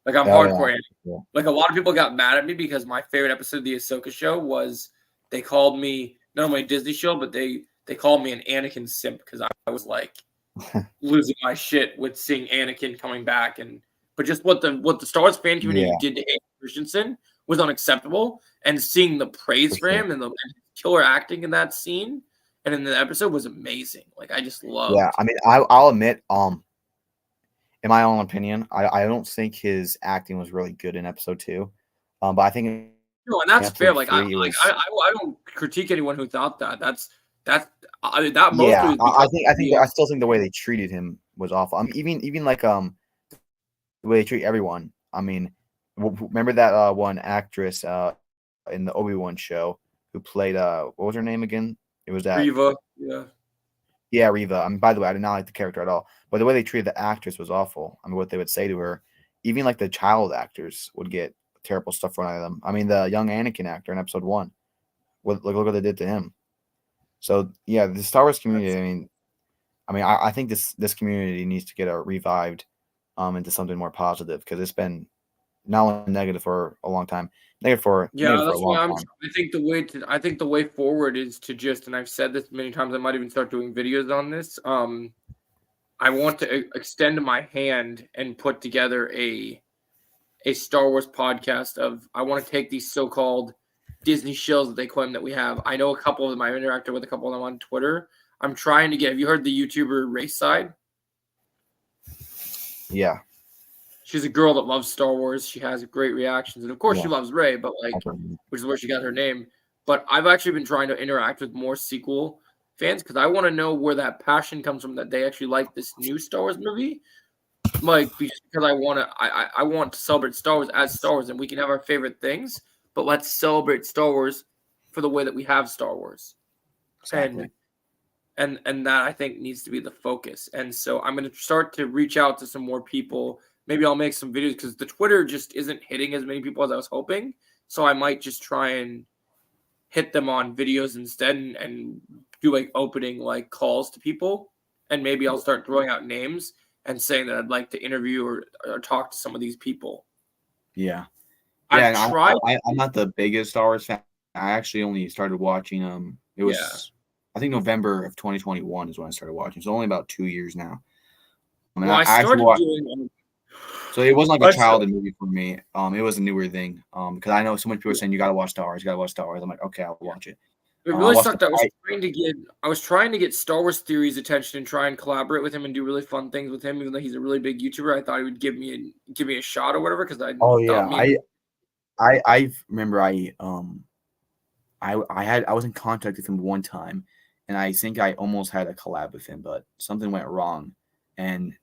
I'm hardcore Anakin. Yeah. Like a lot of people got mad at me because my favorite episode of the Ahsoka show was they called me not only a Disney show, but they called me an Anakin simp because I was like losing my shit with seeing Anakin coming back but just what the Star Wars fan community did to Hayden Christensen was unacceptable, and seeing the praise for him and the killer acting in that scene and in the episode was amazing. Like I just loved. Yeah, I mean, I'll admit, in my own opinion, I don't think his acting was really good in episode 2, but I think no, and that's fair. Like I don't critique anyone who thought that. That mostly. Yeah, I still think the way they treated him was awful. I mean, even like the way they treat everyone. I mean, remember that one actress in the Obi-Wan show who played what was her name again? It was that Reva. Yeah, Reva. I mean, by the way, I did not like the character at all. But the way they treated the actress was awful. I mean, what they would say to her, even like the child actors would get terrible stuff thrown at them. I mean, the young Anakin actor in episode 1, look what they did to him. So yeah, the Star Wars community. I think this community needs to get revived into something more positive, because it's been not only negative for a long time, negative for that's why I think the way forward is to just, and I've said this many times, I might even start doing videos on this. I want to extend my hand and put together a Star Wars podcast of, I want to take these so-called Disney shills that they claim that we have. I know a couple of them. I've interacted with a couple of them on Twitter. I'm trying to get. Have you heard the YouTuber Race Side? Yeah. She's a girl that loves Star Wars. She has great reactions, and of course, she loves Rey, but which is where she got her name. But I've actually been trying to interact with more sequel fans because I want to know where that passion comes from, that they actually like this new Star Wars movie. Like, because I want to celebrate Star Wars as Star Wars, and we can have our favorite things, but let's celebrate Star Wars for the way that we have Star Wars. Exactly. And that, I think, needs to be the focus. And so I'm going to start to reach out to some more people. Maybe I'll make some videos because the Twitter just isn't hitting as many people as I was hoping. So I might just try and hit them on videos instead and do like opening like calls to people. And maybe I'll start throwing out names and saying that I'd like to interview or talk to some of these people. Yeah. I've tried. I'm not the biggest Star Wars fan. I actually only started watching. It was I think November of 2021 is when I started watching. So only about 2 years now. Well, I started doing. So it wasn't like a childhood movie for me. It was a newer thing. Because I know so many people are saying you got to watch Star Wars. You got to watch Star Wars. I'm like, okay, I'll watch it. It really sucked. I was trying to get Star Wars Theory's attention and try and collaborate with him and do really fun things with him. Even though he's a really big YouTuber, I thought he would give me a shot or whatever. Because I remember I was in contact with him one time, and I think I almost had a collab with him, but something went wrong, and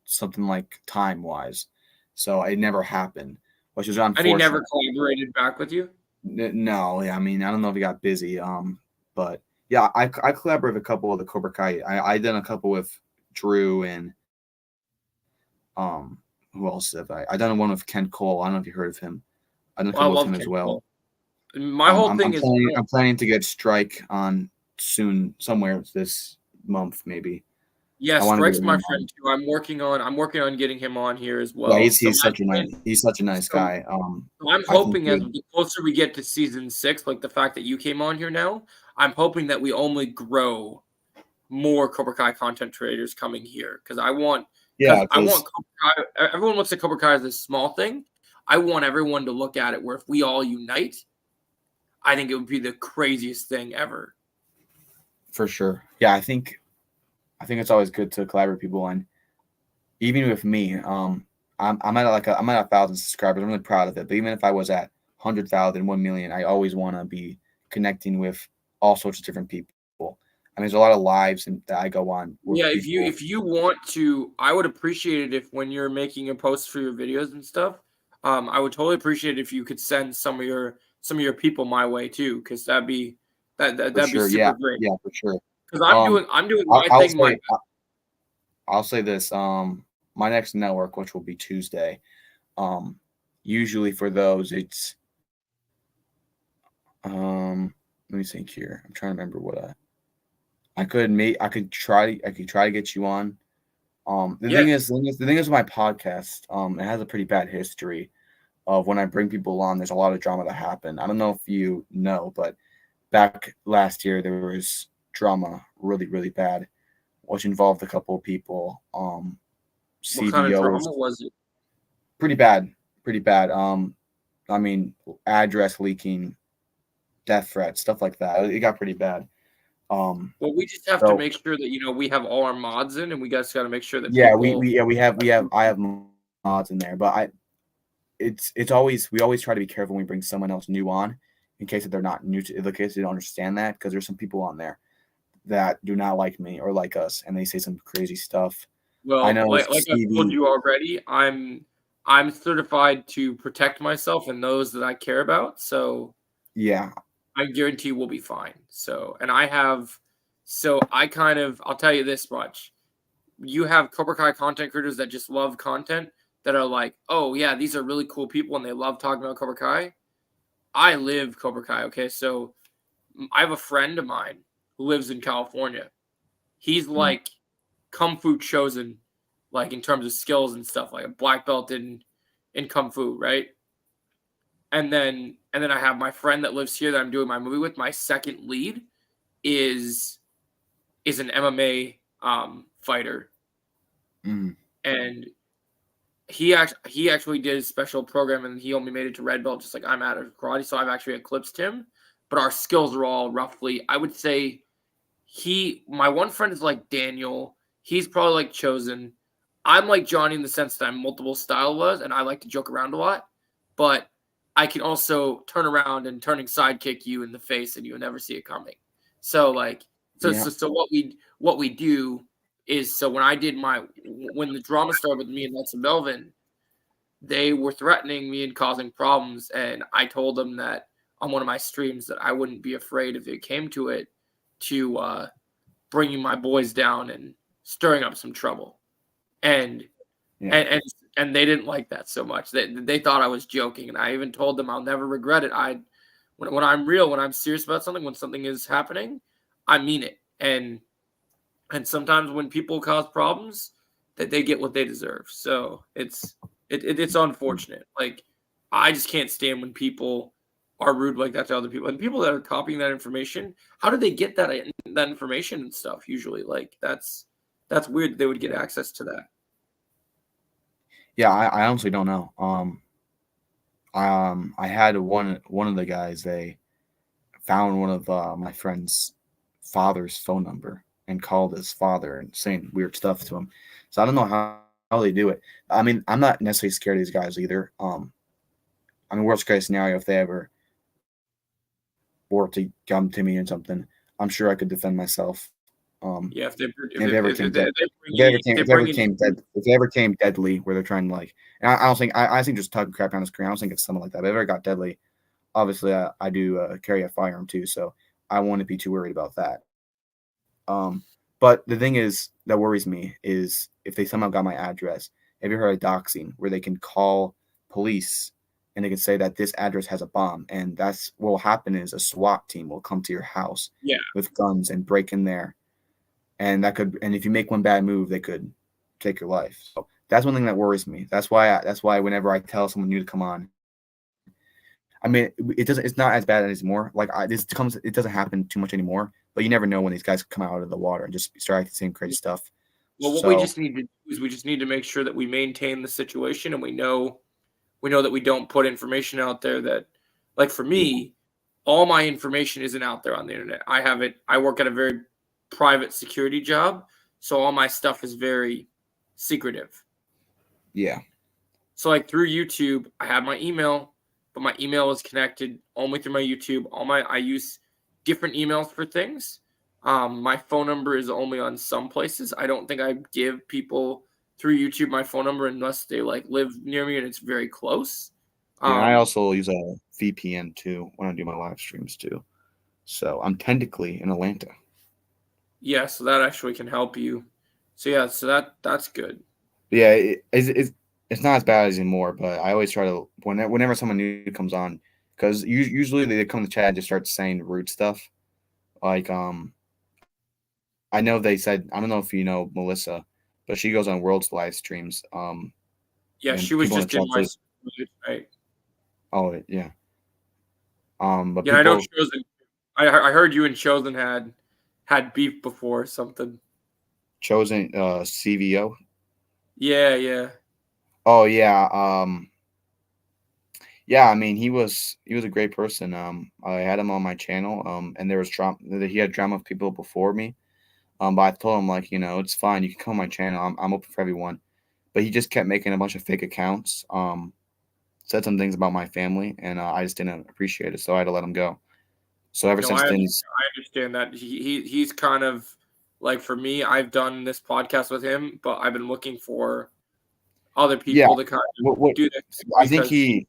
something like time wise, so it never happened, which is unfortunate. And he never collaborated back with you? No, I mean, I don't know if he got busy, but yeah, I collaborated with a couple of the Cobra Kai. I done a couple with Drew and who else have I done one with Ken Cole. I don't know if you heard of him. I done a couple with him as well. My whole thing is I'm planning to get Strike on soon, somewhere this month maybe. Yeah, Strike's my friend too. I'm working on getting him on here as well. Yeah, he's such a nice guy. I'm hoping as the closer we get to season 6, like the fact that you came on here now, I'm hoping that we only grow more Cobra Kai content creators coming here because I want Cobra Kai. Everyone looks at Cobra Kai as a small thing. I want everyone to look at it where if we all unite, I think it would be the craziest thing ever. For sure. Yeah, I think it's always good to collaborate with people, and even with me, I'm at 1,000 subscribers. I'm really proud of it. But even if I was at 100,000, 1 million, I always want to be connecting with all sorts of different people. I mean, there's a lot of lives that I go on. Yeah, if you want to, I would appreciate it if when you're making a post for your videos and stuff, I would totally appreciate it if you could send some of your people my way too, because that'd be super great. Yeah, for sure. Because I'm doing my thing. I'll say this. My next network, which will be Tuesday, usually for those it's let me think here. I'm trying to remember what I could try to get you on. The thing is with my podcast, it has a pretty bad history of when I bring people on, there's a lot of drama that happened. I don't know if you know, but back last year there was drama really, really bad, which involved a couple of people. What kind of drama was it? Pretty bad. I mean, address leaking, death threats, stuff like that. It got pretty bad. Well, we just have to make sure that we have all our mods in, and we just got to make sure that I have mods in there, but we always try to be careful when we bring someone else new on, in case that they're not new to, in case they don't understand that, because there's some people on there that do not like me or like us, and they say some crazy stuff. Well, I know, like I told you already, I'm certified to protect myself and those that I care about. So yeah, I guarantee we'll be fine. So, and I'll tell you this much: you have Cobra Kai content creators that just love content, that are like, oh yeah, these are really cool people, and they love talking about Cobra Kai. I live Cobra Kai. Okay, so I have a friend of mine who lives in California. He's like Kung Fu chosen, like in terms of skills and stuff, like a black belt in Kung Fu, right? And then I have my friend that lives here that I'm doing my movie with. My second lead is an MMA fighter, and he actually did a special program, and he only made it to red belt, just like I'm at of karate. So I've actually eclipsed him, but our skills are all roughly, I would say. My one friend is like Daniel. He's probably like Chosen. I'm like Johnny in the sense that I'm multiple style was, and I like to joke around a lot, but I can also turn around and turning sidekick you in the face, and you'll never see it coming. So so what we do is, so when the drama started with me and Nelson Melvin, they were threatening me and causing problems, and I told them that on one of my streams that I wouldn't be afraid if it came to it to bringing my boys down and stirring up some trouble, and they didn't like that so much. They thought I was joking, and I even told them I'll never regret it. When I'm real, when I'm serious about something, when something is happening, I mean it. And sometimes when people cause problems, that they get what they deserve. So it's unfortunate. Like, I just can't stand when people are rude like that to other people, and people that are copying that information. How do they get that information and stuff? Usually, like that's weird that they would get access to that. Yeah, I honestly don't know. I had one of the guys. They found one of my friend's father's phone number and called his father and saying weird stuff to him. So I don't know how they do it. I mean, I'm not necessarily scared of these guys either. I mean, worst case scenario, if they ever were to come to me and something, I'm sure I could defend myself. Yeah, if they ever came deadly, where they're trying to like, and I don't think I think just talking crap on the screen. I don't think it's something like that. If it ever got deadly, obviously I do carry a firearm too, so I wouldn't be too worried about that. But the thing is that worries me is if they somehow got my address. Have you heard of doxing, where they can call police and they can say that this address has a bomb, and that's what will happen is a SWAT team will come to your house with guns and break in there. And if you make one bad move, they could take your life. So that's one thing that worries me. That's why whenever I tell someone new to come on, I mean, it's not as bad anymore. Like it doesn't happen too much anymore, but you never know when these guys come out of the water and just start acting the same crazy stuff. Well, what we just need to do is we just need to make sure that we maintain the situation, and we know that we don't put information out there that, like for me, all my information isn't out there on the internet. I work at a very private security job, so all my stuff is very secretive. Yeah. So like through YouTube, I have my email, but my email is connected only through my YouTube. I use different emails for things. My phone number is only on some places. I don't think I give people through YouTube my phone number unless they like live near me and it's very close. Yeah, I also use a VPN too when I do my live streams too. So I'm technically in Atlanta. Yeah, so that actually can help you. So yeah, so that's good. Yeah, it's not as bad as anymore, but I always try to whenever someone new comes on, because usually they come to chat and just start saying rude stuff. Like I know they said, I don't know if you know Melissa, but she goes on World's live streams. Yeah, she was just in my right. Oh yeah. But yeah, I know Chosen. I heard you and Chosen had beef before or something. Chosen CVO. Yeah. Oh yeah. Yeah, I mean he was a great person. I had him on my channel. And there was drama. He had drama with people before me. But I told him like, it's fine. You can come on my channel. I'm open for everyone. But he just kept making a bunch of fake accounts. Said some things about my family, and I just didn't appreciate it, so I had to let him go. So ever since then, I understand that he's kind of like, for me, I've done this podcast with him, but I've been looking for other people to kind of do this. I think he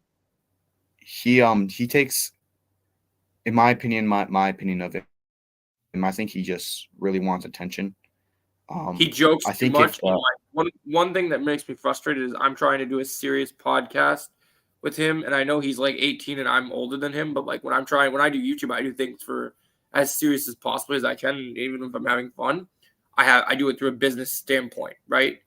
takes, in my opinion, my opinion of it, I think he just really wants attention. He jokes too much. One thing that makes me frustrated is I'm trying to do a serious podcast with him, and I know he's like 18 and I'm older than him, but like when I do YouTube, I do things for as serious as possible as I can, even if I'm having fun. I do it through a business standpoint, right?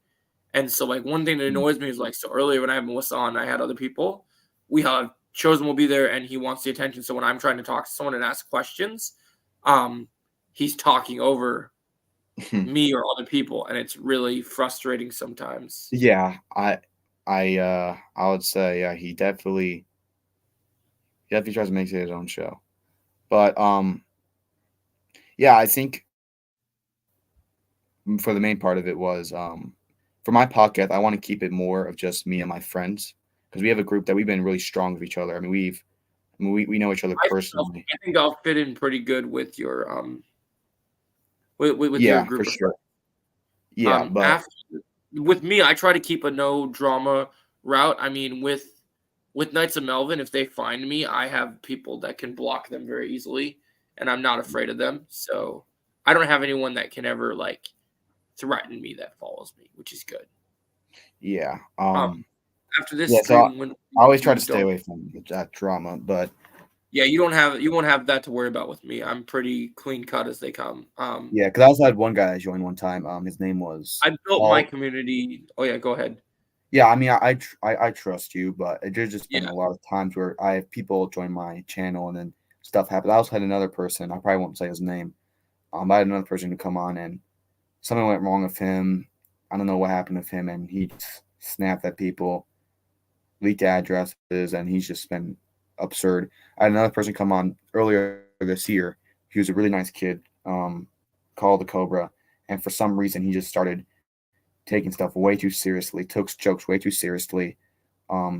And so like one thing that annoys me is like, so earlier when I had Melissa on, I had other people. We have Chosen will be there and he wants the attention. So when I'm trying to talk to someone and ask questions, he's talking over me or other people, and it's really frustrating sometimes. Yeah, I would say he definitely tries to make it his own show. But yeah, I think for the main part of it was for my podcast, I want to keep it more of just me and my friends, because we have a group that we've been really strong with each other. I mean, we know each other personally. I think I'll fit in pretty good with your with your group. For sure. Yeah, but with me, I try to keep a no drama route. I mean, with Knights of Melvin, if they find me, I have people that can block them very easily, and I'm not afraid of them. So I don't have anyone that can ever like threaten me that follows me, which is good. Yeah. After this, I always try to stay away from that drama, but Yeah, you won't have that to worry about with me. I'm pretty clean cut as they come. Yeah, because I also had one guy that joined one time. His name was I built my Paul. community. Oh yeah, go ahead. Yeah, I mean, I trust you, but there's just been Yeah. a lot of times where I have people join my channel and then stuff happens. I also had another person. I probably won't say his name. I had another person who come on and something went wrong with him. I don't know what happened with him, and he snapped at people, leaked addresses, and he's just been absurd. I had another person come on earlier this year. He was a really nice kid, called the Cobra, and for some reason he just started taking stuff way too seriously, took jokes way too seriously.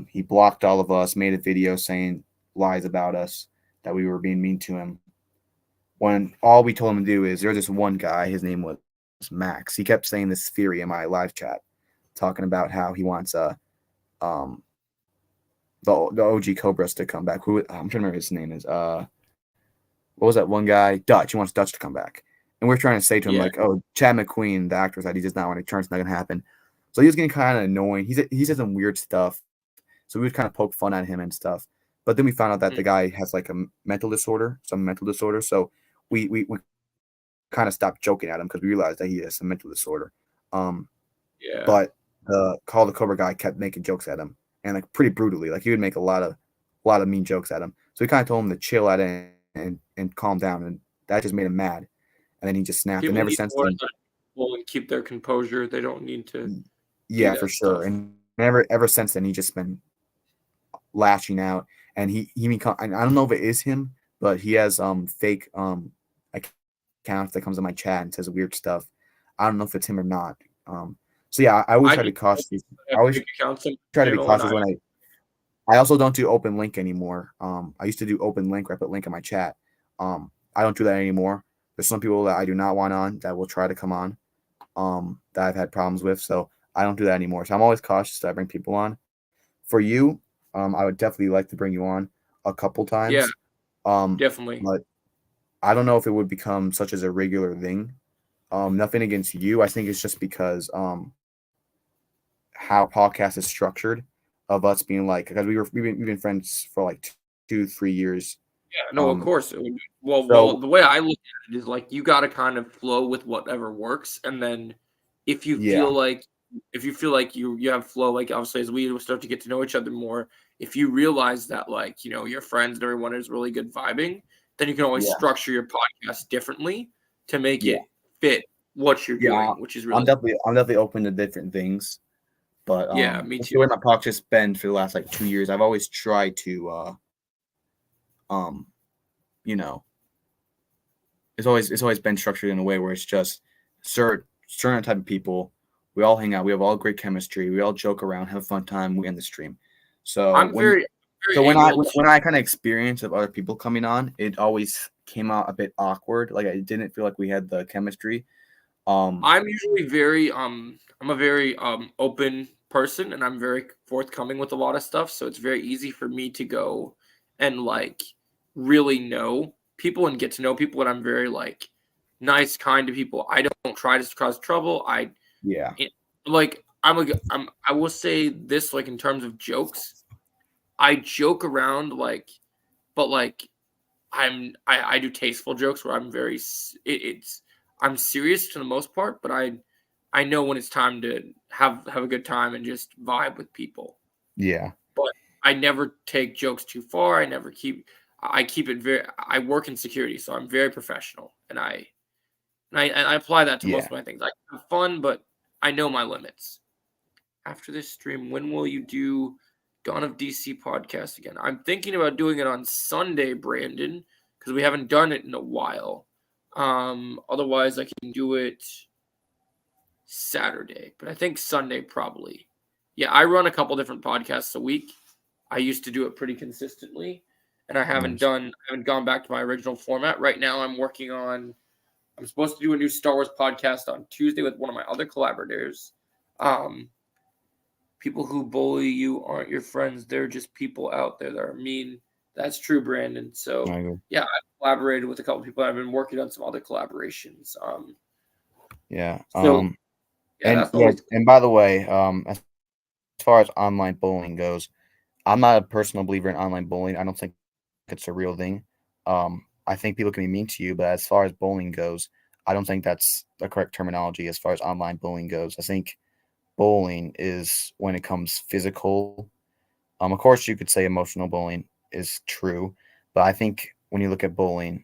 He blocked all of us, made a video saying lies about us that we were being mean to him. When all we told him to do is there's this one guy, his name was Max. He kept saying this theory in my live chat, talking about how he wants um the OG Cobras to come back. Who I'm trying to remember his name is what was that one guy? Dutch. He wants Dutch to come back. And we're trying to say to him, like, oh, Chad McQueen, the actor, said he does not want to return. It's not going to happen. So he was getting kind of annoying. He said some weird stuff. So we would kind of poke fun at him and stuff. But then we found out that the guy has like a mental disorder, some mental disorder. So we kind of stopped joking at him because we realized that he has some mental disorder. Yeah. But the Call the Cobra guy kept making jokes at him and like pretty brutally. Like he would make a lot of mean jokes at him. So we kind of told him to chill at it and calm down. And that just made him mad. And then he just snapped. People and ever need since to learn then, and keep their composure. They don't need to. yeah, for sure. Stuff. And ever since then, he just been lashing out. And he become, I don't know if it is him, but he has fake accounts that comes in my chat and says weird stuff. I don't know if it's him or not. So yeah, I always try to be cautious. I always try to be cautious when I also don't do open link anymore. I used to do open link where I put link in my chat. I don't do that anymore. There's some people that I do not want on that will try to come on, that I've had problems with. So I don't do that anymore. So I'm always cautious that I bring people on. For you, I would definitely like to bring you on a couple times. Yeah, definitely. But I don't know if it would become such as a regular thing. Nothing against you. I think it's just because how podcast is structured of us being like, because we've been friends for like 2-3 years. Yeah, no, of course. Well, the way I look at it is like you got to kind of flow with whatever works, and then if you feel like you have flow, like obviously as we start to get to know each other more, if you realize that like your friends and everyone is really good vibing, then you can always structure your podcast differently to make it fit what you're doing, which is really. I'm definitely open to different things, but yeah, me too. The way my podcast has been for the last like 2 years, I've always tried to it's always been structured in a way where it's just certain type of people. We all hang out. We have all great chemistry. We all joke around, have a fun time. We end the stream. So when I kind of experience of other people coming on, it always came out a bit awkward. Like I didn't feel like we had the chemistry. I'm usually I'm a very open person, and I'm very forthcoming with a lot of stuff. So it's very easy for me to go and like really know people and get to know people. And I'm very like nice, kind to people. I don't try to cause trouble. I will say this, like in terms of jokes, I joke around but like I do tasteful jokes where I'm very I'm serious to the most part, but I know when it's time to have a good time and just vibe with people. Yeah. But I never take jokes too far. I keep it very. I work in security, so I'm very professional, and I apply that to most of my things. I have fun, but I know my limits. After this stream, when will you do Dawn of DC podcast again? I'm thinking about doing it on Sunday, Brandon, because we haven't done it in a while. Otherwise, I can do it Saturday, but I think Sunday probably. Yeah, I run a couple different podcasts a week. I used to do it pretty consistently, and I haven't gone back to my original format. Right now, I'm supposed to do a new Star Wars podcast on Tuesday with one of my other collaborators. People who bully you aren't your friends. They're just people out there that are mean. That's true, Brandon. So, yeah, I've collaborated with a couple people. I've been working on some other collaborations. And by the way, as far as online bullying goes, I'm not a personal believer in online bullying. I don't think it's a real thing. I think people can be mean to you, but as far as bullying goes, I don't think that's the correct terminology as far as online bullying goes. I think bullying is when it comes physical. Of course, you could say emotional bullying is true, but I think when you look at bullying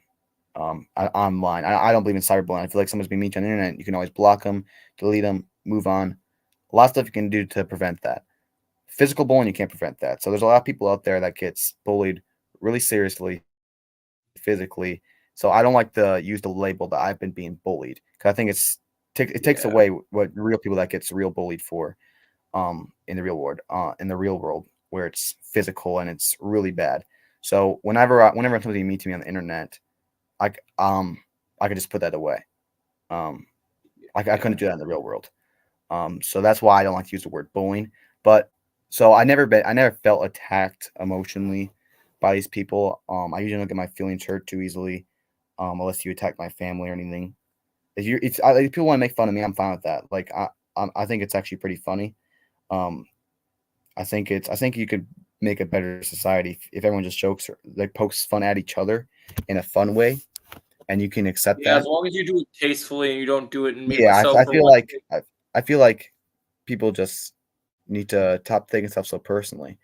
online, I don't believe in cyberbullying. I feel like someone's being mean to you on the internet. You can always block them, delete them, move on. A lot of stuff you can do to prevent that. Physical bullying, you can't prevent that. So there's a lot of people out there that gets bullied really seriously, physically. So I don't like to use the label that I've been being bullied because I think it takes Yeah. away what real people that gets real bullied for in the real world where it's physical and it's really bad. So whenever somebody meets me on the internet, I I could just put that away. I couldn't do that in the real world. So that's why I don't like to use the word bullying. But so I never felt attacked emotionally by these people. I usually don't get my feelings hurt too easily, unless you attack my family or anything. If people want to make fun of me, I'm fine with that. Like I think it's actually pretty funny. Um, I think you could make a better society if everyone just jokes or like pokes fun at each other in a fun way, and you can accept Yeah, as that. long as you do it tastefully and you don't do it and make Yeah, myself I for feel one like thing. I feel like people just need to stop taking stuff so personally,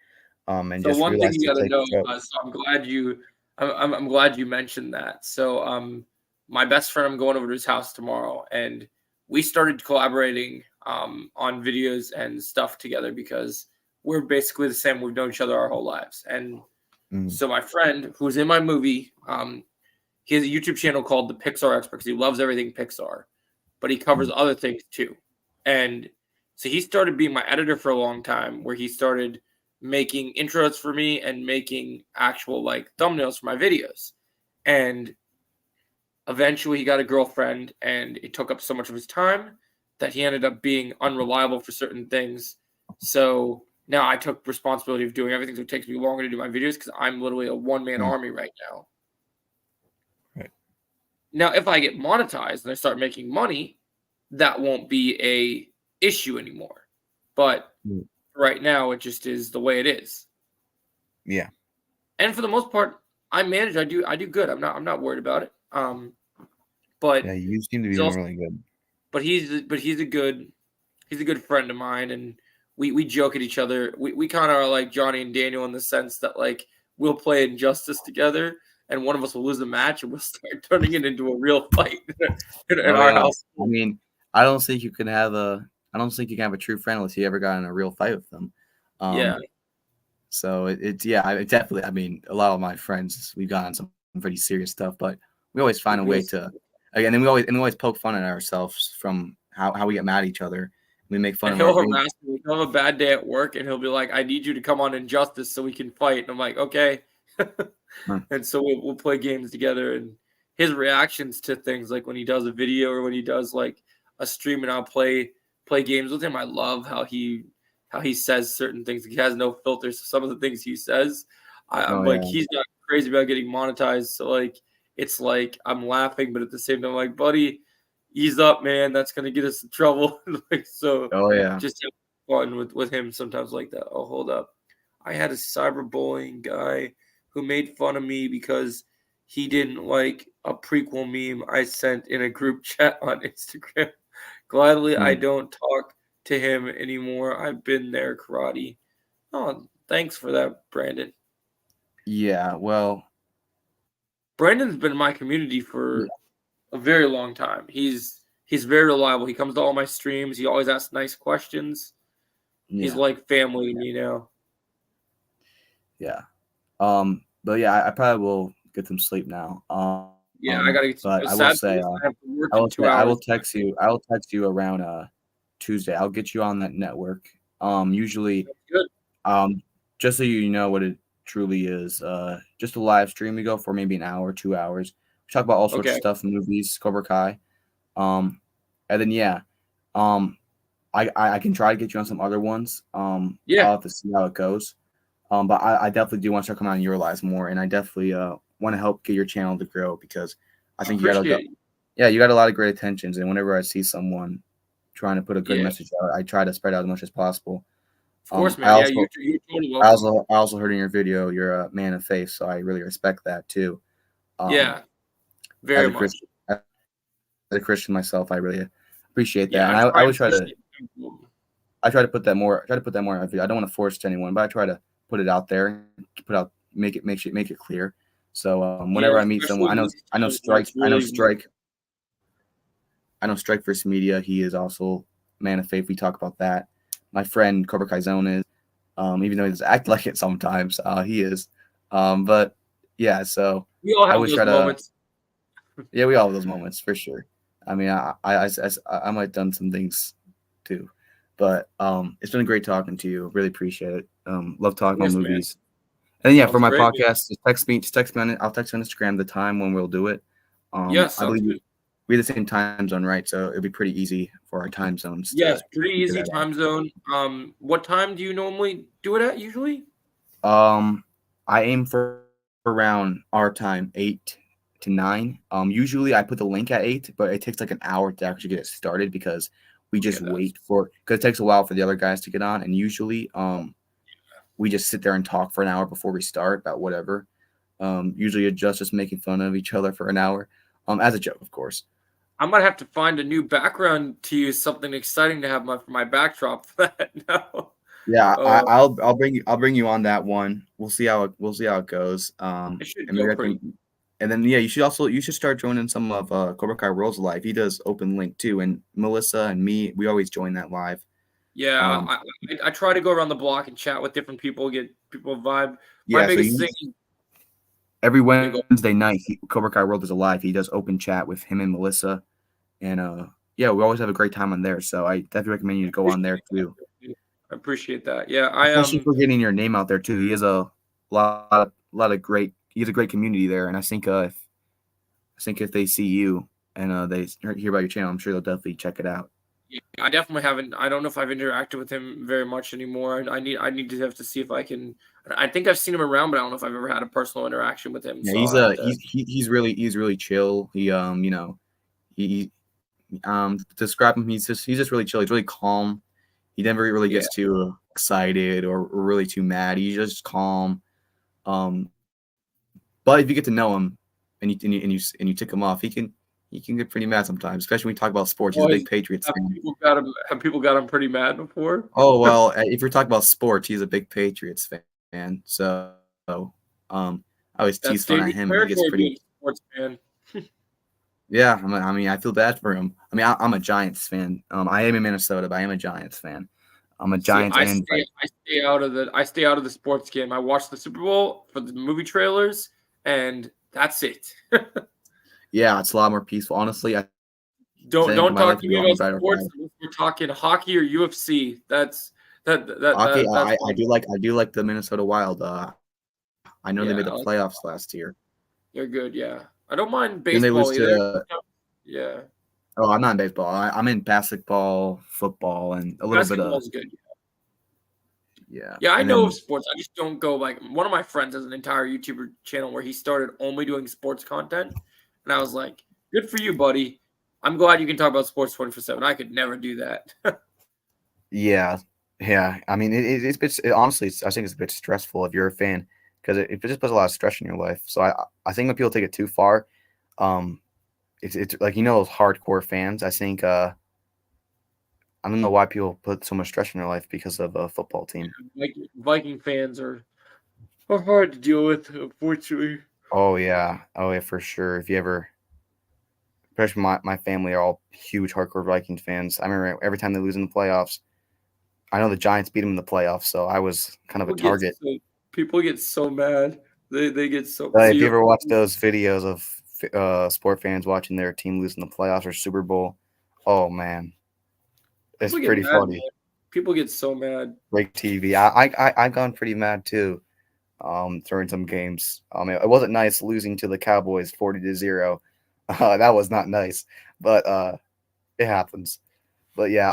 and So just one thing realize you to got to take a know, joke. so I'm glad you mentioned that. So my best friend, I'm going over to his house tomorrow, and we started collaborating on videos and stuff together because we're basically the same. We've known each other our whole lives, and Mm, so my friend who's in my movie, he has a YouTube channel called The Pixar Expert because he loves everything Pixar, but he covers mm, other things too. And so he started being my editor for a long time, where he started making intros for me and making actual like thumbnails for my videos. And eventually he got a girlfriend, and it took up so much of his time that he ended up being unreliable for certain things. So now I took responsibility of doing everything, so it takes me longer to do my videos because I'm literally a one-man mm. army right now. Right. Now, if I get monetized and I start making money, that won't be a issue anymore. But Mm. right now, it just is the way it is. Yeah. And for the most part, I manage. I do good. I'm not worried about it. But Yeah, you seem to be he's doing also really good. he's a good friend of mine, and we joke at each other. We kind of are like Johnny and Daniel in the sense that like we'll play Injustice together, and one of us will lose a match, and we'll start turning it into a real fight in Oh our yeah. house. I mean, I don't think you can have a true friend unless you ever got in a real fight with them. Yeah. So it definitely. I mean, a lot of my friends, we've gotten some pretty serious stuff, but we always find a Real way to. Again, and we always poke fun at ourselves from how we get mad at each other. We make fun And of our. he'll harass me. He'll have a bad day at work, and he'll be like, "I need you to come on Injustice so we can fight." And I'm like, "Okay." And so we'll play games together. And his reactions to things, like when he does a video or when he does like a stream, and I'll play games with him. I love how he says certain things. He has no filters. So some of the things he says, I'm Oh like, yeah. he's not crazy about getting monetized. So like, it's like I'm laughing, but at the same time, I'm like, buddy, ease up, man. That's gonna get us in trouble. Like, so Oh yeah. just have fun with him sometimes like that. Oh, hold up. I had a cyberbullying guy who made fun of me because he didn't like a prequel meme I sent in a group chat on Instagram. Gladly, I Hmm. don't talk to him anymore. I've been there, karate. Oh, thanks for that, Brandon. Yeah. Well. Brandon's been in my community Yeah. for a very long time. He's very reliable. He comes to all my streams. He always asks nice questions. He's Yeah. like family to me now. Yeah. But yeah, I probably will get some sleep now. Yeah, I gotta get But I will sad say, news. I have to work in 2 hours. I will text you around Tuesday. I'll get you on that network. Usually, Good. just so you know what it truly is, just a live stream. We go for maybe an hour, 2 hours. We talk about all sorts of Okay. stuff, movies, Cobra Kai. And then yeah, um, I can try to get you on some other ones. Yeah, I'll have to see how it goes. But I definitely do want to start coming on your lives more, and I definitely want to help get your channel to grow because I I think you got appreciate it. you got a lot of great intentions, and whenever I see someone trying to put a good Yeah. message out, I try to spread out as much as possible. Of course, I man. Yeah, also you're totally welcome. I also heard in your video you're a man of faith, so I really respect that too. Yeah, As very a much. Christian myself, I really appreciate Yeah, that, and I I try would and try push to it. I try to put that more. I try to put that more in my video. I don't want to force it to anyone, but I try to put it out there, make it clear. So Yeah, whenever I meet someone, especially with this channel, Strike, it's really I know Strike First Media. He is also man of faith. We talk about that. My friend Cobra Kaizone is, even though he doesn't act like it sometimes, he is. But yeah, so we all I have always try those to. moments. Yeah, we all have those moments for sure. I mean, I might have done some things too, but it's been great talking to you. Really appreciate it. Love Of talking about course, man. movies. And yeah, for Sounds my great, man. podcast, just text me on it. I'll text you on Instagram the time when we'll do it. Yeah, I sounds believe good. we have the same time zone, right? So it'll be pretty easy for our time zones Yeah, to it's pretty figure easy that out. time zone. What time do you normally do it at usually? I aim for around our time, 8 to 9. Usually I put the link at 8, but it takes like an hour to actually get it started because we Okay, just that's wait for because it takes a while for the other guys to get on, and usually we just sit there and talk for an hour before we start about whatever. Usually it's just making fun of each other for an hour, as a joke, of course. I might have to find a new background to use something exciting to have for my backdrop for that now. Yeah, Uh, I'll bring you on that one. We'll see how it goes. it should And go maybe I pretty. can, and then yeah, you should start joining some of Cobra Kai World's live. He does open link too, and Melissa and me, we always join that live. Yeah, Um, I try to go around the block and chat with different people, get people vibe. My yeah, so biggest thing is every yeah, go. Wednesday night, Cobra Kai World is alive. He does open chat with him and Melissa, and yeah, we always have a great time on there. So I definitely recommend you to go on there too, I appreciate that. Yeah, especially for getting your name out there too. He has a lot of great. He has a great community there, and I think if they see you and they hear about your channel, I'm sure they'll definitely check it out. yeah, I definitely haven't. I don't know if I've interacted with him very much anymore. I need to have to see if I can. I think I've seen him around, but I don't know if I've ever had a personal interaction with him. Yeah, So I'll have to. he's really chill. He he describe him. He's just really chill. He's really calm. He never really Yeah, gets too excited or really too mad. He's just calm. But if you get to know him and you tick him off, he can get pretty mad sometimes, especially when we talk about sports. He's a big Patriots fan. have people got him pretty mad before? Oh well, if you're talking about sports, he's a big Patriots fan. So I always tease That's fun at dangerous him. He gets territory being pretty. a sports fan. Yeah, I mean, I feel bad for him. I mean, I'm a Giants fan. I am in Minnesota, but I am a Giants fan. I'm a See, Giants and I stay out of the sports game. I watch the Super Bowl for the movie trailers, and that's it. yeah, it's a lot more peaceful. Honestly, I Don't my life talk would to be me a lot about better if sports unless we're talking hockey or UFC. Okay, That's I fine. do like the Minnesota Wild. I know they made Yeah, the playoffs last year. they're good. Yeah, I don't mind Then they lose baseball either. to. Yeah, Oh, I'm not in baseball. I'm in basketball, football, and a little bit of basketball's good. yeah. Yeah, I And know of then sports. I just don't go like one of my friends has an entire YouTuber channel where he started only doing sports content. And I was like, good for you, buddy. I'm glad you can talk about sports 24/7. I could never do that. yeah, yeah. I mean, honestly, I think it's a bit stressful if you're a fan because it just puts a lot of stress in your life. So I think when people take it too far, um, it's like those hardcore fans. I think I don't know why people put so much stress in their life because of a football team. Viking fans are hard to deal with, unfortunately. Oh yeah, for sure. If you ever, especially my family are all huge hardcore Vikings fans. I remember every time they lose in the playoffs. I know the Giants beat them in the playoffs, so I was kind of a target. People get so mad. They get so. If you ever watch those videos of sport fans watching their team lose in the playoffs or Super Bowl, oh man, it's pretty funny. Man. People get so mad. Great TV. I've gone pretty mad too. During some games, it wasn't nice losing to the Cowboys 40-0. That was not nice, but it happens. But yeah,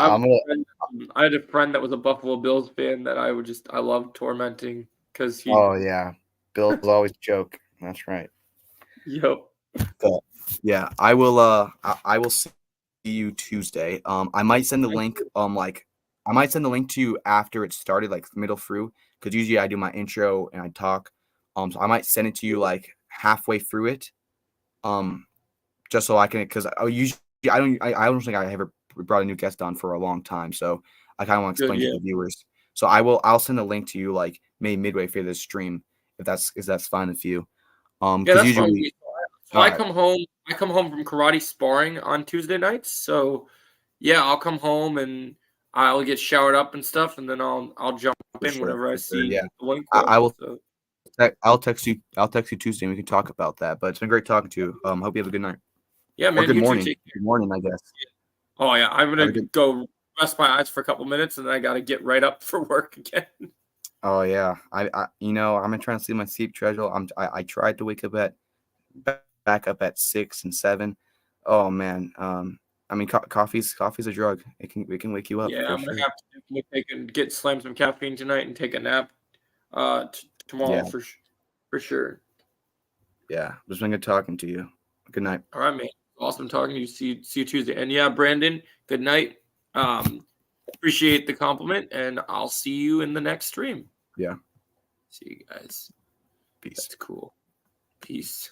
I had a friend that was a Buffalo Bills fan that I loved tormenting because he. Oh yeah, Bills always joke. That's right. Yep. But yeah, I will. I will see you Tuesday. I might send the link. I might send the link to you after it started, like middle through, because usually I do my intro and I talk. So I might send it to you like halfway through it, just so I can, because I don't think I ever brought a new guest on for a long time, so I kind of want to explain to the viewers. So I'll send a link to you like maybe midway through this stream if that's fine with you. Yeah, because that's usually, fine. So I come home from karate sparring on Tuesday nights. So yeah, I'll come home and I'll get showered up and stuff, and then I'll jump in whenever I see yeah. the link. I will. So. I'll text you. I'll text you Tuesday, and we can talk about that. But it's been great talking to you. Hope you have a good night. Yeah, man. Or good You morning. too. Good morning, I guess. Oh yeah, I'm gonna go rest my eyes for a couple minutes, and then I gotta get right up for work again. Oh yeah, I'm gonna try and see my sleep schedule. I tried to wake up back up at 6 and 7. Oh man, I mean coffee's a drug. It can wake you up. Yeah, I'm gonna have to get slam some caffeine tonight and take a nap. Tomorrow for sure. Yeah, it's been good talking to you. Good night. All right, man. Awesome talking to you. See you Tuesday. And yeah, Brandon, good night. Appreciate the compliment, and I'll see you in the next stream. Yeah. See you guys. Peace. That's cool. Peace.